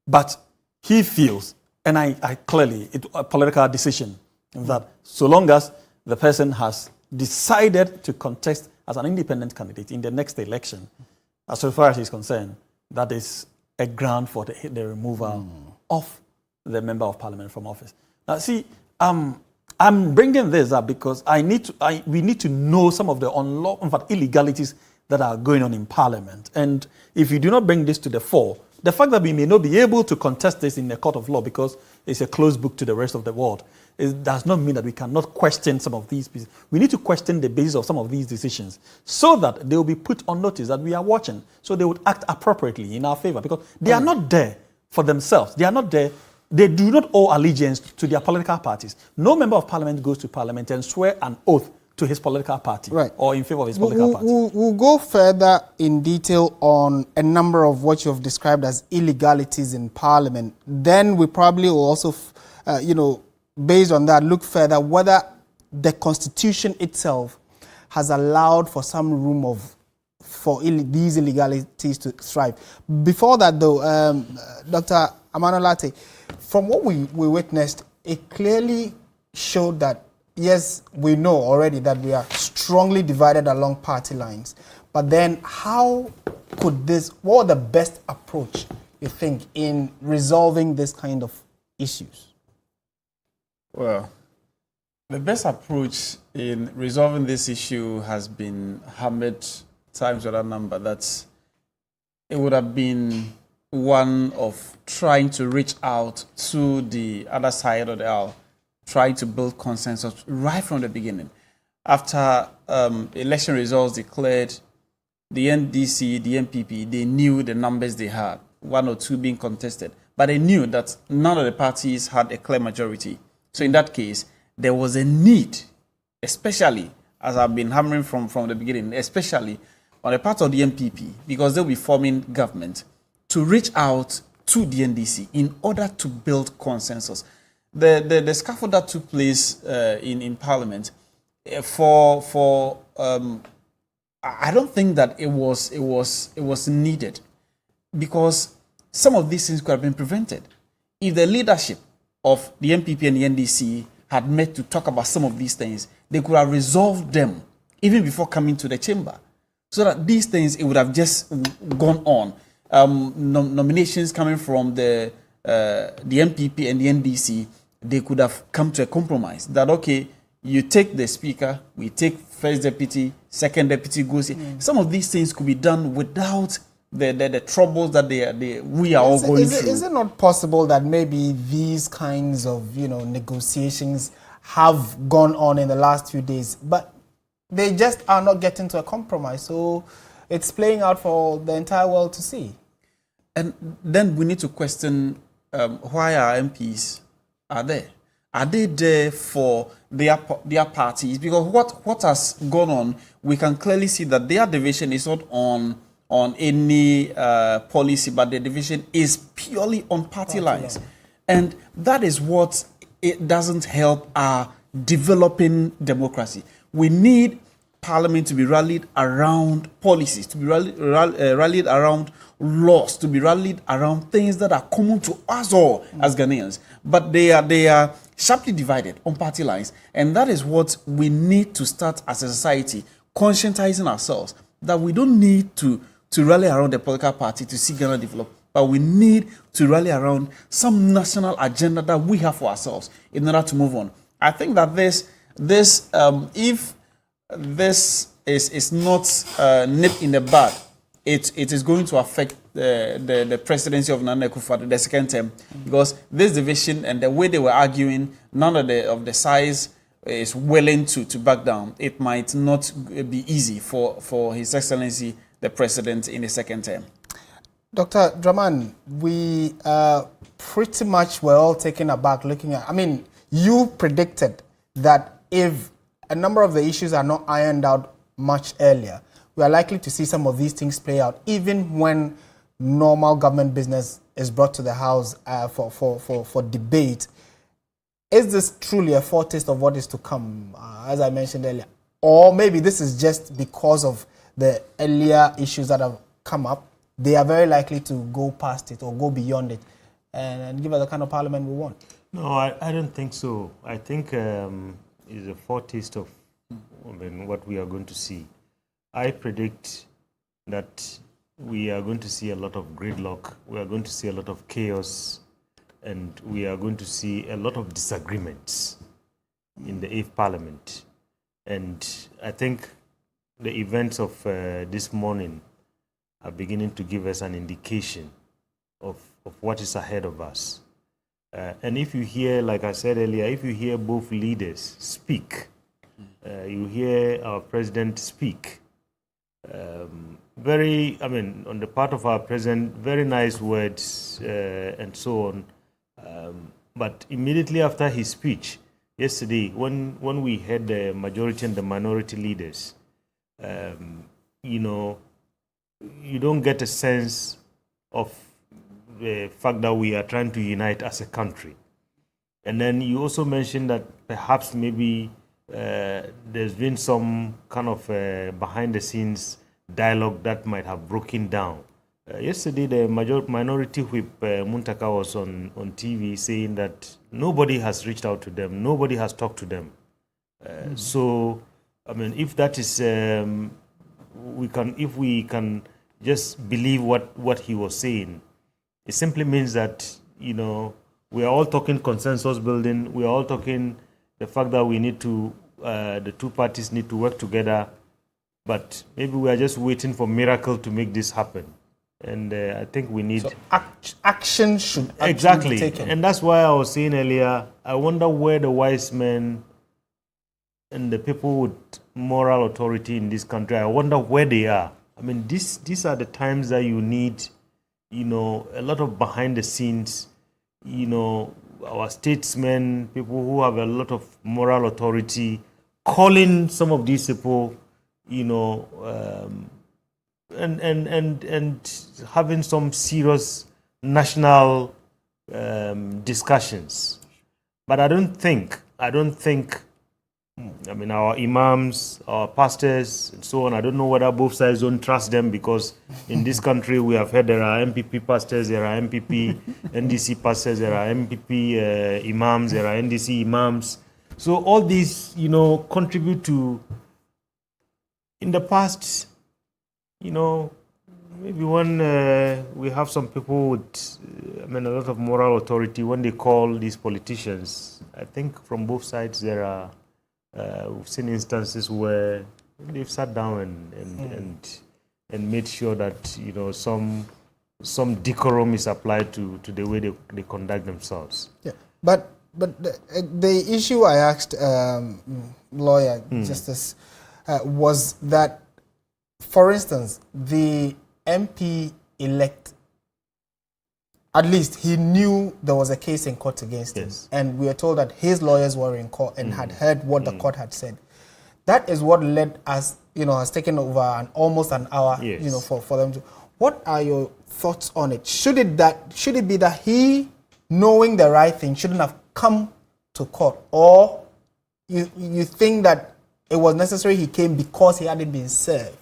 But he feels, and I clearly, it's a political decision, that so long as the person has decided to contest as an independent candidate in the next election, as far as he's concerned, that is a ground for the removal of the Member of Parliament from office. Now, see, I'm bringing this up because we need to know some of the illegalities that are going on in Parliament. And if you do not bring this to the fore, the fact that we may not be able to contest this in the court of law because it's a closed book to the rest of the world, it does not mean that we cannot question some of these pieces. We need to question the basis of some of these decisions so that they will be put on notice that we are watching, so they would act appropriately in our favor because they are not there for themselves. They are not there. They do not owe allegiance to their political parties. No member of Parliament goes to Parliament and swear an oath to his political party or in favor of his political party. We'll go further in detail on a number of what you have described as illegalities in Parliament. Then we probably will also, based on that, look further whether the Constitution itself has allowed for some room for these illegalities to thrive. Before that, though, Dr. Amanolate, from what we witnessed, it clearly showed that, yes, we know already that we are strongly divided along party lines. But then what would the best approach, you think, in resolving this kind of issues? Well, The best approach in resolving this issue has been hammered times without number. That it would have been one of trying to reach out to the other side of the aisle, trying to build consensus right from the beginning. After election results declared, the NDC, the MPP, they knew the numbers they had, 1 or 2 being contested, but they knew that none of the parties had a clear majority. So in that case, there was a need, especially, as I've been hammering from the beginning, especially on the part of the MPP, because they'll be forming government, to reach out to the NDC in order to build consensus. The scaffold that took place in Parliament, I don't think that it was needed, because some of these things could have been prevented if the leadership of the MPP and the NDC had met to talk about some of these things. They could have resolved them even before coming to the chamber, so that these things, it would have just gone on. Nominations coming from the MPP and the NDC, they could have come to a compromise that, okay, you take the speaker, we take first deputy, second deputy goes in. Some of these things could be done without the troubles that we are all going through. Is it not possible that maybe these kinds of negotiations have gone on in the last few days, but they just are not getting to a compromise? So it's playing out for the entire world to see. And then we need to question why our MPs are there. Are they there for their parties? Because what has gone on, we can clearly see that their division is not on any policy, but the division is purely on party lines. And that is what it doesn't help our developing democracy. We need Parliament to be rallied around policies, to be rallied around laws, to be rallied around things that are common to us all as Ghanaians. But they are sharply divided on party lines. And that is what we need to start as a society, conscientizing ourselves that we don't need to rally around a political party to see Ghana develop, but we need to rally around some national agenda that we have for ourselves in order to move on. I think that if this is not nipped in the bud, it is going to affect the presidency of Nana Akufo-Addo, the second term, because this division and the way they were arguing, none of the sides is willing to back down. It might not be easy for His Excellency the President in the second term. Dr. Draman, we pretty much were all taken aback looking at, you predicted that if a number of the issues are not ironed out much earlier, we are likely to see some of these things play out, even when normal government business is brought to the House for debate. Is this truly a foretaste of what is to come, as I mentioned earlier? Or maybe this is just because of the earlier issues that have come up, they are very likely to go past it or go beyond it and give us the kind of parliament we want? No, I don't think so. I think it's a foretaste of what we are going to see. I predict that we are going to see a lot of gridlock, we are going to see a lot of chaos, and we are going to see a lot of disagreements in the 8th Parliament. And I think the events of this morning are beginning to give us an indication of what is ahead of us. And if you hear, like I said earlier, if you hear both leaders speak, you hear our president speak, on the part of our president, very nice words and so on. But immediately after his speech, yesterday, when we had the majority and the minority leaders, you don't get a sense of the fact that we are trying to unite as a country. And then you also mentioned that perhaps maybe there's been some kind of behind-the-scenes dialogue that might have broken down. Yesterday, the minority whip, Muntaka, was on TV saying that nobody has reached out to them, nobody has talked to them. So, if that is, if we can just believe what he was saying, it simply means that, we are all talking consensus building, we are all talking the fact that we need to, the two parties need to work together, but maybe we are just waiting for miracle to make this happen. And I think we need... So action should exactly be taken. And that's why I was saying earlier, I wonder where the wise men and the people with moral authority in this country, I wonder where they are. I mean, these are the times that you need, a lot of behind the scenes, our statesmen, people who have a lot of moral authority, calling some of these people, and having some serious national discussions. But I don't think, our imams, our pastors, and so on, I don't know whether both sides don't trust them, because in this country we have heard there are MPP pastors, there are MPP NDC pastors, there are MPP imams, there are NDC imams. So all these, contribute to, in the past, maybe when we have some people with, a lot of moral authority, when they call these politicians, I think from both sides there are, we've seen instances where they've sat down and made sure that, some decorum is applied to the way they conduct themselves. Yeah, but the issue I asked lawyer Justice was that, for instance, the MP-elect, at least he knew there was a case in court against him. And we are told that his lawyers were in court and had heard what the court had said. That is what led us, has taken over almost an hour, for them to... What are your thoughts on it? Should it be that he, knowing the right thing, shouldn't have come to court? Or you think that it was necessary he came because he hadn't been served?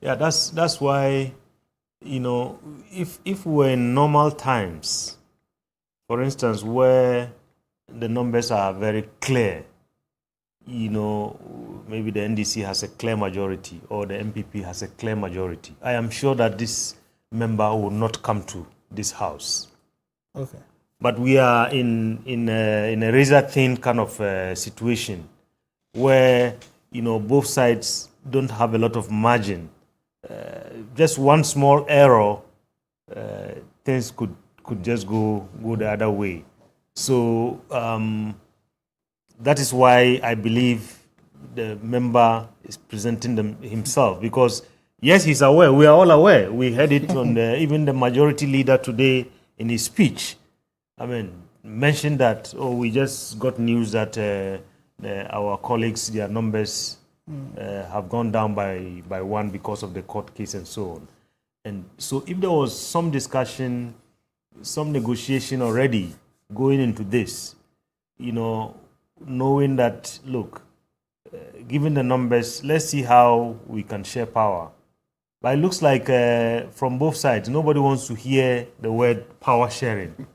Yeah, that's why, if we're in normal times, for instance, where the numbers are very clear, maybe the NDC has a clear majority or the MPP has a clear majority, I am sure that this member will not come to this house. Okay. But we are in a razor-thin kind of situation where, both sides don't have a lot of margin. Just one small error, things could just go the other way. So that is why I believe the member is presenting himself, because yes, he's aware. We are all aware. We heard it on even the majority leader today in his speech. Mentioned that, we just got news that our colleagues, their numbers have gone down by one because of the court case and so on. And so if there was some discussion, some negotiation already going into this, knowing that, look, given the numbers, let's see how we can share power. But it looks like from both sides, nobody wants to hear the word power sharing.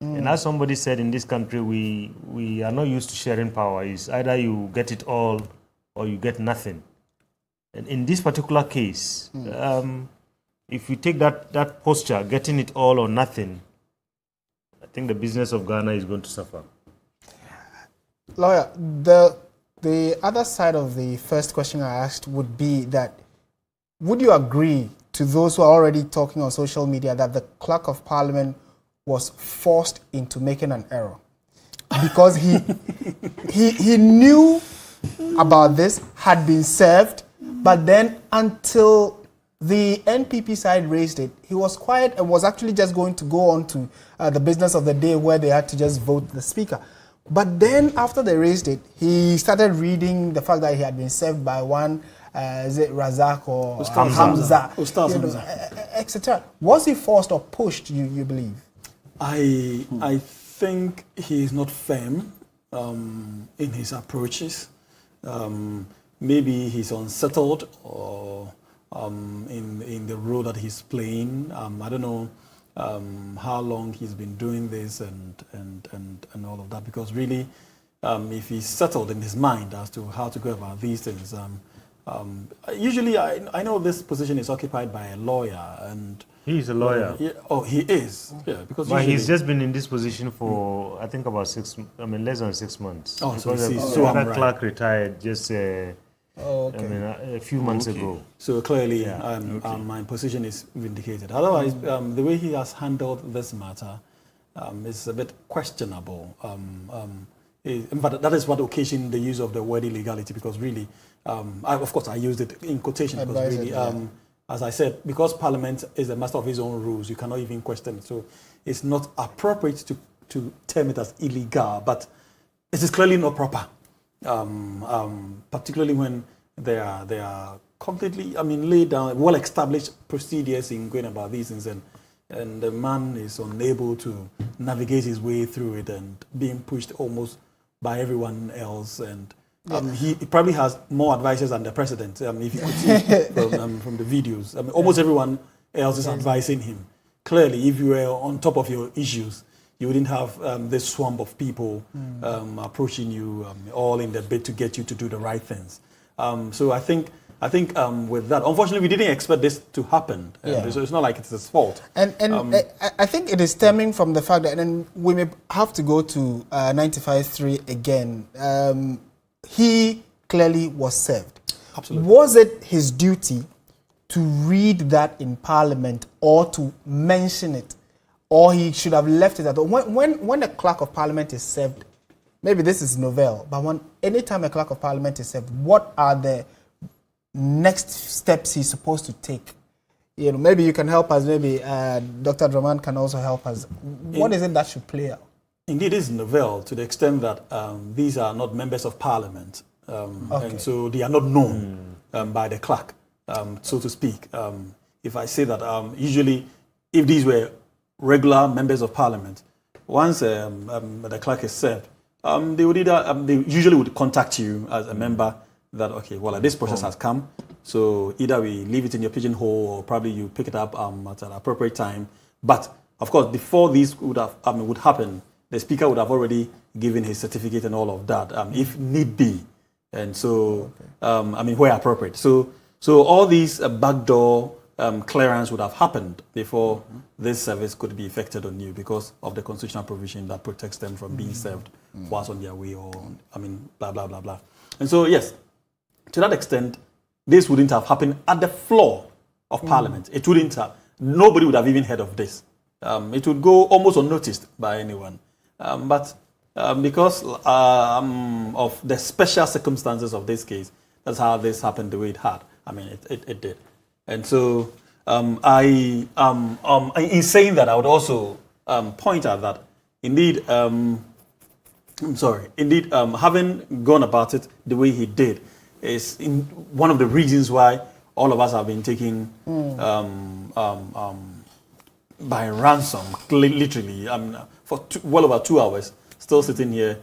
And as somebody said, in this country, we are not used to sharing power. It's either you get it all or you get nothing. And in this particular case, if you take that posture, getting it all or nothing, I think the business of Ghana is going to suffer. Lawyer, the other side of the first question I asked would be that, would you agree to those who are already talking on social media that the Clerk of Parliament was forced into making an error? Because he knew about this, had been served, but then until the NPP side raised it, he was quiet and was actually just going to go on to the business of the day, where they had to just vote the speaker. But then after they raised it, he started reading the fact that he had been served by one, is it Razak or Hamza, etc. Was he forced or pushed, you believe? I think he is not firm in his approaches. Maybe he's unsettled or in the role that he's playing. I don't know how long he's been doing this and all of that, because really, if he's settled in his mind as to how to go about these things, usually I know this position is occupied by a lawyer, and He's a lawyer. He is. Yeah, because but he's just been in this position for I think about less than 6 months. Oh, so because the other clerk retired just a few months ago. So clearly, my position is vindicated. Otherwise, the way he has handled this matter is a bit questionable. But that is what occasioned the use of the word illegality, because really, of course, I used it in quotation because really, as I said, because Parliament is a master of its own rules, you cannot even question it. So it's not appropriate to term it as illegal, but it is clearly not proper, particularly when there are completely, laid down, well-established procedures in going about these things, and the man is unable to navigate his way through it and being pushed almost by everyone else. And he probably has more advisors than the president, if you could see from the videos. Almost everyone else is advising him. Clearly, if you were on top of your issues, you wouldn't have this swamp of people approaching you, all in the bid to get you to do the right things. So I think with that, unfortunately, we didn't expect this to happen. So it's not like it's his fault. And I think it is stemming from the fact that, and we may have to go to 95.3 again. He clearly was served. Absolutely. Was it his duty to read that in Parliament or to mention it, or he should have left it at all? When a clerk of Parliament is served, maybe this is novel, but anytime a clerk of Parliament is served, what are the next steps he's supposed to take? Maybe you can help us. Maybe Dr. Draman can also help us. What is it that should play out? Indeed, it's novel to the extent that these are not members of Parliament, and so they are not known by the clerk, so to speak. If I say that, usually, if these were regular members of Parliament, once the clerk is served, they would they usually would contact you as a member that, okay, well, this process has come, so either we leave it in your pigeonhole or probably you pick it up at an appropriate time. But of course, before this would happen, the speaker would have already given his certificate and all of that, if need be, and so where appropriate. So all these backdoor clearance would have happened before this service could be effected on you, because of the constitutional provision that protects them from being served whilst on their way, or blah blah blah blah. And so yes, to that extent, this wouldn't have happened at the floor of Parliament. It wouldn't have. Nobody would have even heard of this. It would go almost unnoticed by anyone. But because of the special circumstances of this case, that's how this happened the way it had. It did. And so in saying that, I would also point out that indeed, having gone about it the way he did is one of the reasons why all of us have been taken by ransom, literally, for well over 2 hours, still sitting here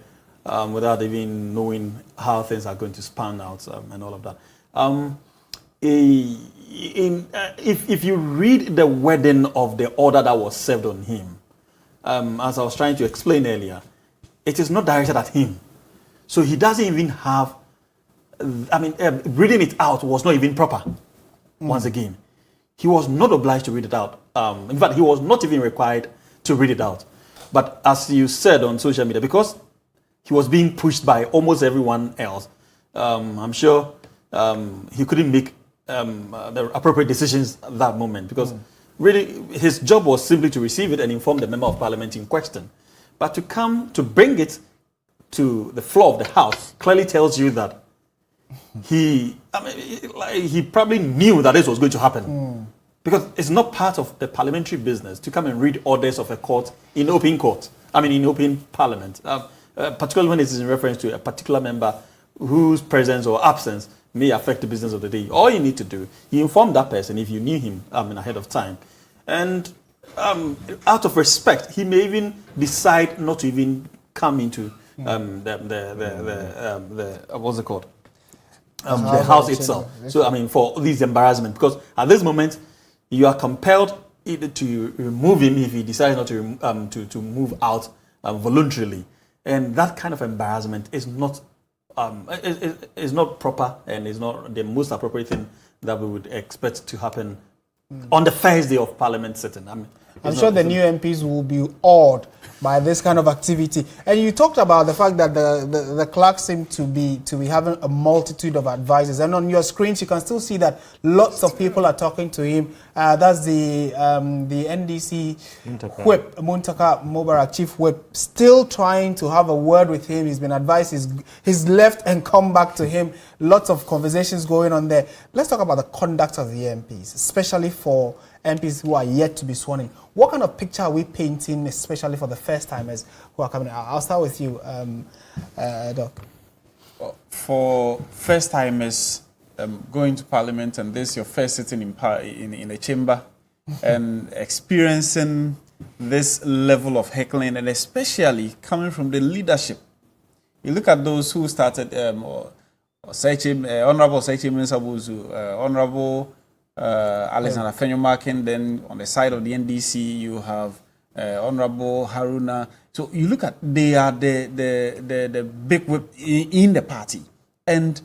without even knowing how things are going to span out and all of that. If you read the wording of the order that was served on him, as I was trying to explain earlier, it is not directed at him. So he doesn't even have, reading it out was not even proper, once again. He was not obliged to read it out. In fact, he was not even required to read it out. But as you said on social media, because he was being pushed by almost everyone else, I'm sure he couldn't make the appropriate decisions at that moment, because really his job was simply to receive it and inform the member of Parliament in question. But to bring it to the floor of the House clearly tells you that he probably knew that this was going to happen. Because it's not part of the parliamentary business to come and read orders of a court in open Parliament, particularly when it is in reference to a particular member whose presence or absence may affect the business of the day. All you need to do, you inform that person if you knew him ahead of time. And out of respect, he may even decide not to even come into what's it called? The house itself. So, for these embarrassment, because at this moment, you are compelled either to remove him if he decides not to move out voluntarily, and that kind of embarrassment is not proper and is not the most appropriate thing that we would expect to happen on the first day of Parliament sitting. I mean, I'm sure the new MPs will be awed by this kind of activity. And you talked about the fact that the clerks seem to be having a multitude of advisors. And on your screens, you can still see that lots of people are talking to him. That's the NDC whip, Muntaka Mubarak, chief whip, still trying to have a word with him. He's been advised. He's left and come back to him. Lots of conversations going on there. Let's talk about the conduct of the MPs, especially for MPs who are yet to be sworn in. What kind of picture are we painting, especially for the first-timers who are coming out? I'll start with you, Doc. For first-timers going to Parliament, and this is your first sitting in a chamber, and experiencing this level of heckling, and especially coming from the leadership. You look at those who started, Honorable Saichi Mensabuzu, Honorable Alexander Fenyomakin, then on the side of the NDC, you have Honorable Haruna. So you look at, they are the big whip in the party. And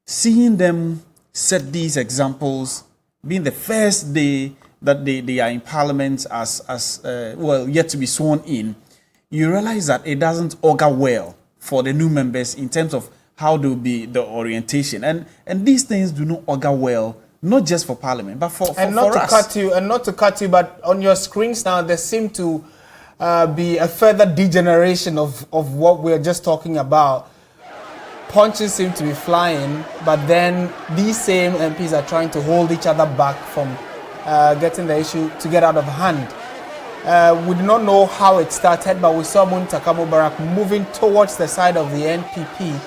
seeing them set these examples, being the first day that they are in Parliament as yet to be sworn in, you realize that it doesn't augur well for the new members in terms of how they will be the orientation. And these things do not augur well, not just for Parliament, but for us. And not to cut you, but on your screens now, there seem to be a further degeneration of what we're just talking about. Punches seem to be flying, but then these same MPs are trying to hold each other back from getting the issue to get out of hand. We do not know how it started, but we saw Muntaka Mubarak moving towards the side of the NPP.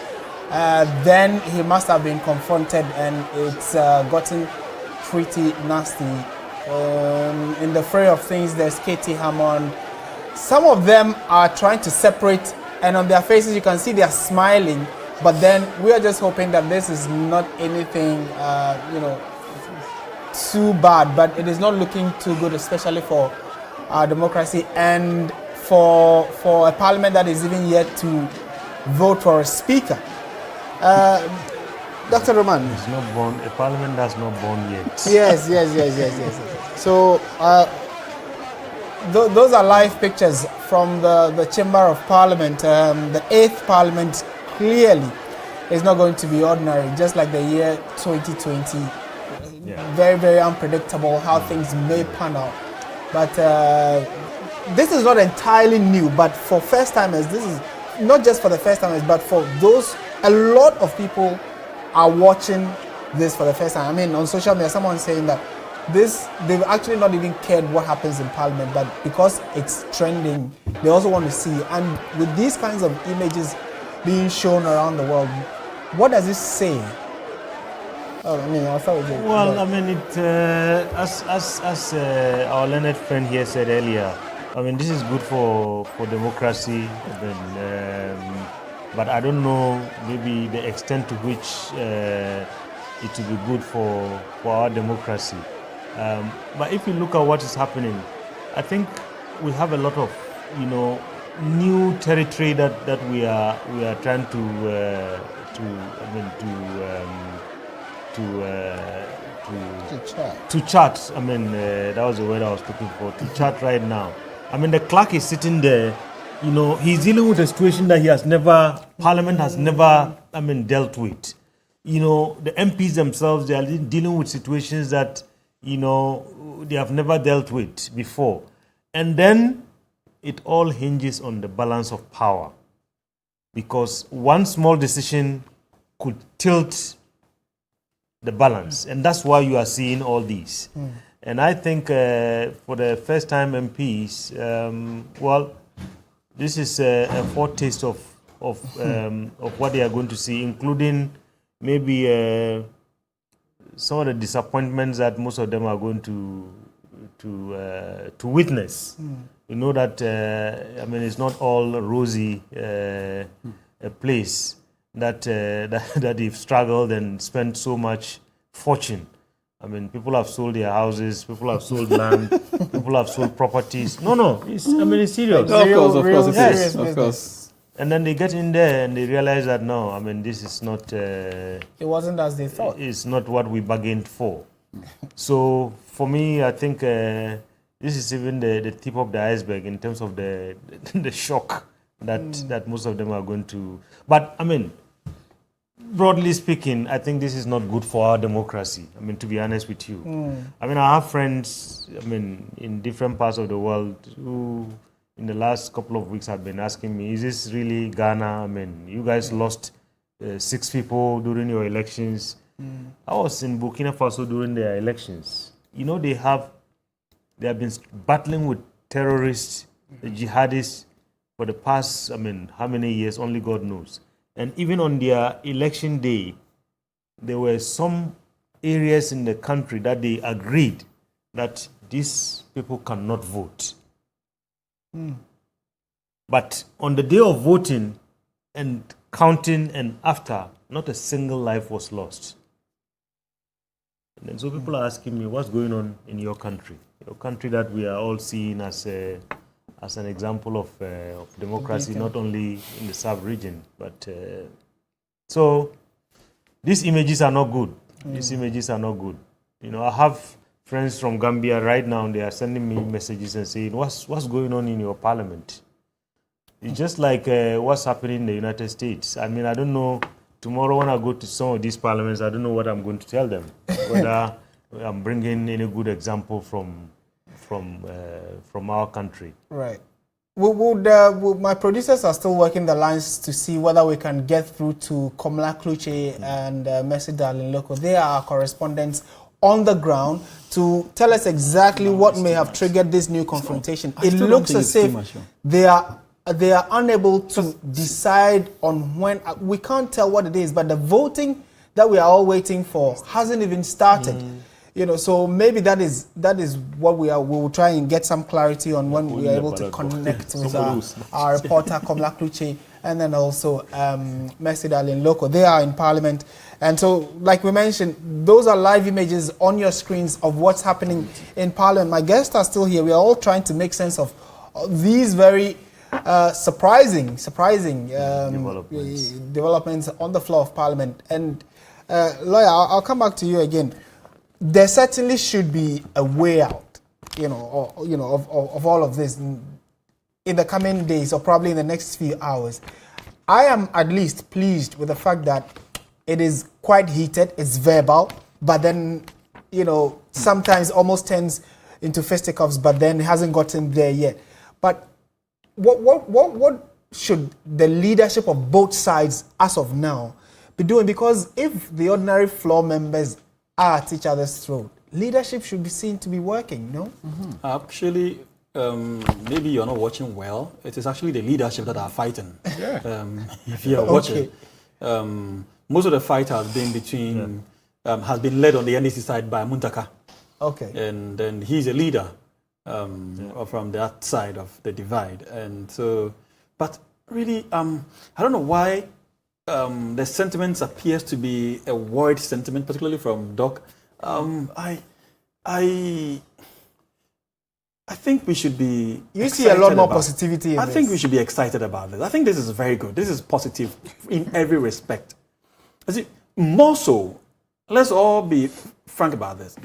Then he must have been confronted, and it's gotten pretty nasty. In the fray of things, there's Katie Hammond. Some of them are trying to separate, and on their faces you can see they are smiling. But then we are just hoping that this is not anything, too bad. But it is not looking too good, especially for our democracy and for a parliament that is even yet to vote for a speaker. Dr. Roman. It's not born. A parliament that's not born yet. Yes. So those are live pictures from the Chamber of Parliament. The 8th Parliament clearly is not going to be ordinary, just like the year 2020. Yeah. Very, very unpredictable how things may pan out. But this is not entirely new, but for first-timers, this is not just for the first-timers, but for those, a lot of people are watching this for the first time. I mean, on social media, someone's saying that they've actually not even cared what happens in Parliament, but because it's trending, they also want to see. And with these kinds of images being shown around the world, what does this say? I'll start with you. Well, I mean, as our learned friend here said earlier, I mean, this is good for democracy. But I don't know maybe the extent to which it will be good for our democracy. But if you look at what is happening, I think we have a lot of new territory that we are trying to chart. I mean, that was the word I was looking for. To chart right now. I mean, the clerk is sitting there. He's dealing with a situation that Parliament has never, dealt with. The MPs themselves, they are dealing with situations that, they have never dealt with before. And then it all hinges on the balance of power. Because one small decision could tilt the balance. And that's why you are seeing all these. And I think for the first-time MPs, this is a foretaste of what they are going to see, including maybe some of the disappointments that most of them are going to witness. You know that it's not all rosy a place that they've struggled and spent so much fortune. I mean, people have sold their houses, people have sold land, people have sold properties. No, it's serious. Of course. And then they get in there and they realize that this is not. It wasn't as they thought. It's not what we bargained for. So for me, I think this is even the tip of the iceberg in terms of the shock that most of them are going to. But I mean, broadly speaking, I think this is not good for our democracy. I mean, to be honest with you. I mean, I have friends, I mean, in different parts of the world who in the last couple of weeks have been asking me, is this really Ghana? I mean, you guys lost 6 people during your elections. I was in Burkina Faso during their elections. You know, they have been battling with terrorists, the jihadists, for the past, I mean, how many years, only God knows. And even on their election day, there were some areas in the country that they agreed that these people cannot vote. But on the day of voting and counting and after, not a single life was lost. And then so people are asking me, what's going on in your country? Your country that we are all seeing as an example of democracy, not only in the sub-region, but so these images are not good. These images are not good. You know, I have friends from Gambia right now, they are sending me messages and saying, what's going on in your parliament? It's just like what's happening in the United States. I mean, I don't know, tomorrow when I go to some of these parliaments, I don't know what I'm going to tell them, whether I'm bringing any good example from our country. Right. My producers are still working the lines to see whether we can get through to Komla Kluche and Mercy Darling Loco. They are our correspondents on the ground to tell us exactly what may have triggered this new confrontation. It looks as if they are unable to decide on when. We can't tell what it is, but the voting that we are all waiting for hasn't even started. You know, so maybe that is what we will try and get some clarity on when we are able to connect with our reporter Komla Kluche and then also Mercy Darling Loco. They are in Parliament, and so like we mentioned, those are live images on your screens of what's happening in Parliament. My guests are still here. We are all trying to make sense of these very surprising developments on the floor of Parliament. And lawyer, I'll come back to you again. There certainly should be a way out, of all of this in the coming days or probably in the next few hours. I am at least pleased with the fact that it is quite heated, it's verbal, but then, sometimes almost turns into fisticuffs, but then it hasn't gotten there yet. But what should the leadership of both sides as of now be doing? Because if the ordinary floor members are at each other's throat, leadership should be seen to be working, no? Actually, maybe you're not watching well. It is actually the leadership that are fighting. If you're watching, most of the fight has been between, has been led on the NDC side by Muntaka. Okay. And then he's a leader from that side of the divide. And so, but really, I don't know why the sentiment appears to be a worried sentiment, particularly from Doc. I think we should be. You see a lot more positivity in I think we should be excited about this. I think this is very good. This is positive in every respect. More so, let's all be frank about this.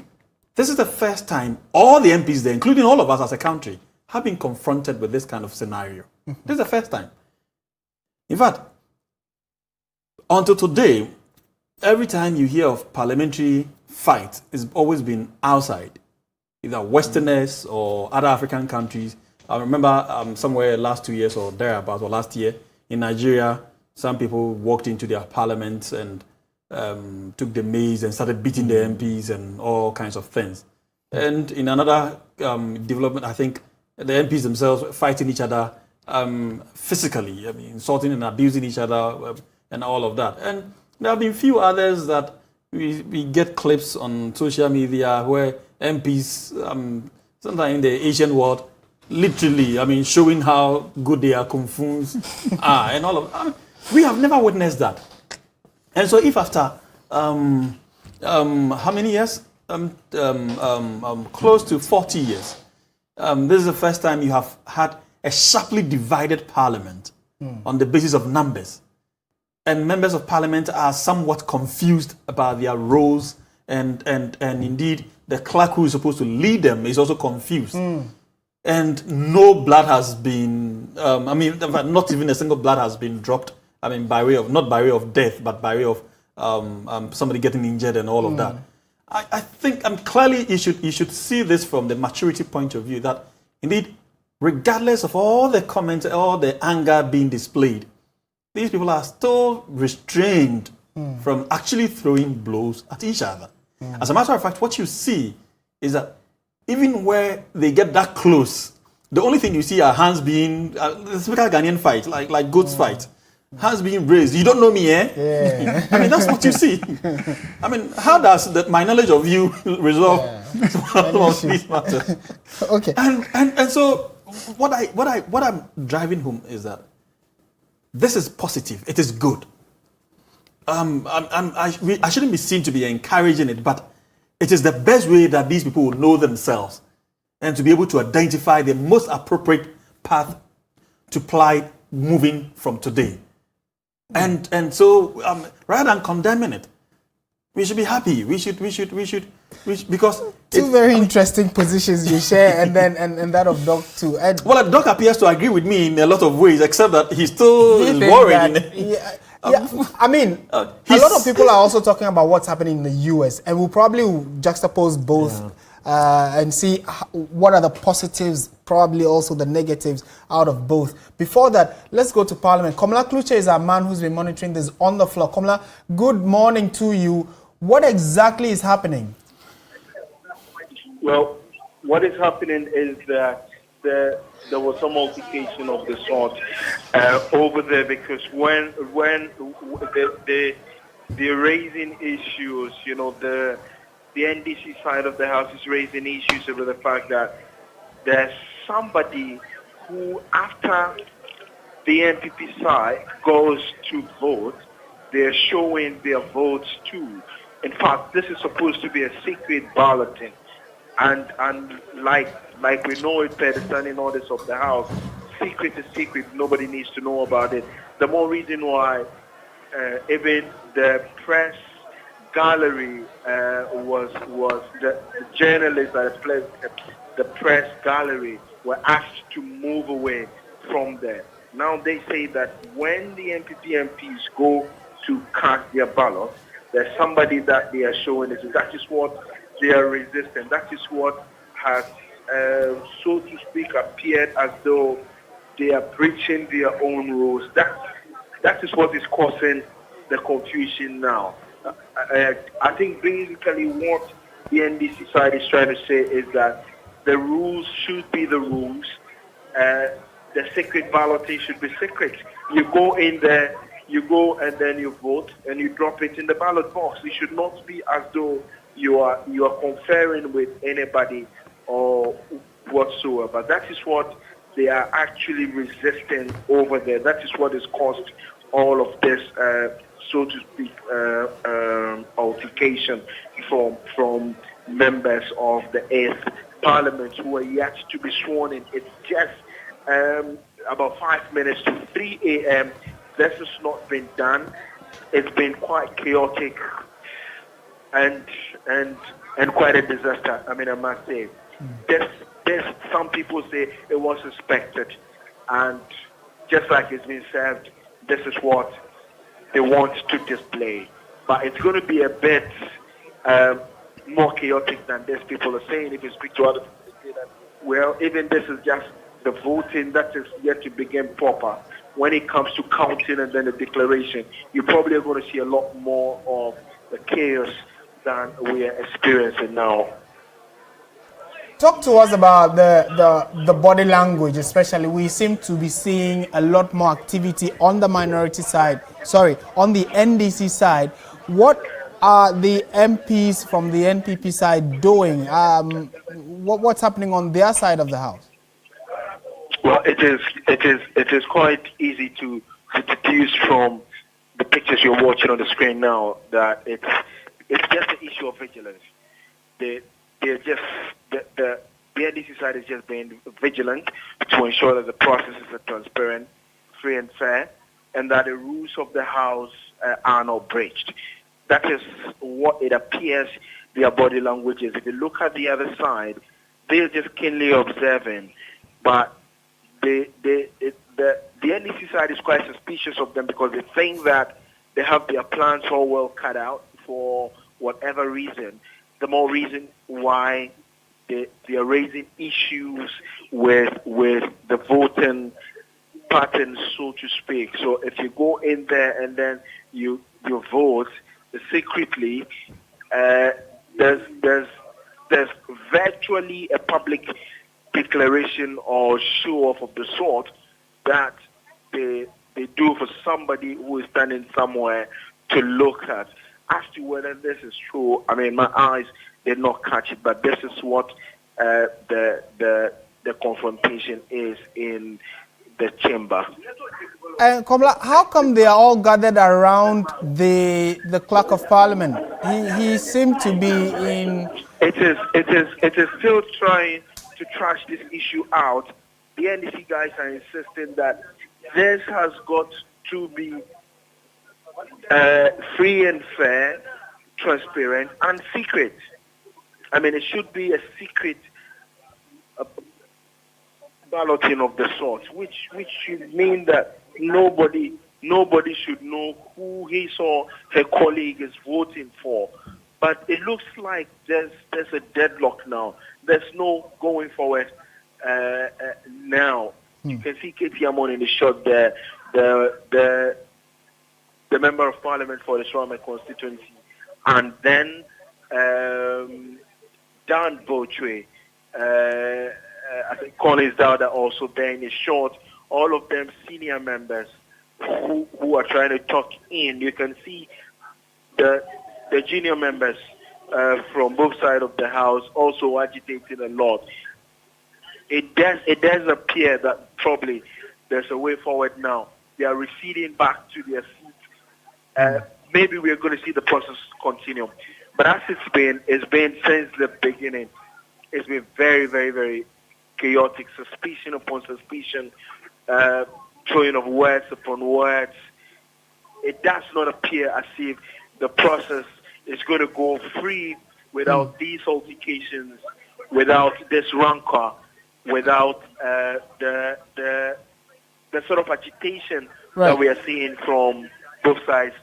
This is the first time all the MPs there, including all of us as a country, have been confronted with this kind of scenario. This is the first time. In fact, until today, every time you hear of parliamentary fight, it's always been outside, either Westerners or other African countries. I remember somewhere last 2 years or thereabouts, or last year in Nigeria, some people walked into their parliaments and took the maize and started beating the MPs and all kinds of things. And in another development, I think the MPs themselves fighting each other physically, insulting and abusing each other and all of that. And there have been few others that we get clips on social media where MPs, sometimes in the Asian world, literally, showing how good their kung fu's are and all of that. We have never witnessed that. And so if after how many years? Close to 40 years. This is the first time you have had a sharply divided parliament on the basis of numbers. And members of parliament are somewhat confused about their roles and indeed the clerk who is supposed to lead them is also confused. And no blood has been, not even a single blood has been dropped. Not by way of death, but by way of somebody getting injured and all of that. I think clearly you should see this from the maturity point of view that indeed, regardless of all the comments, all the anger being displayed, these people are still restrained from actually throwing blows at each other. As a matter of fact, what you see is that even where they get that close, the only thing you see are hands being, the typical Ghanaian fight, like goats fight. Hands being raised. You don't know me, eh? Yeah. That's what you see. How does my knowledge of you resolve some of these matters? Okay. And so what I'm driving home is that this is positive. It is good. I shouldn't be seen to be encouraging it, but it is the best way that these people will know themselves and to be able to identify the most appropriate path to ply moving from today. And so rather than condemning it, we should be happy. We should because two very interesting positions you share, and then and that of Doc too. Well, Doc appears to agree with me in a lot of ways, except that he's still worried. A lot of people are also talking about what's happening in the US, and we'll probably juxtapose both and see what are the positives, probably also the negatives out of both. Before that, let's go to Parliament. Komla Kluche is our man who's been monitoring this on the floor. Komla, good morning to you. What exactly is happening? Well, what is happening is that there was some altercation of the sort over there, because when they're raising issues, the NDC side of the house is raising issues over the fact that there's somebody who, after the NPP side goes to vote, they're showing their votes too. In fact, this is supposed to be a secret balloting, and like we know it per the standing orders of the house, secret is secret. Nobody needs to know about it. The more reason why even the press gallery was the journalists at the press gallery were asked to move away from there. Now they say that when the NPP MPs go to cast their ballot, there's somebody that they are showing this. That is what they are resisting. That is what has, so to speak, appeared as though they are breaching their own rules. That is what is causing the confusion now. I think basically what the NDC side is trying to say is that the rules should be the rules. The secret balloting should be secret. You go in there, you go and then you vote and you drop it in the ballot box. It should not be as though you are conferring with anybody or whatsoever. That is what they are actually resisting over there. That is what has caused all of this, so to speak, altercation from members of the 8th Parliament who are yet to be sworn in. It's just about 5 minutes to 3 a.m. This has not been done. It's been quite chaotic and quite a disaster. I must say, this some people say it was expected, and just like it's been served, this is what they want to display. But it's going to be a bit more chaotic than this. People are saying. If you speak to other people, they say that, well, even this is just the voting that is yet to begin proper. When it comes to counting and then the declaration, you probably are going to see a lot more of the chaos than we are experiencing now. Talk to us about the body language, especially. We seem to be seeing a lot more activity on the minority side, on the NDC side. What are the MPs from the NPP side doing? What's happening on their side of the house? Well, it is quite easy to deduce from the pictures you're watching on the screen now that it's just an issue of vigilance. The NDC side is just being vigilant to ensure that the processes are transparent, free and fair, and that the rules of the house are not breached. That is what it appears their body language is. If you look at the other side, they're just keenly observing. But the NDC side is quite suspicious of them because they think that they have their plans all well cut out for whatever reason. The more reason why they are raising issues with the voting pattern, so to speak. So if you go in there and then you vote secretly, there's virtually a public declaration or show off of the sort that they do for somebody who is standing somewhere to look at. As to whether this is true, I mean, my eyes did not catch it, but this is what the confrontation is in the chamber. And Komla, how come they are all gathered around the clerk of parliament? He seemed to be in. It is still trying to trash this issue out. The NDC guys are insisting that this has got to be free and fair, transparent, and secret. I mean, it should be a secret balloting of the sort, which should mean that nobody should know who his or her colleague is voting for. But it looks like there's a deadlock now. There's no going forward now. You can see KT Amon in the shot there, the member of parliament for the Shawame constituency, and then Dan Bochwe, I think Collins Dowda also there in the short. All of them senior members who are trying to talk in. You can see the junior members from both sides of the house also agitating a lot. It does appear that probably there's a way forward now. They are receding back to their seats. Maybe we're going to see the process continue. But as it's been since the beginning. It's been very, very, very chaotic, suspicion upon suspicion, throwing of words upon words. It does not appear as if the process is going to go free without these altercations, without this rancor, without the sort of agitation that we are seeing from both sides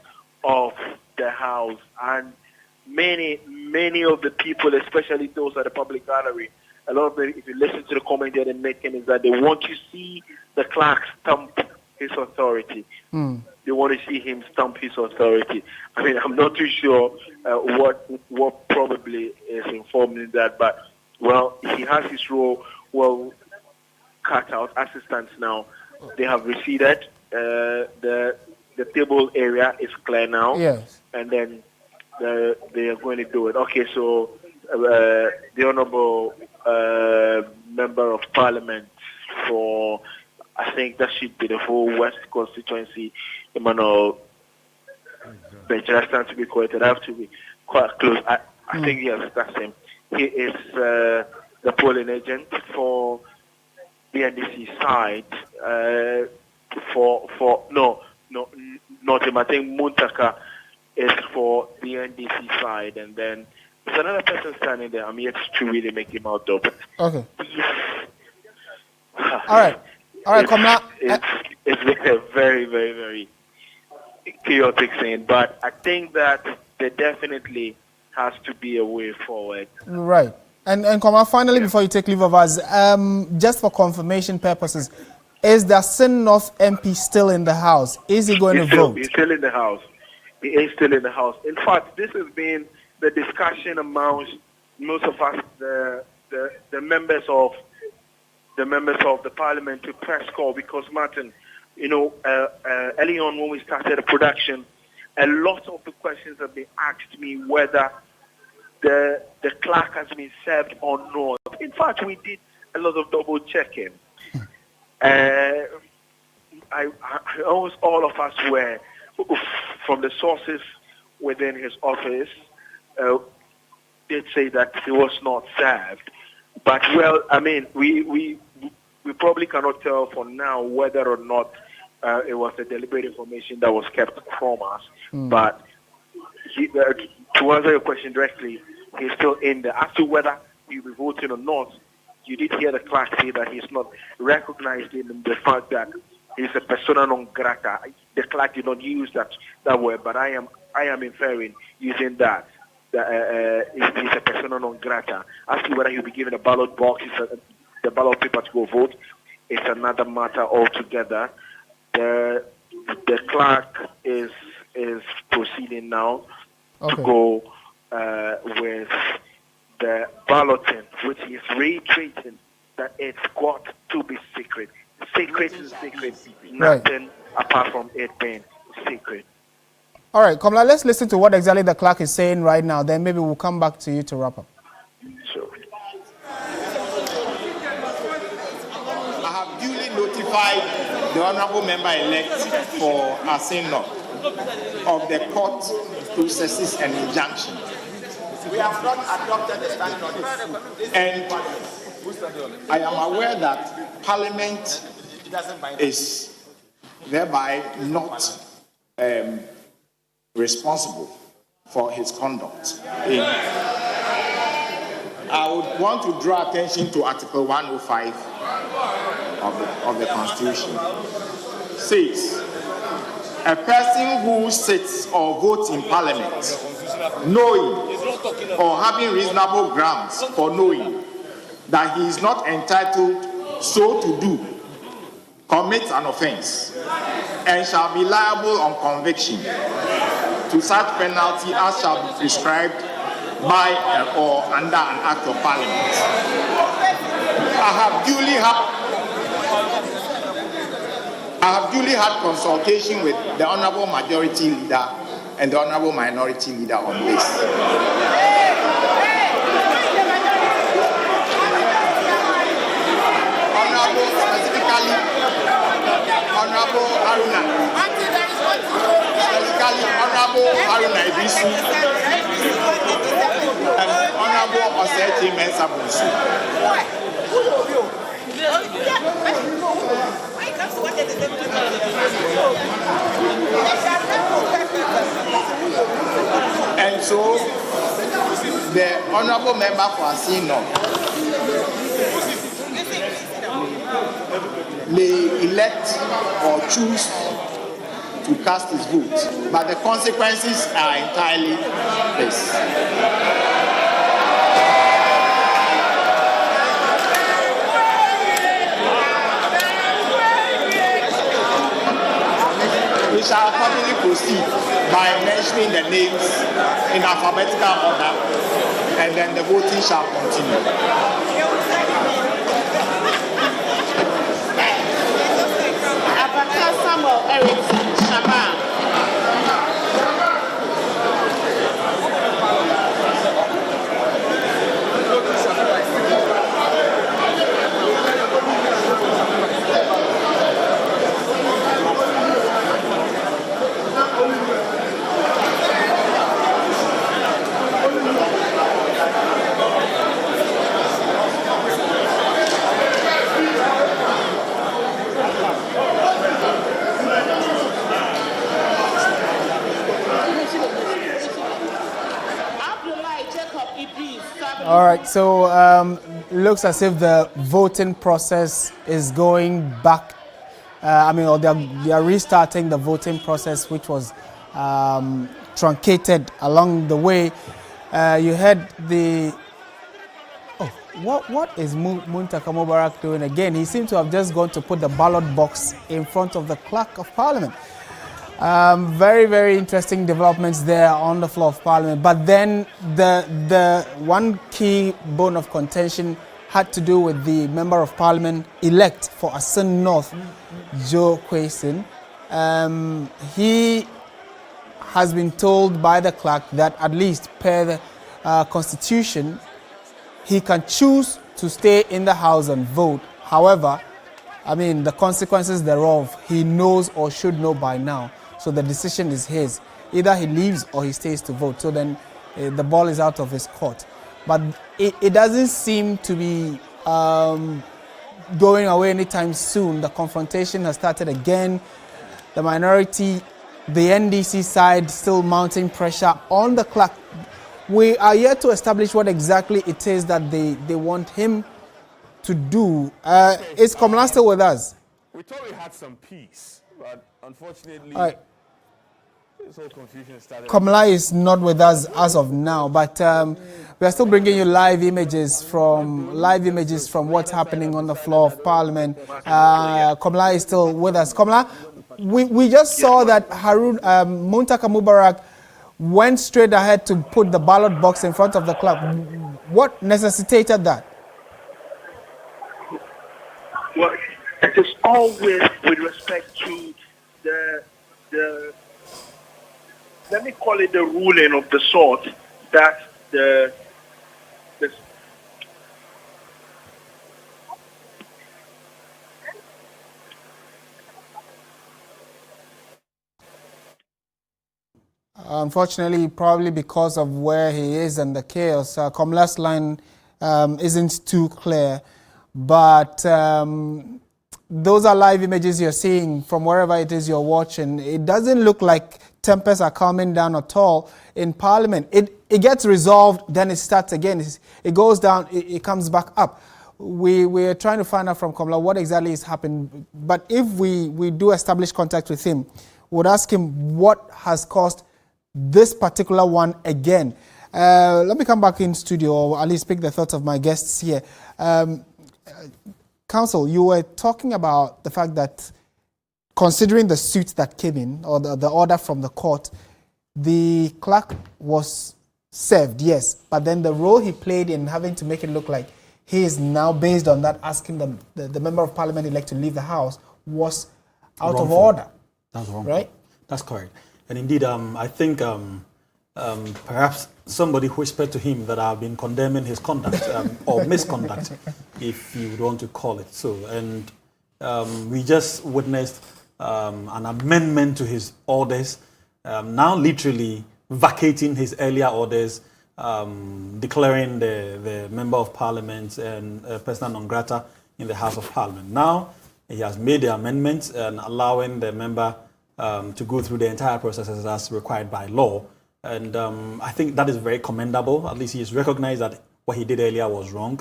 of the house. And many of the people, especially those at the public gallery, a lot of them, if you listen to the comment they're making, is that they want to see the clerk stamp his authority. They want to see him stamp his authority. I mean, I'm not too sure what probably is informed in that, but, well, he has his role well cut out as it stands now. They have receded. The table area is clear now. Yes. And then they are going to do it. Okay, so the Honorable Member of Parliament for, I think that should be the whole West constituency, Emmanuel Benjamin, stands to be quoted. I have to be quite close. I think, yes, that's him. He is the polling agent for the NDC side. Not him. I think Muntaka is for the NDC side, and then there's another person standing there. I'm yet to really make him out though. Okay. All right, Komla. It's been a very, very, very chaotic scene, but I think that there definitely has to be a way forward. Right. And Komla, finally, before you take leave of us, just for confirmation purposes, is the Sin North MP still in the house? Is he going to vote? He's still in the house. He is still in the house. In fact, this has been the discussion amongst most of us, the members of the parliament, to press call, because Martin, early on when we started the production, a lot of the questions have been asked me whether the clerk has been served or not. In fact, we did a lot of double checking. Almost all of us were, from the sources within his office, did say that he was not served. But, well, I mean, we probably cannot tell for now whether or not it was a deliberate information that was kept from us. But to answer your question directly, he's still in there. As to whether he'll be voting or not, you did hear the clerk say that he's not recognized in the fact that he's a persona non grata. The clerk did not use that word, but I am inferring using that he's a persona non grata. As to whether he'll be given a ballot box, the ballot paper to go vote, it's another matter altogether. The clerk is proceeding now to go with the balloting, which is reiterating that it's got to be secret. Secret is secret. Nothing apart from it being secret. All right, Kamala, let's listen to what exactly the clerk is saying right now. Then maybe we'll come back to you to wrap up. Sure. I have duly notified the honourable member-elect for Asino of the court processes and injunction. We have not adopted the standing order. And I am aware that Parliament is thereby not responsible for his conduct. I would want to draw attention to Article 105 of the Constitution. Says, a person who sits or votes in Parliament, knowing or having reasonable grounds for knowing that he is not entitled so to do, commits an offence and shall be liable on conviction to such penalty as shall be prescribed by or under an act of Parliament. I have duly had consultation with the Honourable Majority Leader and the Honourable Minority Leader on this. Honourable Haruna Ibisu and Honourable Oseti Mensah-Bonsu. And so the Honourable Member for Asino may elect or choose to cast his vote, but the consequences are entirely this. We shall accordingly proceed by mentioning the names in alphabetical order, and then the voting shall continue. Samuel Erickson Shaban. All right, so looks as if the voting process is going back. Or they are restarting the voting process, which was truncated along the way. You heard the. Oh, what is Muntaka Mubarak doing again? He seemed to have just gone to put the ballot box in front of the clerk of Parliament. Very, very interesting developments there on the floor of Parliament. But then the one key bone of contention had to do with the Member of Parliament elect for Asin North, Joe Quayson. He has been told by the clerk that at least per the Constitution, he can choose to stay in the House and vote. However, the consequences thereof, he knows or should know by now. So the decision is his. Either he leaves or he stays to vote. So then the ball is out of his court. But it doesn't seem to be going away anytime soon. The confrontation has started again. The minority the NDC side still mounting pressure on the clerk. We are yet to establish what exactly it is that they want him to do. Is Komla still with us? We thought we had some peace, but unfortunately, this whole confusion started. Komla is not with us as of now, but we are still bringing you live images from what's happening on the floor of Parliament. Komla is still with us. Komla, we just saw that Muntaka Mubarak went straight ahead to put the ballot box in front of the clerk. What necessitated that? Well, it is always with respect to the let me call it the ruling of the sort that the Unfortunately, probably because of where he is and the chaos, Komla's line isn't too clear. But those are live images you're seeing from wherever it is you're watching. It doesn't look like tempers are calming down at all in Parliament. It gets resolved, then it starts again. It goes down, it comes back up. We're trying to find out from Komla what exactly is happening. But if we do establish contact with him, we'll ask him what has caused this particular one again. Let me come back in studio, or at least pick the thoughts of my guests here. Counsel, you were talking about the fact that considering the suit that came in, or the order from the court, the clerk was served, yes, but then the role he played in having to make it look like he is now, based on that, asking the member of parliament elect to leave the house was out of order. That's wrong. Right? That's correct. And indeed, I think perhaps somebody whispered to him that I've been condemning his conduct or misconduct, if you would want to call it so. And we just witnessed an amendment to his orders, now literally vacating his earlier orders, declaring the member of parliament and persona non grata in the House of Parliament. Now he has made the amendments and allowing the member to go through the entire process as required by law. And I think that is very commendable. At least he has recognized that what he did earlier was wrong.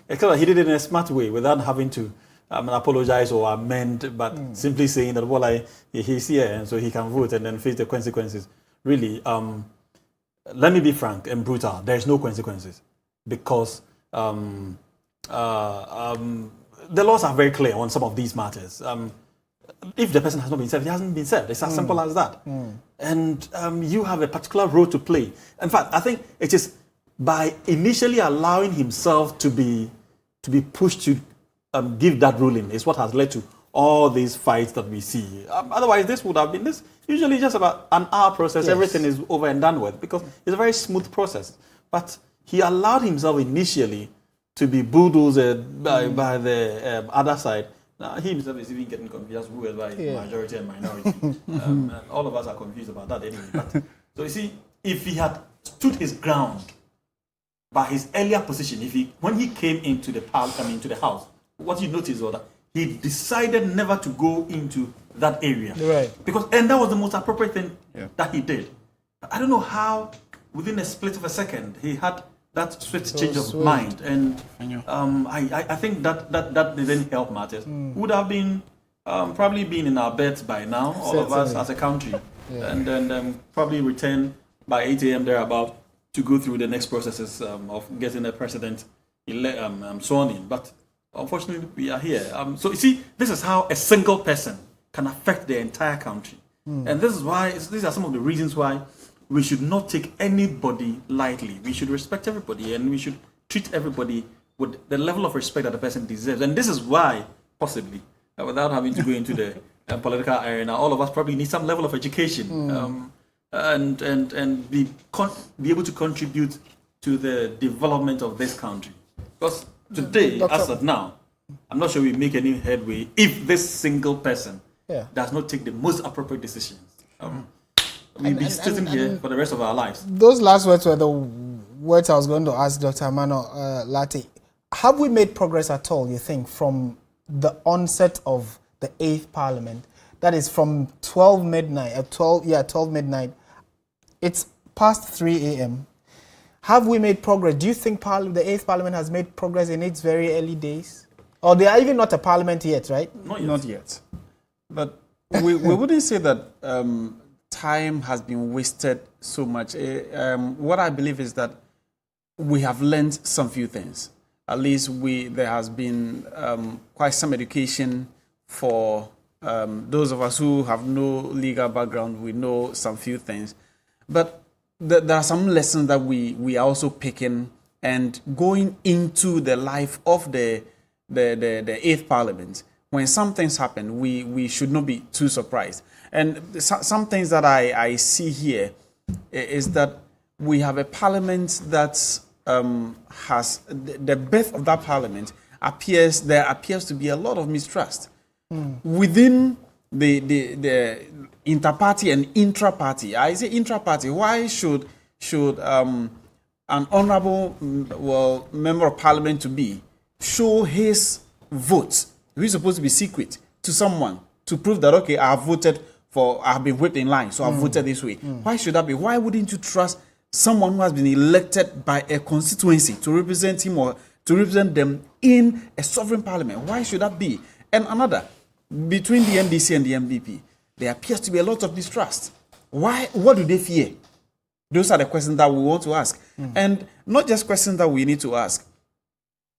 Except that he did it in a smart way without having to apologize or amend, but simply saying that, well, he's here and so he can vote and then face the consequences. Really, let me be frank and brutal. There is no consequences because the laws are very clear on some of these matters. If the person has not been served, he hasn't been served. It's as simple as that. And you have a particular role to play. In fact, I think it is by initially allowing himself to be pushed to give that ruling is what has led to all these fights that we see. Otherwise, this would have been this usually just about an hour process. Yes. Everything is over and done with because it's a very smooth process. But he allowed himself initially to be bulldozed by the other side. Now, he himself is even getting confused who is majority and minority. And all of us are confused about that anyway. But, so you see, if he had stood his ground by his earlier position, when he came into the house, what you notice was that he decided never to go into that area. Right. And that was the most appropriate thing that he did. I don't know how, within a split of a second, he had that swift change of mind, and I think that didn't help matters. Would have been probably been in our beds by now, all of us as a country, and then probably return by 8 a.m. thereabout to go through the next processes of getting the president sworn in. But unfortunately, we are here. So you see, this is how a single person can affect the entire country, and this is why these are some of the reasons why we should not take anybody lightly. We should respect everybody and we should treat everybody with the level of respect that the person deserves. And this is why, possibly, without having to go into the political arena, all of us probably need some level of education and be able to contribute to the development of this country. Because today, as of now, I'm not sure we make any headway if this single person does not take the most appropriate decisions. We'll be sitting here for the rest of our lives. Those last words were the words I was going to ask Dr. Amano Latte. Have we made progress at all, you think, from the onset of the 8th Parliament? that is from 12 midnight, 12 midnight. It's past 3 a.m. Have we made progress? Do you think the 8th Parliament has made progress in its very early days? Or they are even not a parliament yet, right? Not yet. But we wouldn't say that time has been wasted so much. What I believe is that we have learned some few things. At least there has been quite some education for those of us who have no legal background. We know some few things. But there are some lessons that we are also picking and going into the life of the 8th Parliament. When some things happen, we should not be too surprised. And some things that I see here is that we have a parliament that has the birth of that parliament appears to be a lot of mistrust within the inter-party and intra-party. I say intra-party. Why should an honourable member of parliament to be show his vote, which is supposed to be secret, to someone to prove that, okay, I have been whipped in line, so I voted this way. Why should that be? Why wouldn't you trust someone who has been elected by a constituency to represent him or to represent them in a sovereign parliament? Why should that be? And another, between the NDC and the MDP, there appears to be a lot of distrust. Why? What do they fear? Those are the questions that we want to ask. And not just questions that we need to ask,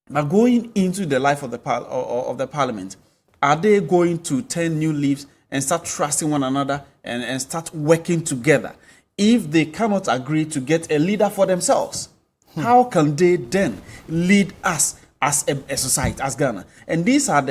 but going into the life of the parliament, are they going to turn new leaves and start trusting one another and start working together? If they cannot agree to get a leader for themselves, how can they then lead us as a society, as Ghana? And these are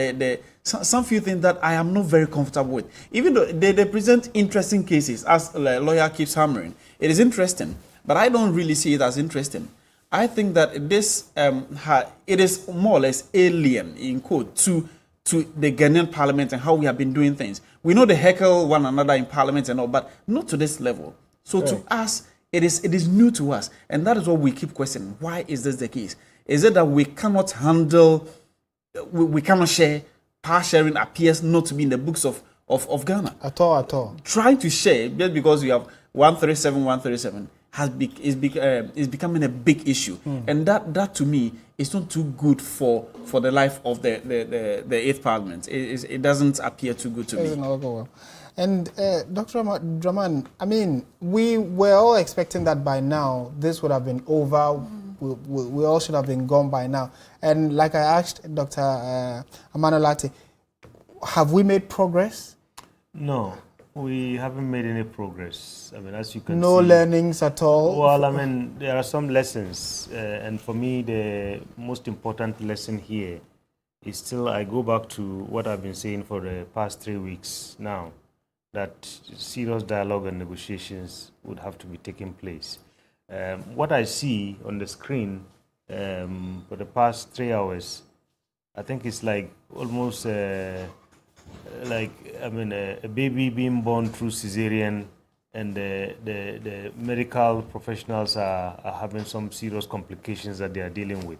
some few things that I am not very comfortable with. Even though they present interesting cases, as the lawyer keeps hammering. It is interesting, but I don't really see it as interesting. I think that this it is more or less alien, in quote, to the Ghanaian parliament and how we have been doing things. We know they heckle one another in parliament and all, but not to this level. So to us, it is new to us, and that is what we keep questioning. Why is this the case? Is it that we cannot handle, we cannot share? Power sharing appears not to be in the books of Ghana at all. Trying to share just because we have 137 is becoming a big issue, and that to me is not too good for the life of the 8th Parliament. It doesn't appear too good to me. And Dr. Draman, I mean, we were all expecting that by now this would have been over. We all should have been gone by now. And like I asked Dr. Amanolati, have we made progress? No, we haven't made any progress. I mean, as you can see. No learnings at all? Well, I mean, there are some lessons. And for me, the most important lesson here is still, I go back to what I've been saying for the past 3 weeks now, that serious dialogue and negotiations would have to be taking place. What I see on the screen for the past 3 hours, I think it's like almost a baby being born through cesarean, and the medical professionals are having some serious complications that they are dealing with.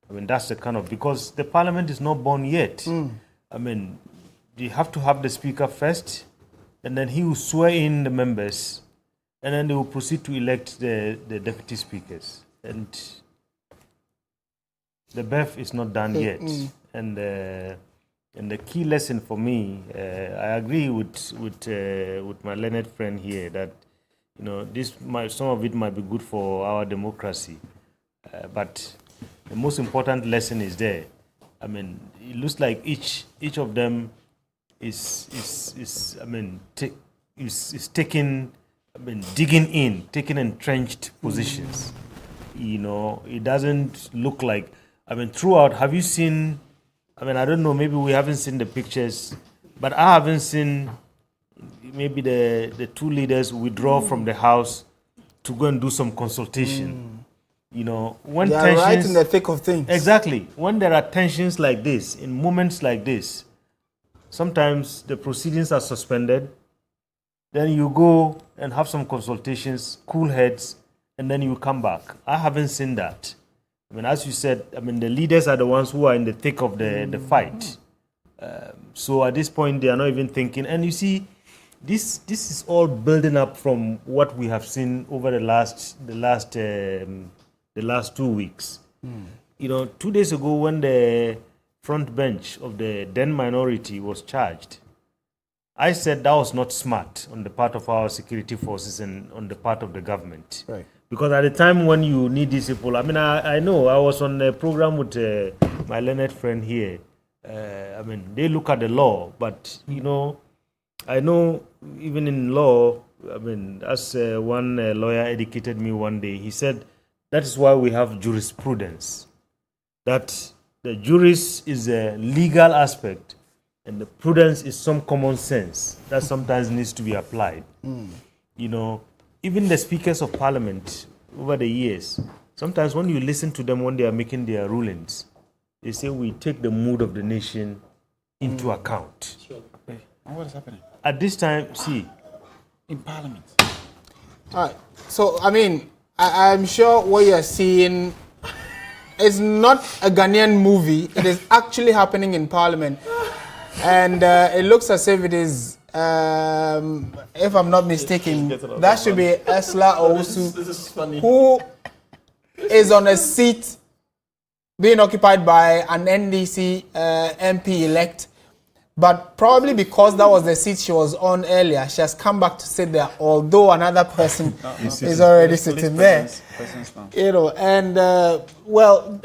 I mean, that's the kind of, because the parliament is not born yet. I mean, you have to have the speaker first, and then he will swear in the members, and then they will proceed to elect the deputy speakers. And the birth is not done yet. And the key lesson for me, I agree with my learned friend here that, you know, some of it might be good for our democracy, but the most important lesson is there. I mean, it looks like each of them is taking, digging in, taking entrenched positions. You know, it doesn't look like, throughout, have you seen, I don't know, maybe we haven't seen the pictures, but I haven't seen maybe the two leaders withdraw from the house to go and do some consultation. You know, when they are right in the thick of things. Exactly. When there are tensions like this, in moments like this, sometimes the proceedings are suspended. Then you go and have some consultations, cool heads, and then you come back. I haven't seen that. As you said, the leaders are the ones who are in the thick of the fight. So at this point, they are not even thinking. And you see, this is all building up from what we have seen over the last 2 weeks. You know, 2 days ago, when the front bench of the then minority was charged, I said that was not smart on the part of our security forces and on the part of the government. Right. Because at the time when you need these people, I mean, I know I was on a program with my learned friend here. I mean, they look at the law, but, you know, I know even in law, I mean, as one lawyer educated me one day, he said, that is why we have jurisprudence. That the juris is a legal aspect, and the prudence is some common sense that sometimes needs to be applied. You know, even the speakers of parliament over the years, sometimes when you listen to them when they are making their rulings, they say we take the mood of the nation into account. Sure. And what is happening? At this time, see. In parliament. All right. So, I mean, I'm sure what you're seeing is not a Ghanaian movie. It is actually happening in parliament. And it looks as if it is, if I'm not mistaken, that should be Esla Owusu, who is on a seat being occupied by an NDC MP-elect. But probably because that was the seat she was on earlier, she has come back to sit there, although another person is already sitting there. You know, and well,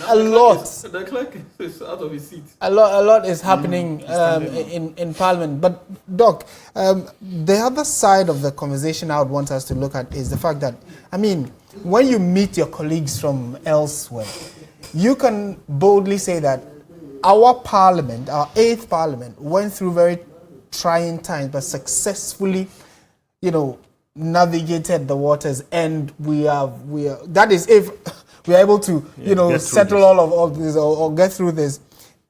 a lot. The clerk is out of his seat. A lot is happening in Parliament. But Doc, the other side of the conversation I would want us to look at is the fact that, I mean, when you meet your colleagues from elsewhere, you can boldly say that our parliament, our 8th parliament, went through very trying times, but successfully, you know, navigated the waters, and we are. That is, if we are able to, you know, settle all of this or get through this,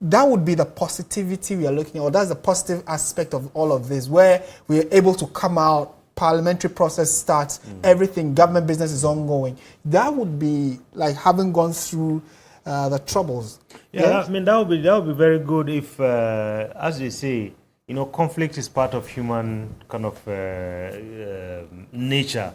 that would be the positivity we are looking at, or that's the positive aspect of all of this, where we are able to come out. Parliamentary process starts, everything, government business is ongoing. That would be like having gone through the troubles. Yeah, I mean, that would be very good if, as they say, you know, conflict is part of human kind of nature.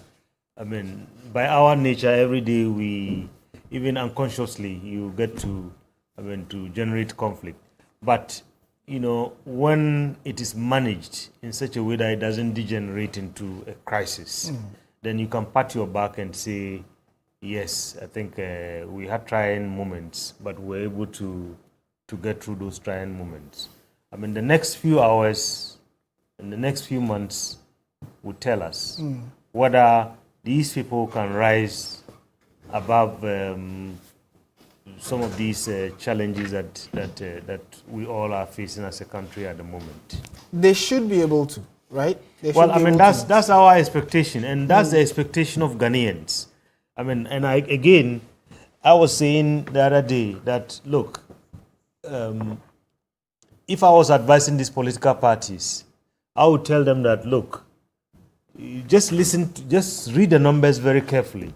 I mean, by our nature, every day we, even unconsciously, you get to, I mean, to generate conflict. But, you know, when it is managed in such a way that it doesn't degenerate into a crisis, then you can pat your back and say, yes, I think we had trying moments, but we're able to get through those trying moments. I mean, the next few hours and the next few months will tell us whether these people can rise above some of these challenges that we all are facing as a country at the moment. They should be able to, right? Well, I mean, that's our expectation, and that's the expectation of Ghanaians. I mean, and I was saying the other day that, look, if I was advising these political parties, I would tell them that, look, just read the numbers very carefully.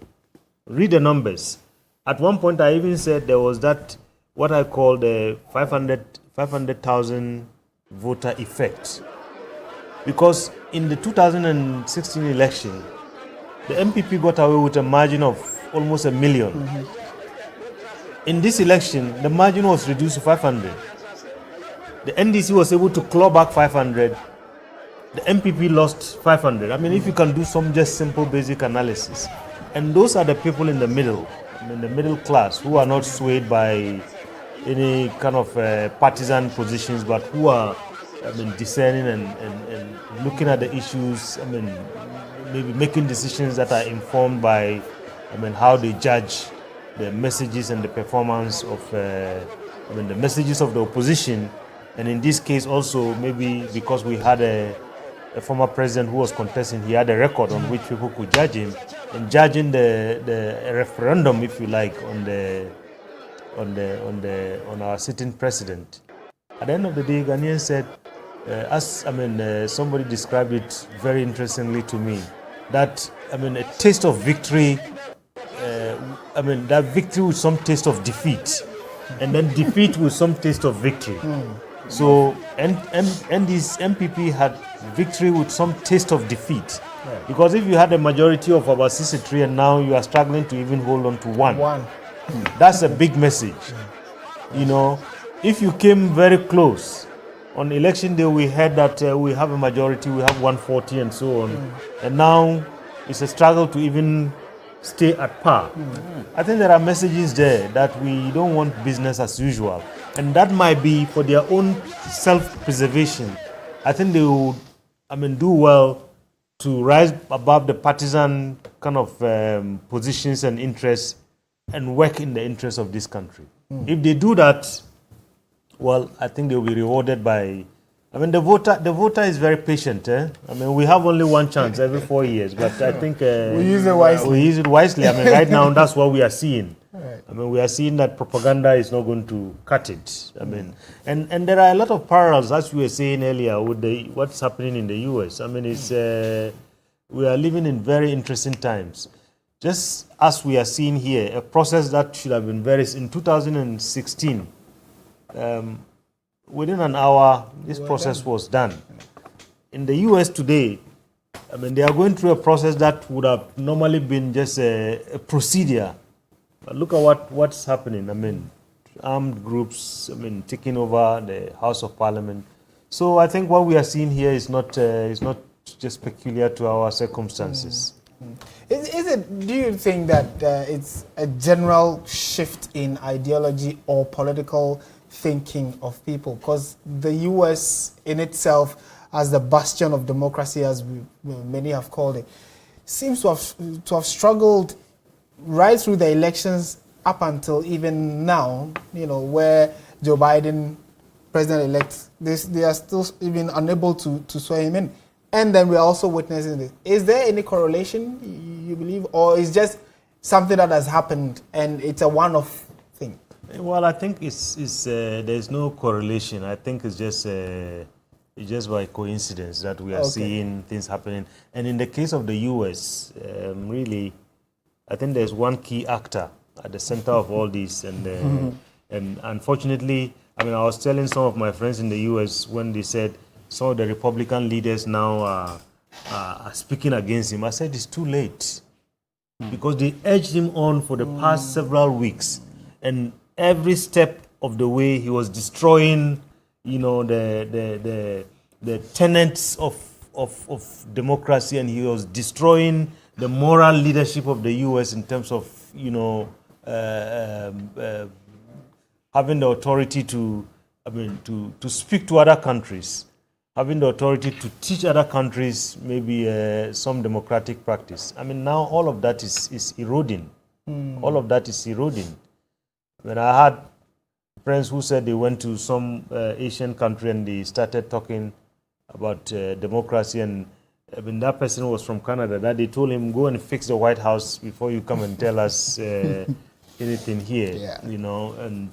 Read the numbers. At one point, I even said there was that, what I call the 500,000 voter effect. Because in the 2016 election, the MPP got away with a margin of almost 1 million. In this election, the margin was reduced to 500. The NDC was able to claw back 500. The MPP lost 500. I mean, if you can do some just simple basic analysis. And those are the people in the middle, I mean, the middle class, who are not swayed by any kind of partisan positions, but who are, I mean, discerning and looking at the issues, I mean, maybe making decisions that are informed by, I mean, how they judge the messages and the performance of, I mean, the messages of the opposition. And in this case also, maybe because we had a former president who was contesting, he had a record on which people could judge him, and judging the referendum, if you like, on our sitting president. At the end of the day, Ghanaians said, somebody described it very interestingly to me, that, I mean, a taste of victory, that victory with some taste of defeat, and then defeat with some taste of victory. So, and this MPP had victory with some taste of defeat. Right. Because if you had a majority of about 63 and now you are struggling to even hold on to one. That's a big message. You know, if you came very close, on election day we heard that we have a majority, we have 140 and so on. And now it's a struggle to even stay at par. I think there are messages there that we don't want business as usual. And that might be for their own self-preservation. I think they would, do well to rise above the partisan kind of positions and interests and work in the interests of this country. If they do that, well, I think they'll be rewarded by... the voter is very patient. We have only one chance every 4 years, but I think... we use it wisely. We use it wisely. Right now, that's what we are seeing. Right. We are seeing that propaganda is not going to cut it. And there are a lot of parallels, as we were saying earlier, with what's happening in the US. We are living in very interesting times. Just as we are seeing here, a process that should have been in 2016, within an hour, this process was done. In the US today, they are going through a process that would have normally been just a procedure. But look at what's happening. Armed groups, taking over the House of Parliament. So I think what we are seeing here is not just peculiar to our circumstances. Do you think that it's a general shift in ideology or political thinking of people? Because the US in itself, as the bastion of democracy, as many have called it, seems to have struggled right through the elections up until even now, where Joe Biden, president-elect, they are still even unable to swear him in. And then we're also witnessing this. Is there any correlation, you believe, or is just something that has happened and it's a one-off thing? Well, I think there's no correlation. I think it's just by coincidence that we are seeing things happening. And in the case of the US, really, I think there's one key actor at the center of all this. And unfortunately, I was telling some of my friends in the US when they said some of the Republican leaders now are speaking against him. I said it's too late because they urged him on for the past several weeks. And every step of the way he was destroying, the tenets of democracy, and he was destroying the moral leadership of the U.S. in terms of, having the authority to speak to other countries, having the authority to teach other countries maybe some democratic practice. Now all of that is eroding. All of that is eroding. I had friends who said they went to some Asian country and they started talking about democracy, and that person was from Canada. That they told him, go and fix the White House before you come and tell us anything here. And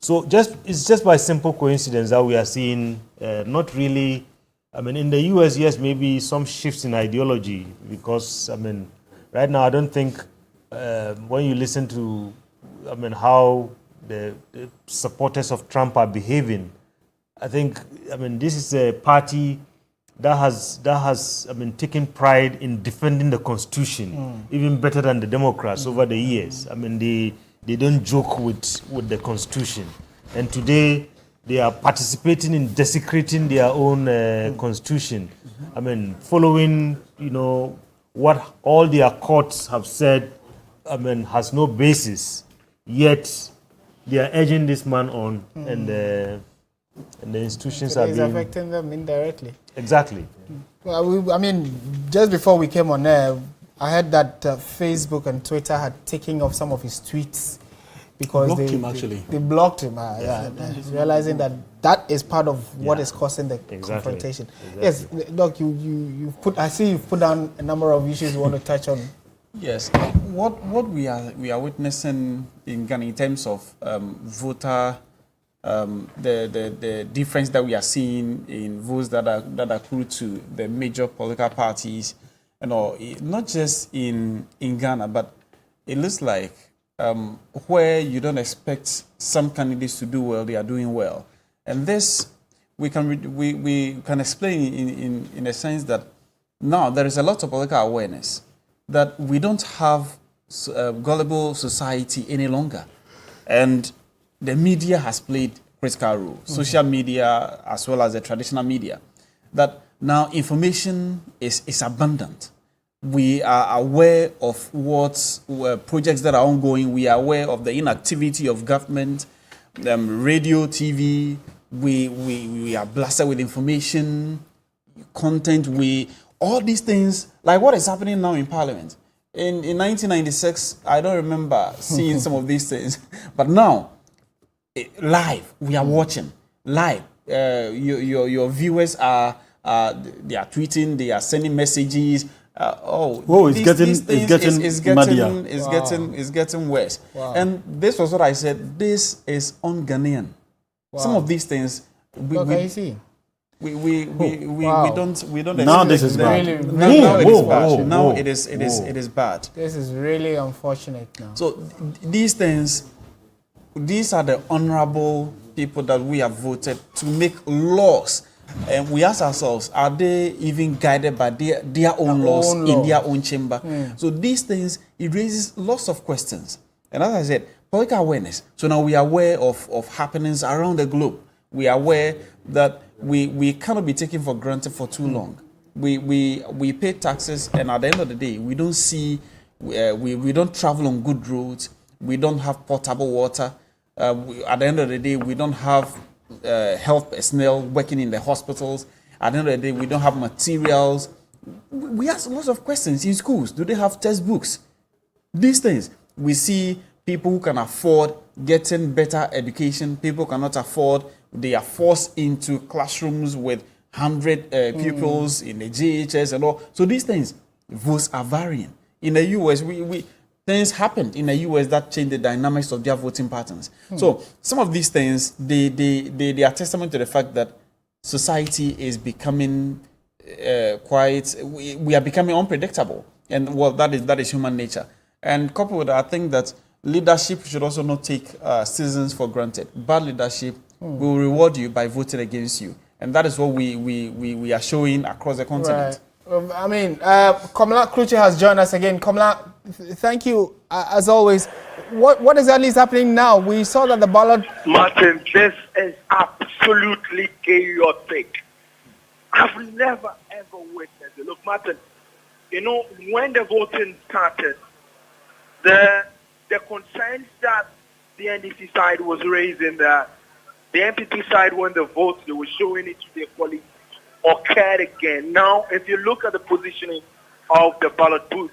so it's just by simple coincidence that we are seeing not really. In the US, yes, maybe some shifts in ideology because right now I don't think when you listen to how the supporters of Trump are behaving, I think this is a party that has taken pride in defending the Constitution even better than the Democrats over the years. They don't joke with the Constitution, and today they are participating in desecrating their own Constitution. Following what all their courts have said has no basis. Yet they are urging this man on, and the institutions are being affecting them indirectly. Exactly. Well, just before we came on air, I heard that Facebook and Twitter had taken off some of his tweets because they blocked him. Realizing that is part of what is causing the confrontation. Exactly. Yes, Doc, I see you've put down a number of issues you want to touch on. Yes, what we are witnessing in Ghana in terms of voter, the difference that we are seeing in votes that accrue to the major political parties, not just in Ghana, but it looks like where you don't expect some candidates to do well, they are doing well. And this we can explain in a sense that now there is a lot of political awareness that we don't have gullible society any longer. And the media has played critical role, social media as well as the traditional media, that now information is abundant. We are aware of what projects that are ongoing. We are aware of the inactivity of government, radio, TV. We are blasted with information, content. All these things, like what is happening now in Parliament. In 1996, I don't remember seeing some of these things, but now, live, we are watching live. Your viewers they are tweeting, they are sending messages. It's getting worse. Wow. And this was what I said. This is un-Ghanaian. Wow. Some of these things we don't Now this is bad. Now it is bad. This is really unfortunate now. So these things, these are the honorable people that we have voted to make laws. And we ask ourselves, are they even guided by their own laws in their own chamber? So these things, it raises lots of questions. And as I said, political awareness. So now we are aware of happenings around the globe. We are aware that we cannot be taken for granted for too long. We pay taxes, and at the end of the day, we don't see, we don't travel on good roads. We don't have potable water. At the end of the day, we don't have health personnel working in the hospitals. At the end of the day, we don't have materials. We ask lots of questions in schools. Do they have textbooks? These things. We see people who can afford getting better education. People cannot afford. They are forced into classrooms with 100 pupils in the JHS and all. So these things, votes are varying. In the US, things happened in the US that changed the dynamics of their voting patterns. So some of these things, they are testament to the fact that society is becoming we are becoming unpredictable. And well, that is human nature. And coupled with that, I think that leadership should also not take citizens for granted. Bad leadership will reward you by voting against you. And that is what we are showing across the continent. Right. Komla Kruche has joined us again. Komla, thank you, as always. What exactly is happening now? We saw that the ballot... Martin, this is absolutely chaotic. I've never, ever witnessed it. Look, Martin, when the voting started, the concerns that the NDC side was raising, that the MPP side, when the votes, they were showing it to their colleagues, occurred again. Now, if you look at the positioning of the ballot booth,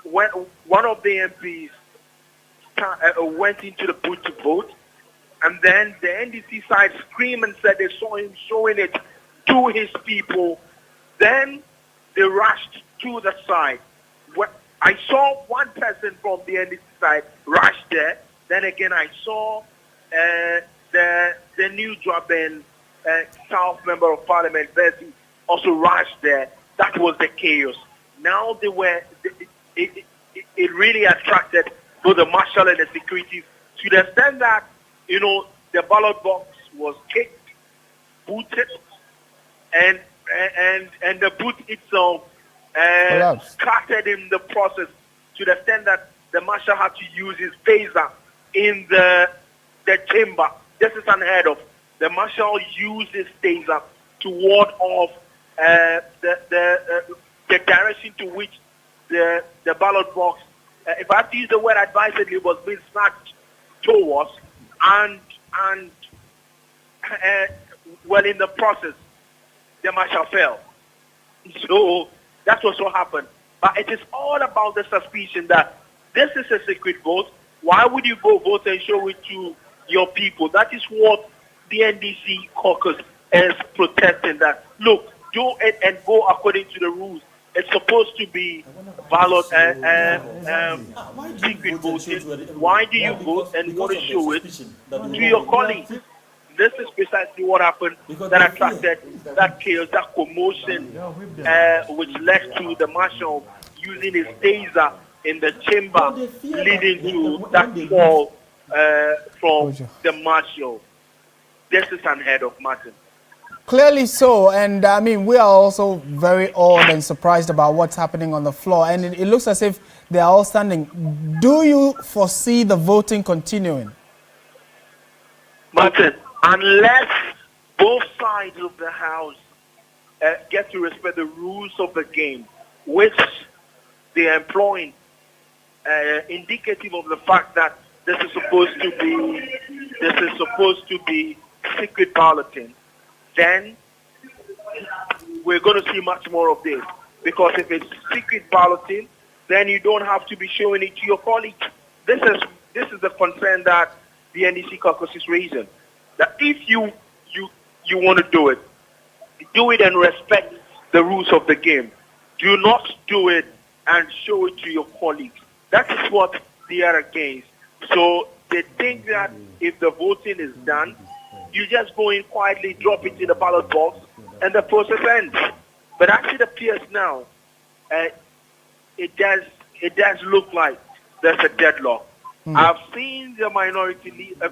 one of the MPs went into the booth to vote, and then the NDC side screamed and said they saw him showing it to his people. Then they rushed to the side. I saw one person from the NDC side rush there. Then again, I saw the new drop-in South Member of Parliament, Bessie, also rushed there. That was the chaos. Now it really attracted both the marshal and the security to the extent that, the ballot box was kicked, booted, and the booth itself started in the process to the extent that the marshal had to use his taser in the chamber. This is unheard of. The marshal used his taser to ward off the direction to which the ballot box, if I have to use the word advisedly, was being snatched towards, and in the process, the marshal fell. So that's what happened. But it is all about the suspicion that this is a secret vote. Why would you go vote and show it to your people? That is what the NDC caucus is protesting. That, look, do it and go according to the rules. It's supposed to be ballot secret voting. Why do you vote and want to show it to your colleagues? This is precisely what happened that attracted that chaos, that commotion, which led to the marshal using his taser in the chamber, leading to that fall from the marshal. this is unheard of, Martin. Clearly so, and I mean, we are also very awed and surprised about what's happening on the floor, and it looks as if they are all standing. Do you foresee the voting continuing? Martin, unless both sides of the House get to respect the rules of the game, which they are employing, indicative of the fact that this is supposed to be secret balloting, then we're going to see much more of this. Because if it's secret balloting, then you don't have to be showing it to your colleagues. This is the concern that the NDC caucus is raising. That if you want to do it and respect the rules of the game. Do not do it and show it to your colleagues. That is what they are against. So they think that if the voting is done, you just go in quietly, drop it in the ballot box, and the process ends. But as it appears now, it does look like there's a deadlock. I've seen the minority leader,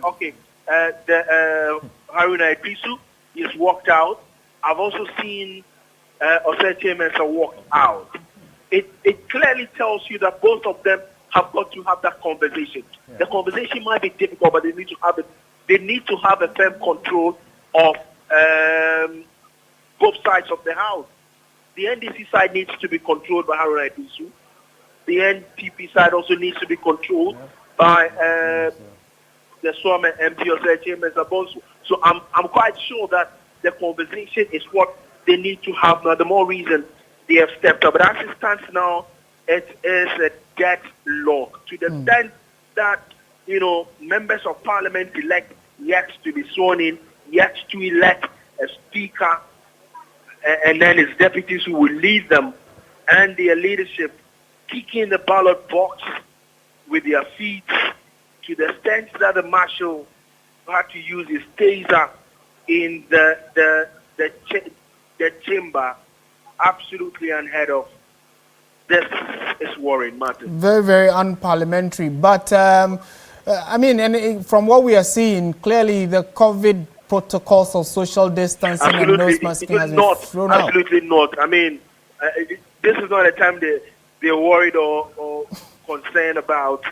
Haruna Idrisu, he's walked out. I've also seen Osei Mensah walk out. It clearly tells you that both of them have got to have that conversation. Yeah. The conversation might be difficult, but they need to have it. They need to have a firm control of both sides of the house. The NDC side needs to be controlled by Haruna Idrisu. The NPP side also needs to be controlled by the Swami MP Osei Mensah. So I'm quite sure that the conversation is what they need to have now. The more reason they have stepped up. But as it stands now, it is a deadlock to the extent that, members of parliament elect yet to be sworn in, yet to elect a speaker, and then his deputies who will lead them, and their leadership kicking the ballot box with their feet to the extent that the marshal had to use his taser in the chamber. Absolutely unheard of. This is worrying, Martin. Very, very unparliamentary. But, from what we are seeing, clearly the COVID protocols of social distancing and nose masking has been thrown out. Absolutely not. This is not a time they're worried or concerned about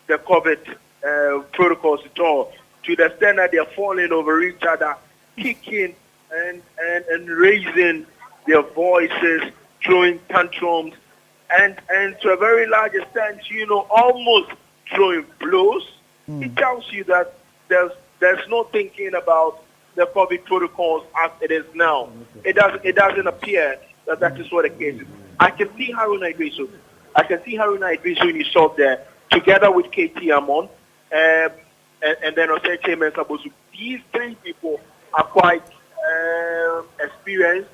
the COVID protocols at all. To the extent that they're falling over each other, kicking and raising their voices, throwing tantrums, and to a very large extent, almost throwing blows. It tells you that there's no thinking about the COVID protocols as it is now. It doesn't appear that is what the case is. I can see Haruna Idrisu in his shot there, together with KT Amon, and then Osei Mensah. These three people are quite experienced,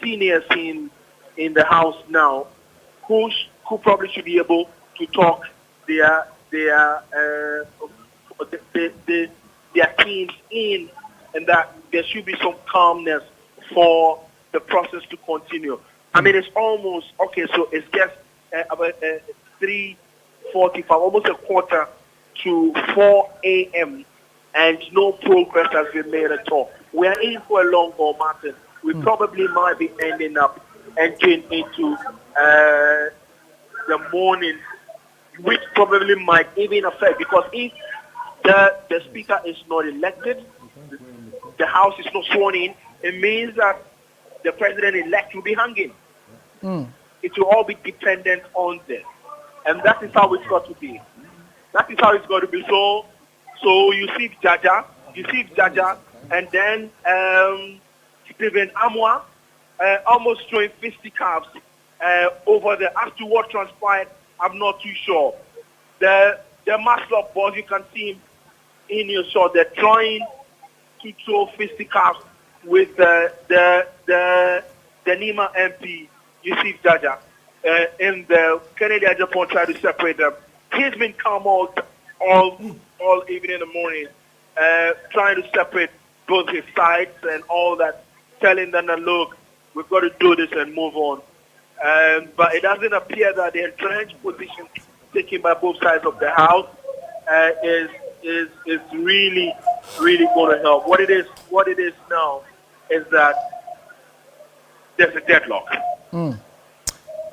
seniors in the house now, who probably should be able to talk their teams in, and that there should be some calmness for the process to continue. It's almost so it's just about 3:45, almost a quarter to 4 a.m. and no progress has been made at all. We are in for a long haul, Martin. We probably might be ending up entering into the morning, which probably might even affect, because if the speaker is not elected, the house is not sworn in, it means that the president-elect will be hanging. It will all be dependent on this. And that is how it's got to be. That is how it's got to be. So you see Jaja, and then Stephen Amwa almost throwing fisticuffs over there. As to what transpired, I'm not too sure. The Maslov boys, you can see him in your shot. They're trying to throw fisticuffs with the Nima MP, Yusuf Jaja, and the Kennedy Ajapon tried to separate them. He's been calm all evening in the morning, trying to separate both his sides and all that, telling them that, look, we've got to do this and move on. But it doesn't appear that the entrenched position taken by both sides of the house is really, really going to help. What it is now is that there's a deadlock.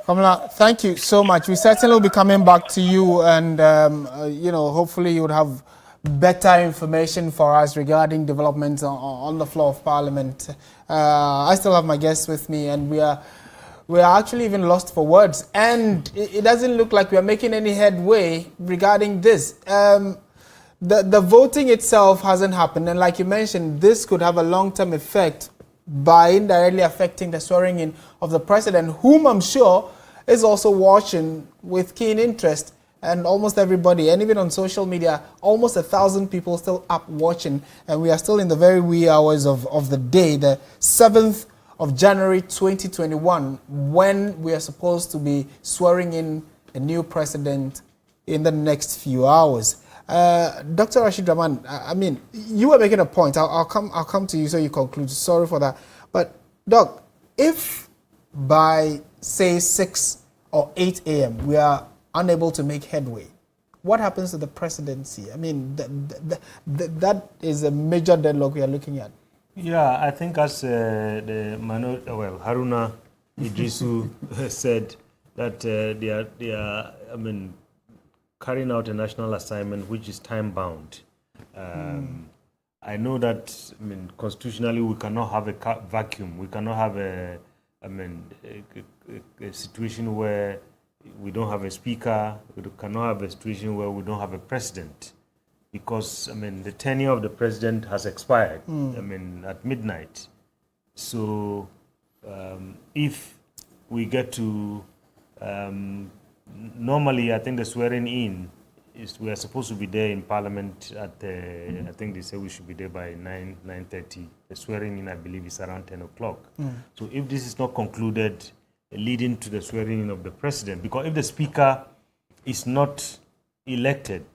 Kamala, thank you so much. We certainly will be coming back to you, and hopefully you would have better information for us regarding developments on the floor of Parliament. I still have my guests with me, and we are actually even lost for words, and it doesn't look like we are making any headway regarding this. The voting itself hasn't happened, and like you mentioned, this could have a long-term effect by indirectly affecting the swearing in of the president, whom I'm sure is also watching with keen interest, and almost everybody, and even on social media, almost 1,000 people still up watching, and we are still in the very wee hours of the day, the 7th of January 2021, when we are supposed to be swearing in a new president in the next few hours. Dr. Rashid Rahman, I mean, you were making a point. I'll come to you so you conclude. Sorry for that. But, Doc, if by, say, 6 or 8 a.m. we are unable to make headway, what happens to the presidency? I mean, that is a major deadlock we are looking at. Yeah, I think as Haruna Idrisu said, that they are, I mean, carrying out a national assignment which is time-bound. I know that, I mean, constitutionally we cannot have a vacuum. We cannot have a situation where we don't have a speaker. We cannot have a situation where we don't have a president, because, I mean, the tenure of the president has expired, I mean, at midnight. So if we get to, normally I think the swearing in is, we are supposed to be there in Parliament at, I think they say we should be there by 9:30. The swearing in, I believe, is around 10 o'clock. So if this is not concluded, leading to the swearing in of the president, because if the speaker is not elected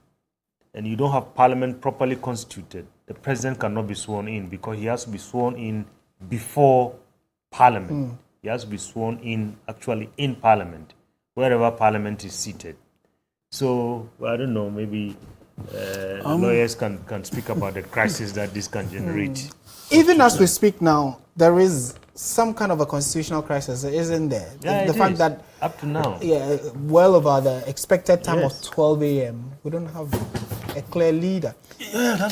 and you don't have Parliament properly constituted, the president cannot be sworn in, because he has to be sworn in before Parliament. He has to be sworn in actually in Parliament, wherever Parliament is seated. So, I don't know, maybe lawyers can speak about the crisis that this can generate. Even as we speak now, there is some kind of a constitutional crisis, isn't there? Yeah, the fact that up to now, well over the expected time of 12 a.m., we don't have a clear leader. Yeah,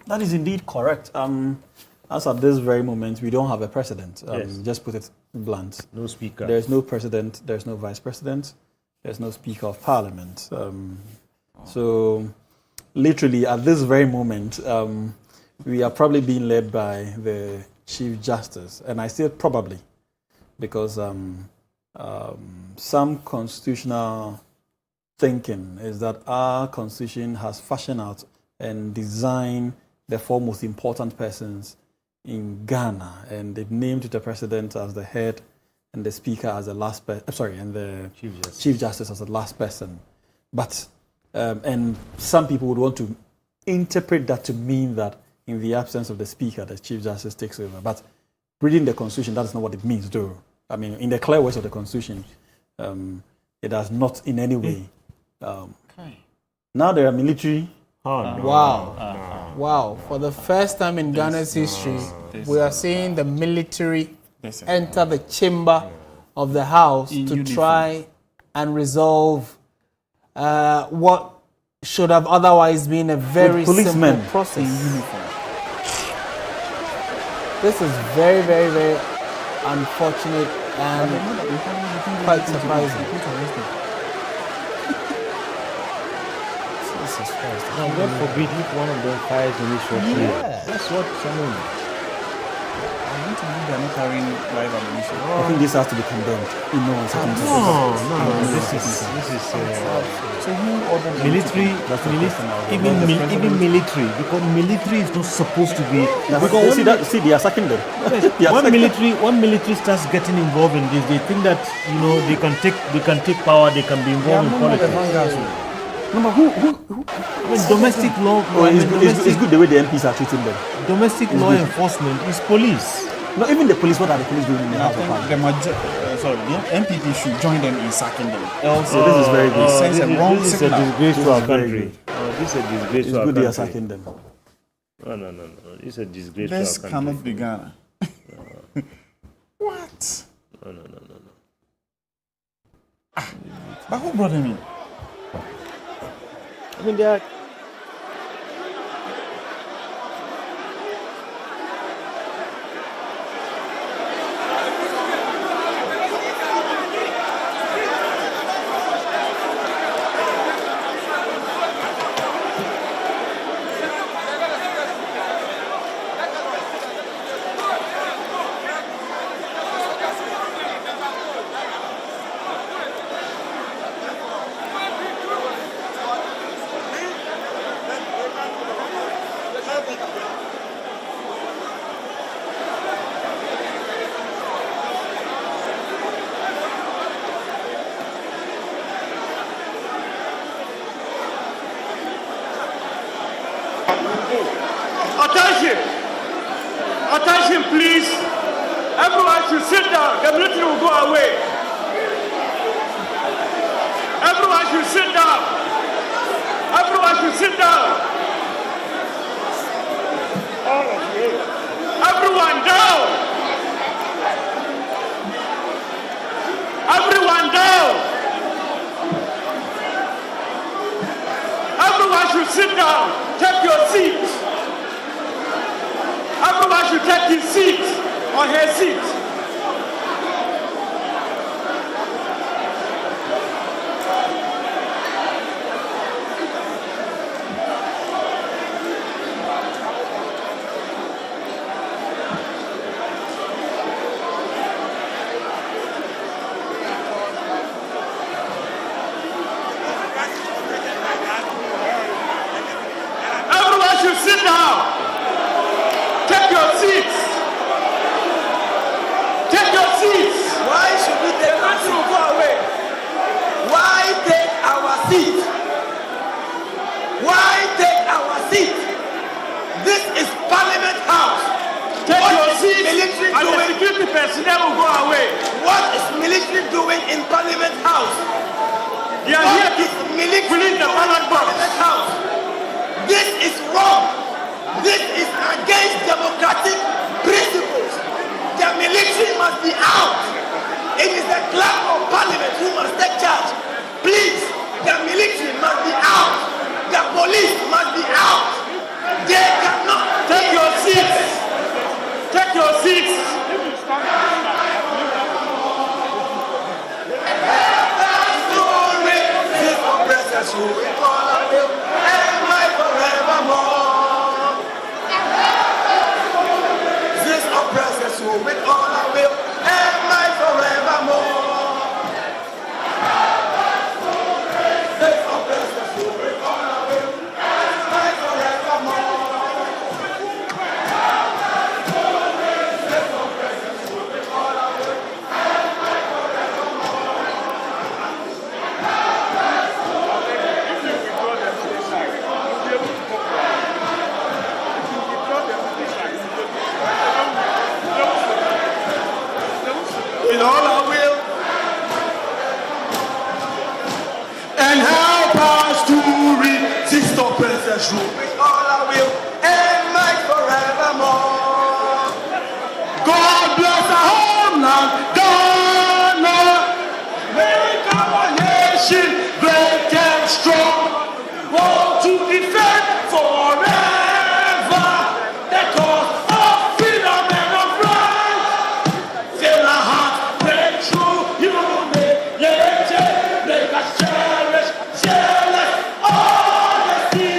that is indeed correct. As at this very moment, we don't have a president. Just put it blunt. No speaker. There's no president. There's no vice president. There's no speaker of parliament. So, literally, at this very moment, we are probably being led by the Chief Justice, and I say probably because some constitutional thinking is that our constitution has fashioned out and designed the four most important persons in Ghana, and they've named the president as the head and the speaker as the last person, and the Chief Justice as the last person. But and some people would want to interpret that to mean that in the absence of the speaker, the Chief Justice takes over. But reading the Constitution, that is not what it means, though. I mean, in the clear words of the Constitution, it does not in any way. Now there are military. Wow. For the first time in Ghana's history, we are seeing the military enter the chamber of the House to try and resolve what should have otherwise been a very simple process. This is very, very, very unfortunate and quite surprising. Jesus Christ. Now, God forbid if one of them fires an issue. That's what someone. I want to believe they are not carrying live ammunition. I think this has to be condemned. No. This is so who ordered military? Even military, because military is not supposed to be. Because they are sucking them. One military starts getting involved in this, they think that they can take power, they can be involved in politics. No, but who? I mean, domestic law. It's good the way the MPs are treating them. Domestic law enforcement is police. No, even the police. What are the police doing in the House of Parliament? The MPP should join them in sacking them. Else, this is very good. This is a disgrace to our country. This is a disgrace It's to our good they are country. sacking them. No. It's a disgrace This to our country. cannot be Ghana. What? No. But who brought him in? I mean, they are. Attention! Attention, please. Everyone should sit down. The military will go away. Everyone should sit down. Everyone should sit down. All of you. Everyone down. Everyone down. Everyone should sit down. Take your seats. Everyone should take his seat or her seat. Everyone should sit down. Take your seats. Take your seats. Why should we take our seat? Go away. Why take our seat? Why take our seat? This is Parliament House. Take What your is seats military and the doing? security personnel will go away. What is military doing in Parliament House? They are What here to is military police the doing ballot in box. Parliament House? This is wrong. This is against democratic principles. The military must be out. It is the clerk of parliament who must take charge. Please, the military must be out. The police must be out. They cannot. Take your seats. Take your seats. This oppressors who we call will and life forevermore. This oppressors who we call will and life forevermore. This oppressors who we call will and life forevermore. This oppressors who we call will and life forevermore. With all our will. And help us to resist oppressors' rule. With all our will and might forevermore. God bless our homeland, Ghana. Make our nation great and strong. Oh, to defend forever the cause of freedom and of right. Fill our hearts, break through humility, make us cherish honesty,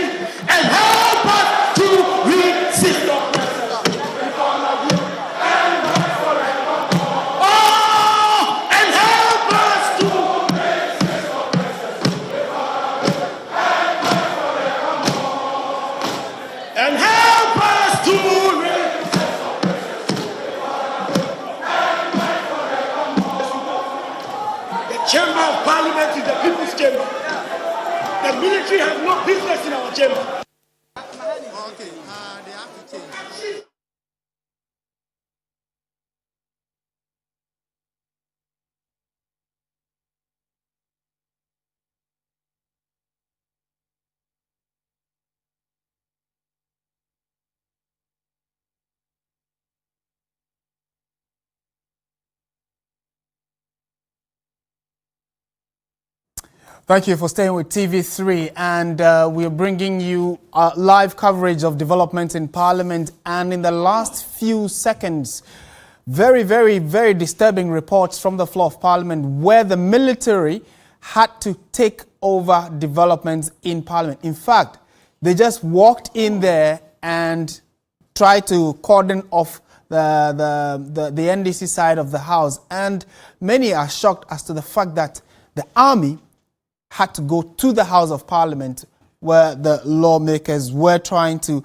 and help us to resist oppressors. With all our will and might forevermore. Oh, and help us to resist oppressors. With all our will and might forevermore. And help us to resist oppressors. With all our will and might forevermore. The chamber of parliament is the people's chamber. The military has no business in our chamber. Thank you for staying with TV3, and we're bringing you live coverage of developments in Parliament. And in the last few seconds, very, very, very disturbing reports from the floor of Parliament where the military had to take over developments in Parliament. In fact, they just walked in there and tried to cordon off the NDC side of the House. And many are shocked as to the fact that the army had to go to the House of Parliament where the lawmakers were trying to,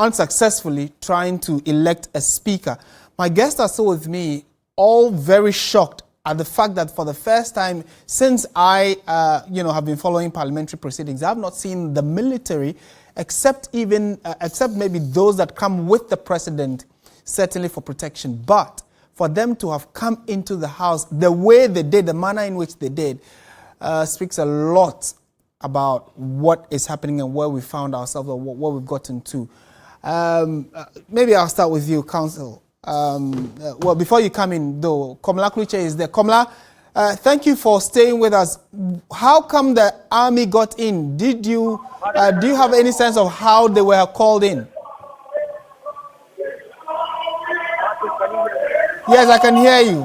unsuccessfully trying to elect a speaker. My guests are still with me, all very shocked at the fact that for the first time since I, have been following parliamentary proceedings, I have not seen the military, except maybe those that come with the president, certainly for protection. But for them to have come into the House the way they did, the manner in which they did, speaks a lot about what is happening and where we found ourselves or what we've gotten to. Maybe I'll start with you, Council. Before you come in, though, Komla Kluche is there. Komla, thank you for staying with us. How come the army got in? Do you have any sense of how they were called in? Yes, I can hear you.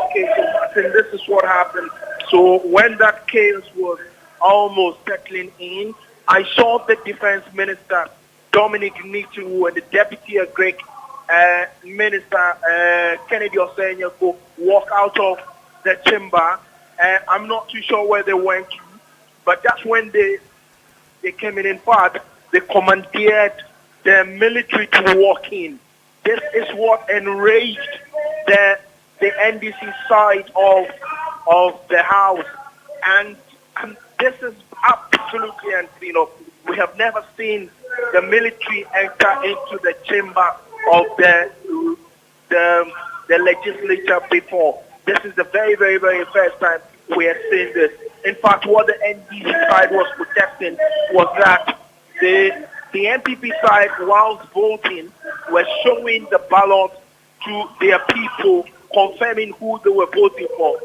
Okay, so Martin, this is what happened. So when that chaos was almost settling in, I saw the Defense Minister, Dominic Nitu, and the Deputy Greek Minister, Kennedy Osenyeko, walk out of the chamber. I'm not too sure where they went to, but that's when they came in. In fact, they commandeered the military to walk in. This is what enraged the NDC side of the House, and this is absolutely unseen. We have never seen the military enter into the chamber of the legislature before. This is the very, very, very first time we are seeing this. In fact, what the NDC side was protesting was that the NPP side, whilst voting, were showing the ballot to their people, confirming who they were voting for.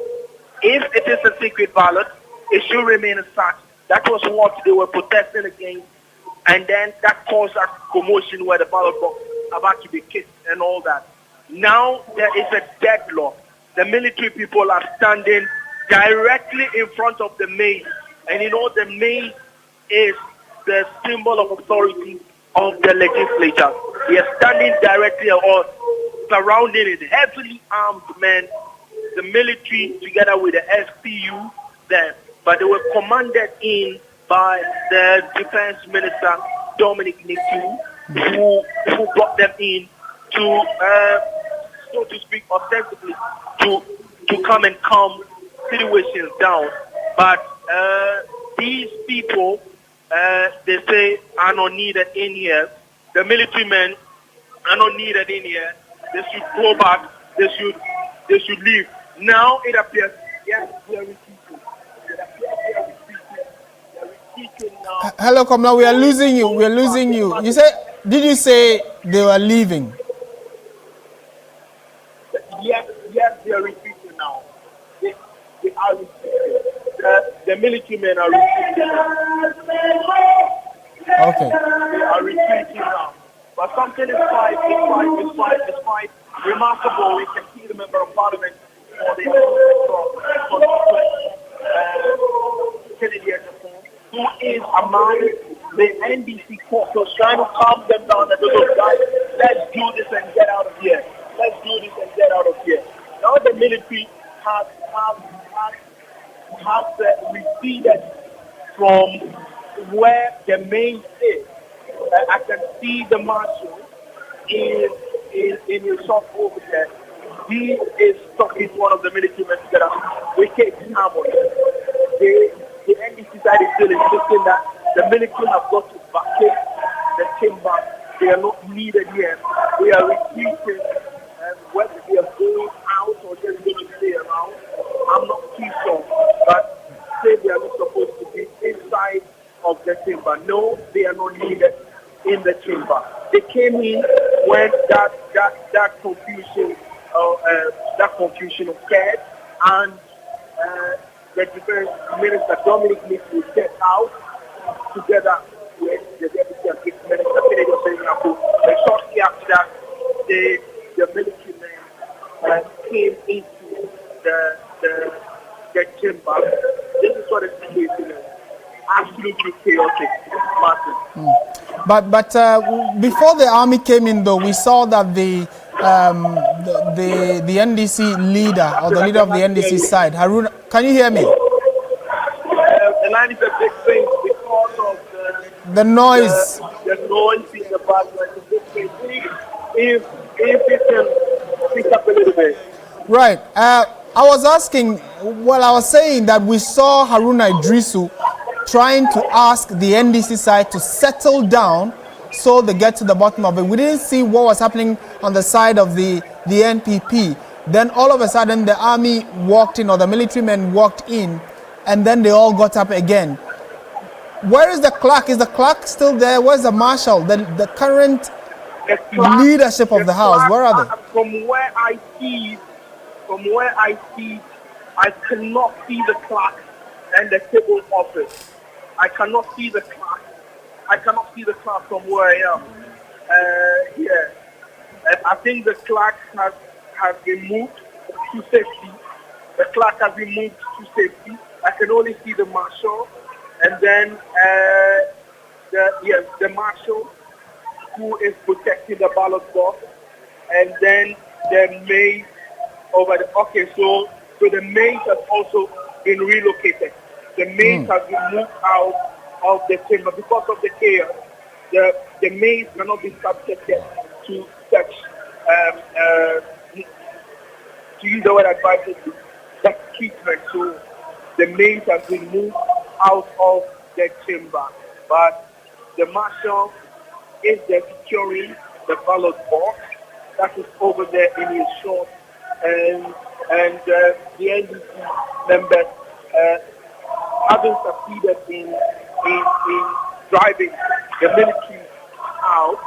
If it is a secret ballot, it should remain as such. That was what they were protesting against. And then that caused a commotion where the ballot box about to be kissed and all that. Now there is a deadlock. The military people are standing directly in front of the maze. And the maze is the symbol of authority of the legislature. They are standing directly or surrounding it. Heavily armed men, the military together with the SPU there. But they were commanded in by the Defense Minister, Dominic Nitu, who brought them in to, so to speak, ostensibly, to come and calm situations down. But these people, they say, are not needed in here. The military men are not needed in here. They should go back. They should leave. Now it appears, yes, there is people. Hello, Komla, we are losing you. We are losing you. Did you say they were leaving? Yes, they are retreating now. They are retreating. The military men are retreating now. Okay. They are retreating now. But something is quite remarkable. We can see the member of parliament for the Kennedy, who is among the NDC caucus, trying to calm them down and those guys, let's do this and get out of here. Let's do this and get out of here. Now the military has receded from where the main is. I can see the marshal in his shop over there. He is talking to one of the military men together. We can't harmony. The NDC side is still insisting that the military have got to vacate the chamber. They are not needed here. They are retreating, and whether they are going out or just going to stay around, I'm not too sure. But say they are not supposed to be inside of the chamber. No, they are not needed in the chamber. They came in when that confusion occurred, and the Defense Minister Dominic Nick will get out together with the Deputy and Vice Minister Kennedy Osenaku. And shortly after that, the military men came into the chamber. This is what the situation is. Absolutely chaotic, Martin. But before the army came in, though, we saw that the NDC leader, or the leader of the NDC side, Haruna, can you hear me? The line is a big thing because of the noise. The noise in the background is a big thing. If it can pick up a little bit. Right. I was asking, well, I was saying that we saw Haruna Idrisu trying to ask the NDC side to settle down so they get to the bottom of it. We didn't see what was happening on the side of the NPP. Then all of a sudden the army walked in, or the military men walked in, and then they all got up again. Where is the clerk? Is the clerk still there? Where's the marshal? The current leadership of the house, where are they? From where I see, I cannot see the clerk and the civil office. I cannot see the clerk. I cannot see the clerk from where I am. Here. I think the clerk has been moved to safety. The clerk has been moved to safety. I can only see the marshal, and then the marshal who is protecting the ballot box, and then the maid over the. Okay, so the maid has also been relocated. The maid has been moved out of the chamber because of the chaos. The maid cannot be subjected to such, to use the word advisedly, such treatment. So the maid has been moved out of the chamber. But the marshal is there securing the ballot box that is over there in his short, and the NDC members having succeeded in driving the military out,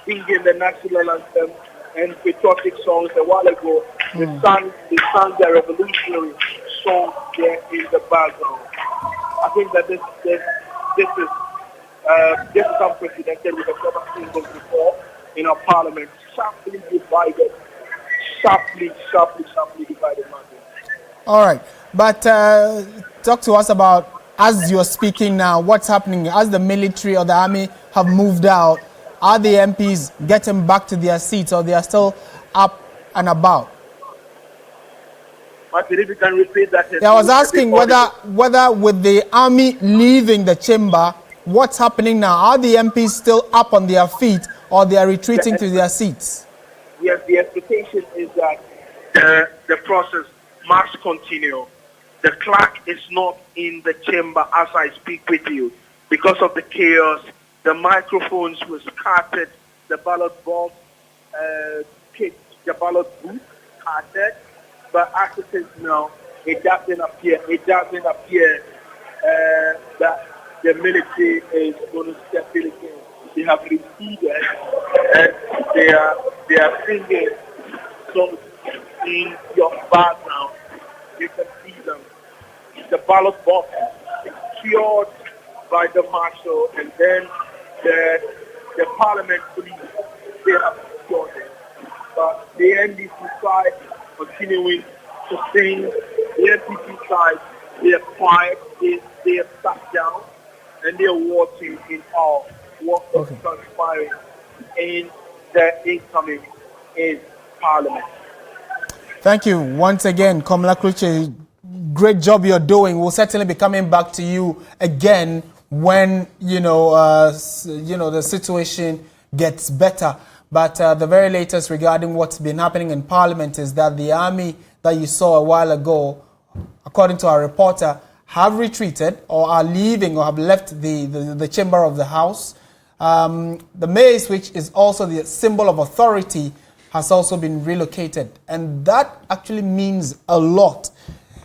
singing the national anthem and patriotic songs a while ago. They sang the revolutionary song there in the background. I think that this is unprecedented. We have never seen this before in our parliament. Sharply divided, sharply divided, Martin. All right, but talk to us about, as you're speaking now, what's happening as the military or the army have moved out. Are the MPs getting back to their seats, or they are still up and about? Martin, if you can repeat that. Yeah, I was asking whether with the army leaving the chamber, what's happening now? Are the MPs still up on their feet, or they are retreating to their seats? Yes, the expectation is that the process must continue. The clerk is not in the chamber as I speak with you. Because of the chaos, the microphones were scattered, the ballot box, the ballot booth scattered. But as it is now, it doesn't appear that the military is going to step in again. They have receded, and they are singing songs in your background. You can see them. The ballot box is secured by the marshal, and then the parliament police, they have secured it. But the NDC side continuing to sing. The NPP side, they are quiet, they are sat down, and they are watching in awe what is transpiring in the incoming parliament. Thank you once again, Komla Kluche. Great job you're doing. We'll certainly be coming back to you again when the situation gets better. But the very latest regarding what's been happening in Parliament is that the army that you saw a while ago, according to our reporter, have retreated or are leaving or have left the chamber of the House. The mace, which is also the symbol of authority, has also been relocated. And that actually means a lot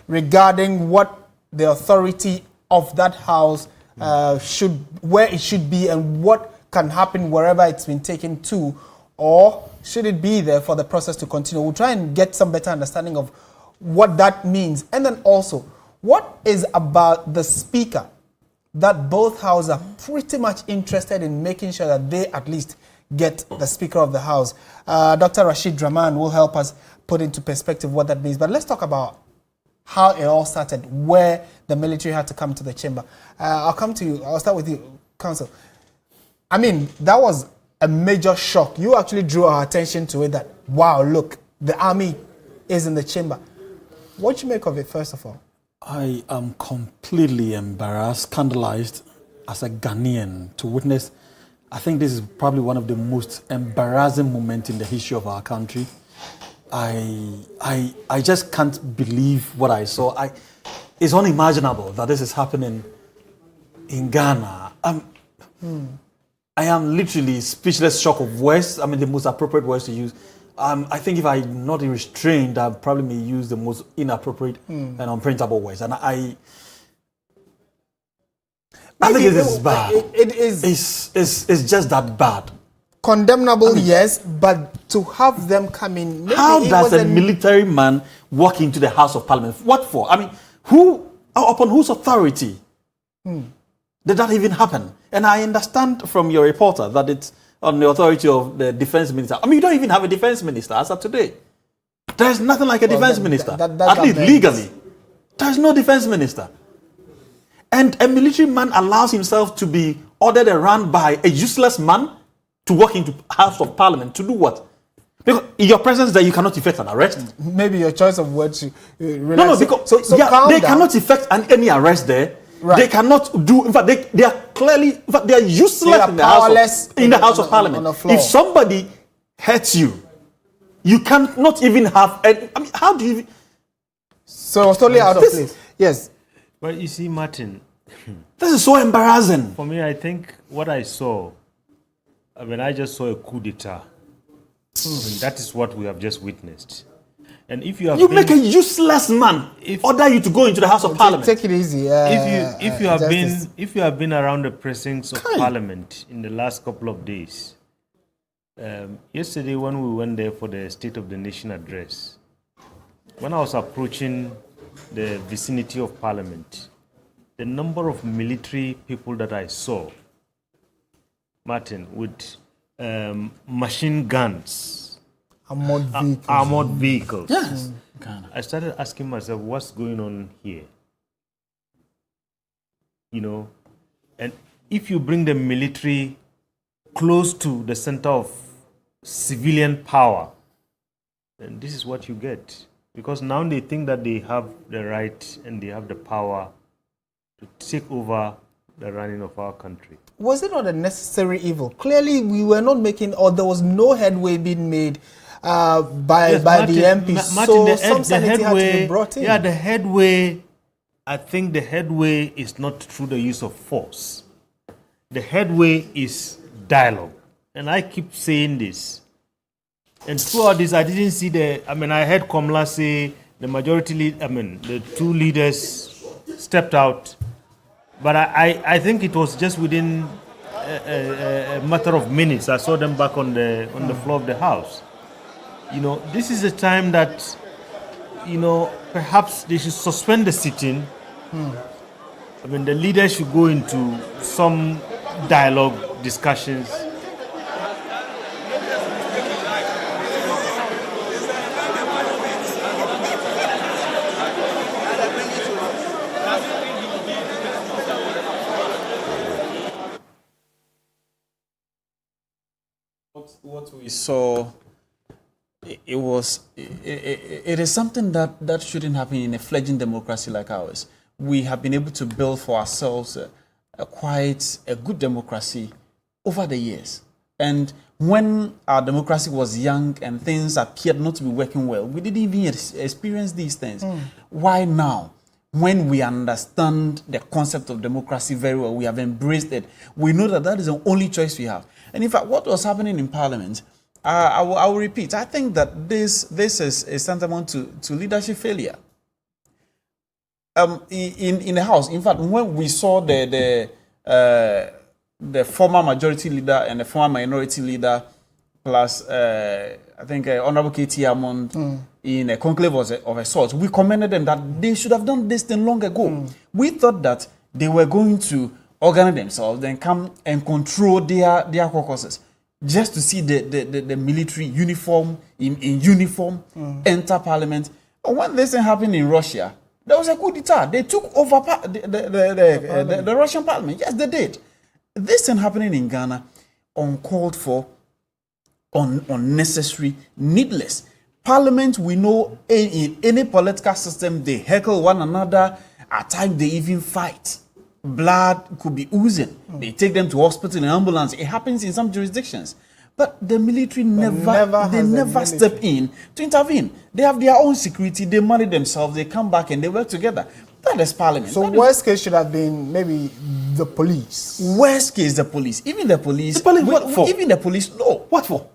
regarding what the authority of that house where it should be and what can happen wherever it's been taken to, or should it be there for the process to continue. We'll try and get some better understanding of what that means, and then also What is about the speaker that both houses are pretty much interested in making sure that they at least get the Speaker of the House? Dr. Rashid Draman will help us put into perspective what that means. But let's talk about how it all started, where the military had to come to the chamber. I'll come to you. I'll start with you, Counsel. I mean, that was a major shock. You actually drew our attention to it that, wow, look, the army is in the chamber. What do you make of it, first of all? I am completely embarrassed, scandalized as a Ghanaian to witness. I think this is probably one of the most embarrassing moments in the history of our country. I just can't believe what I saw. It's unimaginable that this is happening in Ghana. I am literally speechless, shock of words. I mean, the most appropriate words to use. I think if I'm not restrained, I probably may use the most inappropriate and unprintable words. And I think it is bad. It is. It's just that bad. Condemnable, yes, but to have them come in... How does a military man walk into the House of Parliament? What for? I mean, upon whose authority did that even happen? And I understand from your reporter that it's on the authority of the defense minister. I mean, you don't even have a defense minister as of today. There's nothing like a defense minister, at least legally. There's no defense minister. And a military man allows himself to be ordered around by a useless man to walk into House of Parliament to do what? Because in your presence there, you cannot effect an arrest. Maybe your choice of words. No, because they cannot effect any arrest there. Right. They cannot do. In fact, they are clearly. In fact, they are useless in the House of Parliament. If somebody hurts you, you cannot even have. I mean, how do you? So it's totally out of place. Yes. Well, you see, Martin, this is so embarrassing. For me, I think what I saw. I mean, I just saw a coup d'etat. I mean, that is what we have just witnessed. And if you have make a useless man order you to go into the House of Parliament. Take it easy. If you have been around the precincts of Parliament in the last couple of days, yesterday when we went there for the State of the Nation address, when I was approaching the vicinity of Parliament, the number of military people that I saw, Martin, with machine guns, armored vehicles. Yes. I started asking myself, what's going on here? You know, and if you bring the military close to the center of civilian power, then this is what you get. Because now they think that they have the right and they have the power to take over the running of our country. Was it not a necessary evil? Clearly, we were not making, or there was no headway being made by the MPs. Martin, so some sanity had to be brought in. Yeah, the headway, I think the headway is not through the use of force. The headway is dialogue. And I keep saying this. And throughout this, I didn't see I heard Komla say the two leaders stepped out. But I think it was just within a matter of minutes. I saw them back on the floor of the House. You know, this is a time that, you know, perhaps they should suspend the sitting. I mean, the leaders should go into some dialogue, discussions. What we saw, it is something that shouldn't happen in a fledgling democracy like ours. We have been able to build for ourselves quite a good democracy over the years. And when our democracy was young and things appeared not to be working well, we didn't even experience these things. Why now? When we understand the concept of democracy very well, we have embraced it. We know that is the only choice we have. And in fact, what was happening in Parliament, I will repeat. I think that this is tantamount to leadership failure. In the House, in fact, when we saw the former majority leader and the former minority leader plus I think Honorable K.T. Amond in a conclave of a sort, we commended them that they should have done this thing long ago. We thought that they were going to organize themselves, then come and control their caucuses, just to see the military uniform in uniform enter parliament. And when this thing happened in Russia, there was a coup d'etat. They took over the Russian parliament. Yes, they did. This thing happening in Ghana, uncalled for, unnecessary, needless. Parliament, we know in any political system, they heckle one another. At times, they even fight. Blood could be oozing. They take them to hospital in ambulance. It happens in some jurisdictions. But the military never step in to intervene. They have their own security. They manage themselves. They come back and they work together. That is parliament. So worst case should have been maybe the police. Worst case, the police. Even the police. The police, what for? Even the police, no. What for?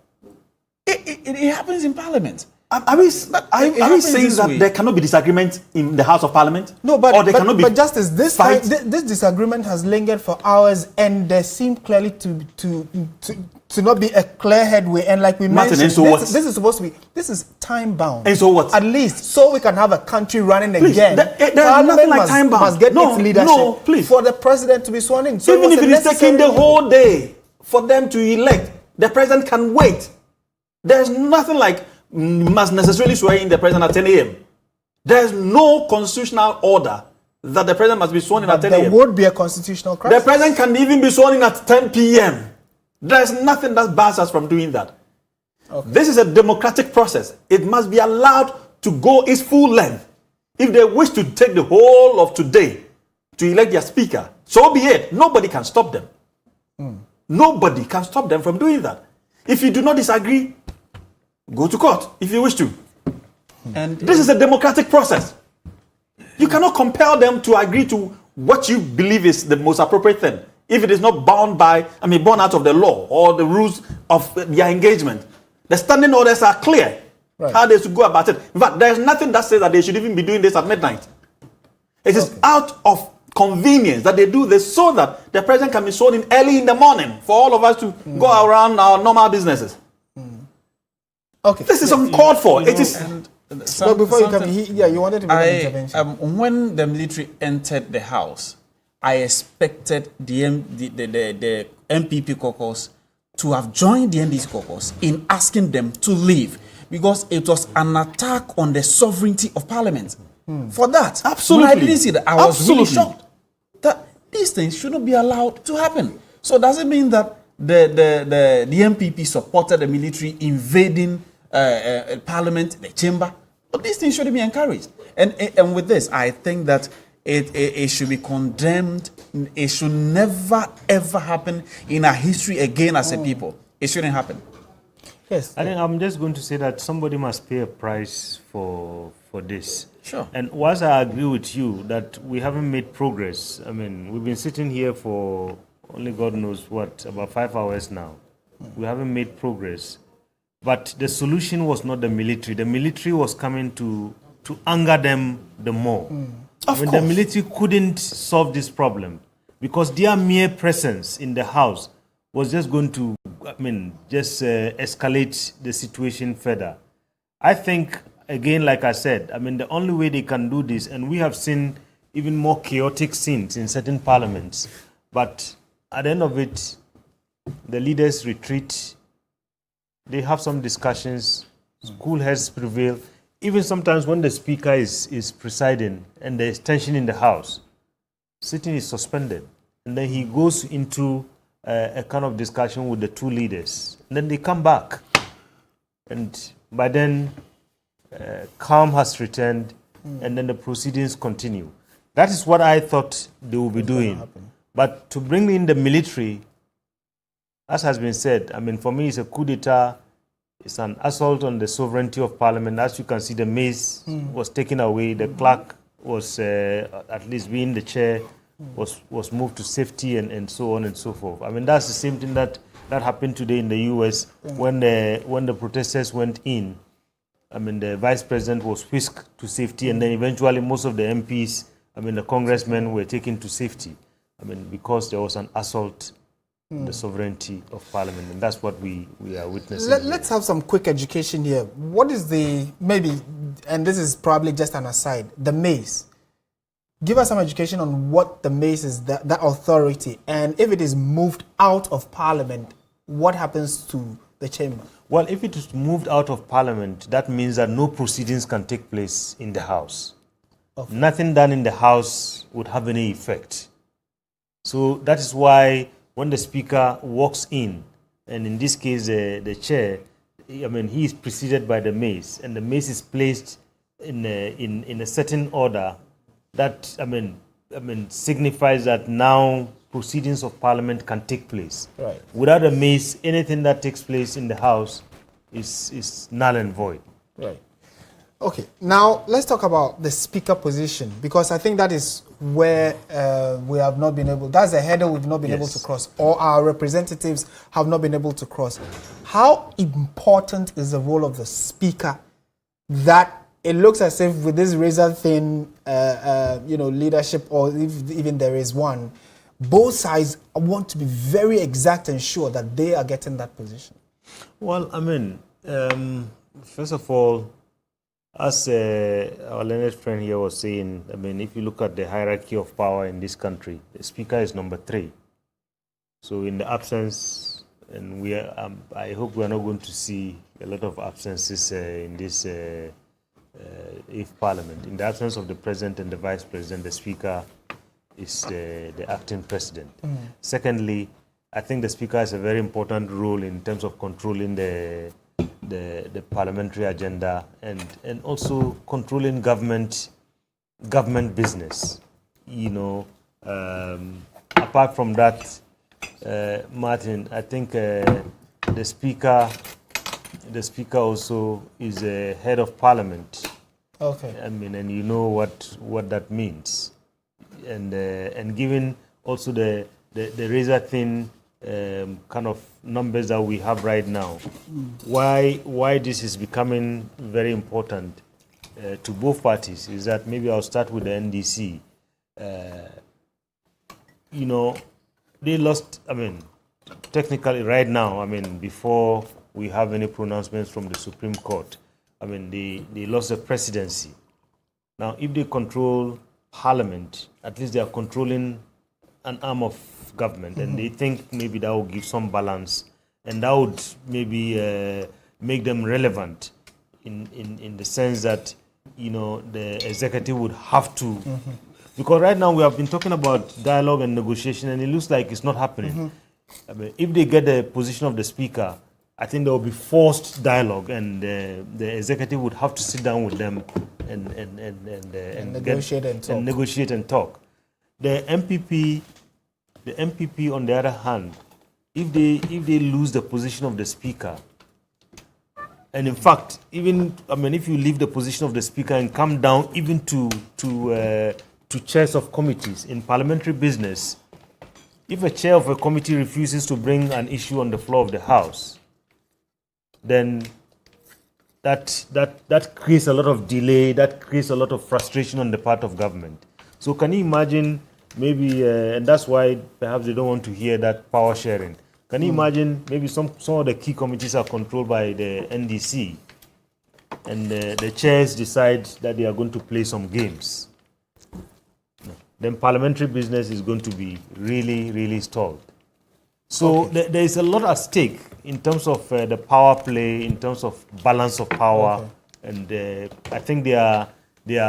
It happens in parliament. Are we saying that there cannot be disagreement in the House of Parliament? No, but Justice, this disagreement has lingered for hours, and there seemed clearly to not be a clear headway. And like we mentioned, this is supposed to be, this is time bound. And so what? At least so we can have a country running again. There's nothing like time bound. Must get its leadership for the president to be sworn in. So even if it is taking the whole day for them to elect, the president can wait. There's nothing like must necessarily swear in the president at 10 a.m. There is no constitutional order that the president must be sworn in at 10 a.m. There would be a constitutional crisis. The president can even be sworn in at 10 p.m. There is nothing that bars us from doing that. Okay. This is a democratic process. It must be allowed to go its full length. If they wish to take the whole of today to elect their speaker, so be it. Nobody can stop them. Nobody can stop them from doing that. If you do not disagree, go to court if you wish to. And this is a democratic process. You cannot compel them to agree to what you believe is the most appropriate thing if it is not born out of the law or the rules of their engagement. The standing orders are clear how they should go about it. In fact, there is nothing that says that they should even be doing this at midnight. It is out of convenience that they do this so that the president can be sworn in early in the morning for all of us to go around our normal businesses. Okay. This is uncalled for. It is. So before you come, you wanted to make an intervention. When the military entered the house, I expected the MPP caucus to have joined the NDC caucus in asking them to leave because it was an attack on the sovereignty of Parliament. For that, absolutely, when I didn't see that, I was really shocked that these things shouldn't be allowed to happen. So does it mean that the MPP supported the military invading Parliament, the chamber? But these things shouldn't be encouraged. And with this, I think that it should be condemned. It should never ever happen in our history again as a people. It shouldn't happen. Yes. I think I'm just going to say that somebody must pay a price for this. Sure. And whilst I agree with you that we haven't made progress, I mean, we've been sitting here for only God knows what, about 5 hours now. We haven't made progress. But the solution was not the military. The military was coming to anger them the more. The military couldn't solve this problem because their mere presence in the house was just going to, escalate the situation further. I think, again, like I said, the only way they can do this, and we have seen even more chaotic scenes in certain parliaments, but at the end of it, the leaders retreat. They have some discussions. Cool heads prevail. Even sometimes when the speaker is presiding and there's tension in the house, sitting is suspended. And then he goes into a kind of discussion with the two leaders. And then they come back. And by then, calm has returned. And then the proceedings continue. That is what I thought they would be doing. But to bring in the military, as has been said, for me, it's a coup d'etat. It's an assault on the sovereignty of Parliament. As you can see, the mace was taken away. The clerk was, at least being the chair, was moved to safety and so on and so forth. That's the same thing that happened today in the U.S. when the protesters went in. The vice president was whisked to safety, and then eventually most of the MPs, the congressmen, were taken to safety. Because there was an assault the sovereignty of Parliament, and that's what we are witnessing. Let's have some quick education here. What is the, maybe, and this is probably just an aside, the mace? Give us some education on what the mace is, that authority, and if it is moved out of Parliament, what happens to the chamber? Well, if it is moved out of Parliament, that means that no proceedings can take place in the House. Okay. Nothing done in the House would have any effect. So that is why when the Speaker walks in, and in this case the Chair, I mean, he is preceded by the mace, and the mace is placed in a certain order that, I mean, signifies that now proceedings of Parliament can take place. Right. Without a mace, anything that takes place in the House is null and void. Right. Okay, now let's talk about the Speaker position, because I think that is where we have not been able, that's a hurdle we've not been able to cross, or our representatives have not been able to cross. How important is the role of the Speaker, that it looks as if with this razor-thin leadership, or if even there is one, both sides want to be very exact and sure that they are getting that position? Well, I mean, first of all, as our learned friend here was saying, I mean, if you look at the hierarchy of power in this country, the Speaker is number 3. So in the absence, and we are, I hope we are not going to see a lot of absences in this if Parliament. In the absence of the President and the Vice President, the Speaker is the acting President. Secondly, I think the Speaker has a very important role in terms of controlling the parliamentary agenda and also controlling government business. You know, apart from that, Martin, I think the Speaker also is a head of Parliament. Okay. I mean, and you know what that means, and given also the razor-thin kind of numbers that we have right now, why this is becoming very important to both parties is that, maybe I'll start with the NDC. You know, they lost, I mean, technically right now, I mean, before we have any pronouncements from the Supreme Court, I mean, they lost the presidency. Now, if they control Parliament, at least they are controlling an arm of government, and they think maybe that will give some balance, and that would maybe make them relevant in the sense that, you know, the executive would have to, because right now we have been talking about dialogue and negotiation, and it looks like it's not happening. I mean, if they get the position of the Speaker, I think there will be forced dialogue, and the executive would have to sit down with them and negotiate and talk. The MPP, on the other hand, if they lose the position of the Speaker, and in fact, even, I mean, if you leave the position of the Speaker and come down even to chairs of committees in parliamentary business, if a chair of a committee refuses to bring an issue on the floor of the House, then that creates a lot of delay, that creates a lot of frustration on the part of government. So can you imagine, maybe, and that's why perhaps they don't want to hear that power sharing. Can you imagine, maybe some of the key committees are controlled by the NDC, and the chairs decide that they are going to play some games. Then parliamentary business is going to be really, really stalled. So there is a lot at stake in terms of the power play, in terms of balance of power, and I think they are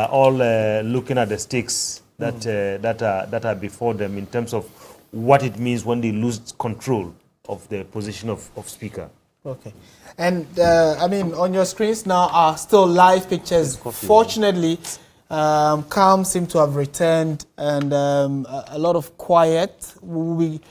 all looking at the stakes that are before them in terms of what it means when they lose control of the position of Speaker. Okay. And I mean, on your screens now are still live pictures. Fortunately, calm seem to have returned, and a lot of quiet. We'll be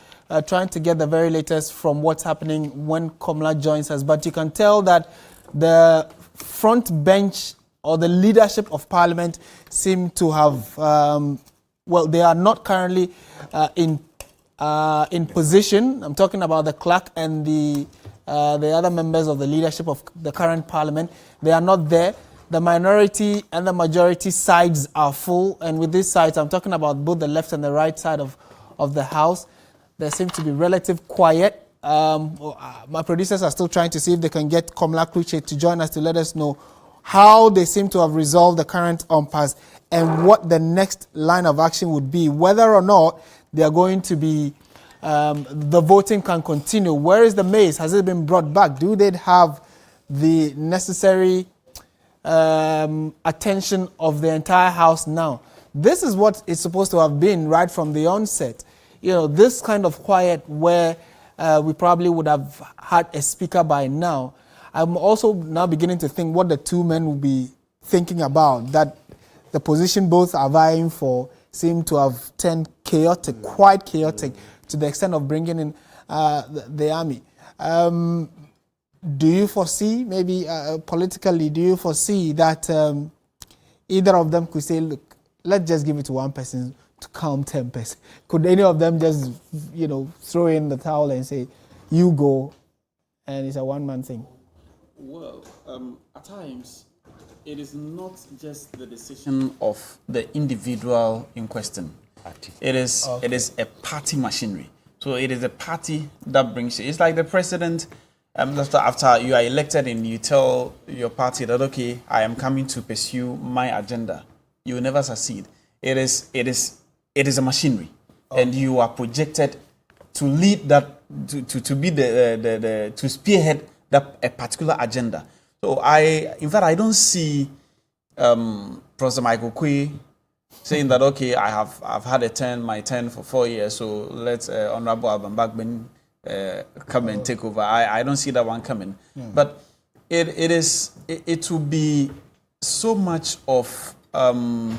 trying to get the very latest from what's happening when Komla joins us. But you can tell that the front bench or the leadership of Parliament seem to have, well, they are not currently in position. I'm talking about the clerk and the other members of the leadership of the current Parliament. They are not there. The minority and the majority sides are full, and with these sides, I'm talking about both the left and the right side of the House. there seems to be relative quiet. My producers are still trying to see if they can get Komla Kluche to join us to let us know how they seem to have resolved the current impasse and what the next line of action would be, whether or not they are going to be, the voting can continue. Where is the maze? Has it been brought back? Do they have the necessary attention of the entire House now? This is what it's supposed to have been right from the onset. You know, this kind of quiet where we probably would have had a speaker by now. I'm also now beginning to think what the two men will be thinking about, that the position both are vying for seem to have turned chaotic, quite chaotic, to the extent of bringing in the army. Do you foresee, maybe politically, do you foresee that either of them could say, look, let's just give it to one person to calm tempers? Could any of them just, you know, throw in the towel and say, you go, and it's a one-man thing? Well, at times, it is not just the decision of the individual in question. It is a party machinery. So it is a party that brings it. It's like the president, after you are elected and you tell your party that, okay, I am coming to pursue my agenda. You will never succeed. It is a machinery, and you are projected to lead that, to be to spearhead that a particular agenda. So in fact, I don't see Professor Michael Kwe saying that, okay, I've had my turn for 4 years, so let's Honorable Alban Bagbin come and take over. I don't see that one coming. But it will be so much of a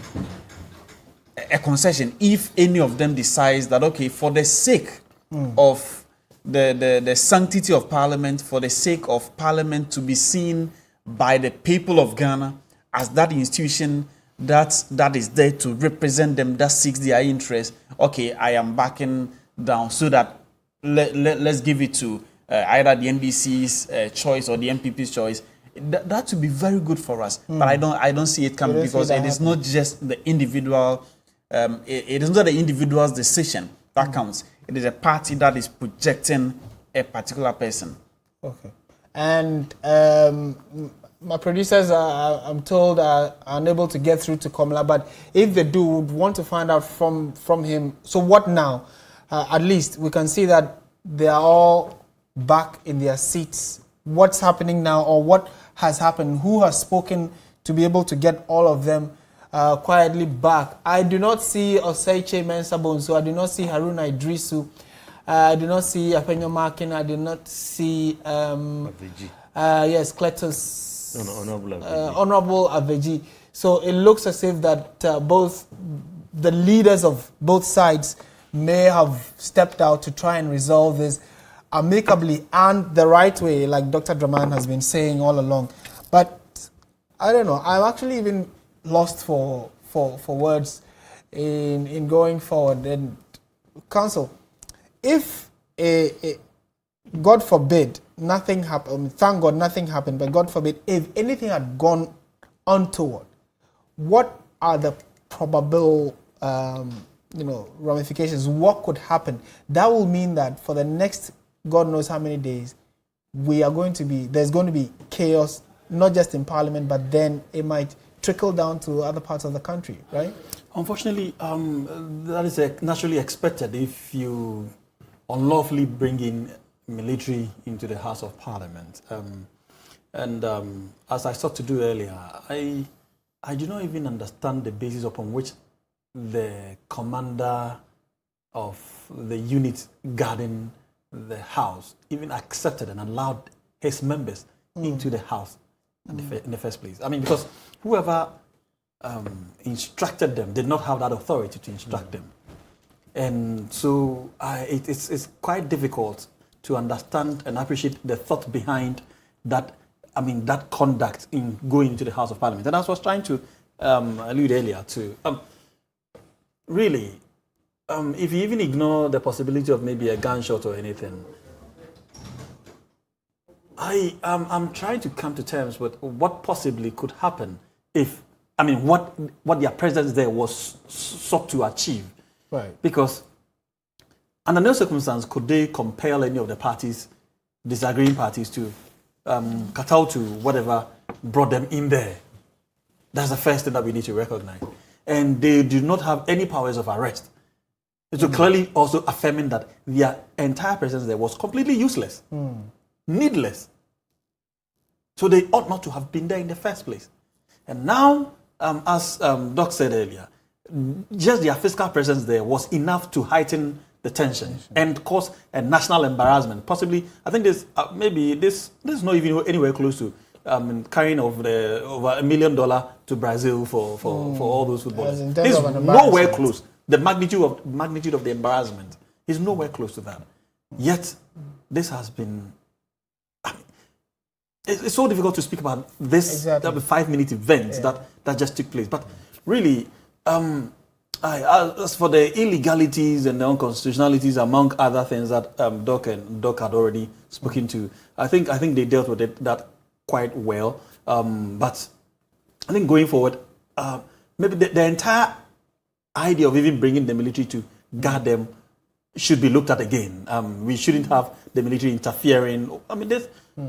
concession if any of them decides that, okay, for the sake of the sanctity of Parliament, for the sake of Parliament to be seen by the people of Ghana as that institution that is there to represent them, that seeks their interest, okay, I am backing down so that let's give it to either the NDC's choice or the MPP's choice. That would be very good for us. But I don't see it coming, because it is not just the individual. It is not the individual's decision that counts. It is a party that is projecting a particular person. Okay. And my producers, I'm told, are unable to get through to Komla, but if they do, would want to find out from him. So what now? At least we can see that they are all back in their seats. What's happening now, or what has happened? Who has spoken to be able to get all of them quietly back? I do not see Oseiche Mensah-Bonsu. I do not see Haruna Idrisu. I do not see Apenyo Markin. I do not see Cletus. Honorable Aveji. So it looks as if that both the leaders of both sides may have stepped out to try and resolve this amicably and the right way, like Dr. Draman has been saying all along. But I don't know. I'm actually even lost for words in going forward. And Council, if God forbid nothing happened, thank God nothing happened, but God forbid if anything had gone untoward, what are the probable ramifications? What could happen? That will mean that for the next God knows how many days, there's going to be chaos, not just in Parliament, but then it might trickle down to other parts of the country, right? Unfortunately, that is naturally expected if you unlawfully bring in military into the House of Parliament. As I sought to do earlier, I do not even understand the basis upon which the commander of the unit guarding the House even accepted and allowed his members into the House in the first place. I mean, because whoever instructed them did not have that authority to instruct them. And so it's quite difficult to understand and appreciate the thought behind that, that conduct in going into the House of Parliament. And as I was trying to allude earlier to, really, if you even ignore the possibility of maybe a gunshot or anything, I'm trying to come to terms with what possibly could happen if, what their presence there was sought to achieve. Right. Because under no circumstance could they compel any of the parties, disagreeing parties, to kowtow to whatever brought them in there. That's the first thing that we need to recognize. And they do not have any powers of arrest. So clearly also affirming that their entire presence there was completely useless, needless. So they ought not to have been there in the first place. And now, as Doc said earlier, just their physical presence there was enough to heighten the tension and cause a national embarrassment. Possibly, I think this maybe this is not even anywhere close to carrying over $1 million to Brazil for all those footballers. This is nowhere close. The magnitude of the embarrassment is nowhere close to that. Yet, this has been. It's so difficult to speak about this 5-minute event that just took place. But really, as for the illegalities and the unconstitutionalities, among other things that Doc had already spoken to, I think they dealt with that quite well. But I think going forward, maybe the entire idea of even bringing the military to guard them should be looked at again. We shouldn't have the military interfering. I mean,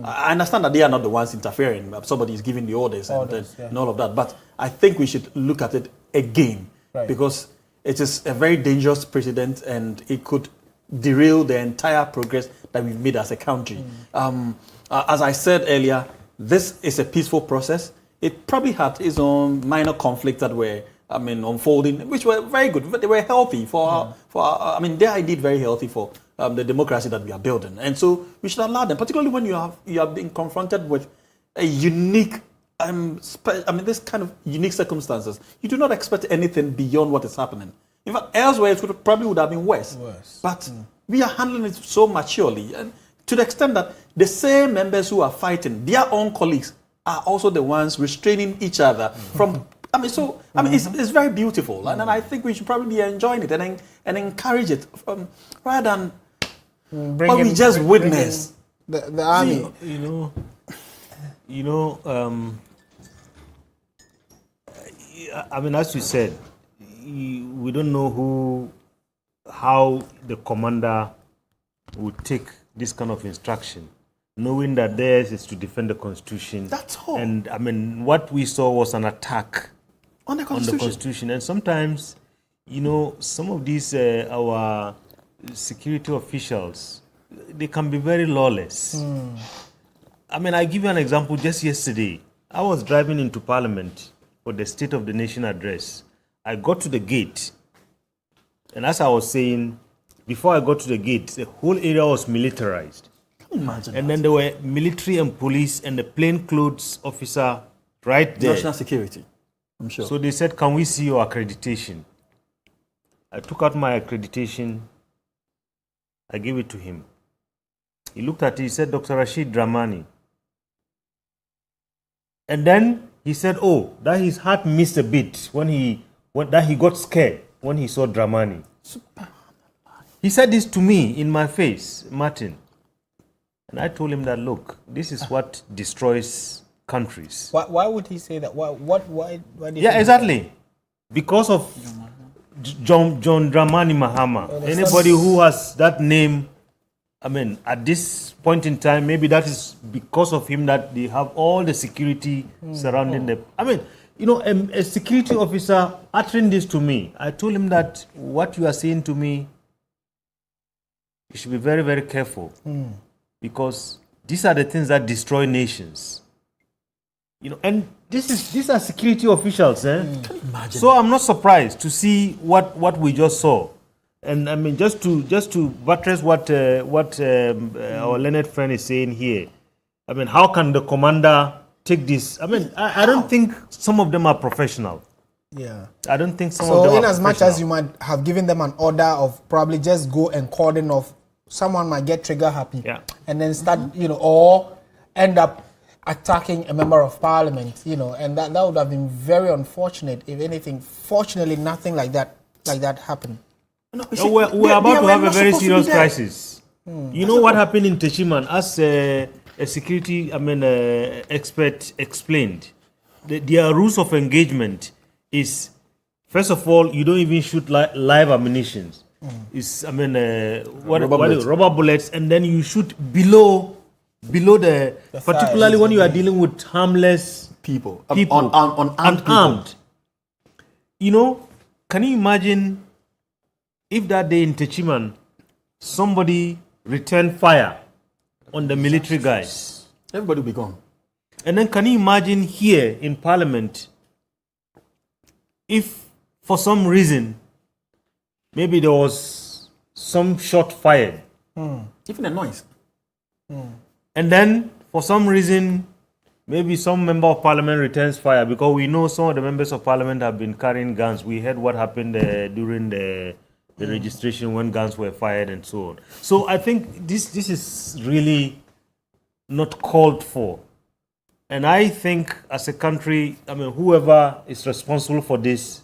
I understand that they are not the ones interfering. Somebody is giving the orders and all of that. But I think we should look at it again because it is a very dangerous precedent and it could derail the entire progress that we've made as a country. As I said earlier, this is a peaceful process. It probably had its own minor conflicts that were unfolding, which were very good. They were healthy they are indeed very healthy for the democracy that we are building. And so we should allow them, particularly when you have been confronted with a unique, this kind of unique circumstances. You do not expect anything beyond what is happening. In fact, elsewhere it probably would have been worse. But we are handling it so maturely, and to the extent that the same members who are fighting, their own colleagues, are also the ones restraining each other from. It's very beautiful, and I think we should probably be enjoying it and encourage it rather than what we just witnessed. The army, as you said, we don't know how the commander would take this kind of instruction, knowing that theirs is to defend the Constitution. That's all. And what we saw was an attack on the Constitution. And sometimes, some of these our security officials, they can be very lawless. I give you an example. Just yesterday, I was driving into Parliament for the State of the Nation address. I got to the gate, and as I was saying, before I got to the gate, the whole area was militarized. And then there were military and police and the plainclothes officer right there. National security, I'm sure. So they said, "Can we see your accreditation?" I took out my accreditation. I gave it to him. He looked at it. He said, "Dr. Rashid Dramani." And then he said, "Oh, that his heart missed a bit when he got scared when he saw Dramani." He said this to me in my face, Martin. And I told him that, look, this is what destroys countries. Why would he say that? Why did yeah, exactly. Because of John Dramani Mahama. Anybody who has that name, at this point in time, maybe that is because of him that they have all the security surrounding them. A security officer uttering this to me, I told him that what you are saying to me, you should be very, very careful. Because these are the things that destroy nations. And these are security officials. Can you imagine? So I'm not surprised to see what we just saw. And just to buttress what our learned friend is saying here. How can the commander take this? I don't think some of them are professional. Yeah. I don't think some of them are professional. So in as much as you might have given them an order of probably just go and cordon off, someone might get trigger happy and then start, or end up attacking a member of parliament, and that would have been very unfortunate. If anything, fortunately, nothing like that happened. We're about to have a very serious crisis. You know what happened in Teshiman? As a security expert explained, their rules of engagement is, first of all, you don't even shoot live ammunition. Is rubber bullets, and then you shoot below the particularly when you are dealing with harmless people, unarmed people. You know, can you imagine if that day in Techiman somebody returned fire on the military guys? Everybody will be gone. And then can you imagine here in Parliament if for some reason maybe there was some shot fired, even a noise, and then for some reason maybe some member of Parliament returns fire, because we know some of the members of Parliament have been carrying guns. We heard what happened during the registration when guns were fired and so on. So I think this is really not called for. And I think as a country, I mean, whoever is responsible for this,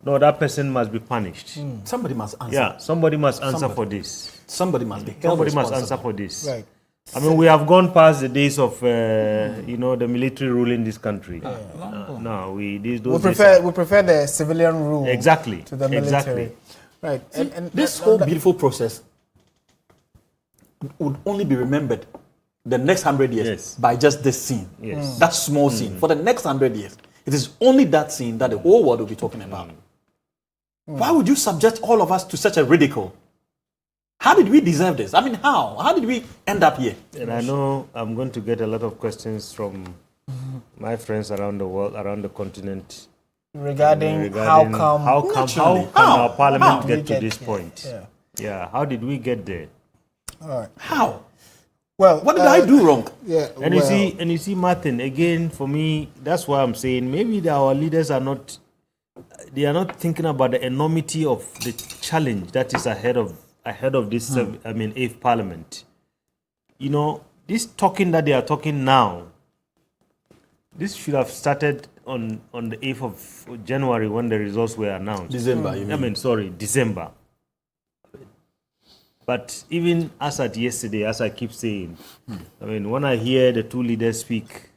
no, that person must be punished. Somebody must answer. Yeah, somebody must answer for this. Somebody must be held Somebody must responsible. answer for this. Right. I mean, we have gone past the days of, the military rule in this country. No, we prefer the civilian rule. Exactly. To the military. Exactly. Right. See, and this whole beautiful process would only be remembered the next 100 years by just this scene. Yes. That small scene. For the next 100 years, it is only that scene that the whole world will be talking about. Why would you subject all of us to such a ridicule? How did we deserve this? I mean, how? How did we end up here? And I know I'm going to get a lot of questions from my friends around the world, around the continent. Regarding how come our parliament get to this point? Yeah, how did we get there? All right. How? Well, what did I do wrong? Yeah. And you see, Martin, again, for me, that's why I'm saying maybe our leaders are not thinking about the enormity of the challenge that is ahead of this, eighth parliament. You know, this talking that they are talking now, this should have started on the 8th of January when the results were announced. December, you mean? December. But even as at yesterday, as I keep saying, I mean, when I hear the two leaders speak,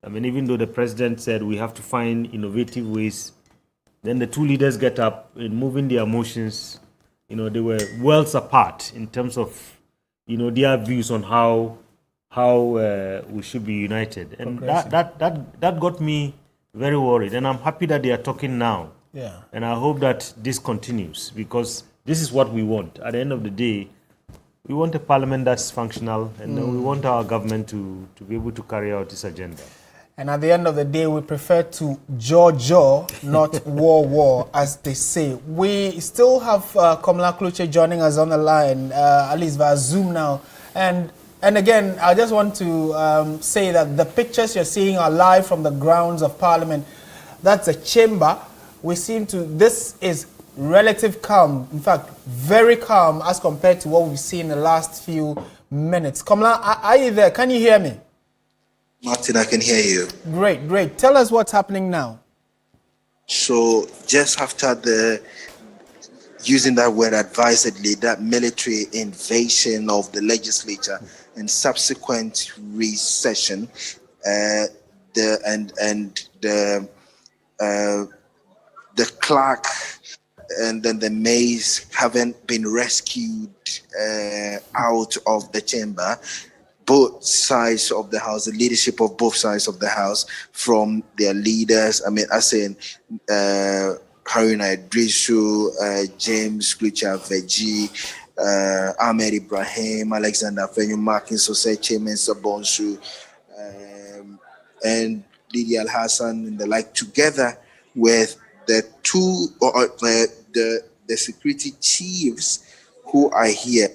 I mean, even though the president said we have to find innovative ways, then the two leaders get up and moving their motions. You know, they were worlds apart in terms of, their views on how we should be united. And that got me very worried. And I'm happy that they are talking now. Yeah. And I hope that this continues, because this is what we want. At the end of the day, we want a parliament that's functional, and we want our government to be able to carry out this agenda. And at the end of the day, we prefer to jaw, not war, as they say. We still have Komla Kluche joining us on the line, at least via Zoom now. And again, I just want to say that the pictures you're seeing are live from the grounds of Parliament. That's a chamber. This is relative calm, in fact, very calm as compared to what we've seen in the last few minutes. Komla, are you there? Can you hear me? Martin, I can hear you. Great. Tell us what's happening now. So just after using that word advisedly, that military invasion of the legislature and subsequent recession, the clerk and then the maids haven't been rescued out of the chamber. Both sides of the house, the leadership of both sides of the house, from their leaders. I mean, as in Haruna Idrisu, James Klucha Veji, Ahmed Ibrahim, Alexander Fenyu, Markin Sose, Chairman Sabonsu, and Lydia Al Hassan and the like, together with the the security chiefs who are here,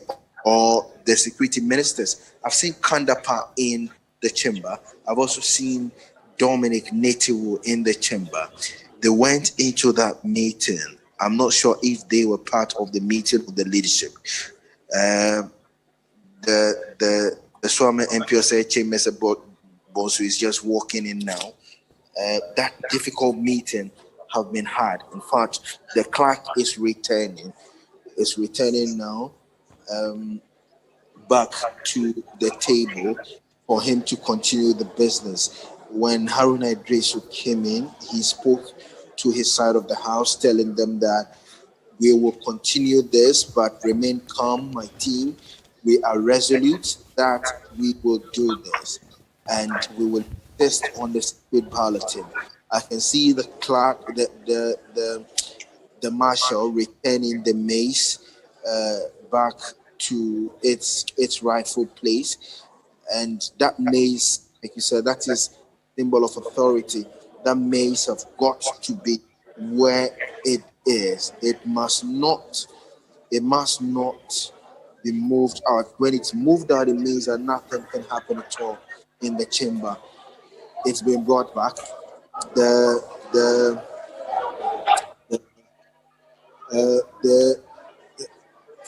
or the security ministers. I've seen Kandapa in the chamber. I've also seen Dominic Netiwu in the chamber. They went into that meeting. I'm not sure if they were part of the meeting of the leadership. The Swami MPOSA Chairman Bonsu is just walking in now. That difficult meeting have been had. In fact, the clerk is returning. It's returning now. Back to the table for him to continue the business. When Haruna Idrisu came in, he spoke to his side of the house, telling them that We will continue this, but remain calm, my team. We are resolute that we will do this, and we will test on the speed balloting. I can see the clerk, the marshal returning the mace back to its rightful place, and that mace, like you said, that is symbol of authority. That mace have got to be where it is. It must not be moved out. When it's moved out, it means that nothing can happen at all in the chamber. It's been brought back.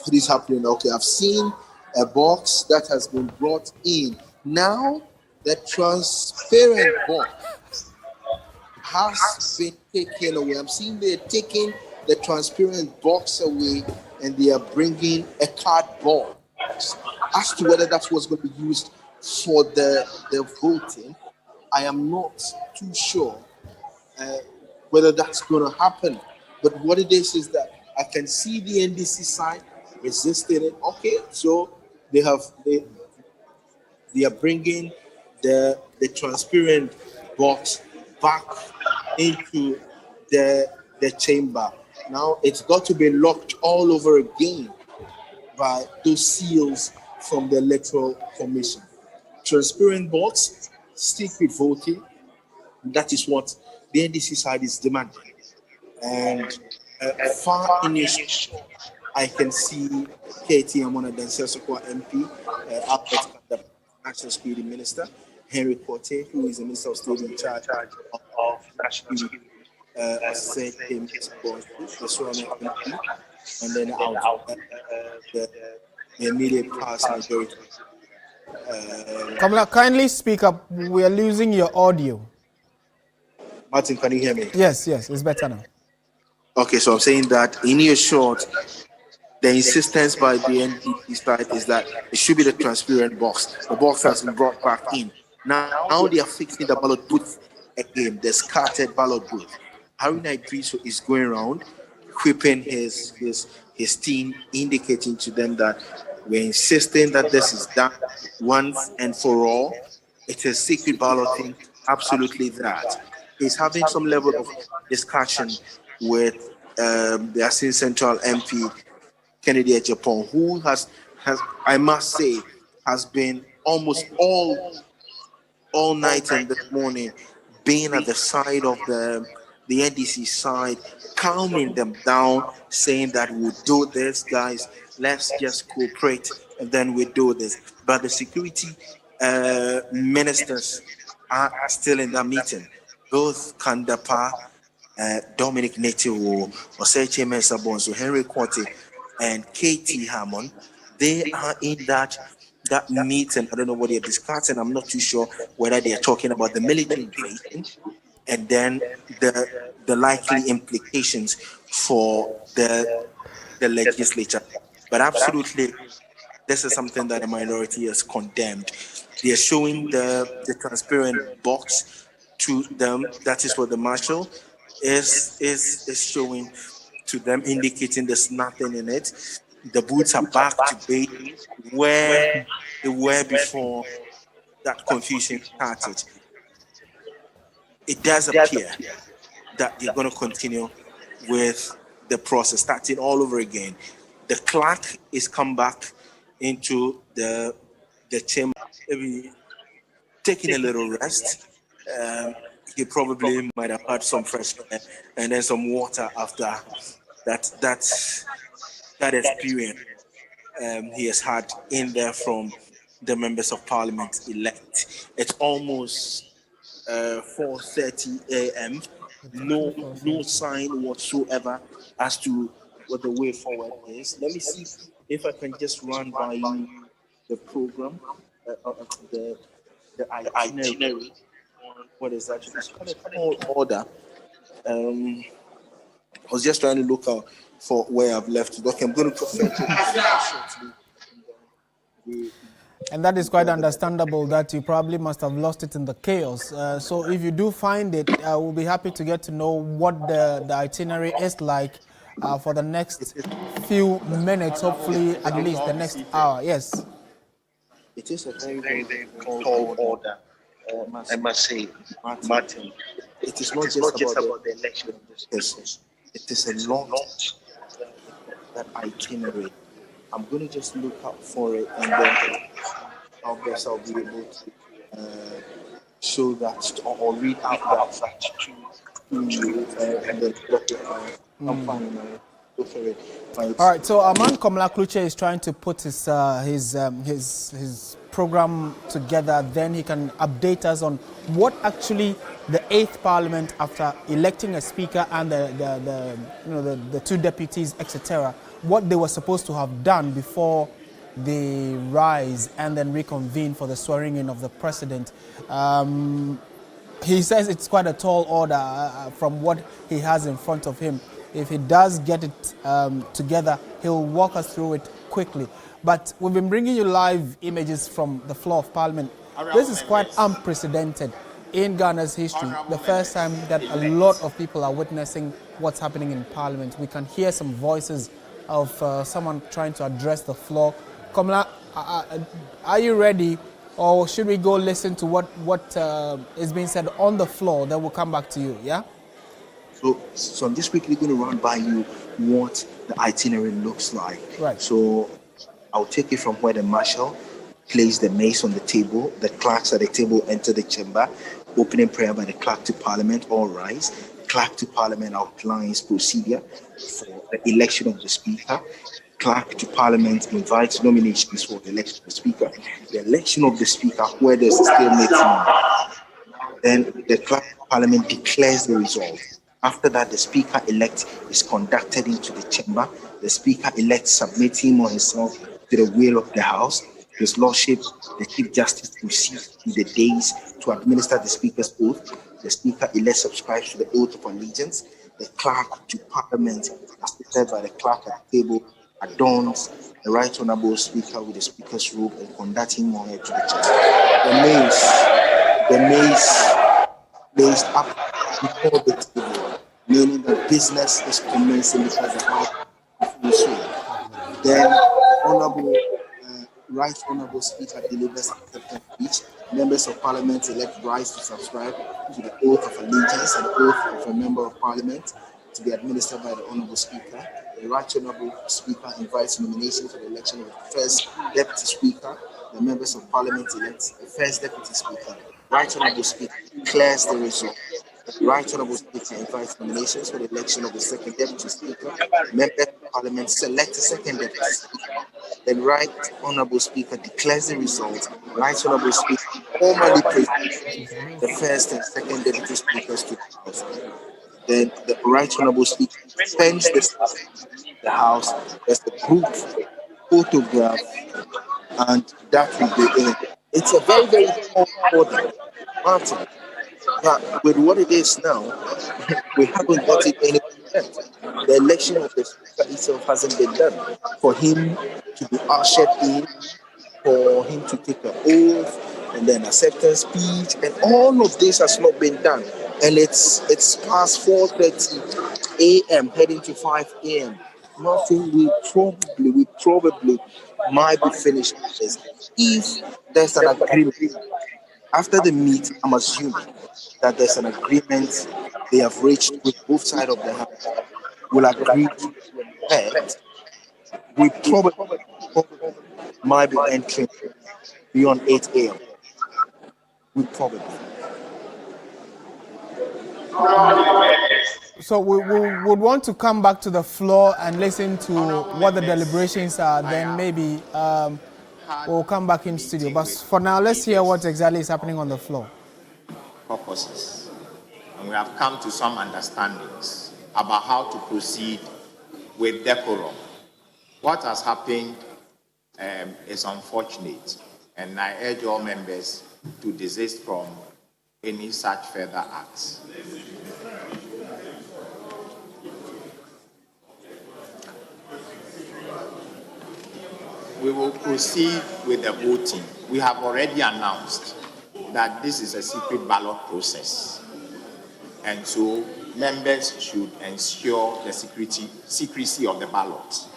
What is happening? Okay, I've seen a box that has been brought in. Now the transparent box has been taken away. I'm seeing they're taking the transparent box away and they are bringing a cardboard box. As to whether that's what's going to be used for the voting, I am not too sure whether that's going to happen. But what it is that I can see the NDC side resisting it. Okay, so they are bringing the transparent box back into the chamber. Now it's got to be locked all over again by those seals from the Electoral Commission. Transparent box, secret voting, that is what the NDC side is demanding. And far in his, I can see KT Amona Dansesokwa MP, Albert, the National Security Minister, Henry Korte, who is the Minister of State in charge of National Security, said him the Suriname MP, and then the immediate past majority. Kamala, kindly speak up. We are losing your audio. Martin, can you hear me? Yes, it's better now. Okay, so I'm saying that in your short, the insistence by the NDP side is that it should be the transparent box. The box has been brought back in. Now they are fixing the ballot booth again, the scattered ballot booth. Haruna Idrisu is going around, equipping his team, indicating to them that we're insisting that this is done once and for all. It is secret balloting, absolutely that. He's having some level of discussion with the Assistant Central MP, Kennedy Japan, who has, I must say, has been almost all night and this morning being at the side of the NDC side, calming them down, saying that we'll do this, guys, let's just cooperate, and then we do this. But the security ministers are still in that meeting. Both Kandapa, Dominic Neto, Oseche Mensabonso, Henry Korte, and KT Hammond, they are in that meeting. I don't know what they're discussing. I'm not too sure whether they are talking about the military invasion and then the likely implications for the legislature. But absolutely, this is something that the minority has condemned. They are showing the transparent box to them. That is what the marshal is showing to them, indicating there's nothing in it. The booths are back to be where they were before that confusion started. It does appear that they're going to continue with the process, starting all over again. The clerk is come back into the chamber, maybe taking a little rest. He probably might have had some fresh air and then some water after that experience he has had in there from the members of parliament elect. It's almost 4:30 a.m. No sign whatsoever as to what the way forward is. Let me see if I can just run by you the program, the itinerary. What is that? It's kind of order. I was just trying to look out for where I've left it. Okay, I'm going to perfect it shortly. And that is quite understandable that you probably must have lost it in the chaos. So if you do find it, we'll be happy to get to know what the itinerary is like for the next few minutes, hopefully at least the next hour. Yes. It is a very, very tall order, I must say, Martin. It is not just about the election of this person. It is a long that itinerary. I'm going to just look out for it, and then how best I'll be able to show that or read out that to you, and then I'm fine. Go for it. All right. So Aman Komla Kluche is trying to put his program together. Then he can update us on what actually the 8th Parliament, after electing a speaker and the 2 deputies, etc., what they were supposed to have done before they rise and then reconvene for the swearing in of the president. He says it's quite a tall order from what he has in front of him. If he does get it together, he'll walk us through it quickly. But we've been bringing you live images from the floor of Parliament. This is quite unprecedented in Ghana's history. The first time that a lot of people are witnessing what's happening in Parliament. We can hear some voices of someone trying to address the floor. Komla, are you ready? Or should we go listen to what is being said on the floor? Then we'll come back to you, yeah? So I'm just quickly going to run by you what the itinerary looks like. Right. So I'll take it from where the marshal placed the mace on the table. The clerks at the table enter the chamber. Opening prayer by the clerk to Parliament, all rise. Clerk to Parliament outlines procedure for the election of the Speaker. Clerk to Parliament invites nominations for the election of the Speaker. The election of the Speaker, where there's a stalemate, then the Clerk to Parliament declares the result. After that, the Speaker-elect is conducted into the chamber. The Speaker-elect submits him or herself to the will of the House. His Lordship, the Chief Justice, proceeds in the days to administer the Speaker's oath. The Speaker-elect subscribes to the oath of allegiance. The Clerk to Parliament, assisted by the Clerk at the table, adorns the Right Honourable Speaker with the Speaker's robe and conducts him or her to the church. The mace placed up before the table, meaning that business is commencing before the House. Then Honourable Right Honourable Speaker delivers a acceptance speech. Members of Parliament elect rise to subscribe to the oath of allegiance and the oath of a member of Parliament to be administered by the Honourable Speaker. The Right Honourable Speaker invites nomination for the election of the first Deputy Speaker. The members of Parliament elect the first Deputy Speaker. Right Honourable Speaker declares the result. The Right Honourable Speaker invites nominations for the election of the second Deputy Speaker. Members of Parliament select the second Deputy Speaker. The Right Honourable Speaker declares the result. Right Honourable Speaker formally presents the first and second Deputy Speakers to the House. Then the Right Honourable Speaker sends the House as a group photograph, and that will be it. It's a very, very important order, Martin. But with what it is now, we haven't got it anywhere yet. The election of the Speaker itself hasn't been done. For him to be ushered in, for him to take an oath, and then acceptance speech, and all of this has not been done. And it's past 4:30 a.m. heading to 5 a.m. Nothing. We probably might be finished with this if there's an agreement. After the meet, I'm assuming that there's an agreement they have reached with both sides of the house. Will agree to that. We probably might be entering beyond 8 a.m. We probably. So we would want to come back to the floor and listen to what the deliberations are. Then maybe we'll come back in studio. But for now, let's hear what exactly is happening on the floor. Purposes. And we have come to some understandings about how to proceed with decorum. What has happened is unfortunate, and I urge all members to desist from any such further acts. We will proceed with the voting. We have already announced that this is a secret ballot process. And so members should ensure the secrecy of the ballot.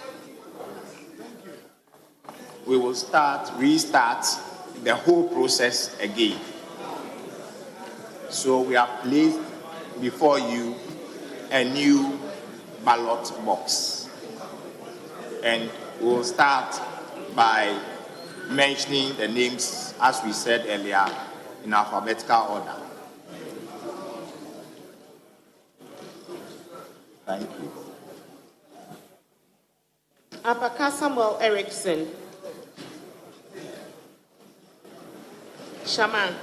We will restart the whole process again. So we have placed before you a new ballot box. And we'll start by mentioning the names, as we said earlier, in alphabetical order. Thank you. Apaka Samuel Erickson. Shaman.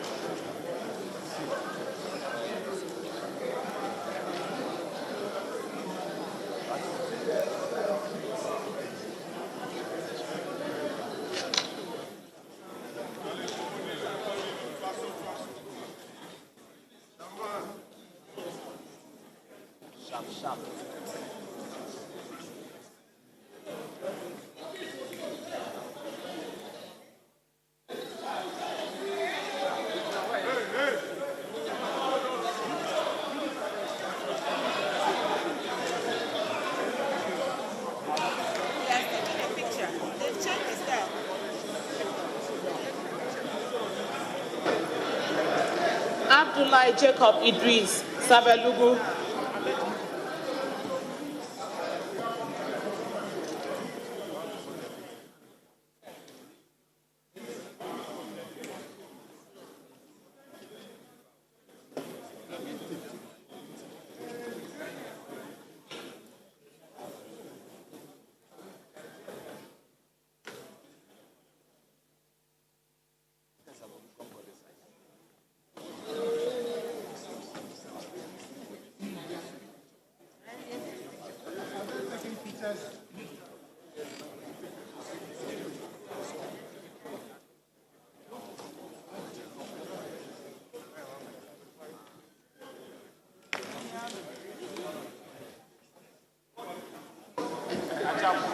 Abdullah Jacob Idris Sabelugu.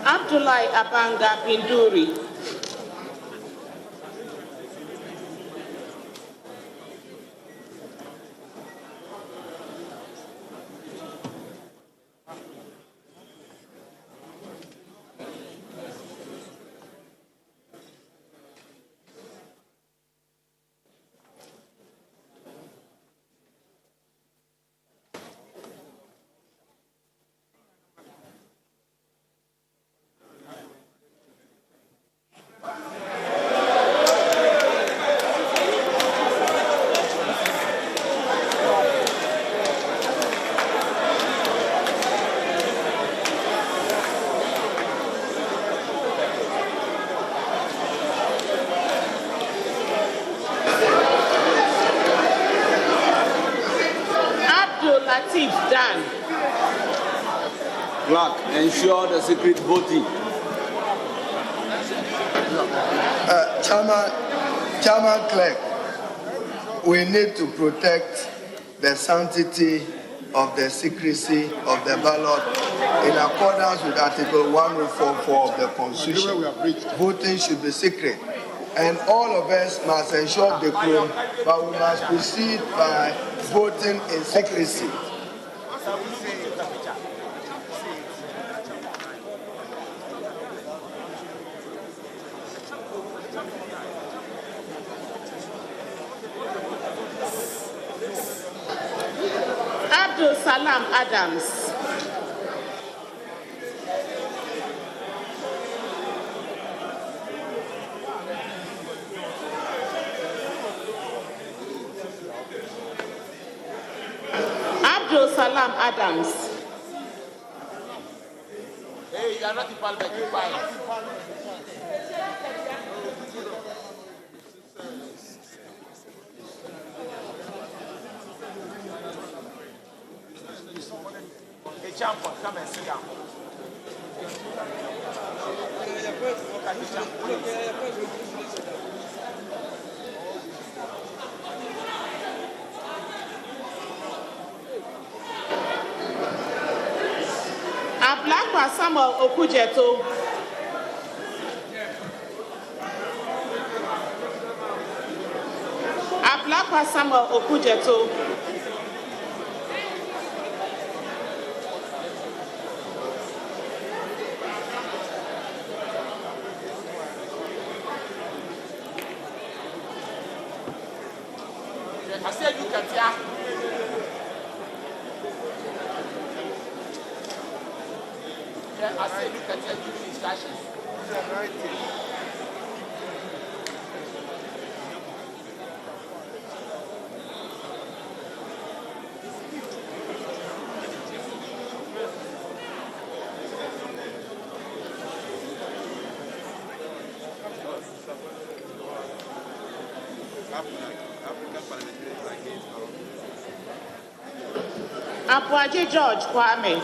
Abdullah Abanga Binduri. Dan. Clerk, ensure the secret voting. Chairman Clerk, we need to protect the sanctity of the secrecy of the ballot in accordance with Article 104 of the Constitution. Voting should be secret, and all of us must ensure decorum, but we must proceed by voting in secrecy. Abdul Salam Adams. Abdul Salam Adams. Hey, you are not in parliament, you quiet. Hey, champion, come and sit down. Ablakwa Samuel Okujeto. Ablakwa Samuel Okujeto. I said you can tell. Yeah, I said you can tell giving instructions. Apwaje George Kwame.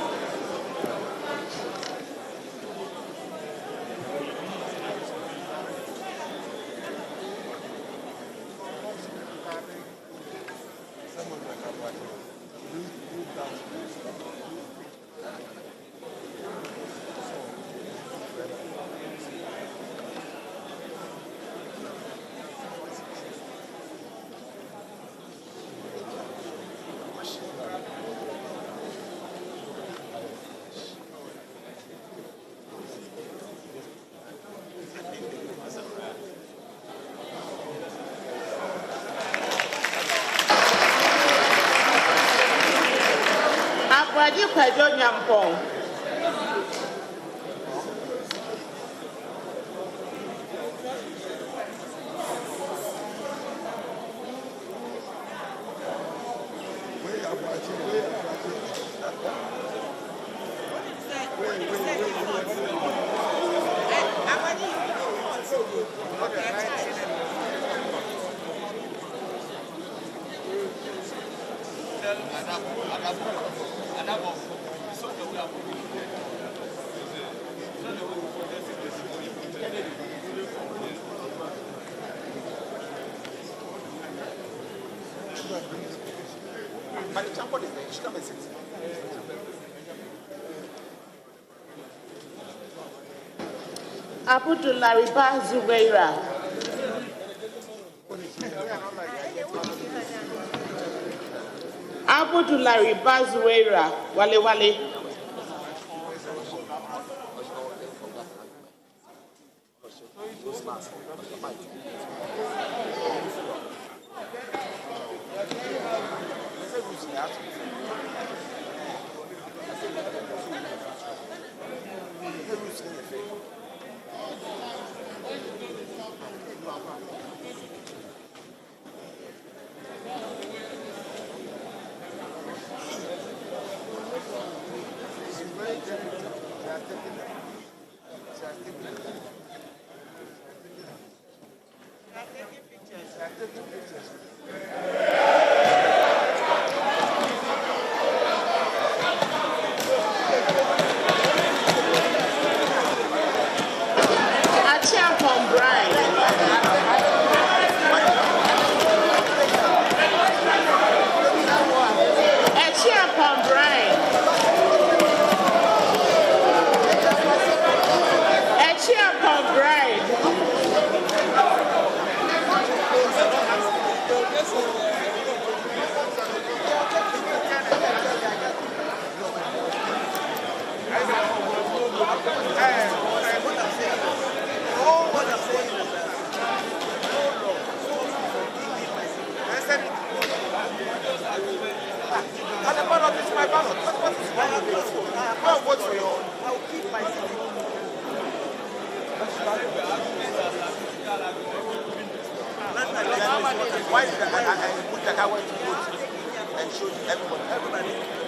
Apwaje Kwejo Nyampong. Abudulariba Zubeira. Abudulariba Zubeira. Wale Wale. Why did I put that I went to vote and showed everybody?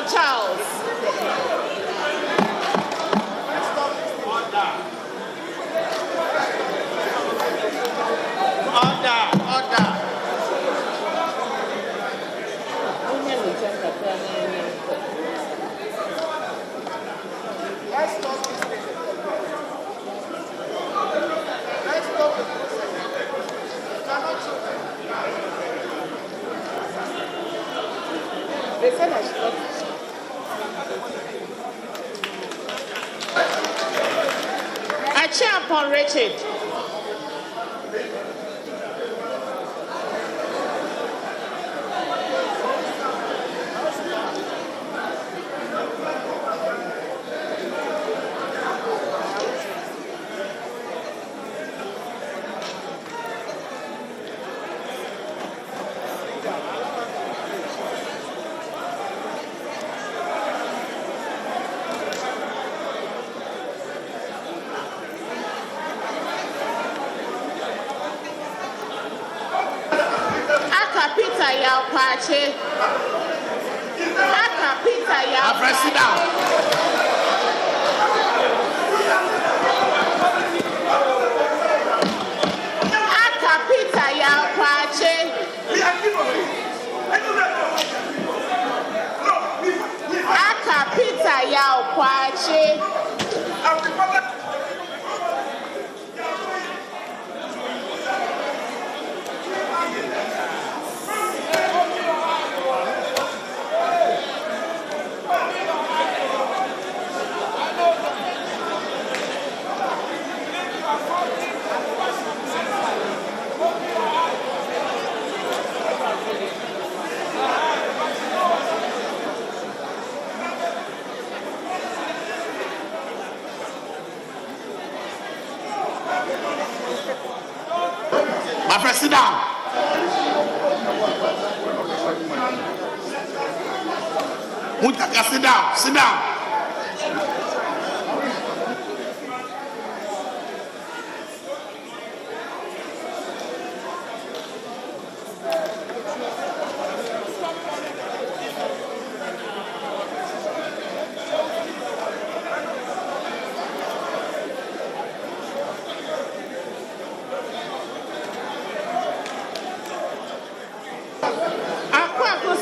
Charles. They said I should not. I cheer upon Richard. Peter Yaupache. Aka Peter Yaupache. Sit down. Aka Peter Yaupache. Aka Peter Yaupache. My friend, sit down. Sit down. Sit down.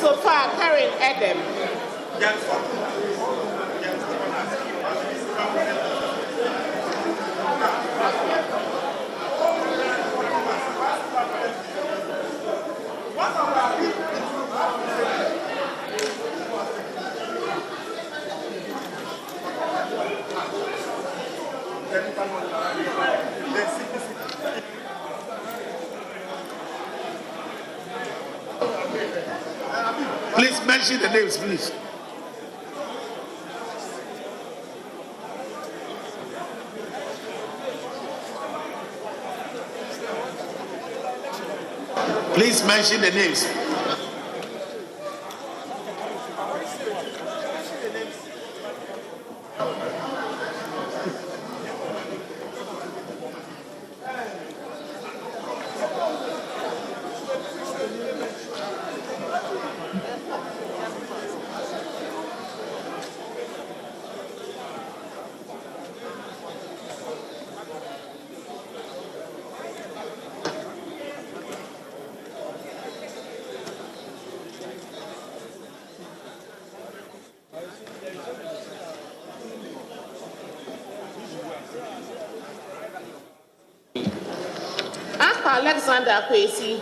So far, Karen Adam. Please mention the names, please. Please mention the names. Alexander Kwesi.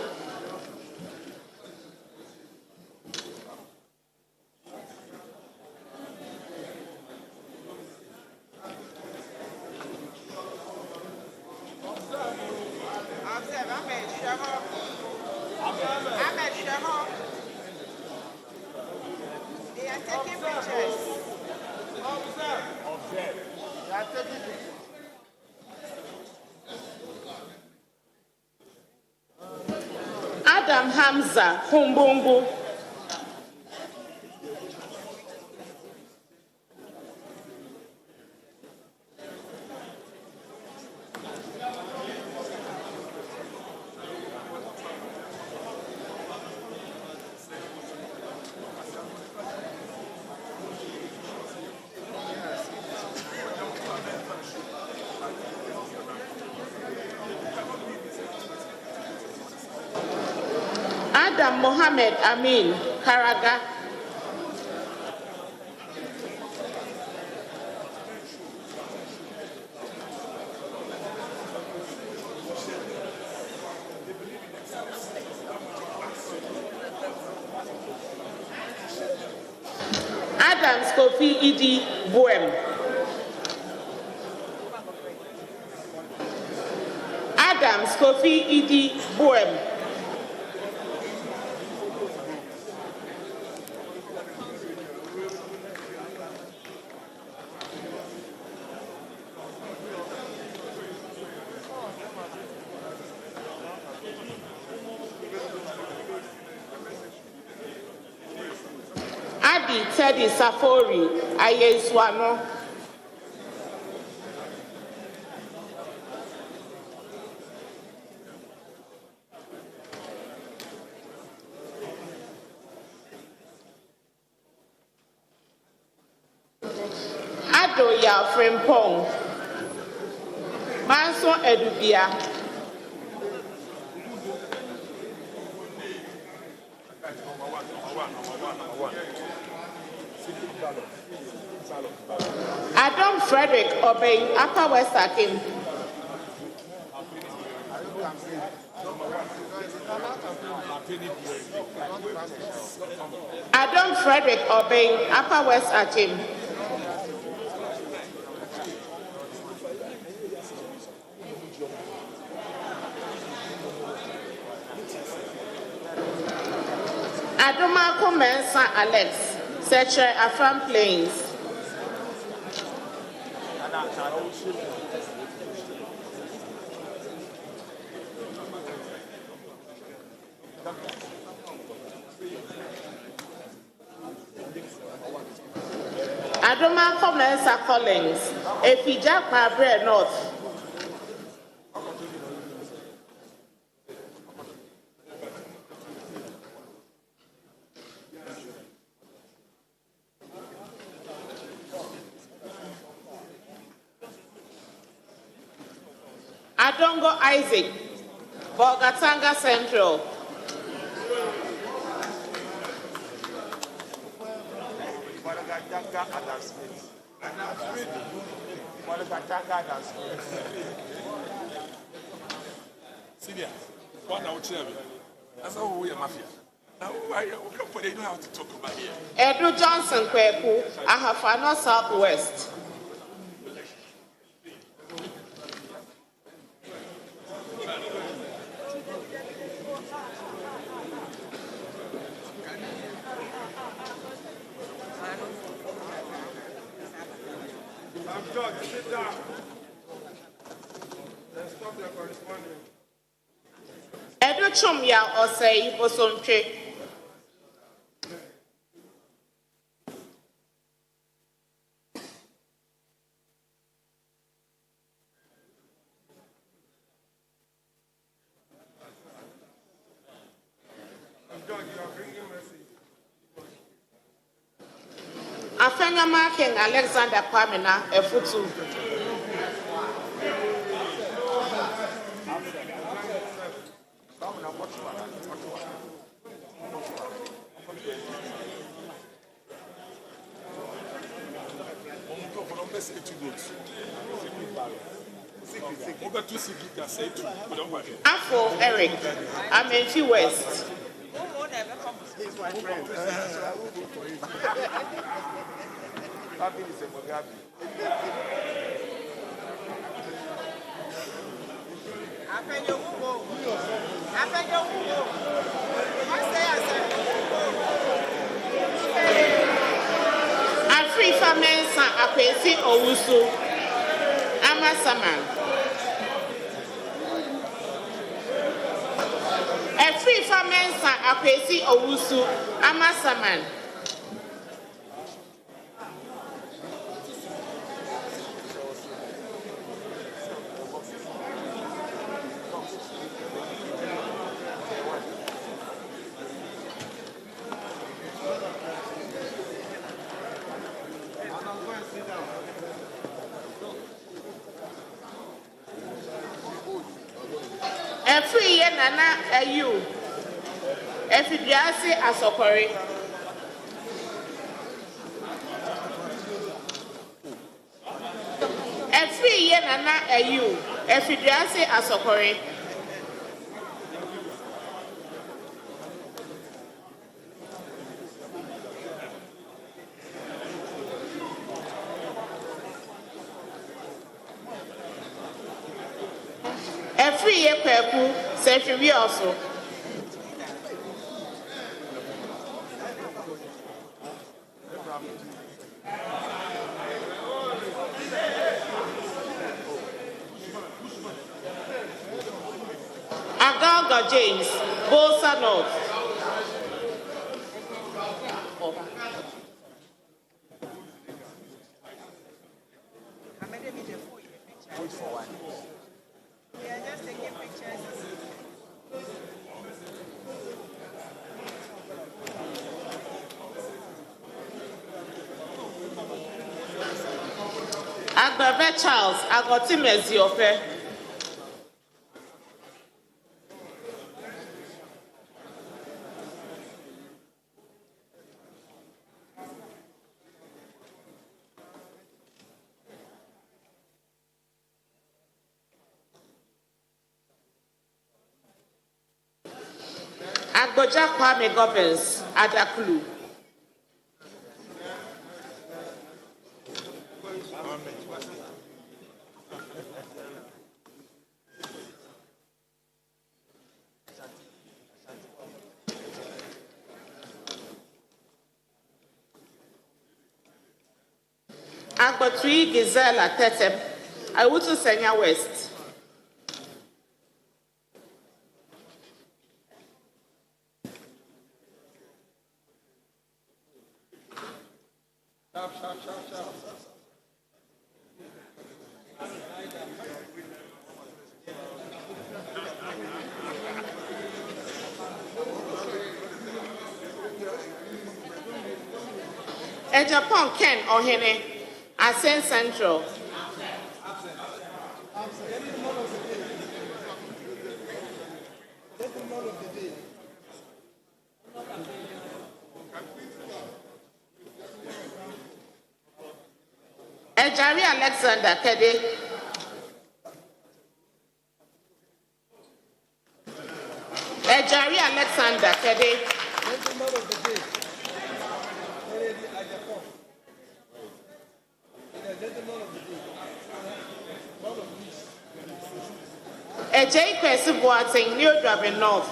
Adam Hamza Kumbungu. Adam Mohammed Amin Karaga. Adams Kofi Idi Boem. Adams Kofi Idi Boem. Adi Teddy Safori Ayeswano. Adoya Frempong. Manso Edubia. Adam Frederick Obey Upper West Akim. Adam Frederick Obey Upper West Akim. Adomako Mensa Alex, Setre Afram Plains. Adomako Mensa Collins, Efijak Mabre North. Adongo Isaac, Bogatanga Central. Senior, one out chairman. That's how we are mafia. Now, why you don't have to talk about here. Edu Johnson Kweku, Ahafano Southwest. Judge, sit down. Let's stop the correspondence. Edu Chumya Osei Bosomche. Afenyama King Alexander Kwamina Efutu. Afro Eric, Amenfi West. He's my friend. Happy is a Mugabe. Afrifa Mensa Akwesi Owusu Amasaman. Afrifa Mensa Akwesi Owusu Amasaman. Every year, Nana, you. Every Biasi Asokori. Every year, Nana, you. Every Biasi Asokori. Every year, Peku, Century also. Agalga James, Bolsa North. Agbave Charles, Agotimezi Ope. Agboja Kwame Governs, Adakulu. Agbotui Gisela Tetem, Awutu Senya West. Japan Ken Ohene, Asen Central. Ejari Alexander Kede. Ejari Alexander Kede. Ejay Kwesi Boateng, New Drabin North.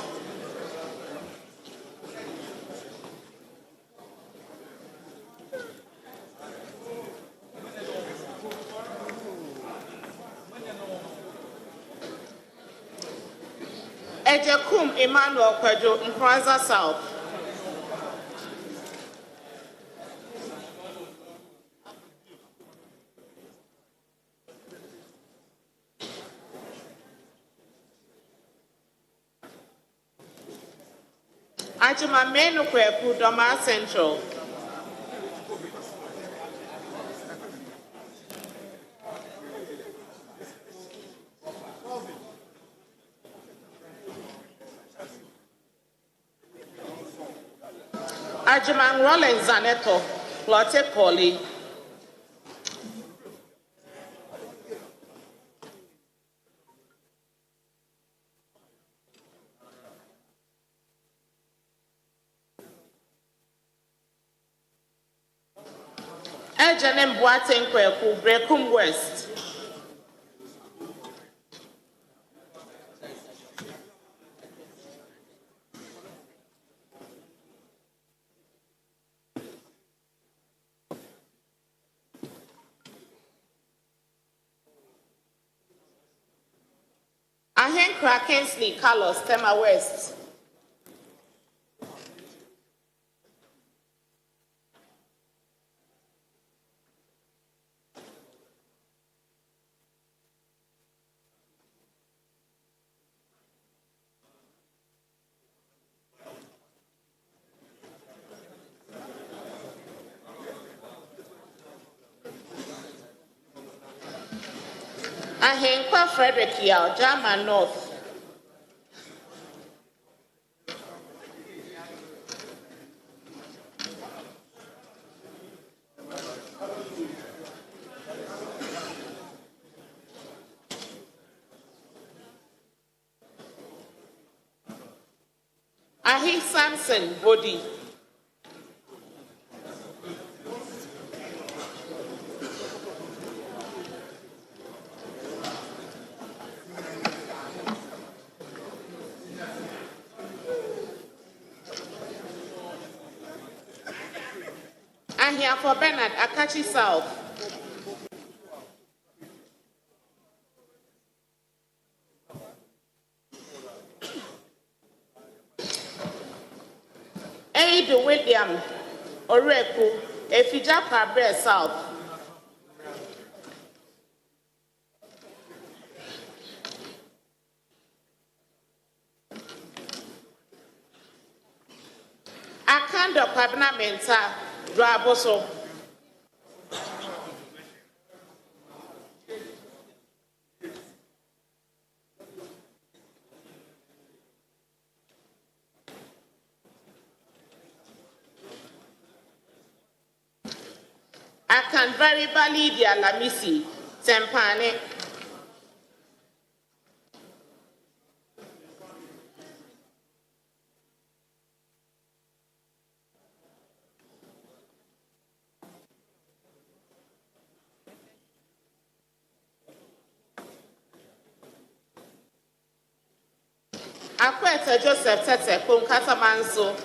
Ejekum Emmanuel Kwejo, Nkranza South. Ajima Menu Kweku, Doma Central. Ajiman Rollins Zaneto, Lotte Poli. Ejenem Boateng Kweku, Brekum West. Ahenkra Kingsley Carlos, Tema West. Ahenkwa Frederick Yao, Jama North. Ahi Samson, Body. I'm here for Bernard Akachi South. Aid William Oreku, Efija Pabre South. Akando Pabna Menta, Draboso. I can very valid ya Lamisi, Tempane. Akwete Joseph Tete, Kumkata Manso.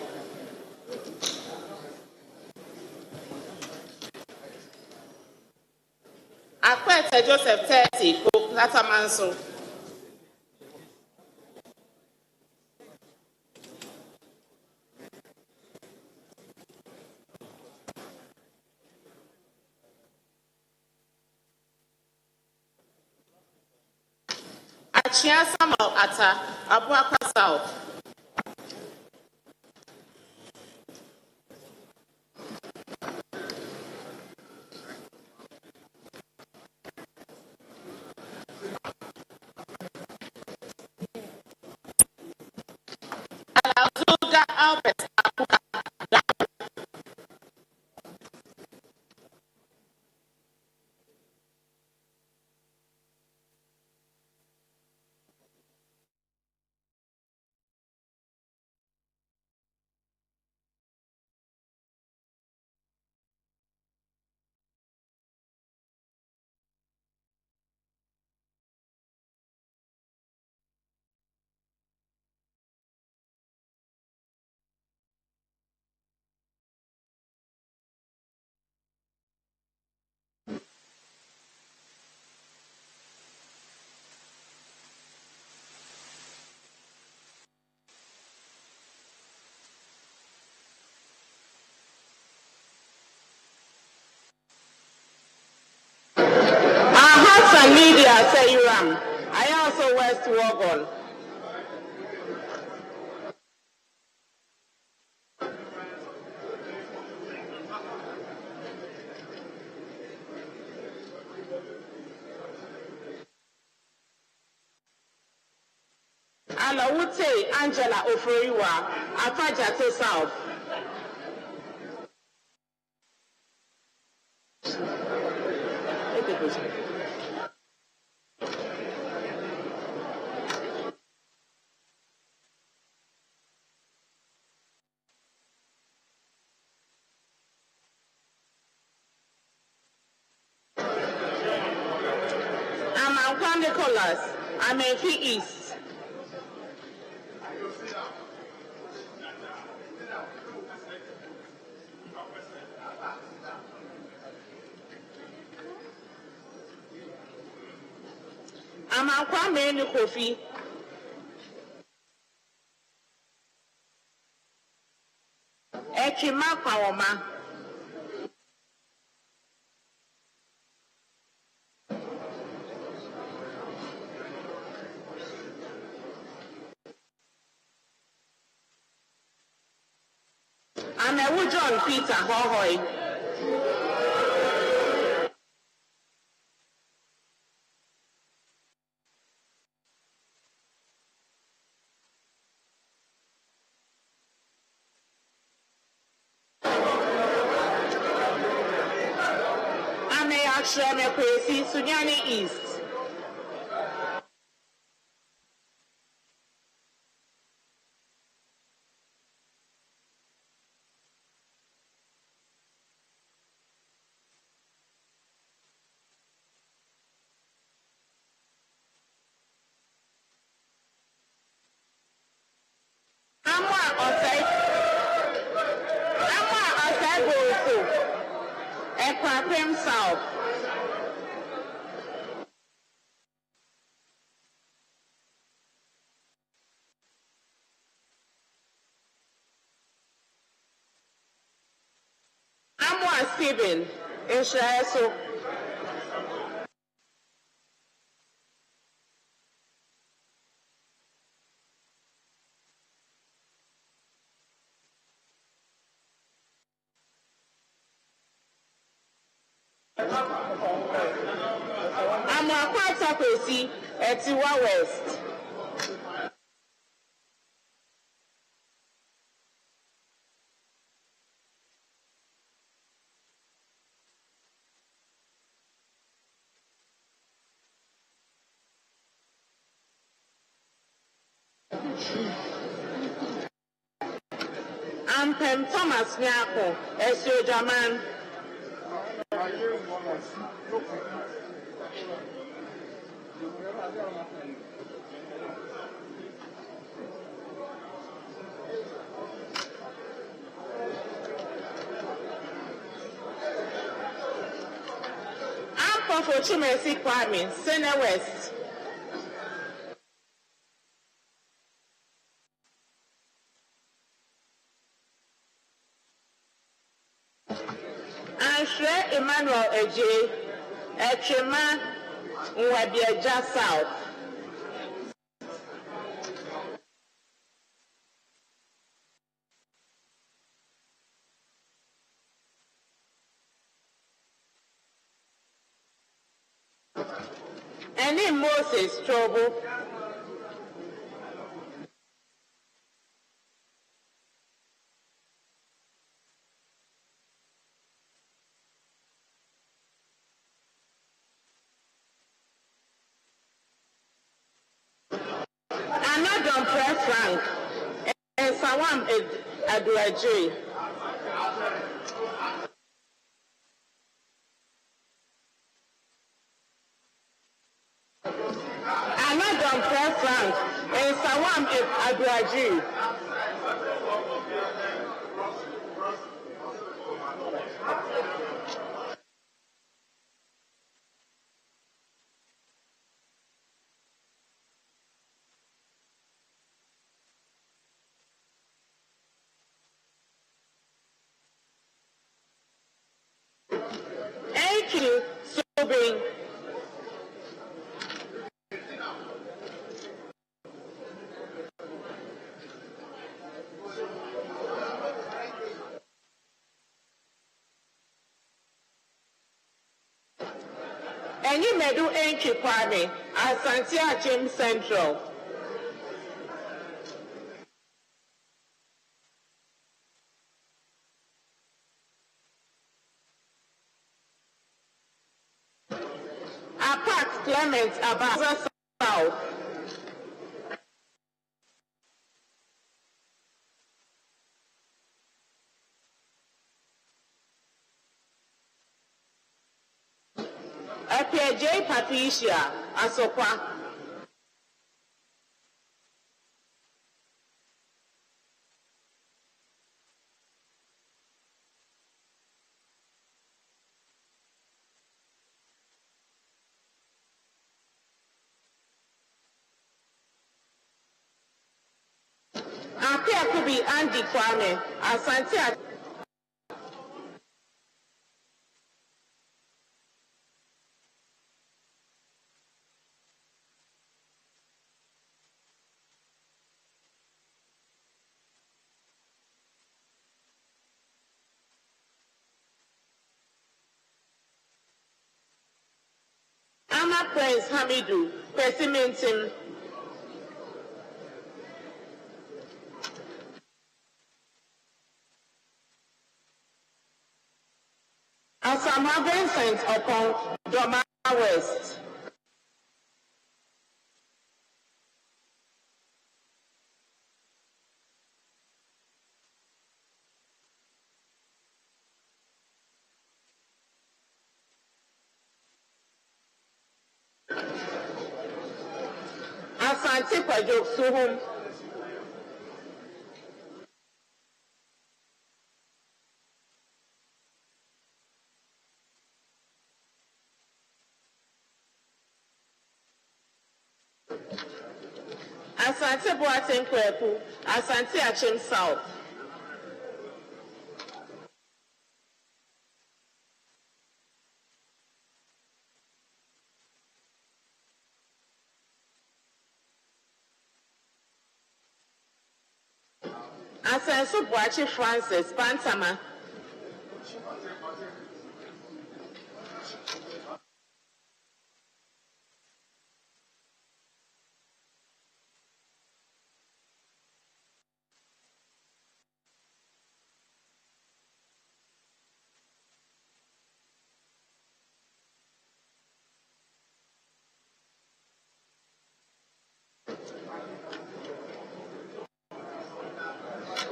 Akwete Joseph Tete, Kumkata Manso. Achia Samuel Ata, Abuakwa South. Alauzuga Albert Akuka. Hassan Media Sayuram. I also West Wogon. Alawute Angela Oforiwa, Afajate South. I'm Anquan Nicholas. I'm in East. I'm Anquan Menu Kofi. Echima Pawoma. I'm a John Peter Hohoy. I'm a Ashram Kwesi, Sunyani East. I'm one outside Bolso. Ekwapem South. Amwa Stephen in Shaeso. Amwa Kwata Kwesi Etiwa West. Ampem Thomas Nyako, Esio Jaman. Ampem for Chumesi Kwame, Sene West. Emmanuel Eje, Echema Nwabieja South. And in Moses Trouble. Frank and Sawam Aduaje. Another Frank and Sawam Aduaje. Sobering. And you may do entry Kwame at Santia James Central. Clement Abaza South. J. Patricia Asokwa. Appear to be Andy Kwame, Asante. Ama Prince Hamidu, Pessimentum. Asama Vincent upon Doma West. Asante Pajok Suhum. Asante Boateng Kweku, Asante Achim South. Asensu Boachi Francis, Pantama.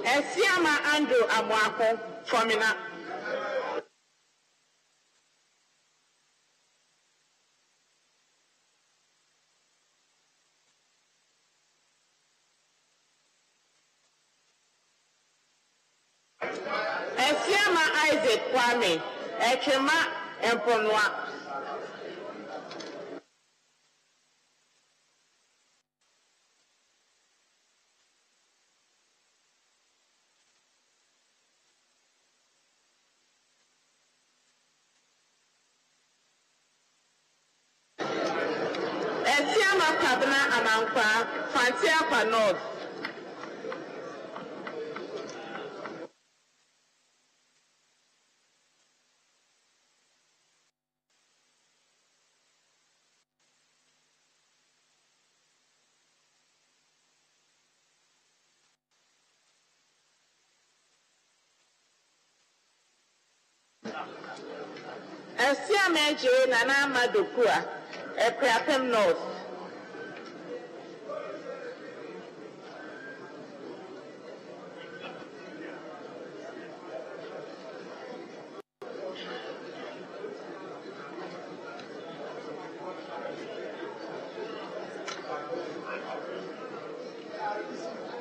Esiama Andrew Amwako, Formina. Esiama Isaac Kwame, Ekema Emponwa. Esiama Kabna Amankwa, Fantiapa North. Esiama Eje Nana Madokua, Ekriapem North.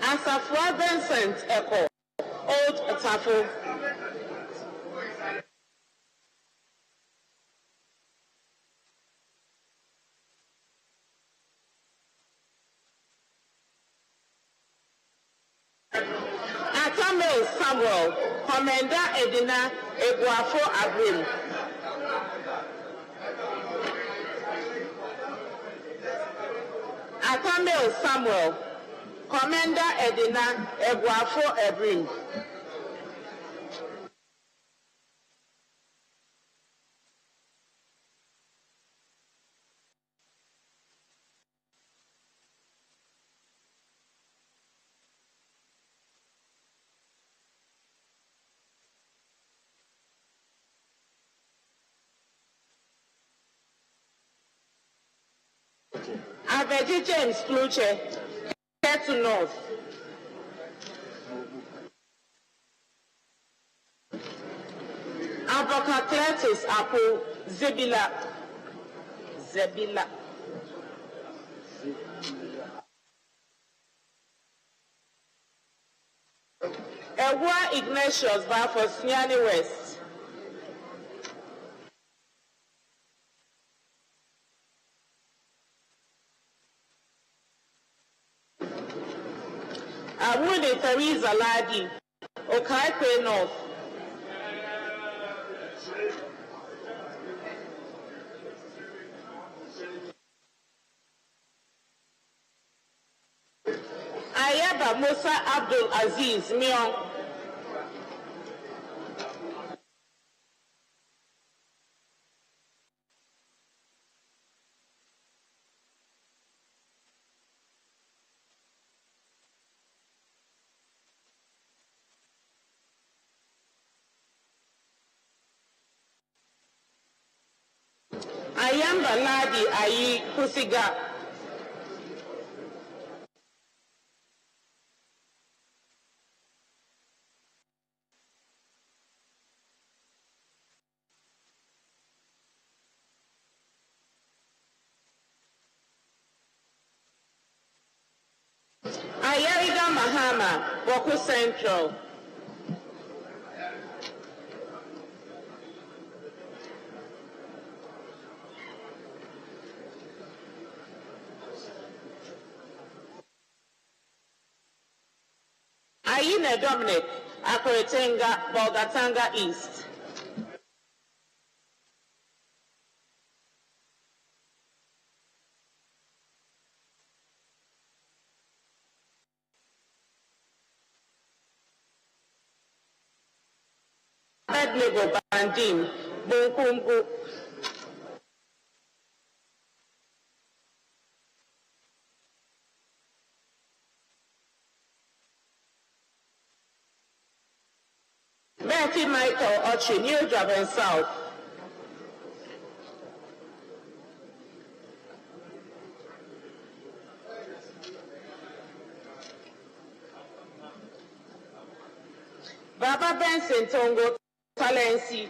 Asafua Vincent Eko, Old Tafo. Atamel Samuel, Commander Edina Eguafo Abrim. Atamel Samuel, Commander Edina Eguafo Abrim. Aveji James Kluche, Ketu North. Avocatletis Apo, Zebila. Ewa Ignatius Bafos, Nyani West. Awuni Teresa Ladi, Okaikwe North. Ayaba Musa Abdul Aziz, Mion. Ayamba Ladi Ayi Kusiga. Ayariga Mahama, Boku Central. Tina Dominic, Akoretenga, Bolgatanga East. Bedlego Bandim, Bunkumbu. Betty Michael Ochi, New Japan South. Baba Benson Tongo, Talensi.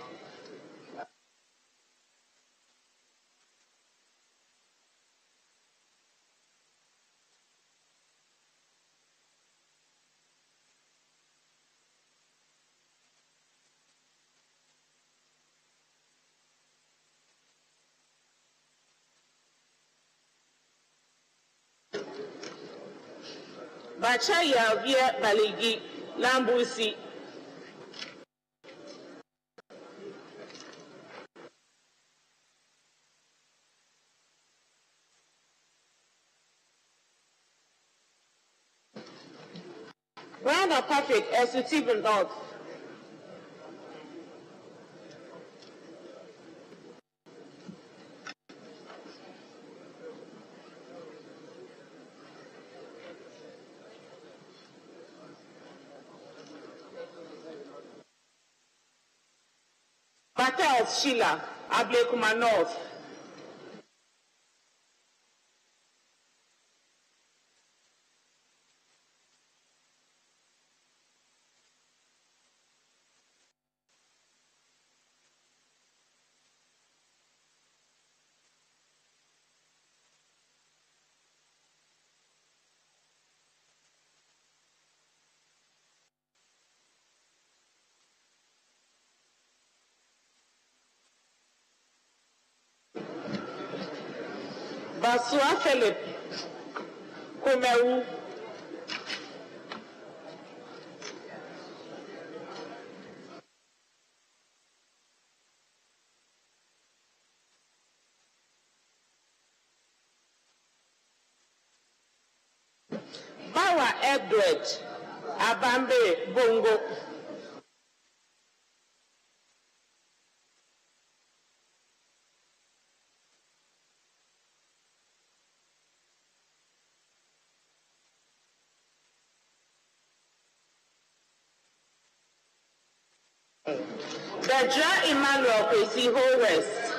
Bachaya Via Baligi, Lambusi. Brother Patrick, Esutibu North. Battles Sheila, Ablekuma North. Basua Philip, Kumeru. Bawa Edward, Abambe, Bongo. Deja Emmanuel Kwesi Ho West.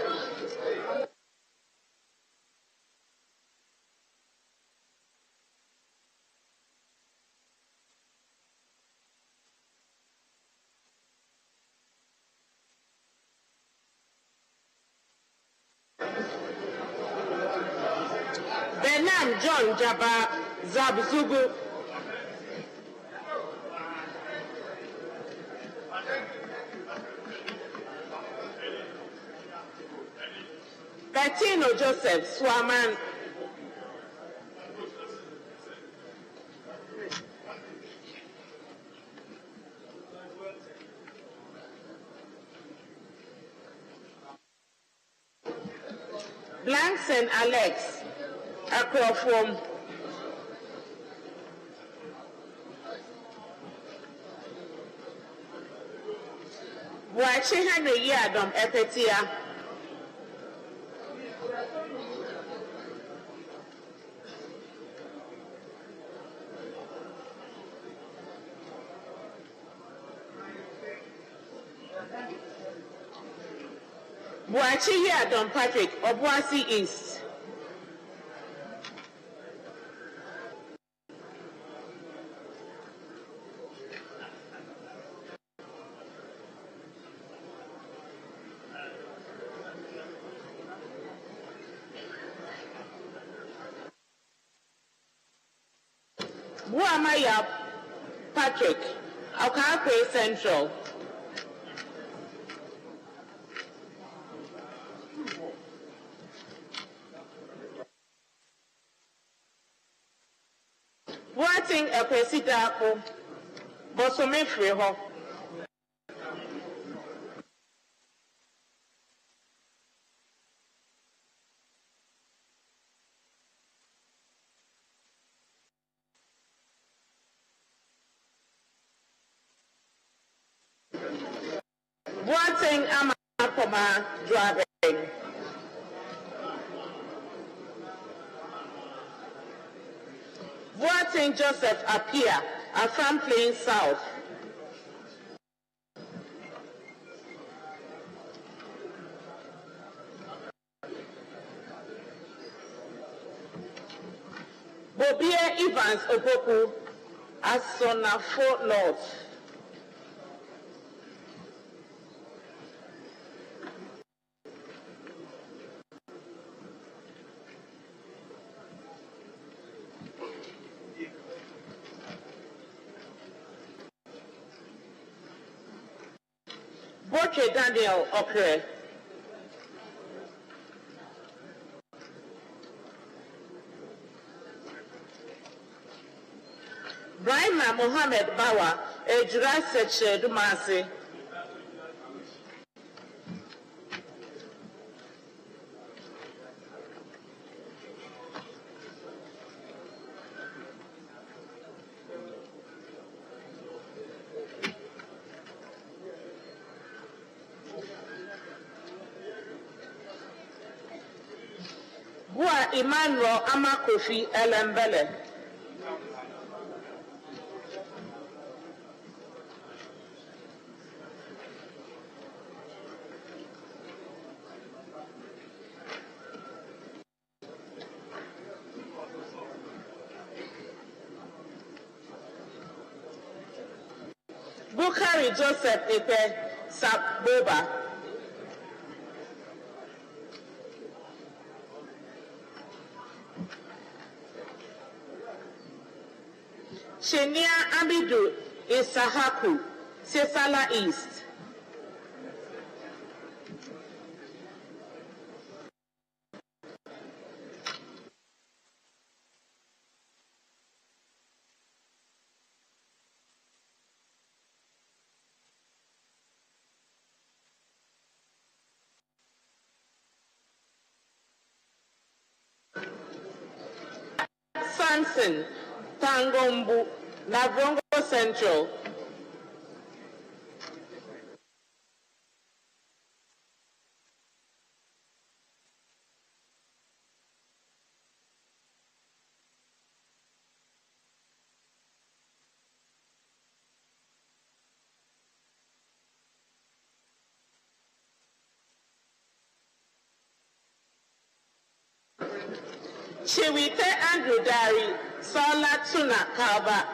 Benam John Jaba Zabzugu. Bettino Joseph Swaman. Blanks and Alex Akrofom. Wachi Henry Yadom Epetia. Buachi Yadom Patrick, Obuasi East. Buamaya Patrick, Okakwe Central. Buating Ekwesidapo. Bosome Freho. Boateng Amakoma driving. Boateng Joseph Apia, Afam Plain South. Bobia Evans Opoku, Asonafo North. Boche Daniel Okre. Brahima Mohammed Bawa, Ejura Seche Dumasi. Bua Emmanuel Amakofi Elembele. Bukari Joseph Epe Saboba. Shenia Amidu Isahaku, Sefala East. Samson Tangombu, Navrongo Central. Chiwite Andrew Dari, Sola Tuna Kalba.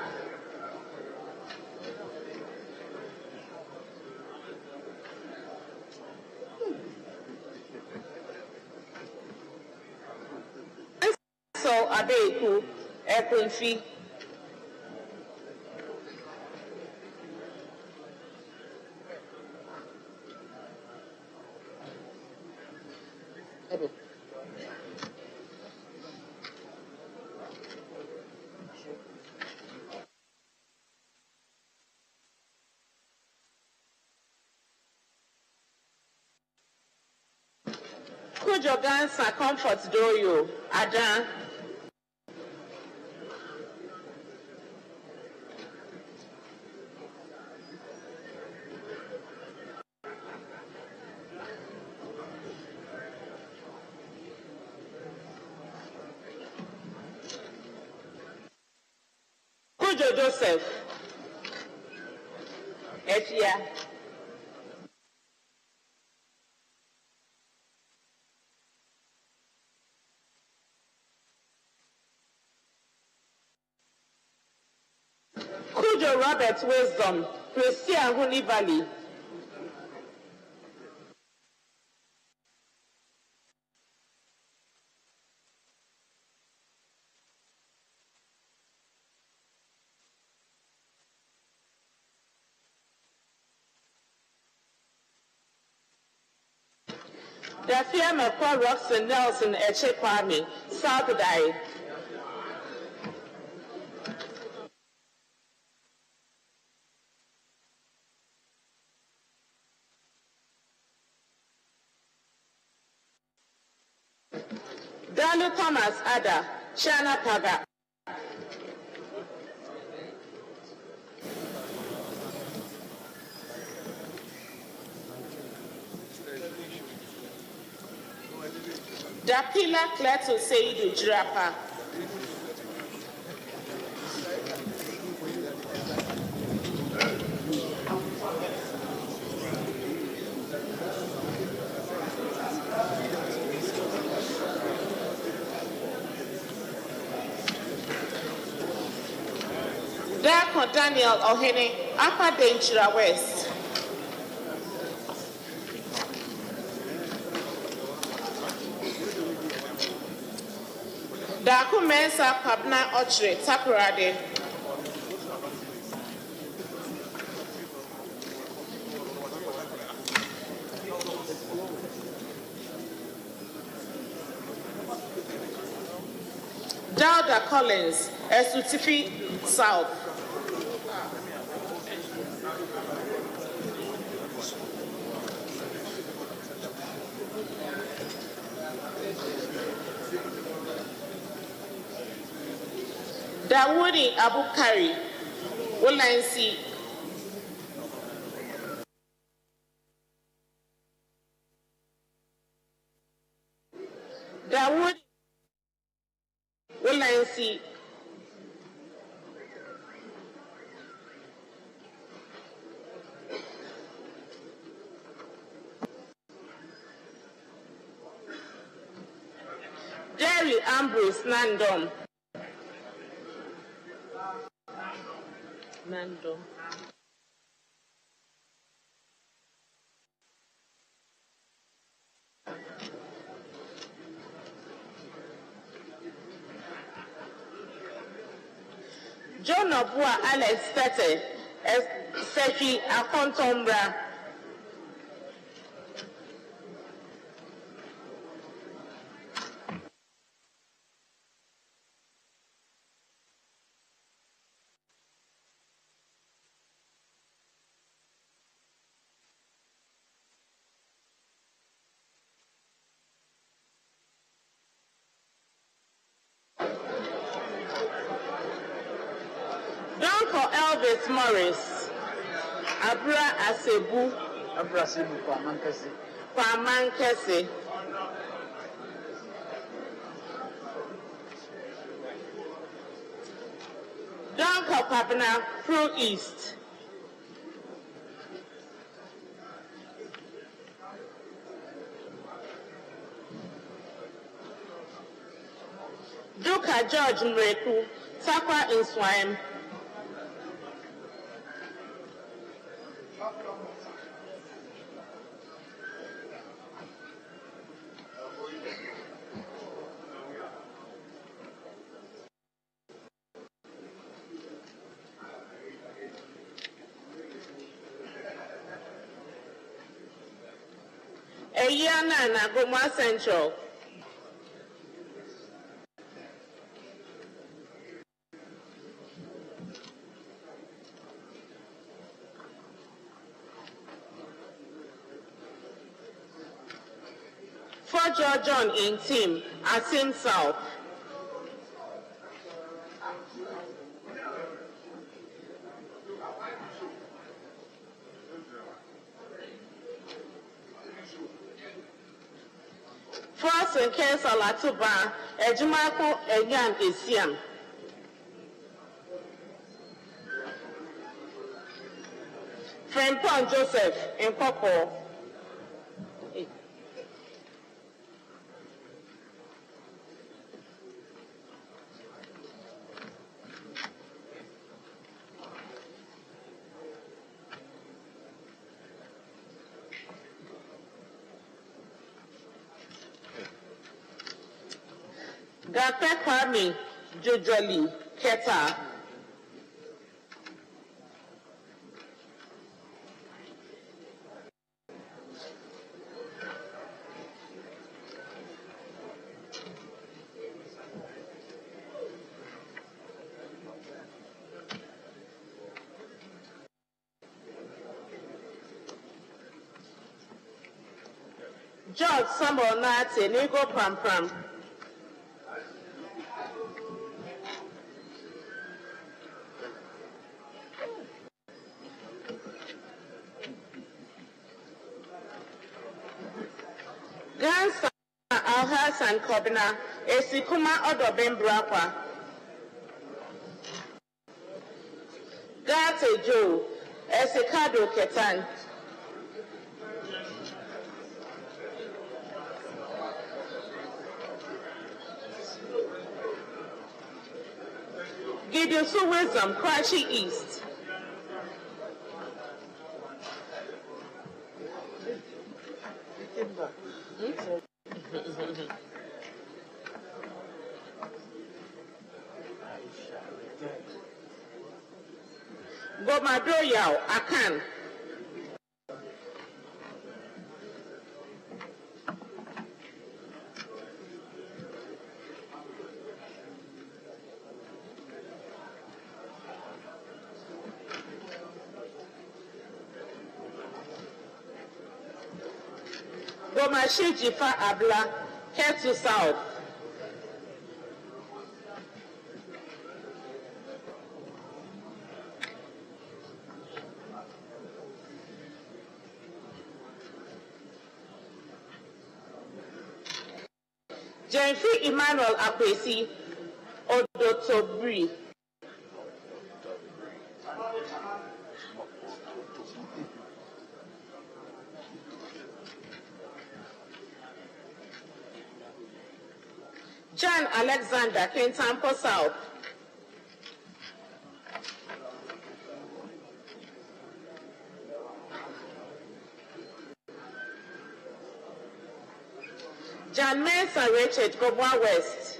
So Adeku Ekunfi. Kujo Gansa Comfort Doyo, Adan. Kujo Joseph. Etia. Kujo Robert Wisdom, Christian Huni Valley. Dafia Mekwa Roxon Nelson Eche Kwame, South Dai. Salu Thomas Ada, Shana Paga. Dapila Kleto Seidu Jirapa. Dako Daniel Ohene, Upper Denchira West. Daku Mensa Pabna Ochre, Takurade. Dauda Collins, Esutifi South. Dawudi Abukari, Wolansi. Dawudi Wolansi. Jerry Ambrose Nandom. Nando. John Obua Alex Tete, Sefi Akontombra. Elvis Morris, Abra Asebu, Kwamankese, Donko Papana, Pro East, Duka George Mreku, Sakwa Inswime. Eyana na Goma Central. For John in team, Asim South. First in case Alatuba, Ejimako Egan Isiam. Frimpon Joseph in Koko. Gape Kwame Jojoli Keta. George Sambo Nate Nigo Pram Pram. Gansa Alhassan Kobina, Esikuma Odobin Brapa. Gate Joe, Esikado Ketan. Gideon Wisdom, Cratchy East. Gomadoyao, Akan. Gomashi Jifa Abla, head to south. Jenfi Emmanuel Akwesi, Odotobri. John Alexander, Kentampo South. John Mensa Richard, Gobwa West.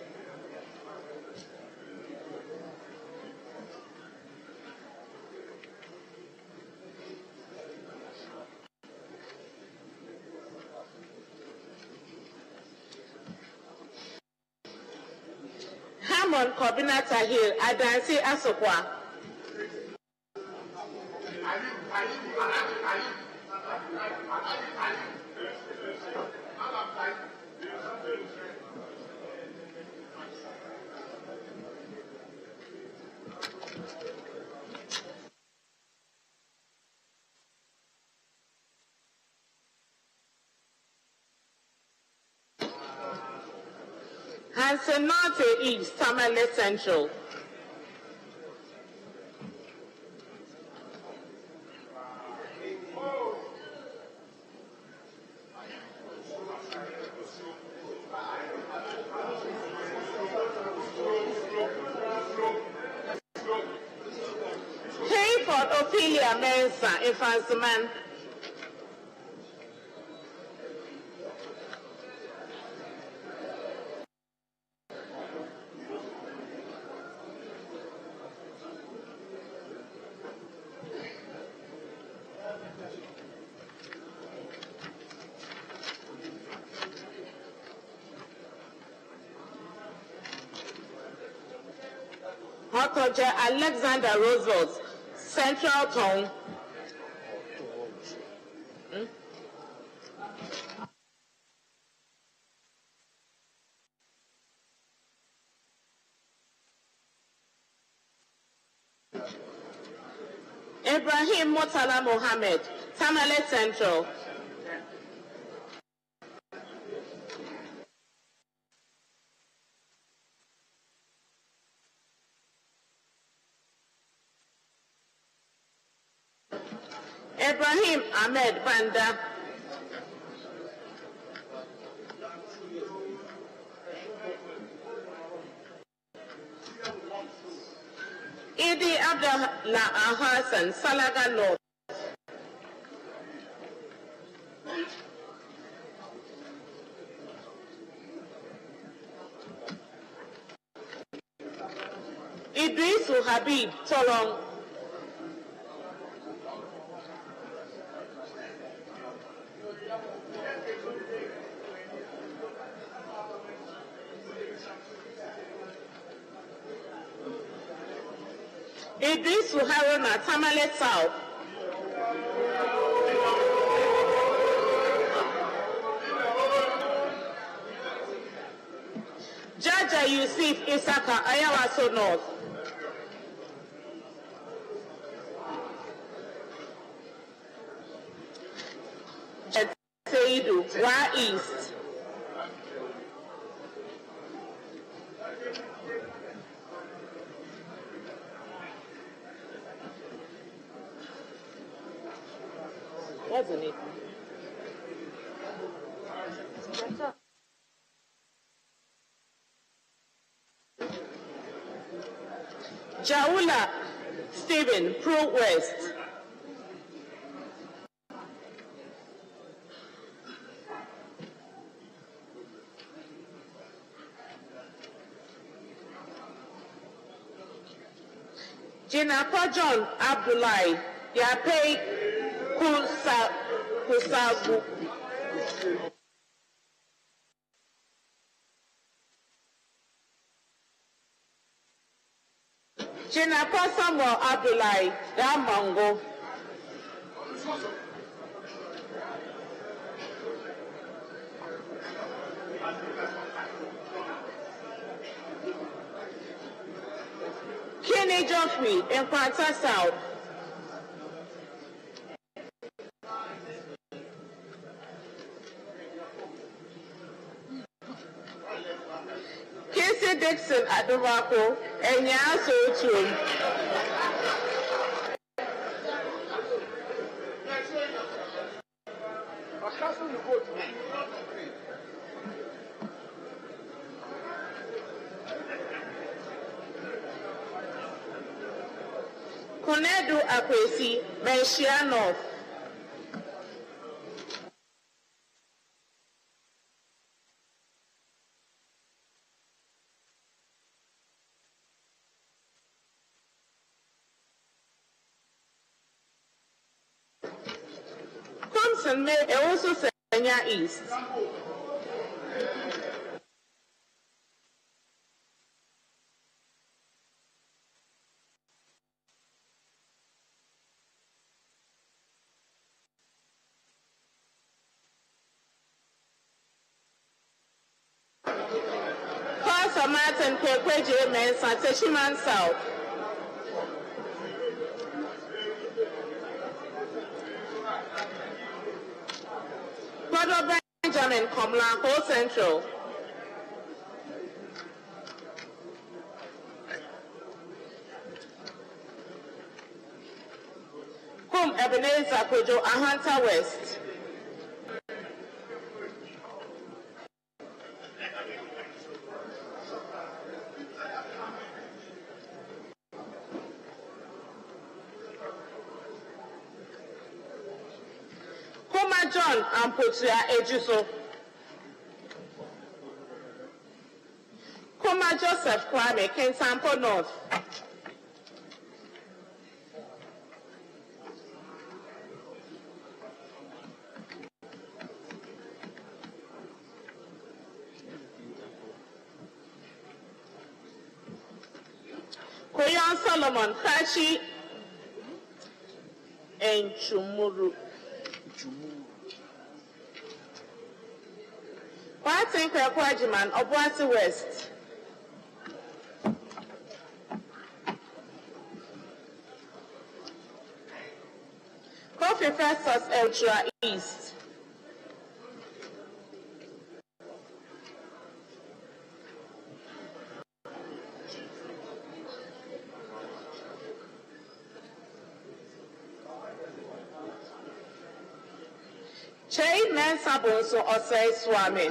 Hamon Kobina Tahir, Adansi Asokwa. Hansen Norte East, Tamale Central. Hayford Ophelia Mensa, Infansiman. Hotoje Alexander Roosevelt, Central Town. Ibrahim Motala Mohammed, Tamale Central. Ibrahim Ahmed Banda. Idi Abdullah Hassan, Salaga North. Idrisu Habib, Tolong. Idrisu Haruna, Tamale South. Jaja Yusuf Isaka, Ayawaso North. Seidu, Wa East. Wasn't it? Jaula Stephen, Pro West. Jinapa John Abdullahi, Yape Kusabu. Jinapa Samuel Abdullahi, Yamango. Kenny Geoffrey in Kwanta South. Casey Dixon at Dovako and Yaso too. Konedu Akwesi, Benshia North. Thompson may also Senya East. Pastor Martin Kekweje Mensa, Teshiman South. Brother Benjamin Komlanko Central. Kum Ebenezer Kojo Ahanta West. John Ampotia Ejuso. Kuma Joseph Kwame, Kensampo North. Koyan Solomon, Kachi, and Chumuru. Martin Kwekwajiman, Obuasi West. Coffee Festus Ultra East. Chain Mensa Bonso Osei Swami.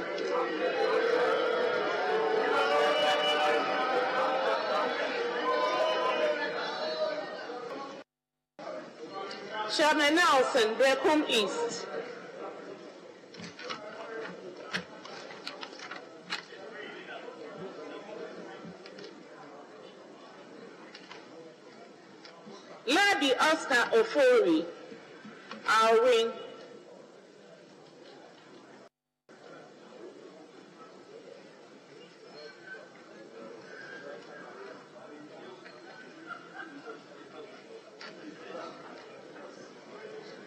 Chairman Nelson, Brekum East. Labi Oscar Ofori, Alwin.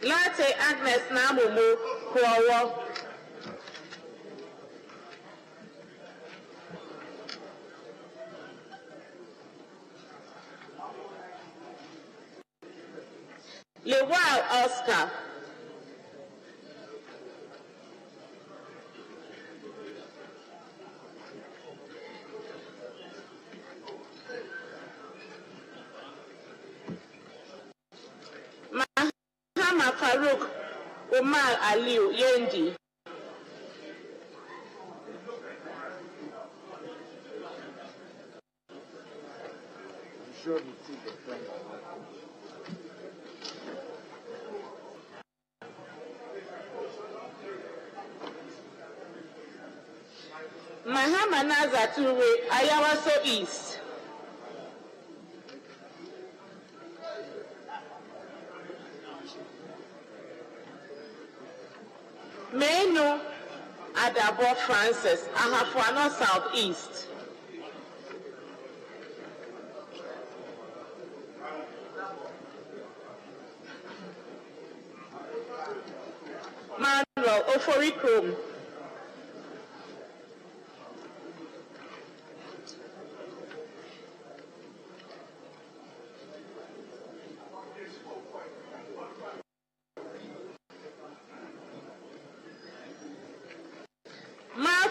Latte Agnes Namumu Kuawa. Lewal Oscar. Farouk Umar Aliu Yendi. Mahama Nazature, Ayawaso East. Menu Adabo Francis, Ahafuano Southeast. Manuel Oforikrom.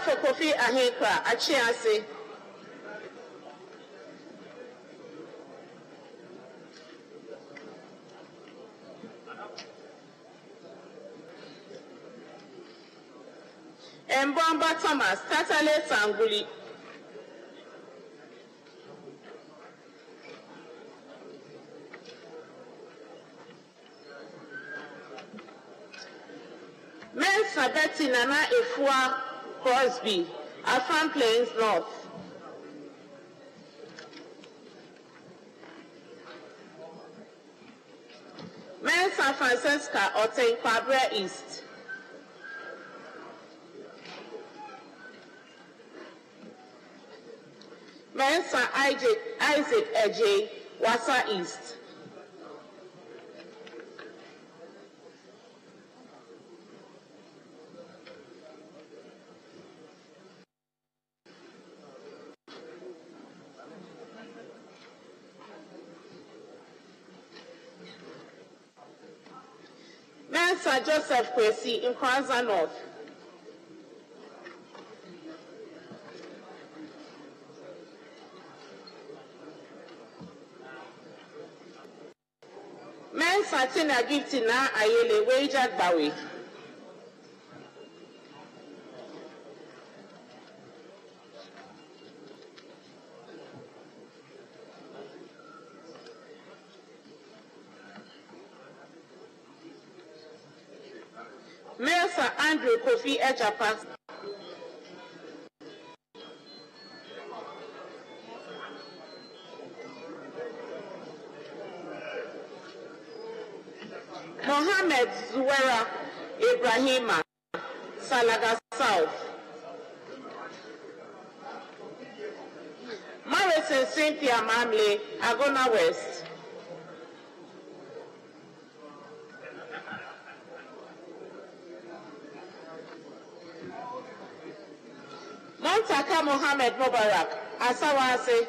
For Kofi Ahekra, Achiase. Mbomba Thomas, Tatale Sanguli. Mensa Betty Nana Efua Crosby, Afan Plains North. Mensa Francesca Oten Kwabre East. Mensa Isaac Eje, Wasa East. Mensa Joseph Kwesi in Kwanzaa North. Mensa Tina Giftina Ayele Wejad Bawi. Mensa Andrew Kofi Ejapa. Mohammed Zuwera Ibrahima, Salaga South. Morrison Cynthia Mamle, Agona West. Montaka Mohammed Mubarak, Asawase.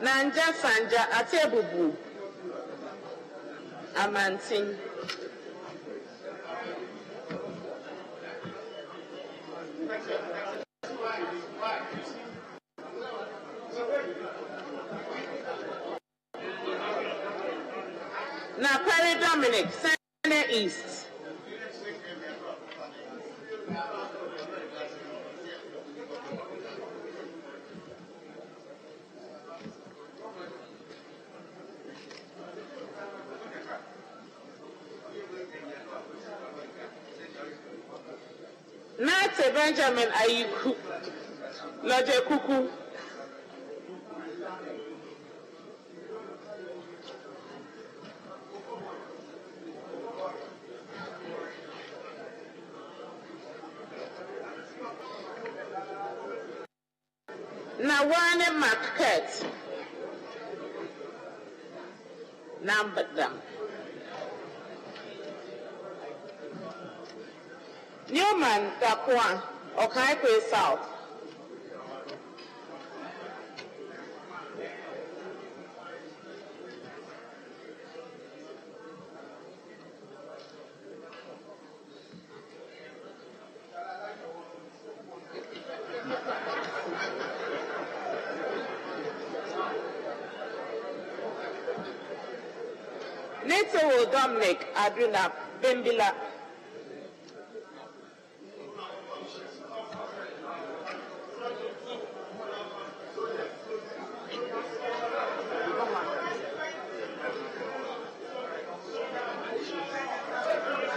Nanja Sanja Atebubu, Amantin. Now Perry Dominic, Senate East. Nate Benjamin Ayiku, Loje Kuku. Nawane Market. Number them. Newman Dakwa, Okaikwe South. Neto Dominic Aduna Bimbila.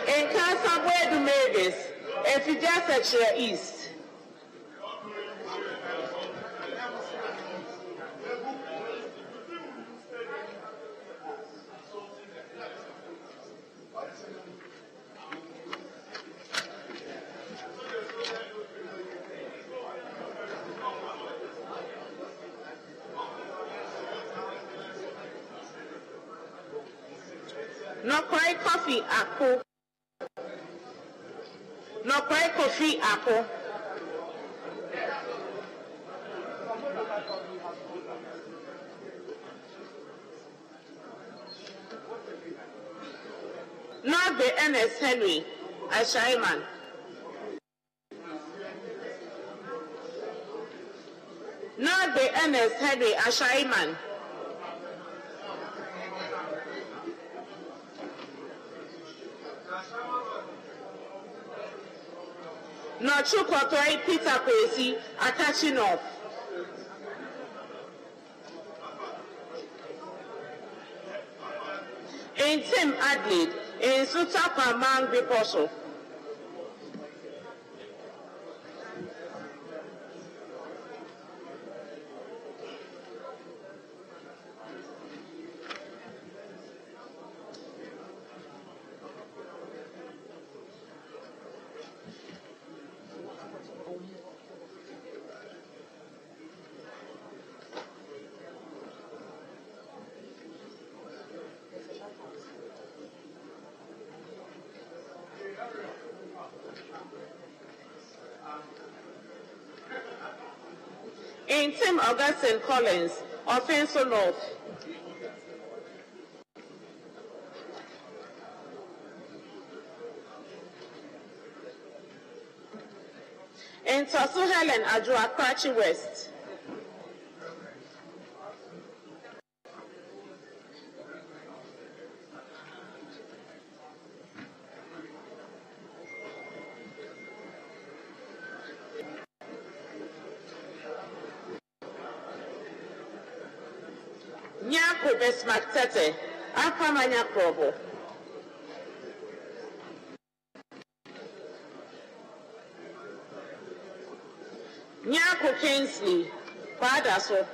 In Casa Buedu Mavis, if you just at your east. No cry coffee apple. No cry coffee apple. Not the NS Henry, a Shaiman. Not the NS Henry, a Shaiman. Not Chukotoi Peter Kwesi, attaching off. In Tim Adlid, in Sutapa Mang Biposo. In Tim Augustine Collins, Offenso North. In Tosu Helen Adjoa Cratchy West. Nyako Besmak Tete, Akamanya Probo. Nyako Kingsley, Badaso.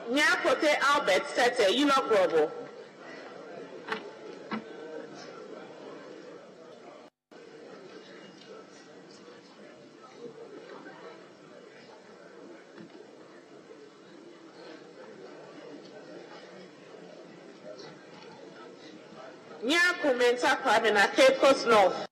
Nyakote Albert Tete, you know Probo. Nyako Menta Kwabena, Cape Coast North.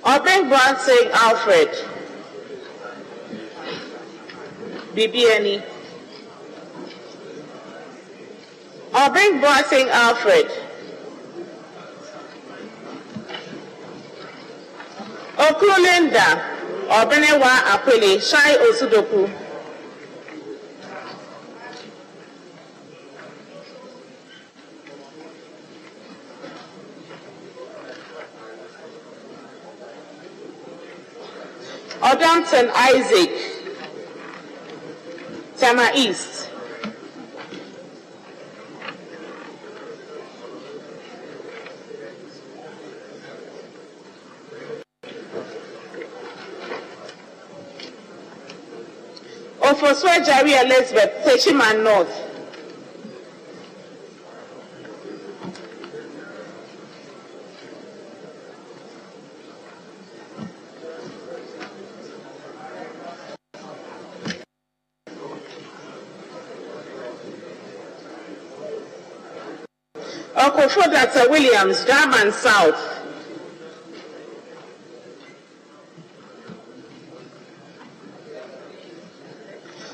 Obeng Brand Alfred. BBNE. Obeng Brand Alfred. Okulinda. Obenewa Apele. Shai Osudoku. Odamson Isaac, Tama East. Ofoswa Jari Elizabeth, Teshiman North. Okofo Dr. Williams, Durban South.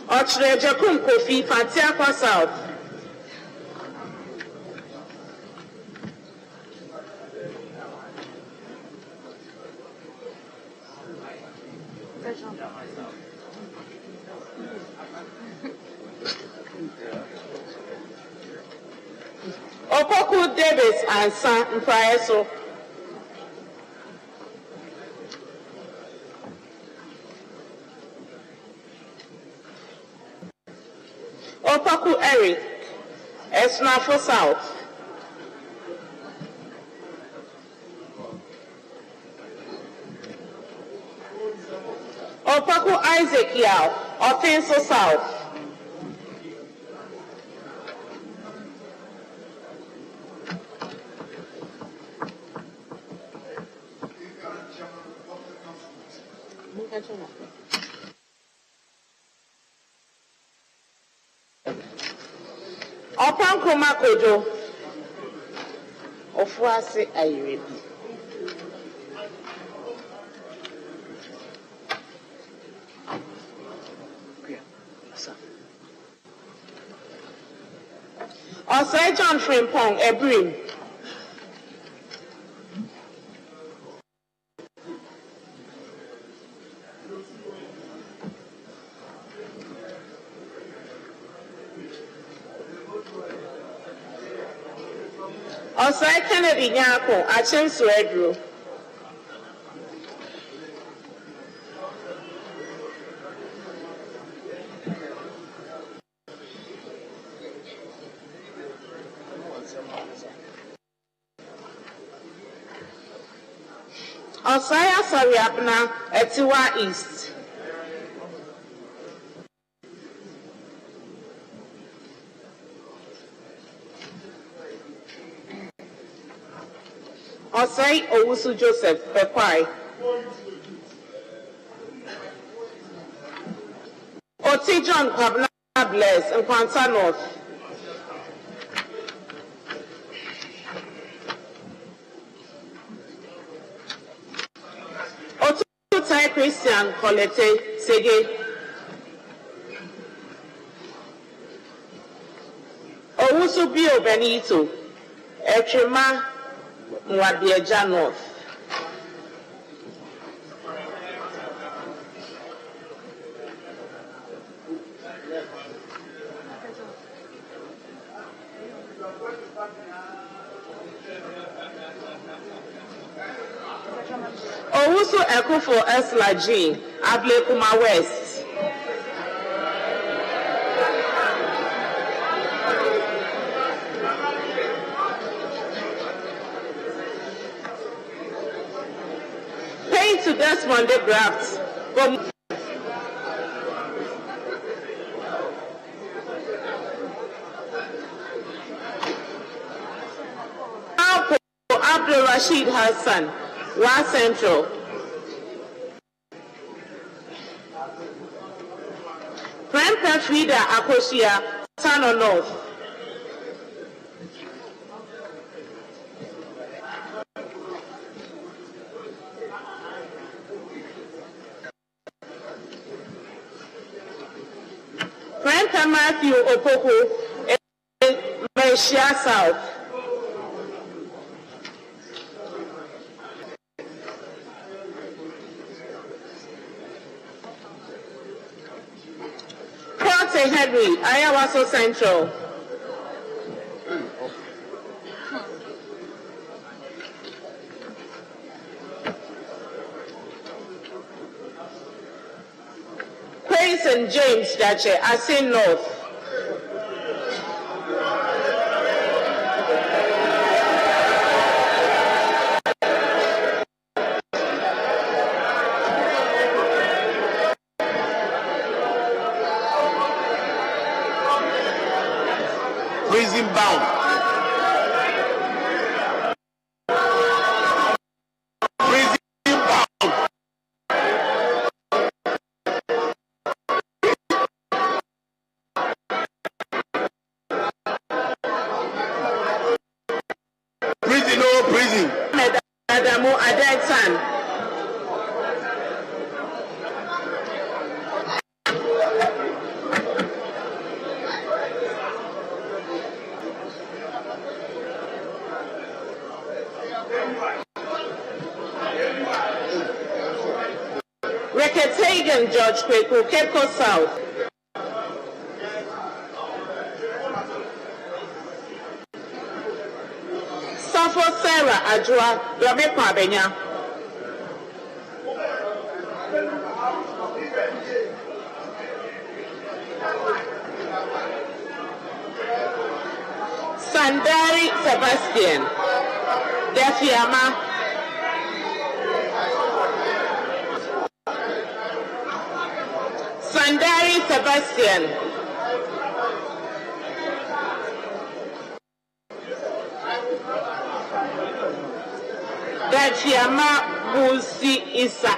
Ochrejakum Kofi Fatiakwa South. Opoku Davis and San Mpraeso. Opaku Eric, Esnafo South. Opaku Isaac Yao, Offenso South. Opankroma Kojo Ofuase Ayirebi. Osai John Frimpong Ebrim. Osai Kennedy Nyako, Achem Suedru. Osai Asariapna, Etiwa East. Osai Owusu Joseph Pekwai. Oti John Kwabna Bless in Kwanta North. Otutai Christian Colette Sege. Owusu Bio Benito. Etrima Mwabieja North. Owusu Ekufo Esla G, Ablekuma West. Paying to Desmond de Graft. Abdul Rashid Hassan, Wa Central. Prem Frida Akosia, Tano North. Prem Matthew Opoku, Mercia South. Henry, Ayawaso Central. Quays and James Dache, Asin North. Prison bound. Prison bound. Prison, no prison. Adamu Adetan. Seketagan George Kweku, Cape Coast South. Safo Sarah Ajua, Yomi Kwabenya. Sandari Sebastian, Defiama. Sandari Sebastian. Defiama Busi Isa.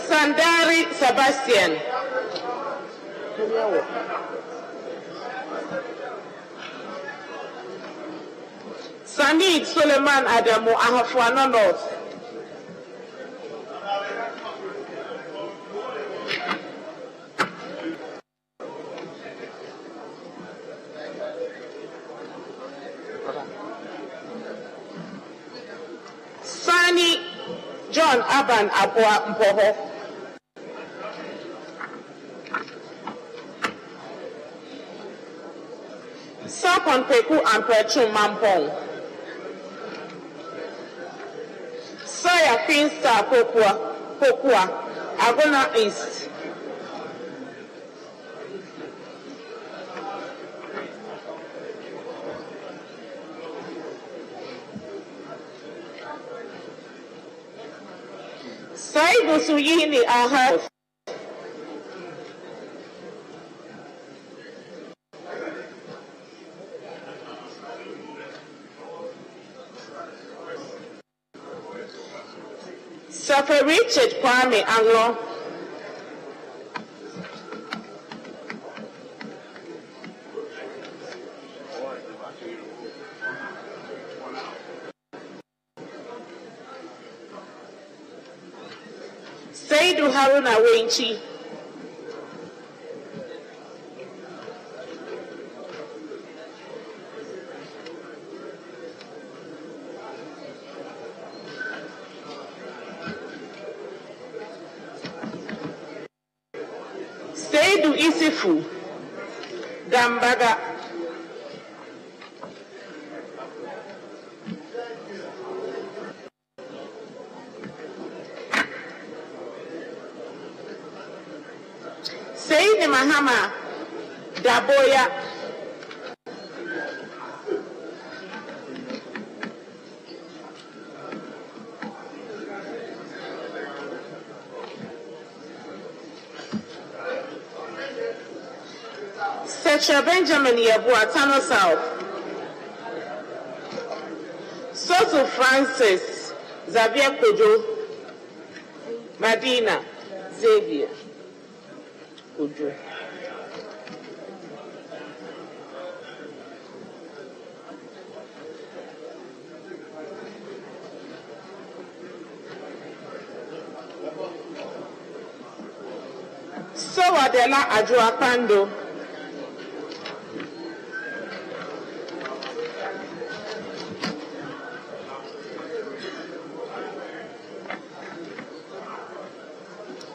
Sandari Sebastian. Sanid Suleiman Adamu Ahafuano North. Sani John Aban Abua Mpoho. Sapon Peku and Petru Mampong. Saya Finstar Pokua, Agona East. Saibu Suyini Aha. Suffer Richard Kwame Anglo. Saidu Haruna Wenchi. Saidu Isifu Dambaga. Saidi Mahama Daboya. Secha Benjamin Yabua Tano South. Sosu Francis Xavier Kojo. Madina Xavier Kojo. Sowadela Ajua Pando.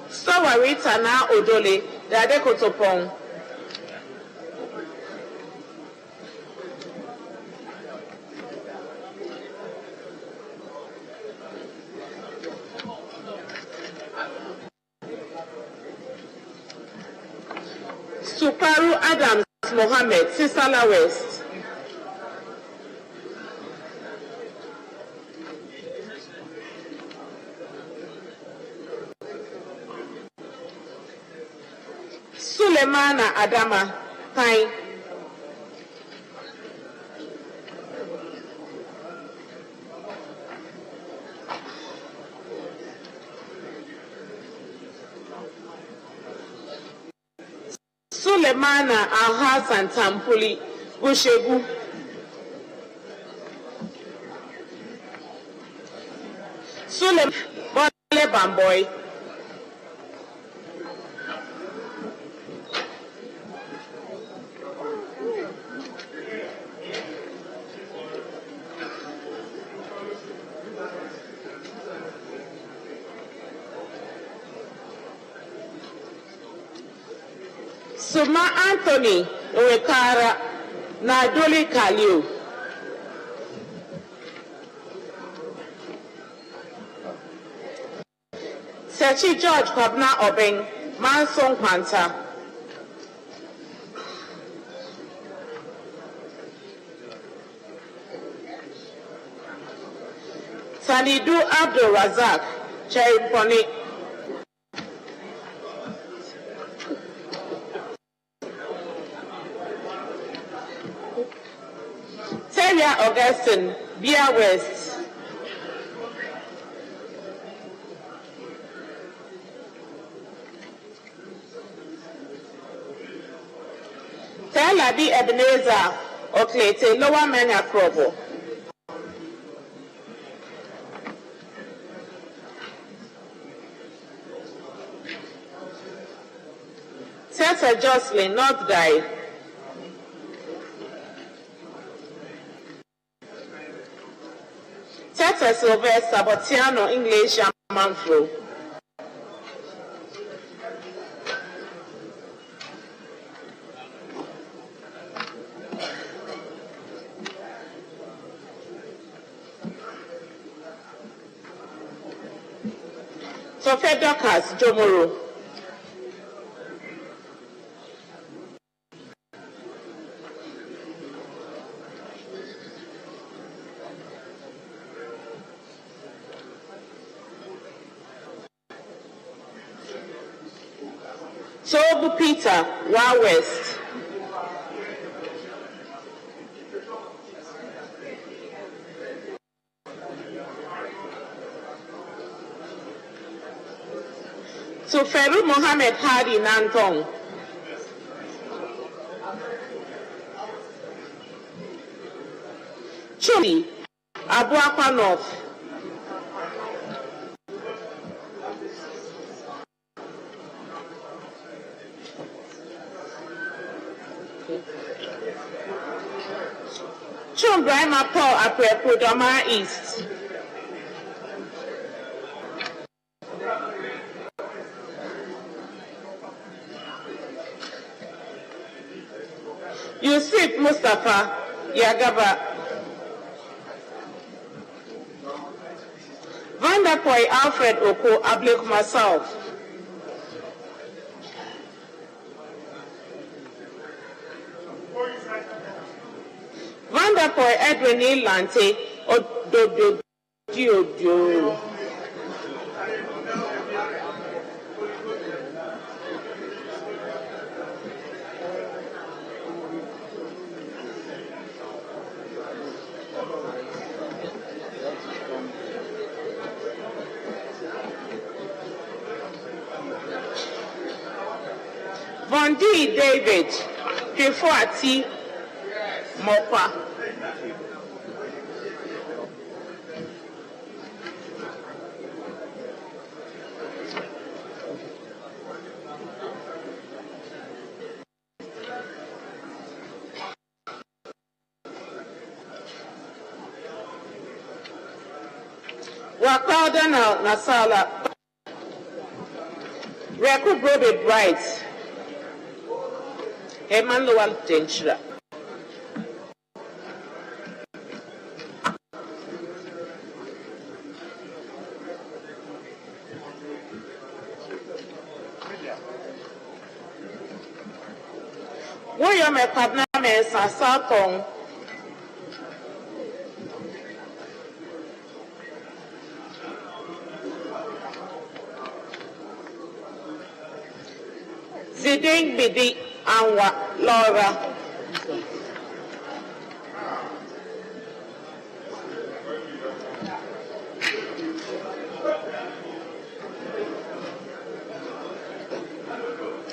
Sowarita na Odole, Dade Kotopong. Suparu Adams Mohammed, Sisala West. Sulemana Adama, Pine. Sulemana Alhassan Tampuli, Bushegu. Suleiman Bole Bamboy. Suma Anthony Owekara na Doli Kalio. Sechi George Kwabna Obeng Mansong Kwanta. Sanidu Abdul Razak Cheriponi. Celia Augustine Bia West. Telabi Ebenezer Oklete Lower Menya Krobo. Tessa Jocelyn North Guy. Tessa Sylvester Botiano English Manfro. Sophia Docas Jomoro. Sobu Peter Wa West. Suferu Mohammed Hadi Nantong. Chuli Abuakwa North. Chumbrahima Paul Aprepo Doma East. Yusuf Mustafa Yagaba. Vanderpoy Alfred Oko Ablek myself. Vanderpoy Edwin Ilante Ododo Diodio. Bondi David Kefuati Mopa. Wakauda na Nasala Reku Brobe Bright Eman Lowal Tenchra. Woyo me padna me sasakong Ziding Bidi Anwa Laura.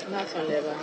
That's on level.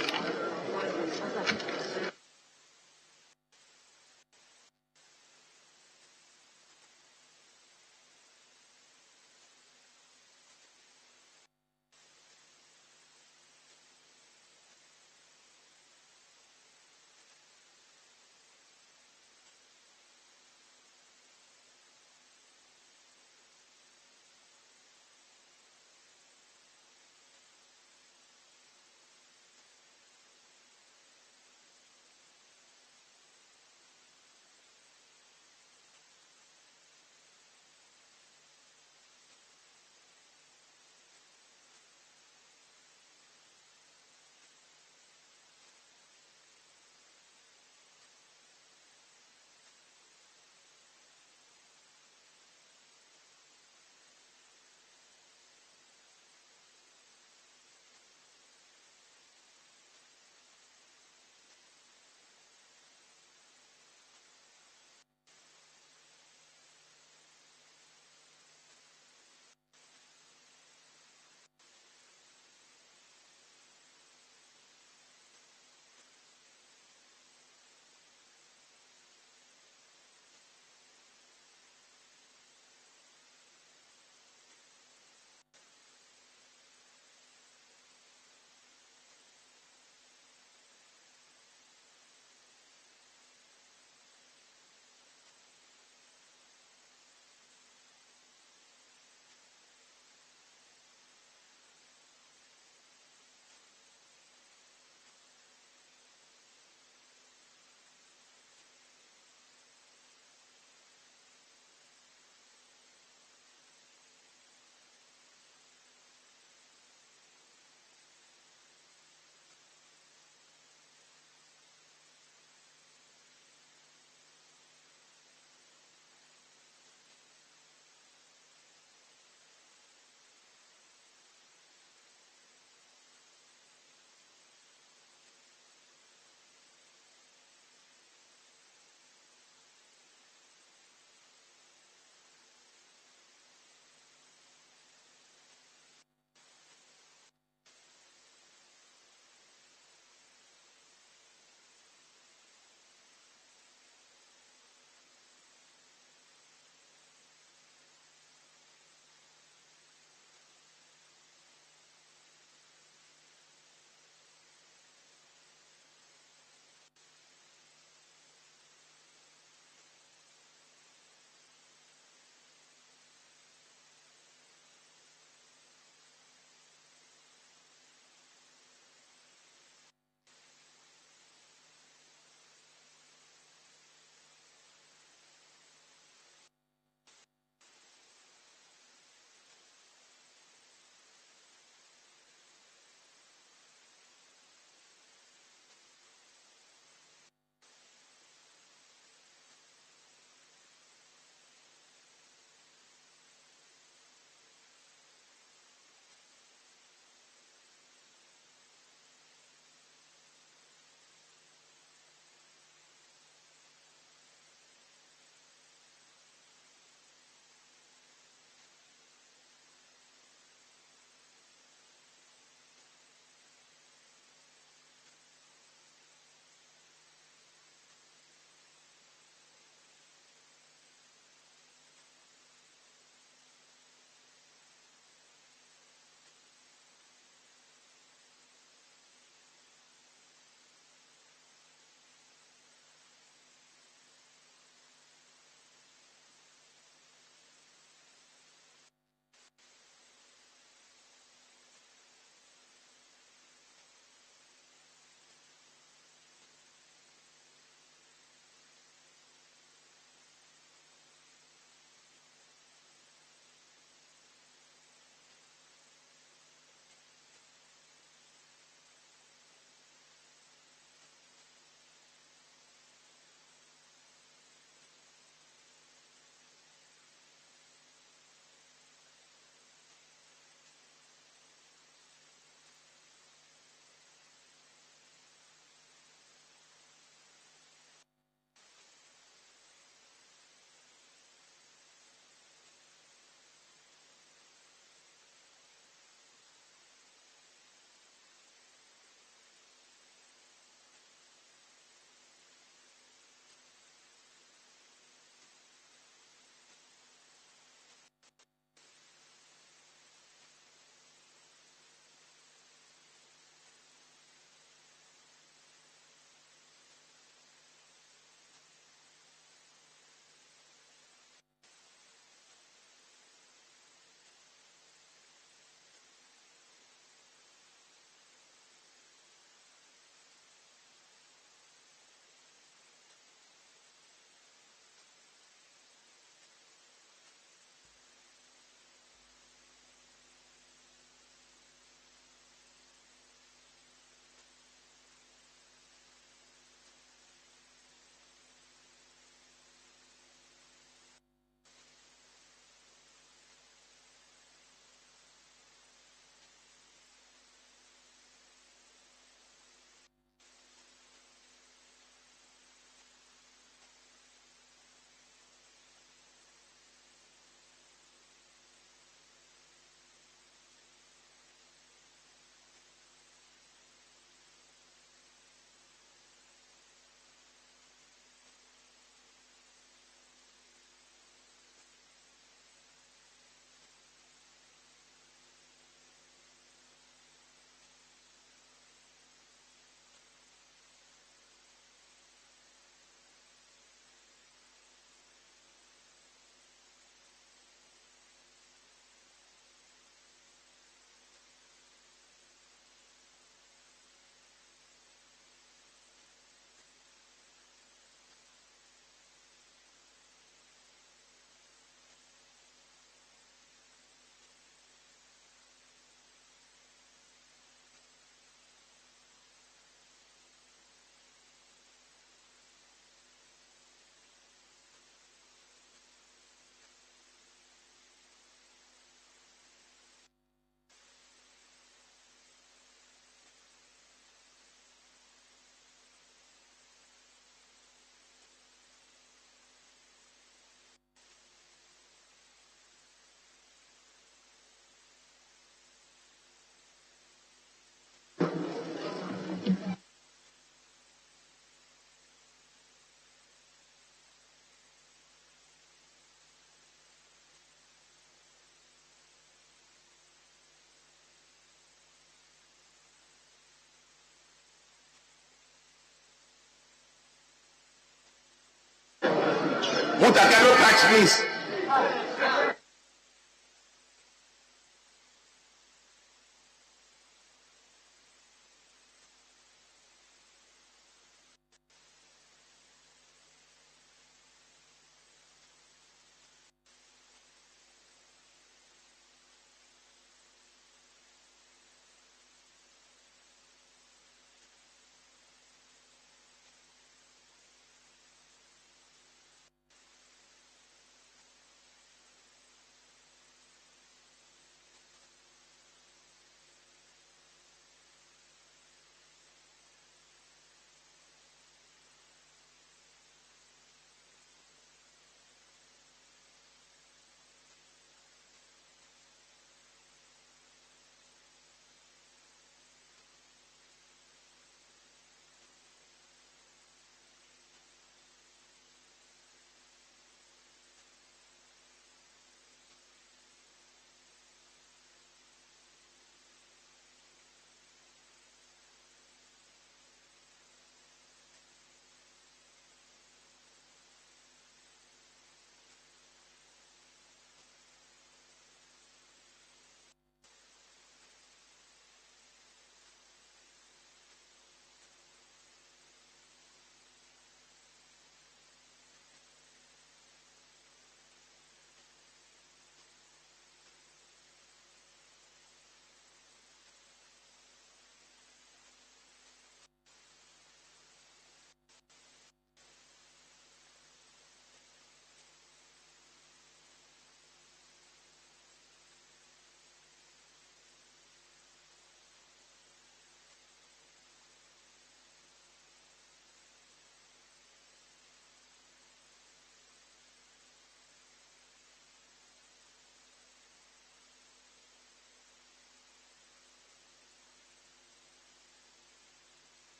Utakalo catch, please.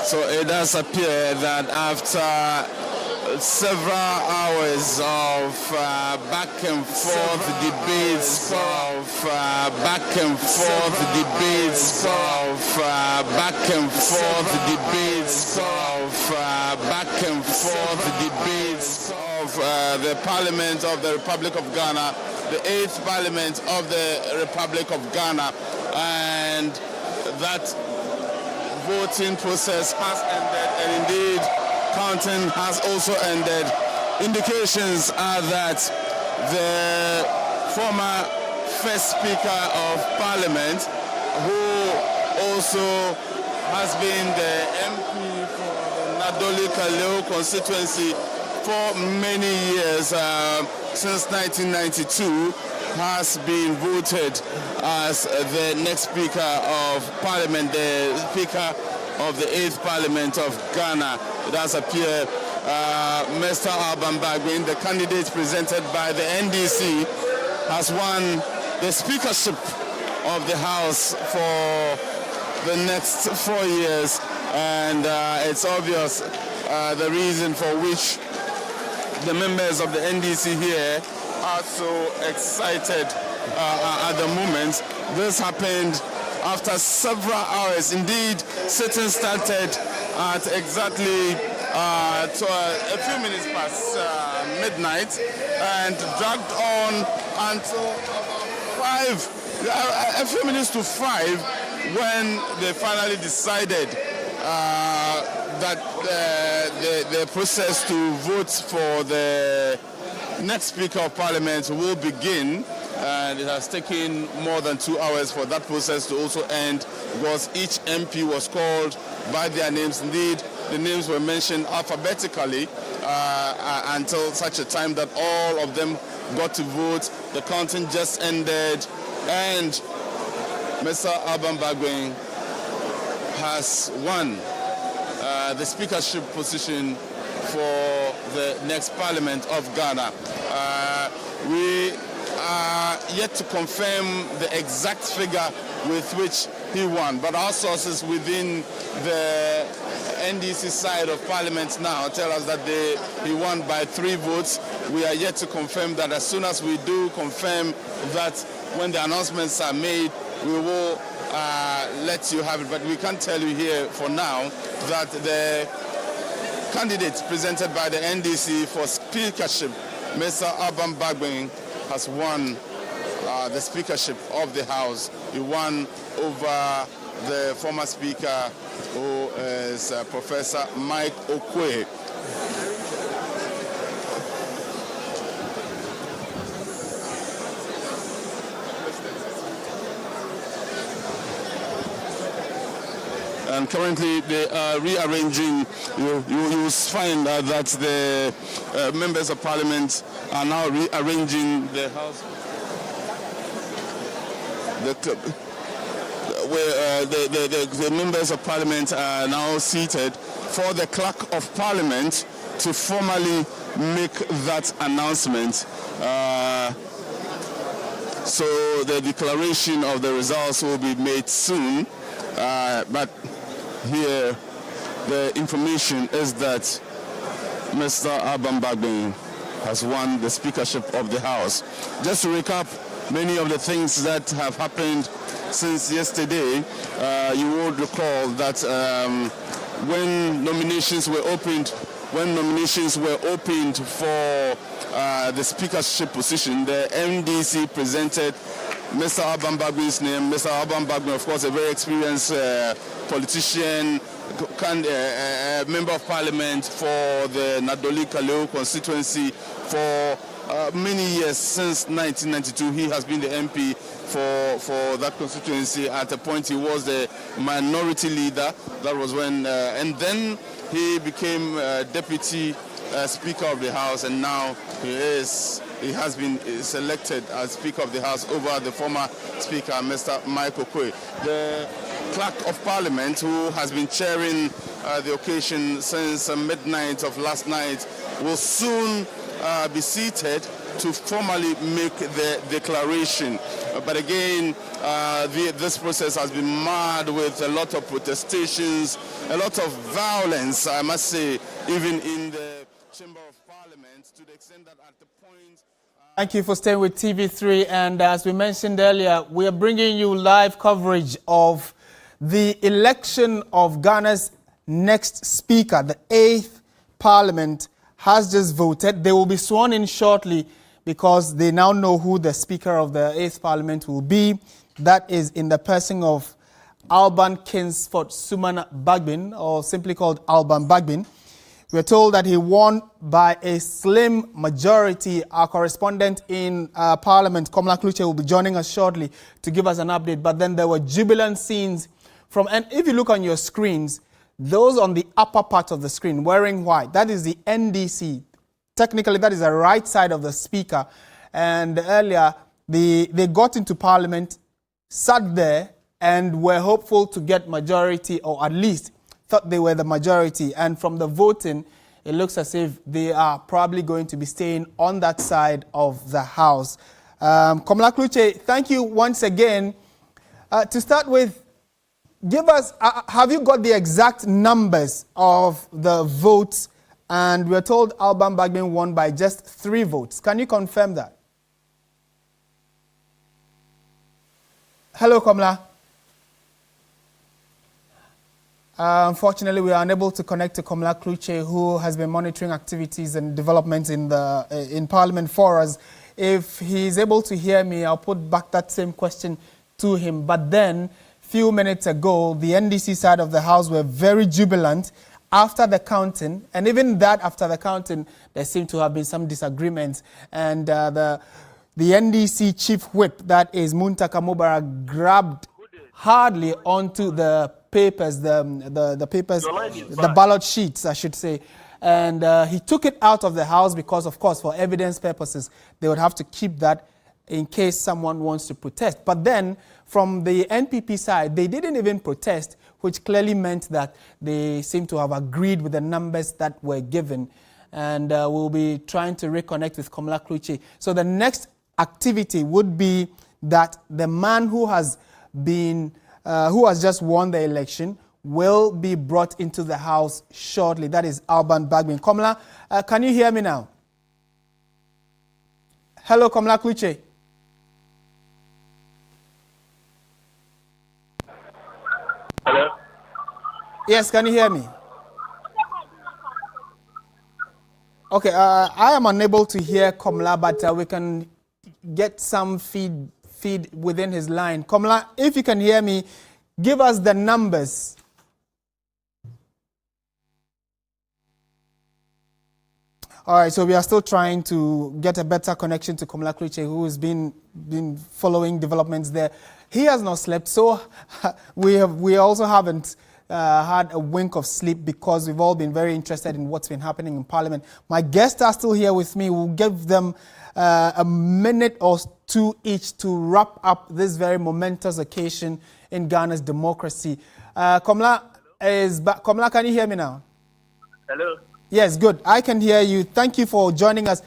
So it does appear that after several hours of back and forth debates, back and forth debates, back and forth debates, back and forth debates of the Parliament of the Republic of Ghana, the 8th Parliament of the Republic of Ghana, and that voting process has ended, and indeed counting has also ended. Indications are that the former first Speaker of Parliament, who also has been the MP for the Nadoli-Kaleo constituency for many years, since 1992, has been voted as the next Speaker of Parliament, the Speaker of the 8th Parliament of Ghana. It does appear Mr. Alban Bagwin, the candidate presented by the NDC, has won the speakership of the House for the next 4 years, and it's obvious the reason for which the members of the NDC here are so excited at the moment. This happened after several hours. Indeed, sitting started at exactly a few minutes past midnight and dragged on until a few minutes to 5, when they finally decided that the process to vote for the next Speaker of Parliament will begin. And it has taken more than 2 hours for that process to also end, because each MP was called by their names. Indeed, the names were mentioned alphabetically until such a time that all of them got to vote. The counting just ended, and Mr. Alban Bagwin has won the speakership position for the next Parliament of Ghana. We are yet to confirm the exact figure with which he won, but our sources within the NDC side of Parliament now tell us that he won by 3 votes. We are yet to confirm that. As soon as we do confirm that, when the announcements are made, we will let you have it. But we can tell you here for now that the candidate presented by the NDC for speakership, Mr. Alban Bagwin, has won the speakership of the House. He won over the former Speaker, who is Professor Mike Okwe. And currently they are rearranging. You will find that the members of Parliament are now rearranging the House. Where the members of Parliament are now seated for the Clerk of Parliament to formally make that announcement. So the declaration of the results will be made soon, but here the information is that Mr. Alban Bagwin has won the speakership of the House. Just to recap many of the things that have happened since yesterday, you would recall that when nominations were opened for the speakership position, the NDC presented Mr. Alban Bagwin's name. Mr. Alban Bagwin, of course, a very experienced politician, member of Parliament for the Nadoli-Kaleo constituency for many years. Since 1992, he has been the MP for that constituency. At a point, he was the minority leader. That was when, and then he became Deputy Speaker of the House, and now he has been selected as Speaker of the House over the former Speaker, Mr. Mike Okwe. The Clerk of Parliament, who has been chairing the occasion since midnight of last night, will soon be seated to formally make the declaration. But again, this process has been marred with a lot of protestations, a lot of violence, I must say, even in the Chamber of Parliament, to the extent that at the point... Thank you for staying with TV3. And as we mentioned earlier, we are bringing you live coverage of the election of Ghana's next speaker. The 8th Parliament has just voted. They will be sworn in shortly because they now know who the Speaker of the 8th Parliament will be. That is in the person of Alban Kingsford Sumana Bagbin, or simply called Alban Bagbin. We're told that he won by a slim majority. Our correspondent in Parliament, Komla Kluche, will be joining us shortly to give us an update. But then there were jubilant scenes from, and if you look on your screens, those on the upper part of the screen wearing white, that is the NDC. Technically, that is the right side of the speaker. And earlier, they got into Parliament, sat there, and were hopeful to get majority, or at least thought they were the majority. And from the voting, it looks as if they are probably going to be staying on that side of the House. Komla Kluche, thank you once again. To start with, give us, have you got the exact numbers of the votes? And we're told Alban Bagbin won by just 3 votes. Can you confirm that? Hello, Komla. Unfortunately, we are unable to connect to Komla Kluche, who has been monitoring activities and developments in Parliament for us. If he's able to hear me, I'll put back that same question to him. But then, few minutes ago, the NDC side of the House were very jubilant after the counting, and even that after the counting, there seemed to have been some disagreements, and the NDC chief whip, that is Muntaka Mubarak, grabbed hardly onto the papers, the papers, the ballot sheets, I should say, and he took it out of the House because, of course, for evidence purposes, they would have to keep that in case someone wants to protest. But then, from the NPP side, they didn't even protest, which clearly meant that they seem to have agreed with the numbers that were given. And we'll be trying to reconnect with Komla Kluche. So the next activity would be that the man who has just won the election will be brought into the House shortly. That is Alban Bagbin. Komla, can you hear me now? Hello, Komla Kluche. Hello? Yes, can you hear me? Okay, I am unable to hear Komla, but we can get some feed within his line. Komla, if you can hear me, give us the numbers. All right, so we are still trying to get a better connection to Komla Kluche, who has been following developments there. He has not slept, so we also haven't had a wink of sleep because we've all been very interested in what's been happening in Parliament. My guests are still here with me. We'll give them a minute or two each to wrap up this very momentous occasion in Ghana's democracy. Komla is back. Komla, can you hear me now? Hello? Yes, good. I can hear you. Thank you for joining us.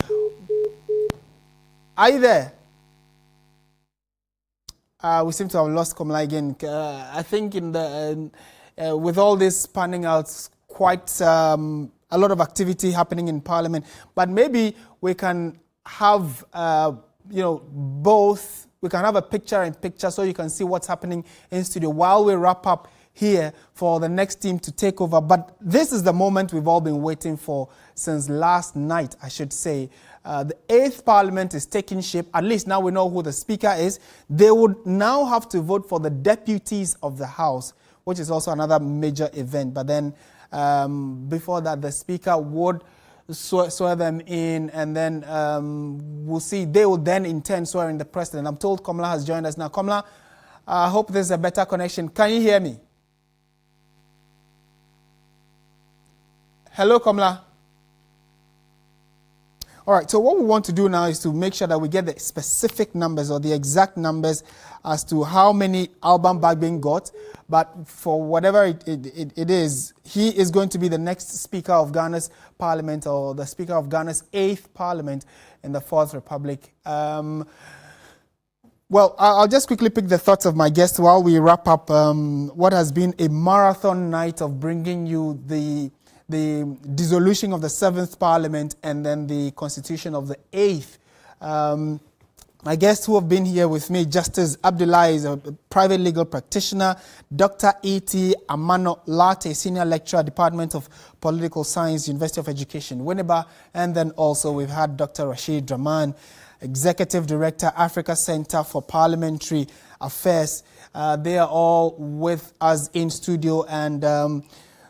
Are you there? We seem to have lost Komla again. I think with all this panning out, quite a lot of activity happening in Parliament. But maybe we can have, both. We can have a picture-in-picture so you can see what's happening in studio while we wrap up here for the next team to take over. But this is the moment we've all been waiting for since last night, I should say. The 8th Parliament is taking shape. At least now we know who the Speaker is. They would now have to vote for the deputies of the House, which is also another major event. But then before that, the Speaker would swear them in, and then we'll see. They will then in turn swear in the President. I'm told Komla has joined us now. Komla, I hope there's a better connection. Can you hear me? Hello, Komla. All All right, so what we want to do now is to make sure that we get the specific numbers or the exact numbers as to how many Alban Bagbin got. But for whatever it is, he is going to be the next Speaker of Ghana's Parliament, or the Speaker of Ghana's 8th Parliament in the 4th Republic. Well, I'll just quickly pick the thoughts of my guests while we wrap up what has been a marathon night of bringing you the dissolution of the 7th Parliament and then the constitution of the 8th. My guests who have been here with me, Justice Abdullah is a private legal practitioner, Dr. E.T. Amano Latte, Senior Lecturer, Department of Political Science, University of Education, Winneba, and then also we've had Dr. Rashid Draman, Executive Director, Africa Center for Parliamentary Affairs. They are all with us in studio, and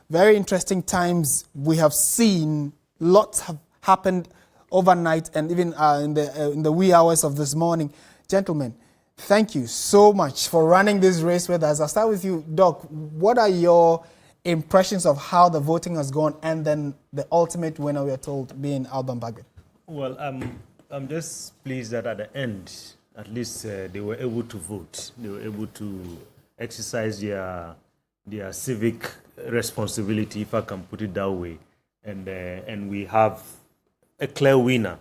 very interesting times. We have seen lots have happened overnight and even in the wee hours of this morning. Gentlemen, thank you so much for running this race with us. I'll start with you, Doc. What are your impressions of how the voting has gone, and then the ultimate winner, we are told, being Alban Bagbin? Well, I'm just pleased that at the end, at least they were able to vote. They were able to exercise their civic responsibility, if I can put it that way, and we have a clear winner.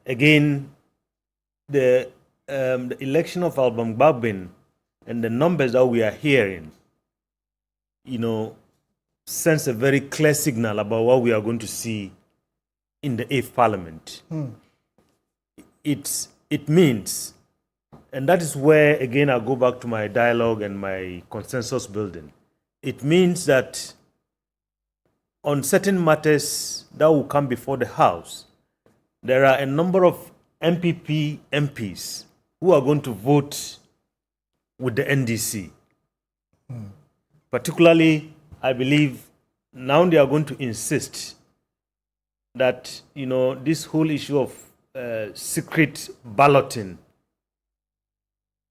Again, the election of Alban Bagbin and the numbers that we are hearing, sends a very clear signal about what we are going to see in the 8th Parliament. It means, and that is where, again, I go back to my dialogue and my consensus building. It means that on certain matters that will come before the House, there are a number of MPs who are going to vote with the NDC. Particularly, I believe now they are going to insist that, this whole issue of secret balloting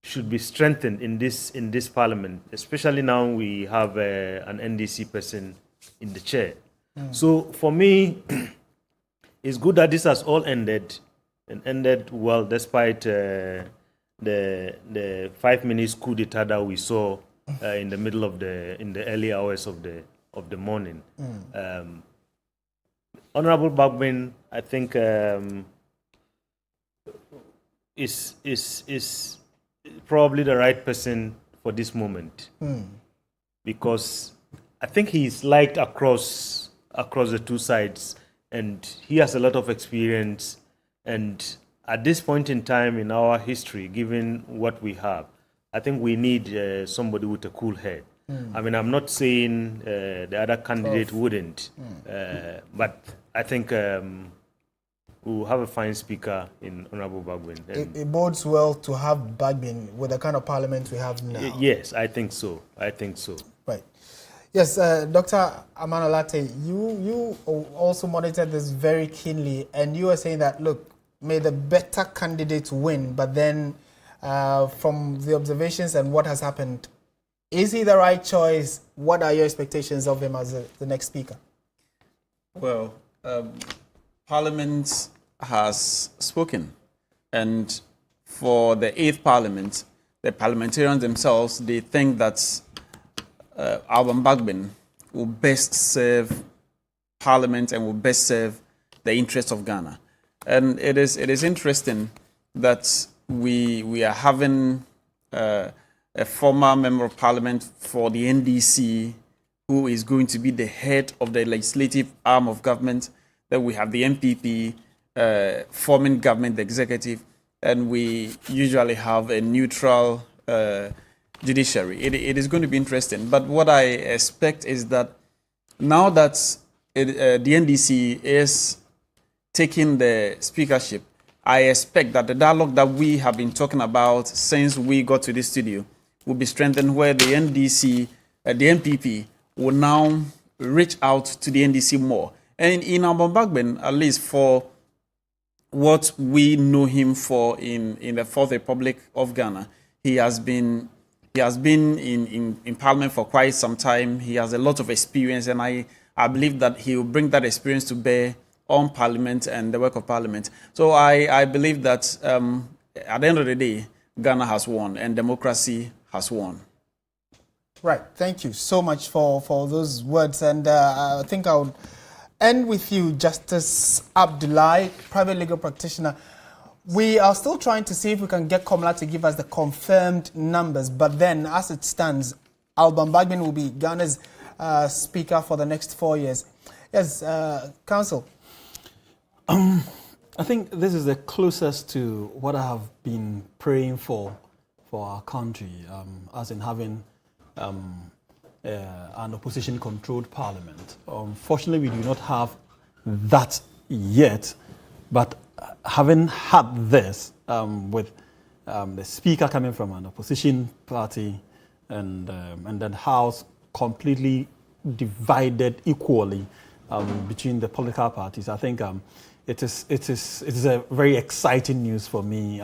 should be strengthened in this Parliament, especially now we have an NDC person in the chair. So for me, it's good that this has all ended, and ended well, despite the 5 minutes coup d'etat that we saw in the middle of in the early hours of the morning. Honorable Bagbin, I think, is probably the right person for this moment, because I think he's liked across the two sides, and he has a lot of experience. And at this point in time in our history, given what we have, I think we need somebody with a cool head. I mean, I'm not saying the other candidate wouldn't, but I think we'll have a fine speaker in Honorable Bagbin. It bodes well to have Bagbin with the kind of parliament we have now. Yes, I think so. Right. Yes, Dr. Amanolate, you also monitored this very keenly, and you were saying that, look, may the better candidate win, but then from the observations and what has happened, is he the right choice? What are your expectations of him as the next speaker? Well, Parliament has spoken, and for the 8th Parliament, the parliamentarians themselves, they think that Alban Bagbin will best serve Parliament and will best serve the interests of Ghana. And it is interesting that we are having a former member of Parliament for the NDC who is going to be the head of the legislative arm of government. Then we have the MPP forming government, the executive, and we usually have a neutral judiciary. It is going to be interesting. But what I expect is that now that the NDC is taking the speakership, I expect that the dialogue that we have been talking about since we got to this studio will be strengthened, where the NDC, the MPP, will now reach out to the NDC more. And in Alban Bagbin, at least for what we know him for in the 4th Republic of Ghana, he has been in Parliament for quite some time. He has a lot of experience, and I believe that he will bring that experience to bear on Parliament and the work of Parliament. So I believe that at the end of the day, Ghana has won and democracy has won. Right. Thank you so much for those words. And I think I would end with you, Justice Abdullahi, private legal practitioner. We are still trying to see if we can get Komala to give us the confirmed numbers. But then, as it stands, Alban Bagbin will be Ghana's speaker for the next 4 years. Yes, Counsel. I think this is the closest to what I have been praying for our country, as in having an opposition-controlled parliament. Unfortunately, we do not have that yet, but having had this, with the speaker coming from an opposition party and then House completely divided equally between the political parties, I think it is a very exciting news for me.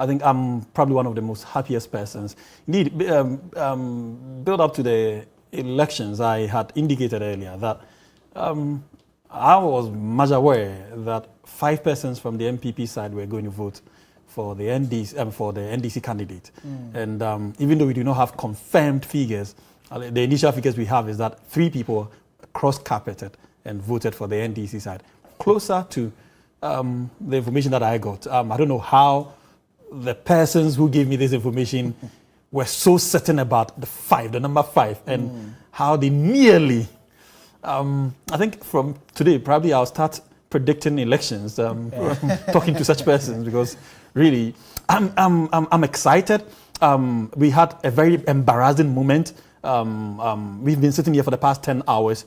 I think I'm probably one of the most happiest persons. Indeed, build up to the elections, I had indicated earlier that I was much aware that 5 persons from the MPP side were going to vote for the NDC candidate. And even though we do not have confirmed figures, the initial figures we have is that 3 people cross-carpeted and voted for the NDC side. Closer to the information that I got. I don't know how the persons who gave me this information were so certain about the number 5, and how they nearly, I think from today, probably I'll start predicting elections, talking to such persons, because really, I'm excited. We had a very embarrassing moment. We've been sitting here for the past 10 hours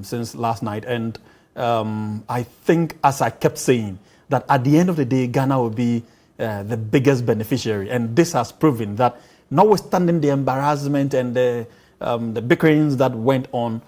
since last night, and I think, as I kept saying, that at the end of the day, Ghana will be the biggest beneficiary. And this has proven that, notwithstanding the embarrassment and the bickerings that went on,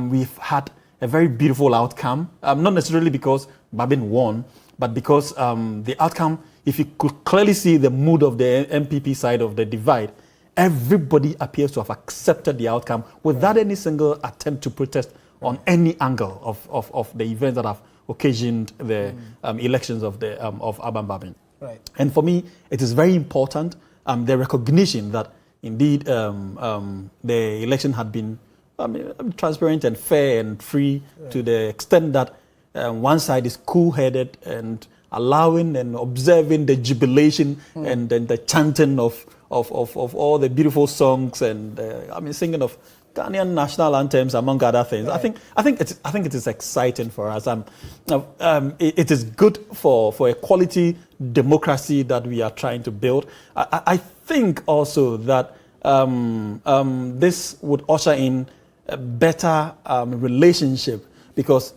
we've had a very beautiful outcome. Not necessarily because Babin won, but because the outcome, if you could clearly see the mood of the MPP side of the divide, everybody appears to have accepted the outcome without any single attempt to protest on any angle of the events that have occasioned the elections of Alban Bagbin. Right. And for me, it is very important, the recognition that indeed the election had been transparent and fair and free, to the extent that one side is cool-headed and allowing and observing the jubilation and then the chanting of all the beautiful songs and singing of Ghanaian national anthems, among other things. Right. I think it is exciting for us. It is good for a quality democracy that we are trying to build. I think also that this would usher in a better relationship, because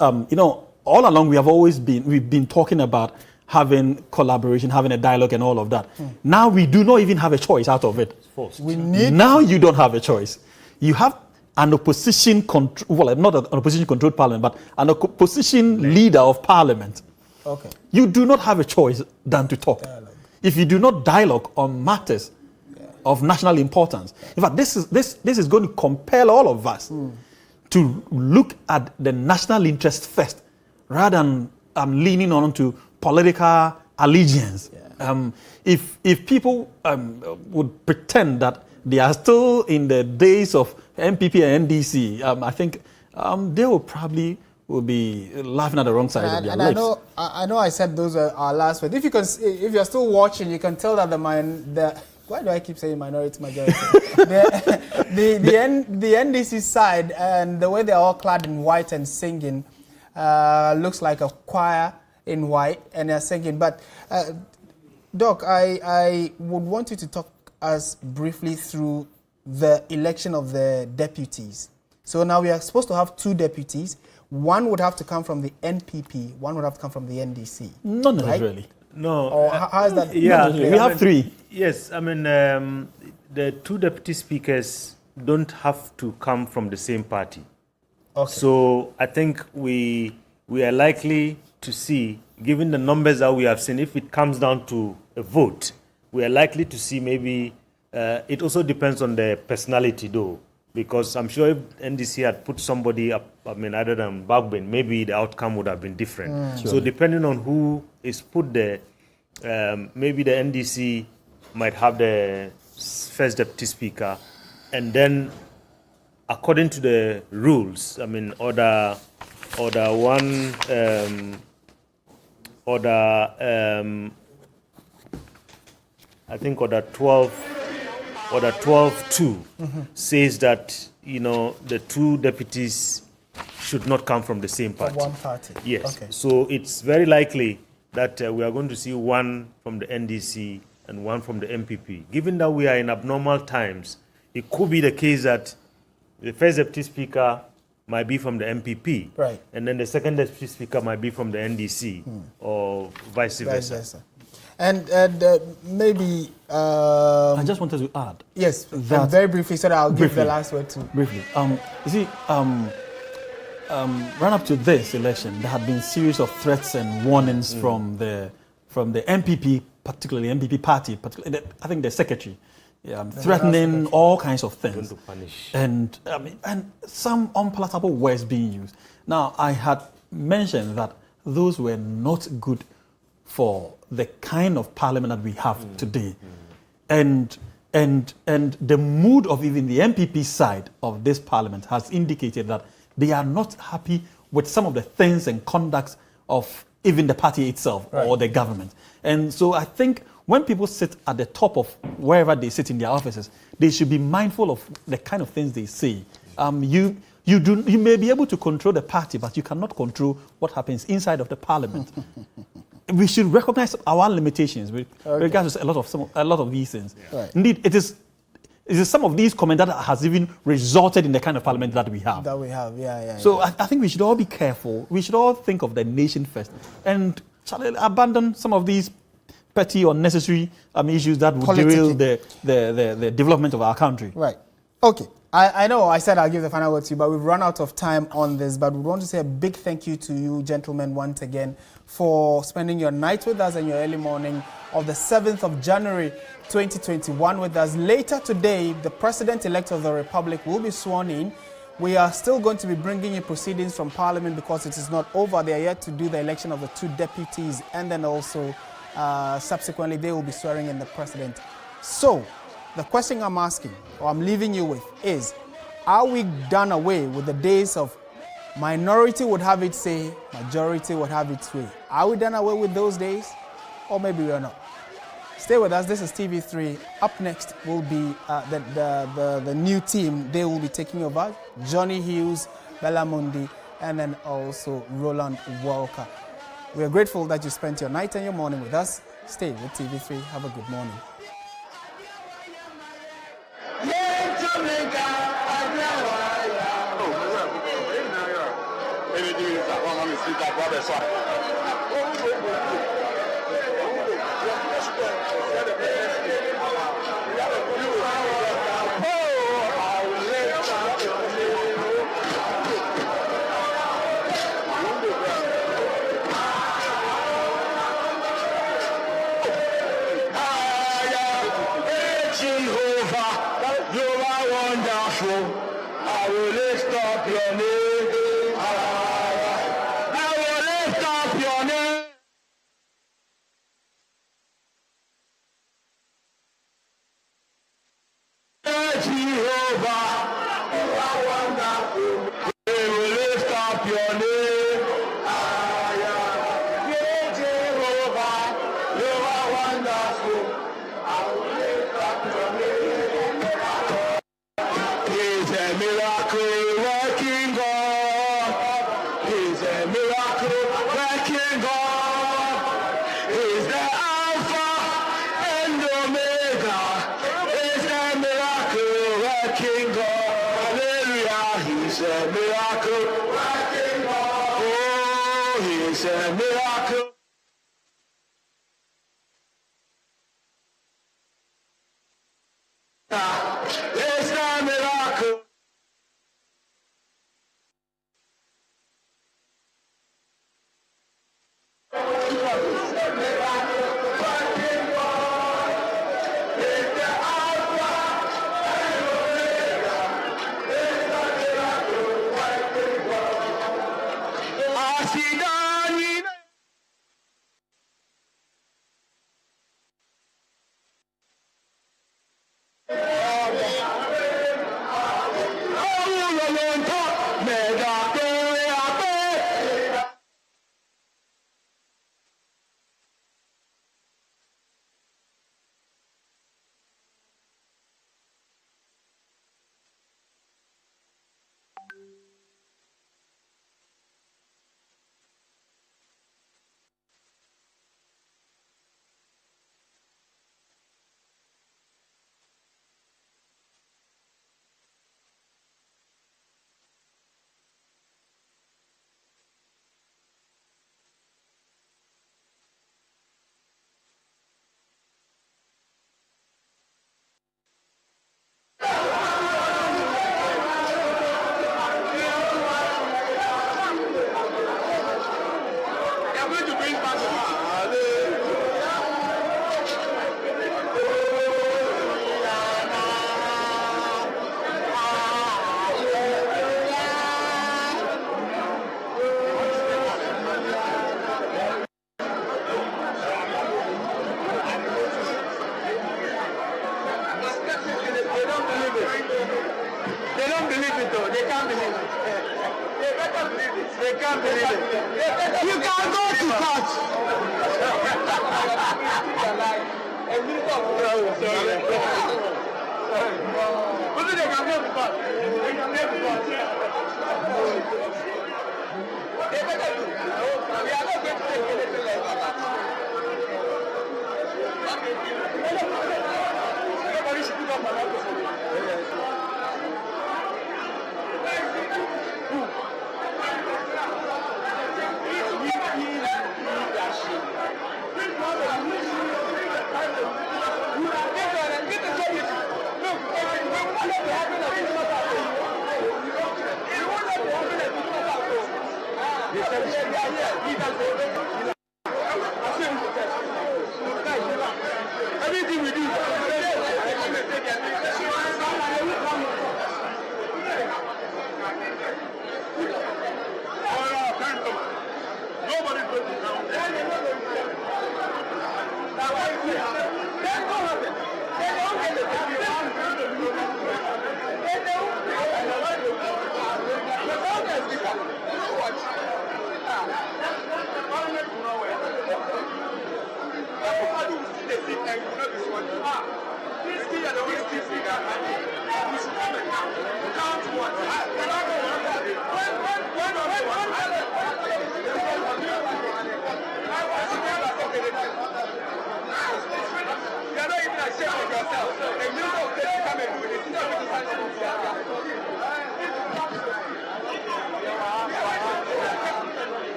all along we've been talking about having collaboration, having a dialogue, and all of that. Now we do not even have a choice out of it. Now you don't have a choice. You have an opposition not an opposition controlled parliament, but an opposition leader of parliament. Okay. You do not have a choice than to talk. Dialogue. If you do not dialogue on matters of national importance, in fact, this is going to compel all of us to look at the national interest first, rather than leaning on to political allegiance. If people would pretend that they are still in the days of MPP and NDC, I think they will probably be laughing at the wrong side of their lips. I know I said those are our last words. If you're still watching, you can tell that why do I keep saying minority majority? the NDC side, and the way they're all clad in white and singing, looks like a choir in white, and they're singing. But Doc, I would want you to talk us briefly through the election of the deputies. So now we are supposed to have 2 deputies. One would have to come from the NPP, one would have to come from the NDC. Not necessarily. Right? No. Or how is that? Yeah, we have 3. Yes, the 2 deputy speakers don't have to come from the same party. Okay. So I think we are likely to see, given the numbers that we have seen, if it comes down to a vote, we are likely to see maybe, it also depends on the personality though. Because I'm sure if NDC had put somebody up, I mean, other than Bagbin, maybe the outcome would have been different. So depending on who is put there, maybe the NDC might have the first deputy speaker, and then according to the rules, I mean, order 12.2 says that, you know, the two deputies should not come from the same party. From one party. Yes. Okay. So it's very likely that we are going to see one from the NDC and one from the MPP. Given that we are in abnormal times, it could be the case that the first deputy speaker might be from the MPP, right, and then the second deputy speaker might be from the NDC, or vice versa. And maybe... I just wanted to add. Yes, that very briefly, so that I'll give the last word to... Briefly. You see, run up to this election, there had been a series of threats and warnings from the MPP, particularly MPP party, particularly I think the secretary, threatening all kinds of things, to punish. and some unpalatable words being used. Now, I had mentioned that those were not good for the kind of parliament that we have today, and the mood of even the MPP side of this parliament has indicated that they are not happy with some of the things and conducts of even the party itself or the government. And so I think when people sit at the top of wherever they sit in their offices, they should be mindful of the kind of things they say. You may be able to control the party, but you cannot control what happens inside of the parliament. We should recognize our limitations with regards to a lot of these things. Right. Indeed, it is some of these comments that has even resulted in the kind of parliament that we have. So I think we should all be careful. We should all think of the nation first and abandon some of these petty, unnecessary issues that would derail the development of our country. Right. Okay. I know I said I'll give the final word to you, but we've run out of time on this. But we want to say a big thank you to you, gentlemen, once again, for spending your night with us and your early morning of the 7th of January 2021 with us. Later today, the President-elect of the Republic will be sworn in. We are still going to be bringing you proceedings from Parliament because it is not over. They are yet to do the election of the two deputies, and then also subsequently they will be swearing in the President. So, the question I'm asking, or I'm leaving you with, is, are we done away with the days of minority would have its say, majority would have its way? Are we done away with those days? Or maybe we are not. Stay with us. This is TV3. Up next will be the new team. They will be taking over. Johnny Hughes, Bella Mundi, and then also Roland Walker. We are grateful that you spent your night and your morning with us. Stay with TV3. Have a good morning. I will lift up your name. I will lift up your name. Jehovah, you are wonderful. We will lift up your name. Jehovah, you are wonderful. I will lift up your name. He's a miracle working God. He's a miracle working God. He's the Alpha and Omega. He's a miracle working God. Hallelujah. He's a miracle working God. Oh, he's a miracle. It's a miracle. Everything we do.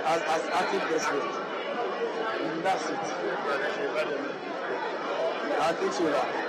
As acting president. That's it. I think so.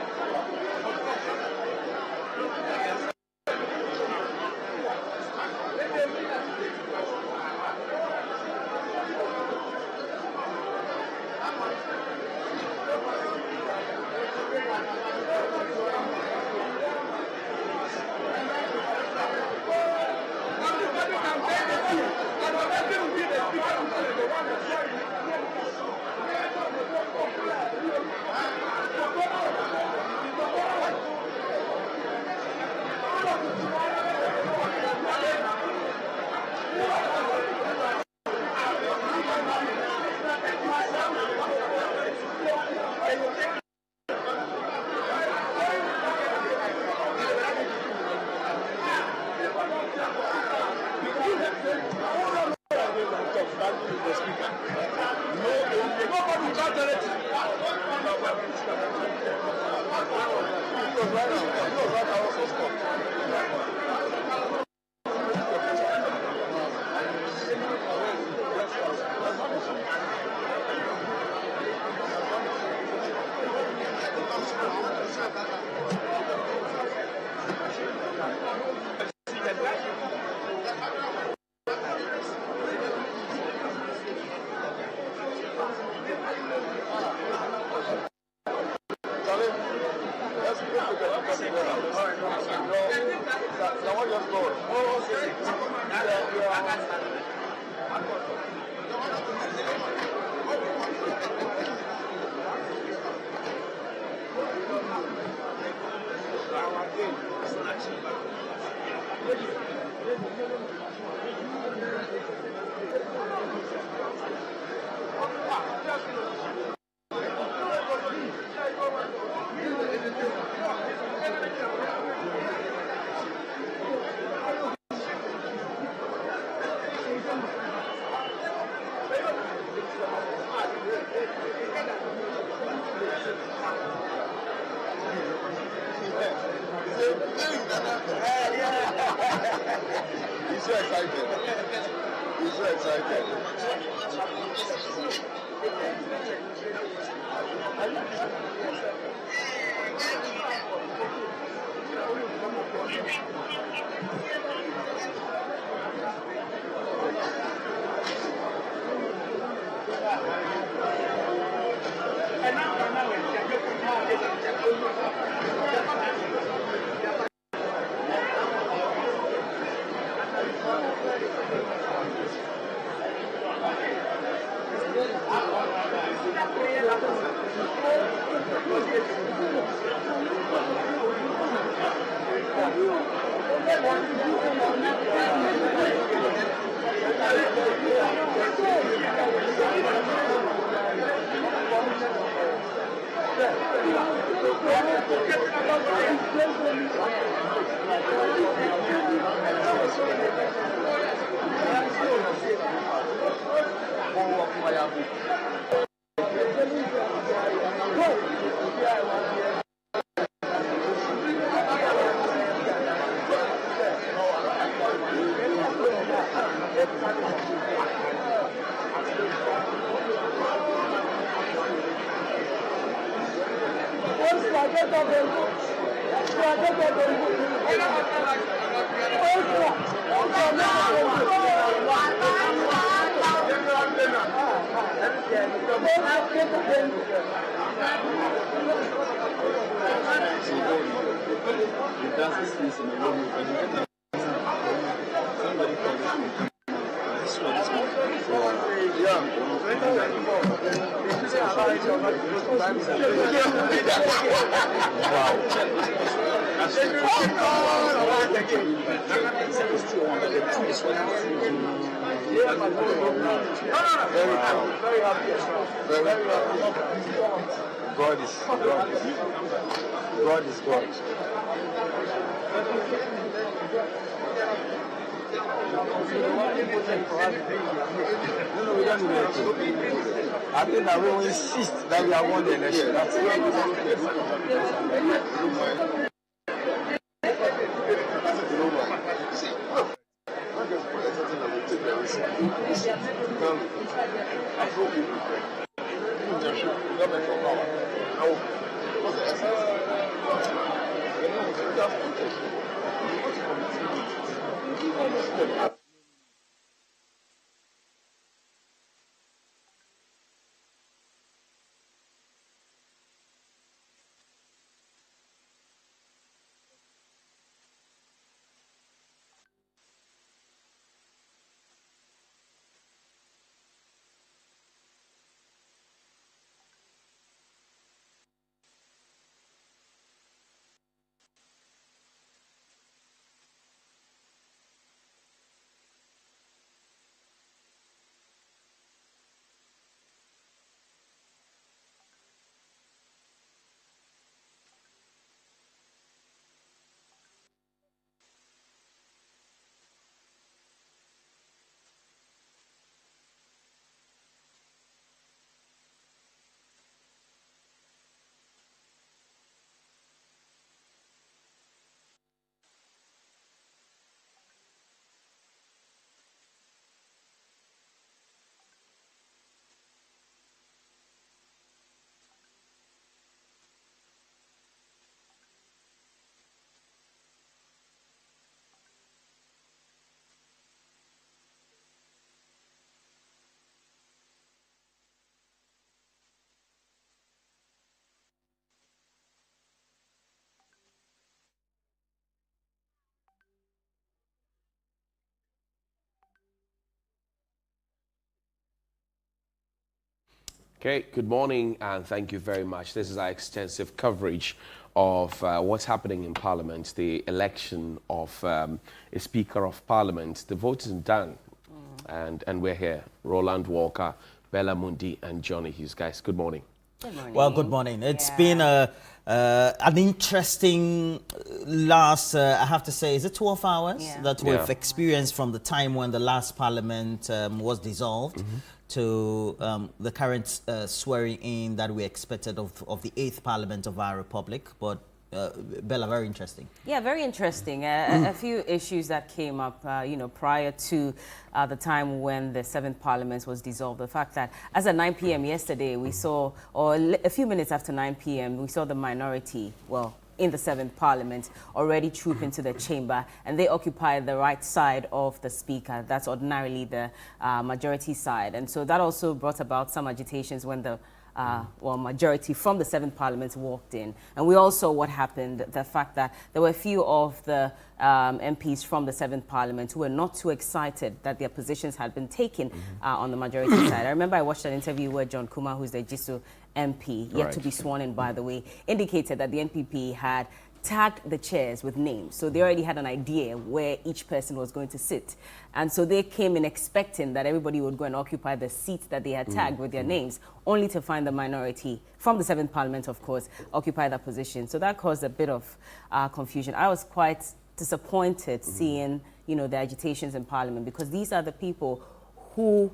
He's so excited. He's so excited. God is God. No, we don't do that. I think that we will insist that we have won the election. That's Okay, good morning and thank you very much. This is our extensive coverage of what's happening in Parliament, the election of a Speaker of Parliament. The vote is done and we're here. Roland Walker, Bella Mundi and Johnny Hughes. Guys, good morning. Good morning. Well, good morning. It's been an interesting last, I have to say, is it 12 hours that we've experienced from the time when the last Parliament was dissolved to the current swearing in that we expected of the 8th Parliament of our Republic. But Bella, very interesting. Yeah, very interesting. A few issues that came up, prior to the time when the 7th Parliament was dissolved. The fact that as at 9 p.m. yesterday, we saw, or a few minutes after 9 p.m., we saw the minority, in the 7th Parliament, already troop into the chamber, and they occupy the right side of the Speaker. That's ordinarily the majority side. And so that also brought about some agitations when the majority from the 7th Parliament walked in. And we all saw what happened, the fact that there were a few of the MPs from the 7th Parliament who were not too excited that their positions had been taken on the majority side. I remember I watched an interview where John Kuma, who's the Jisu MP, yet to be sworn in, by the way, indicated that the NPP had tagged the chairs with names. So they already had an idea where each person was going to sit. And so they came in expecting that everybody would go and occupy the seats that they had tagged with their names, only to find the minority from the 7th Parliament, of course, occupy that position. So that caused a bit of confusion. I was quite disappointed seeing, the agitations in Parliament, because these are the people who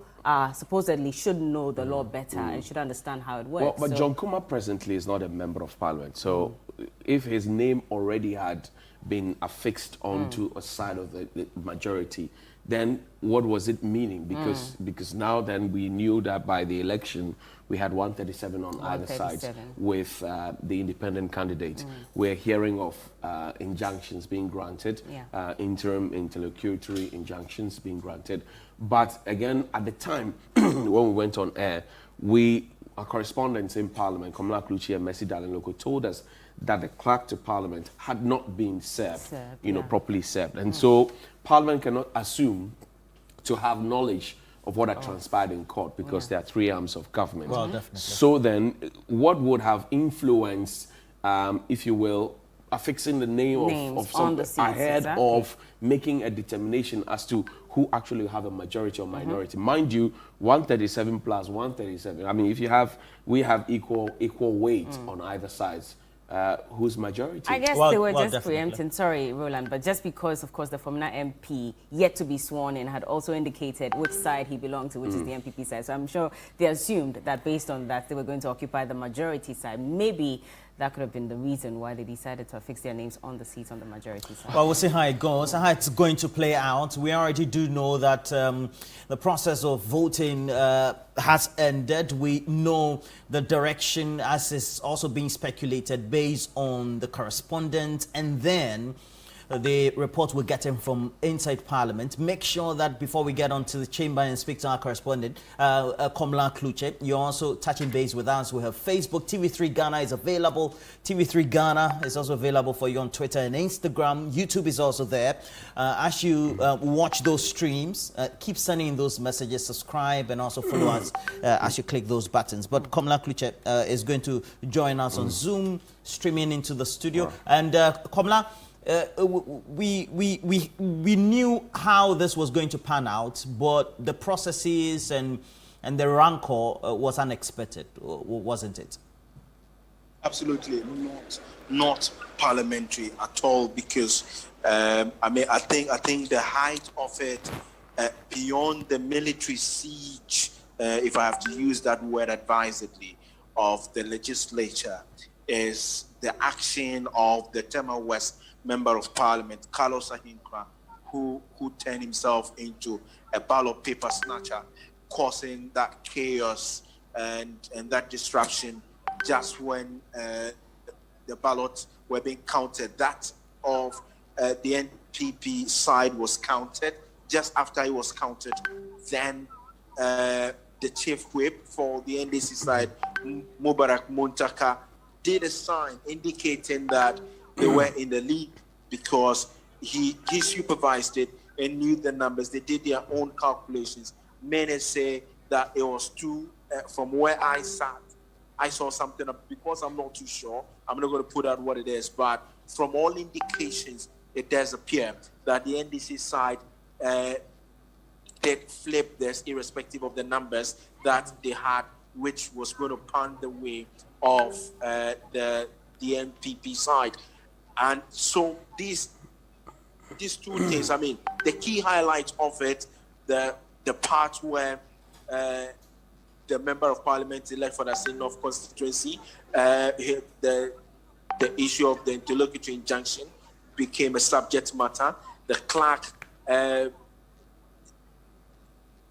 supposedly should know the law better and should understand how it works. Well, but John Kuma presently is not a member of Parliament. So if his name already had been affixed onto a side of the majority, then what was it meaning? Because now then we knew that by the election we had 137 on either side with the independent candidate. We're hearing of injunctions being granted, interim interlocutory injunctions being granted. But again, at the time when we went on air, our correspondents in Parliament, Komla Kluchi and Mercy Darling Loco, told us that the clerk to Parliament had not been served, properly served. And so Parliament cannot assume to have knowledge of what had transpired in court, because there are 3 arms of government. Well, definitely. So then, what would have influenced, if you will, affixing the name of some ahead of making a determination as to who actually have a majority or minority? Mind you, 137 plus 137. I mean, we have equal weight on either side. Whose majority? I guess they were just preempting. Sorry, Roland, but just because, of course, the former MP yet to be sworn in had also indicated which side he belonged to, which is the MPP side. So I'm sure they assumed that based on that, they were going to occupy the majority side. Maybe that could have been the reason why they decided to affix their names on the seats on the majority side. Well, we'll see how it goes, how it's going to play out. We already do know that the process of voting has ended. We know the direction, as is also being speculated, based on the correspondence, and then the report we're getting from inside Parliament. Make sure that before we get onto the chamber and speak to our correspondent, Komla Kluche, you're also touching base with us. We have Facebook, TV3 Ghana is available. TV3 Ghana is also available for you on Twitter and Instagram. YouTube is also there. As you watch those streams, keep sending in those messages, subscribe, and also follow us as you click those buttons. But Komla Kluche is going to join us on Zoom, streaming into the studio. And Komla, we knew how this was going to pan out, but the processes and the rancor was unexpected, wasn't it? Absolutely not parliamentary at all, because I think the height of it, beyond the military siege, if I have to use that word advisedly, of the legislature, is the action of the Tema West Member of Parliament, Carlos Ahinkra, who turned himself into a ballot paper snatcher, causing that chaos and that disruption just when the ballots were being counted. That of the NPP side was counted. Just after it was counted, then the chief whip for the NDC side, Mubarak Muntaka, did a sign indicating that they were in the lead, because he supervised it and knew the numbers. They did their own calculations. Many say that it was 2 from where I sat, I saw something, because I'm not too sure, I'm not going to put out what it is, but from all indications, it does appear that the NDC side did flip this, irrespective of the numbers that they had, which was going to pound the way of the NPP side. And so these two things, I mean, the key highlights of it, the part where the member of parliament elect for the St. North constituency, the issue of the interlocutory injunction became a subject matter. The clerk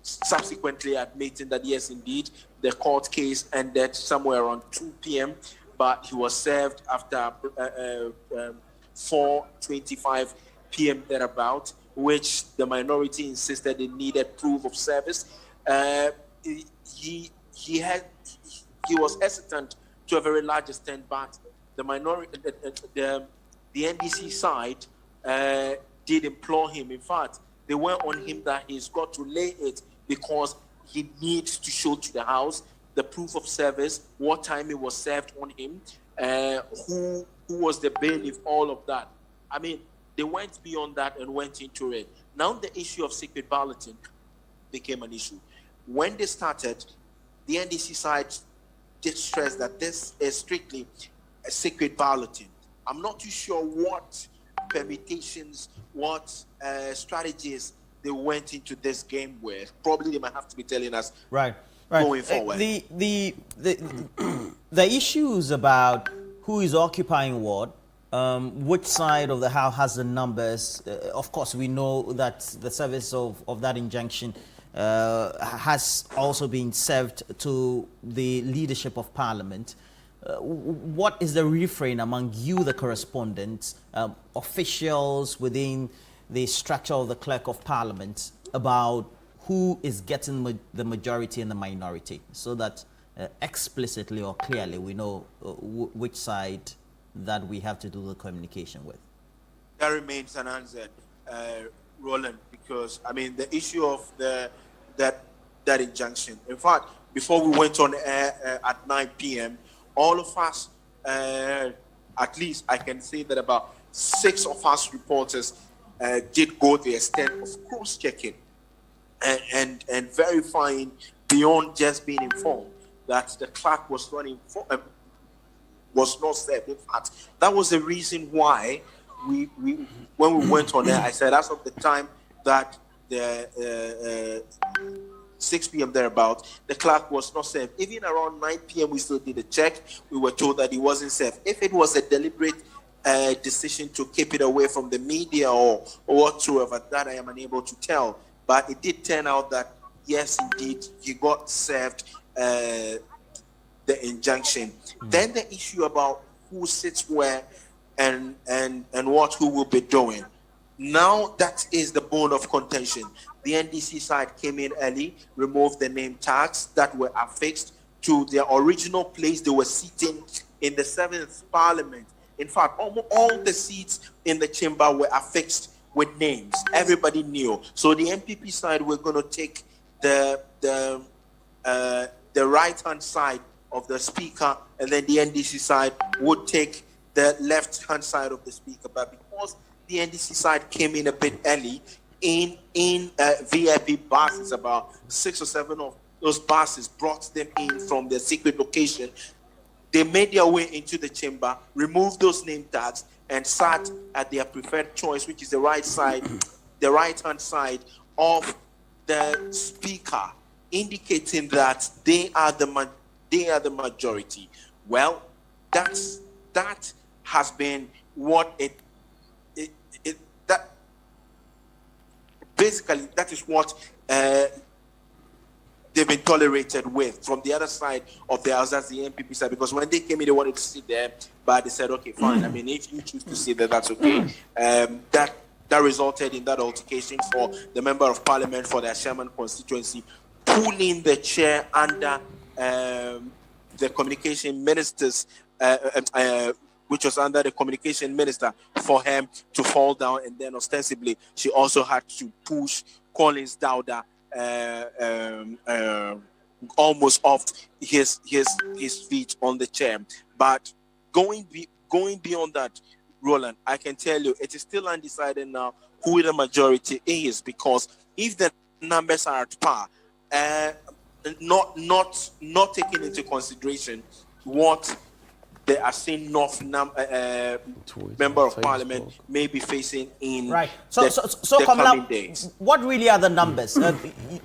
subsequently admitting that yes, indeed, the court case ended somewhere around 2 p.m., but he was served after 4:25 p.m. thereabout, which the minority insisted it needed proof of service. He was hesitant to a very large extent, but the minority, the NDC side did implore him. In fact, they were on him that he's got to lay it, because he needs to show to the House the proof of service, what time it was served on him, who was the bailiff, all of that. I mean, they went beyond that and went into it. Now the issue of secret balloting became an issue. When they started, the NDC side did stress that this is strictly a secret balloting. I'm not too sure what permutations, what strategies they went into this game with. Probably they might have to be telling us going forward. The issues about who is occupying what, which side of the house has the numbers. Of course, we know that the service of that injunction has also been served to the leadership of Parliament. What is the refrain among you, the correspondents, officials within the structure of the Clerk of Parliament, about who is getting the majority and the minority, so that explicitly or clearly we know which side that we have to do the communication with? That remains unanswered, Roland, because I mean the issue of that injunction. In fact, before we went on air at 9 p.m., all of us, at least I can say that about 6 of us reporters did go the extent of cross-checking and verifying beyond just being informed that the clerk was not served. In fact, that was the reason why we when we went on there, I said as of the time that the 6 p.m. thereabout, the clerk was not served. Even around 9 p.m., we still did a check. We were told that he wasn't served. If it was a deliberate decision to keep it away from the media or whatsoever, that I am unable to tell. But it did turn out that, yes, indeed, he got served the injunction. Then the issue about who sits where and what who will be doing. Now that is the bone of contention. The NDC side came in early, removed the name tags that were affixed to their original place they were sitting in the 7th Parliament. In fact, almost all the seats in the chamber were affixed with names. Everybody knew. So the MPP side were going to take the right-hand side of the speaker, and then the NDC side would take the left-hand side of the speaker. But because the NDC side came in a bit early, in VIP buses, about 6 or 7 of those buses brought them in from their secret location. They made their way into the chamber, removed those name tags, and sat at their preferred choice, which is the right side, the right-hand side of the speaker, indicating that they are the majority. Well, that has been what basically that is what they've been tolerated with from the other side of the house. That's the MPP side, because when they came in, they wanted to sit there, but they said, okay, fine. I mean, if you choose to sit there, that's okay. That resulted in that altercation for the member of parliament for their Sherman constituency, pulling the chair under the communication ministers, which was under the communication minister, for him to fall down. And then ostensibly, she also had to push Collins Dowda almost off his feet on the chair. But going beyond that, Roland, I can tell you it is still undecided now who the majority is, because if the numbers are at par, not taking into consideration what the Asin North member of parliament may be facing in the coming days. What really are the numbers?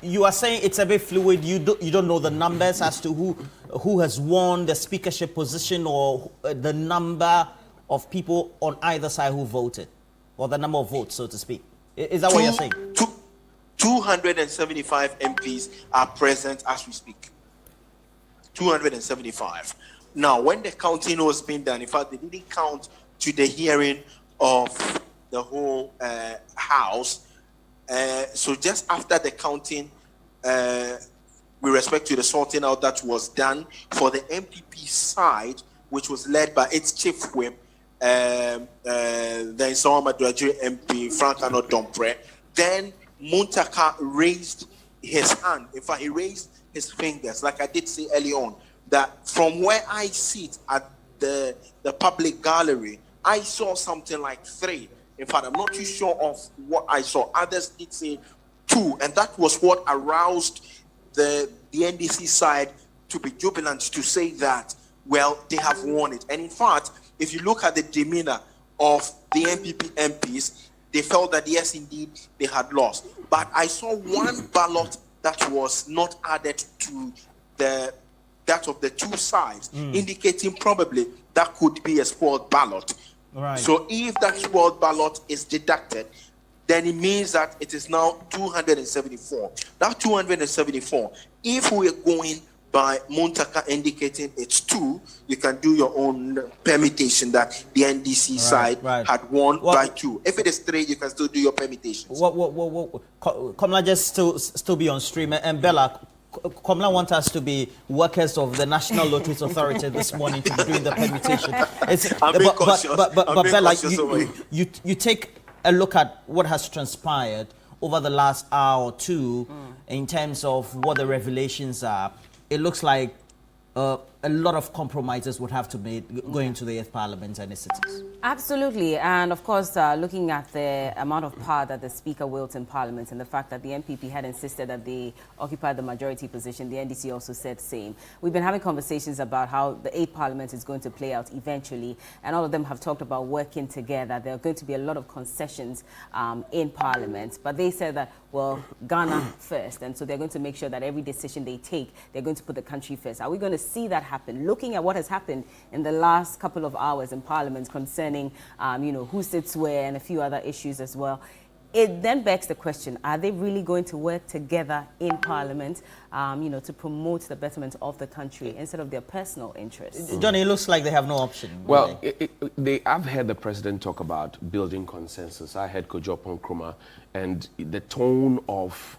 You are saying it's a bit fluid. You don't know the numbers as to who has won the speakership position, or the number of people on either side who voted, or the number of votes, so to speak. Is that what you're saying? 275 MPs are present as we speak. 275. Now, when the counting was being done, in fact, they didn't count to the hearing of the whole House. So just after the counting, with respect to the sorting out that was done for the MPP side, which was led by its chief whip, the Nsawama Dwajiri MP, Frank Anodompre, then Muntaka raised his hand. In fact, he raised his fingers, like I did say early on, that from where I sit at the public gallery, I saw something like 3. In fact, I'm not too sure of what I saw. Others did say 2, and that was what aroused the NDC side to be jubilant, to say that, well, they have won it. And in fact, if you look at the demeanor of the MPP MPs, they felt that yes, indeed, they had lost. But I saw one ballot that was not added to that of the two sides, indicating probably that could be a spoiled ballot. Right. So if that spoiled ballot is deducted, then it means that it is now 274. That 274, if we are going by Muntaka indicating it's 2, you can do your own permutation that the NDC side had won by 2. If it is 3, you can still do your permutations. Komla just still be on stream, and Bella, Komla wants us to be workers of the National Lotteries Authority this morning to be doing the permutation. But Bella, you take a look at what has transpired over the last hour or two in terms of what the revelations are. It looks like a lot of compromises would have to be going to the 8th Parliament and its cities. Absolutely. And of course, looking at the amount of power that the Speaker wields in Parliament and the fact that the MPP had insisted that they occupy the majority position, the NDC also said same. We've been having conversations about how the 8th Parliament is going to play out eventually, and all of them have talked about working together. There are going to be a lot of concessions in Parliament, but they said that, well, Ghana first, and so they're going to make sure that every decision they take, they're going to put the country first. Are we going to see that happen? Looking at what has happened in the last couple of hours in Parliament concerning, who sits where and a few other issues as well, it then begs the question, are they really going to work together in Parliament, to promote the betterment of the country instead of their personal interests? Johnny, it looks like they have no option. Well, I've heard the president talk about building consensus. I heard Kojo Nkrumah, and the tone of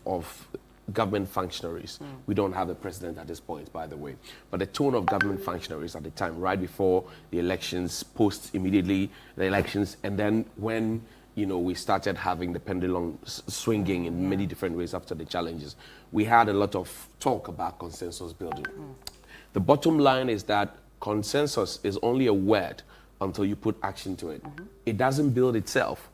government functionaries. We don't have the president at this point, by the way. But the tone of government functionaries at the time, right before the elections, post immediately the elections, and then when we started having the pendulum swinging in many different ways after the challenges, we had a lot of talk about consensus building. The bottom line is that consensus is only a word until you put action to it. It doesn't build itself.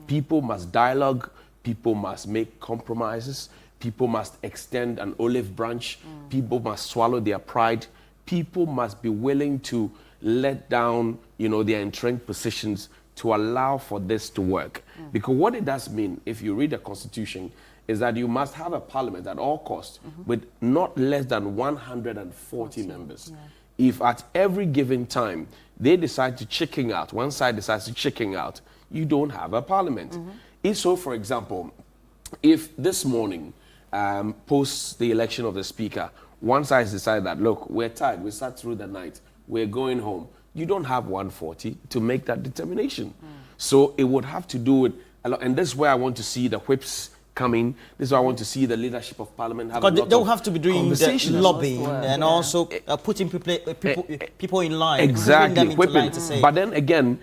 People must dialogue, people must make compromises, people must extend an olive branch, people must swallow their pride, people must be willing to let down their entrenched positions to allow for this to work. Because what it does mean, if you read the Constitution, is that you must have a parliament at all costs with not less than 140 members. If at every given time they decide to chicken out, one side decides to chicken out, you don't have a parliament. If so, for example, if this morning, post the election of the speaker, one side decided that, look, we're tired, we sat through the night, we're going home, you don't have 140 to make that determination. So it would have to do with a lot, and this is where I want to see the whips coming. This is where I want to see the leadership of Parliament have a lot they'll of have to be doing the lobbying and also putting people in line. Exactly. Them into line to say. But then again,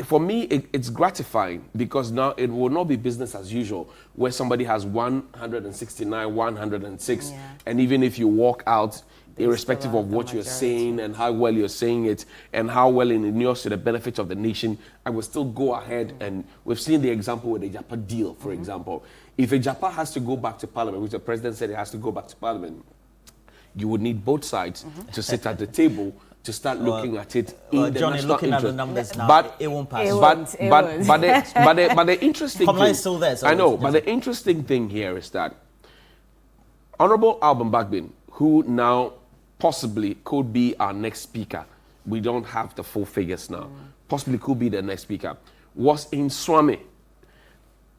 for me, it's gratifying because now it will not be business as usual where somebody has 169, 106, and even if you walk out, irrespective of what you're saying and how well you're saying it and how well it inures to the benefit of the nation, I will still go ahead. And we've seen the example with the Japa deal, for example. If a Japa has to go back to parliament, which the president said it has to go back to parliament, you would need both sides to sit at the table to start looking at it in the Johnny, national looking interest. at the numbers now, But it won't pass. But the interesting Kamala thing, is still there, so I know, it's but the interesting thing here is that Honorable Alban Bagbin, who now possibly could be our next speaker, we don't have the full figures now, possibly could be the next speaker, was in Swami,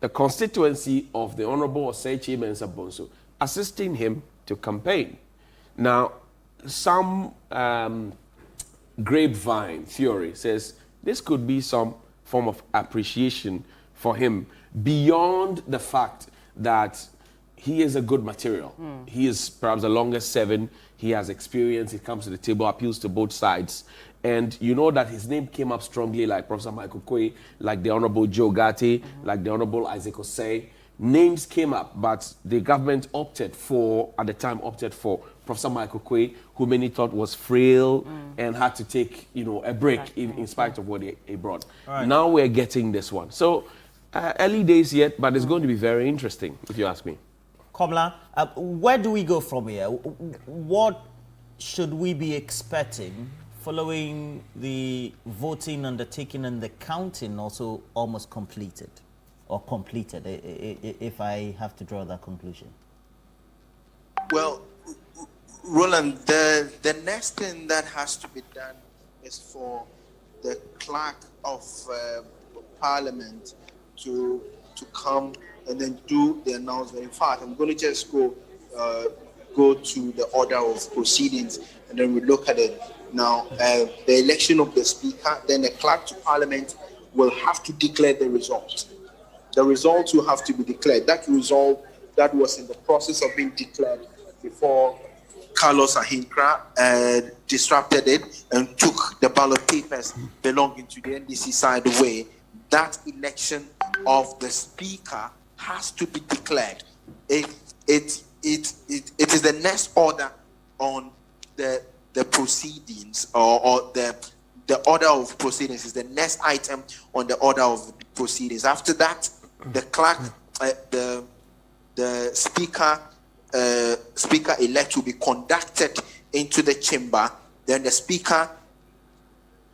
the constituency of the Honorable Osei Mensah Bonsu, assisting him to campaign. Now, some grapevine theory says this could be some form of appreciation for him beyond the fact that he is a good material. He is perhaps the longest serving. He has experience. He comes to the table, appeals to both sides. And you know that his name came up strongly, like Professor Michael Quay, like the Honorable Joe Gatti, like the Honorable Isaac Osei. Names came up, but the government opted for Professor Michael Quay, who many thought was frail and had to take, a break in spite of what he brought. Right. Now we're getting this one. So early days yet, but it's going to be very interesting, if you ask me. Kamala, where do we go from here? What should we be expecting following the voting undertaking and the counting also almost completed? Or completed, if I have to draw that conclusion? Well, Roland, the next thing that has to be done is for the clerk of Parliament to come and then do the announcement. In fact, I'm going to just go to the order of proceedings and then we look at it. Now, the election of the Speaker, then the clerk to Parliament will have to declare the result. The results will have to be declared. That result that was in the process of being declared before Carlos Ahinkra disrupted it and took the ballot papers belonging to the NDC side away. That election of the Speaker has to be declared. It is the next order on the proceedings or the order of proceedings is the next item on the order of proceedings. After that, the clerk, the speaker-elect will be conducted into the chamber. Then the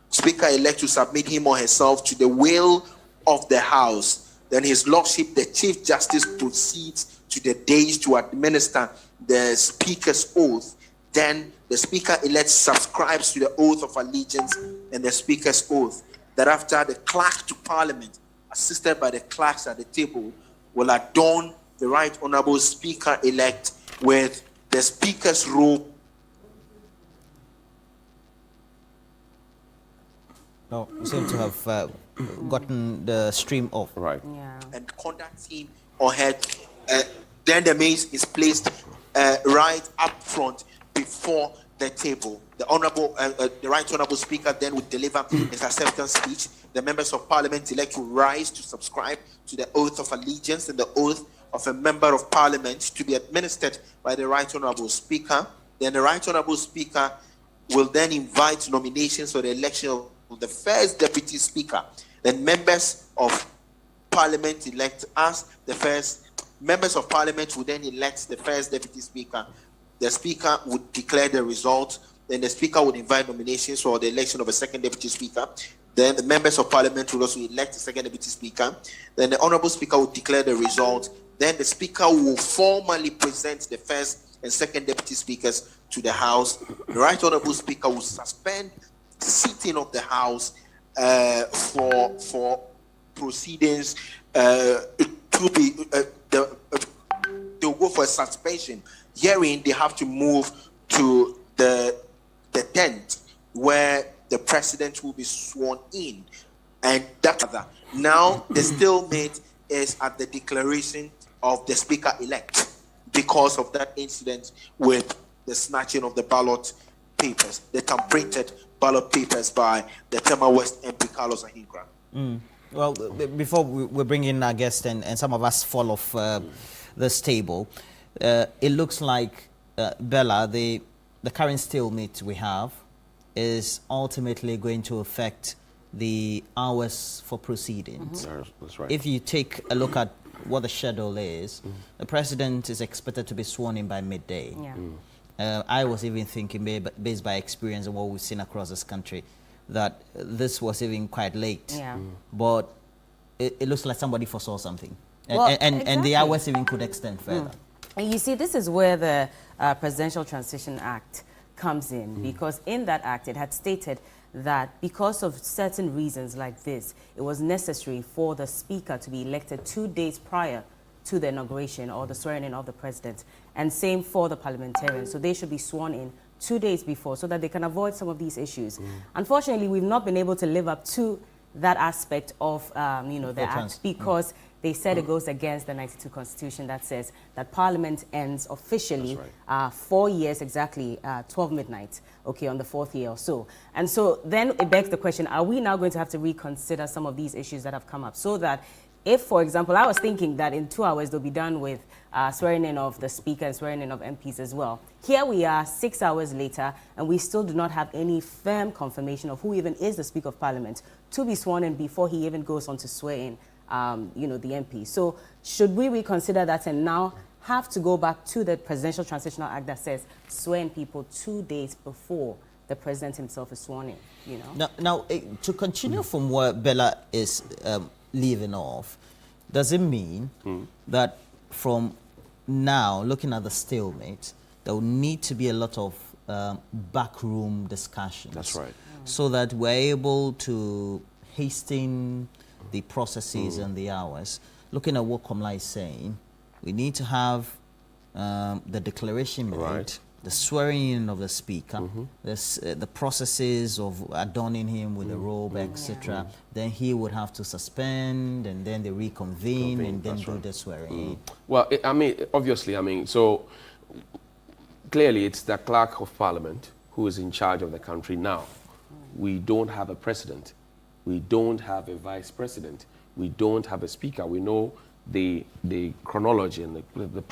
speaker-elect will submit him or herself to the will of the House. Then His Lordship, the Chief Justice, proceeds to the dais to administer the Speaker's oath. Then the Speaker-elect subscribes to the oath of allegiance and the Speaker's oath. Thereafter, the clerk to Parliament, assisted by the clerks at the table, will adorn the Right Honourable Speaker-elect with the Speaker's robe. No, you seem to have gotten the stream off. Right. Yeah. And conduct him or her. Then the mace is placed right up front before the table. The Right Honourable Speaker then would deliver his acceptance speech. The members of Parliament elect will rise to subscribe to the oath of allegiance and the oath of a member of Parliament to be administered by the Right Honourable Speaker. Then the Right Honourable Speaker will then invite nominations for the election of the first Deputy Speaker. Then members of Parliament elect as the first. Members of Parliament will then elect the first Deputy Speaker. The Speaker would declare the result. Then the Speaker would invite nominations for the election of a second Deputy Speaker. Then the members of Parliament will also elect the second Deputy Speaker. Then the Honourable Speaker will declare the result. Then the Speaker will formally present the first and second Deputy Speakers to the House. The Right Honourable Speaker will suspend the sitting of the House for proceedings to be. They'll go for a suspension. Herein, they have to move to the tent where the president will be sworn in, and that other. Now the stalemate is at the declaration of the Speaker-elect because of that incident with the snatching of the ballot papers, the tamperinted ballot papers by the Tema West MP Carlos Ahinkra. Well, before we bring in our guest and some of us fall off this table, it looks like, Bella, the current stalemate we have is ultimately going to affect the hours for proceedings. That's right. If you take a look at what the schedule is, the president is expected to be sworn in by midday. Yeah. I was even thinking, based by experience and what we've seen across this country, that this was even quite late. Yeah. But it looks like somebody foresaw something. Well, And the hours even could extend further. And you see, this is where the Presidential Transition Act comes in, because in that act it had stated that because of certain reasons like this, it was necessary for the Speaker to be elected 2 days prior to the inauguration or the swearing in of the President, and same for the parliamentarians. So they should be sworn in 2 days before so that they can avoid some of these issues. Unfortunately, we've not been able to live up to that aspect of the act, because they said it goes against the 92 Constitution that says that Parliament ends officially 4 years exactly, 12 midnight, okay, on the 4th year or so. And so then it begs the question, are we now going to have to reconsider some of these issues that have come up, so that if, for example, I was thinking that in 2 hours they'll be done with swearing in of the Speaker and swearing in of MPs as well. Here we are 6 hours later, and we still do not have any firm confirmation of who even is the Speaker of Parliament to be sworn in before he even goes on to swear in the MP. So should we reconsider that and now have to go back to the Presidential Transitional Act that says swear in people 2 days before the President himself is sworn in, Now, to continue from where Bella is leaving off, does it mean that from now, looking at the stalemate, there will need to be a lot of backroom discussions? That's right. So that we're able to hasten the processes and the hours. Looking at what Komla is saying, we need to have the declaration made, the swearing in of the Speaker, the processes of adorning him with a robe, etc. Then he would have to suspend, and then they reconvene, and then do the swearing in. Well, obviously, so clearly it's the Clerk of Parliament who is in charge of the country now. We don't have a president. We don't have a vice president. We don't have a speaker. We know the chronology and the